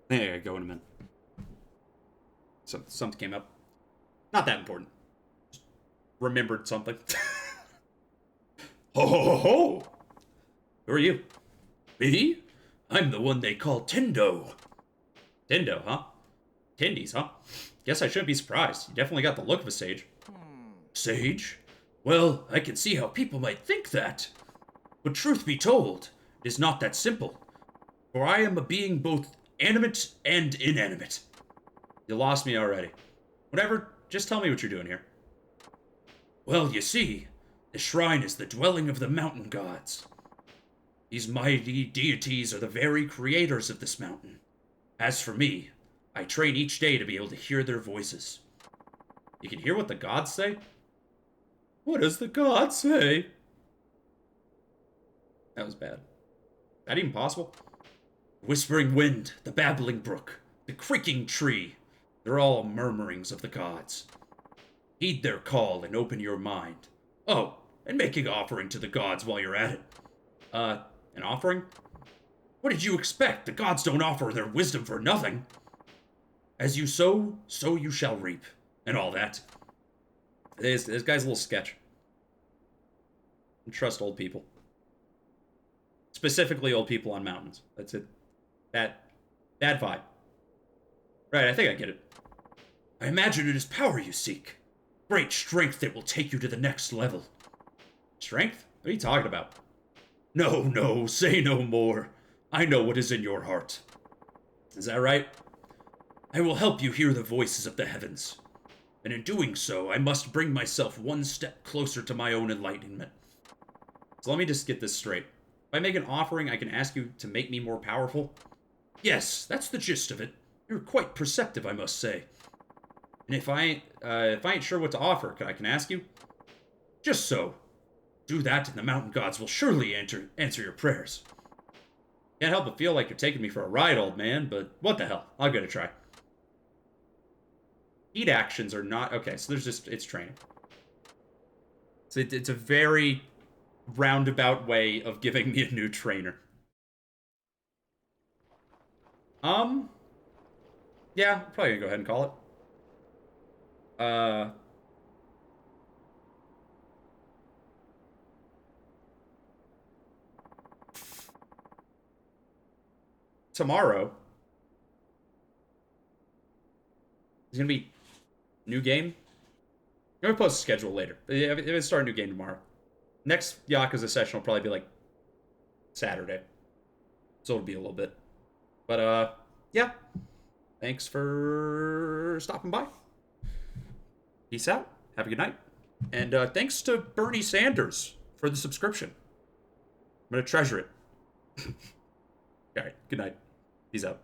I think I gotta go in a minute. Something came up. Not that important. Just remembered something. Ho ho ho ho! Who are you? Me? I'm the one they call Tendo. Tendo, huh? Tendies, huh? Guess I shouldn't be surprised. You definitely got the look of a sage. Sage? Well, I can see how people might think that. But truth be told, it is not that simple. For I am a being both animate and inanimate. You lost me already. Whatever, just tell me what you're doing here. Well, you see, the shrine is the dwelling of the mountain gods. These mighty deities are the very creators of this mountain. As for me, I train each day to be able to hear their voices. You can hear what the gods say? What does the gods say? That was bad. Is that even possible? Whispering wind, the babbling brook, the creaking tree, they're all murmurings of the gods. Heed their call and open your mind. Oh, and make an offering to the gods while you're at it. An offering? What did you expect? The gods don't offer their wisdom for nothing. As you sow, so you shall reap. and all that. This guy's a little sketch. Don't trust old people. Specifically old people on mountains. That's it. Bad vibe. Right, I think I get it. I imagine it is power you seek. Great strength that will take you to the next level. Strength? What are you talking about? No, say no more. I know what is in your heart. Is that right? I will help you hear the voices of the heavens. And in doing so, I must bring myself one step closer to my own enlightenment. So let me just get this straight. If I make an offering, I can ask you to make me more powerful? Yes, that's the gist of it. You're quite perceptive, I must say. And if I ain't sure what to offer, I can ask you? Just so. Do that, and the mountain gods will surely answer your prayers. Can't help but feel like you're taking me for a ride, old man, but what the hell? I'll give it a try. Heat actions are not... Okay, so there's just... It's training. So it's a very roundabout way of giving me a new trainer. Yeah, I'm probably gonna go ahead and call it. Tomorrow is gonna be new game. I'm gonna post a schedule later. If I start a new game tomorrow. Next Yakuza session will probably be like Saturday. So it'll be a little bit. But yeah. Thanks for stopping by. Peace out. Have a good night. And thanks to Bernie Sanders for the subscription. I'm gonna treasure it. Alright, good night. Peace out.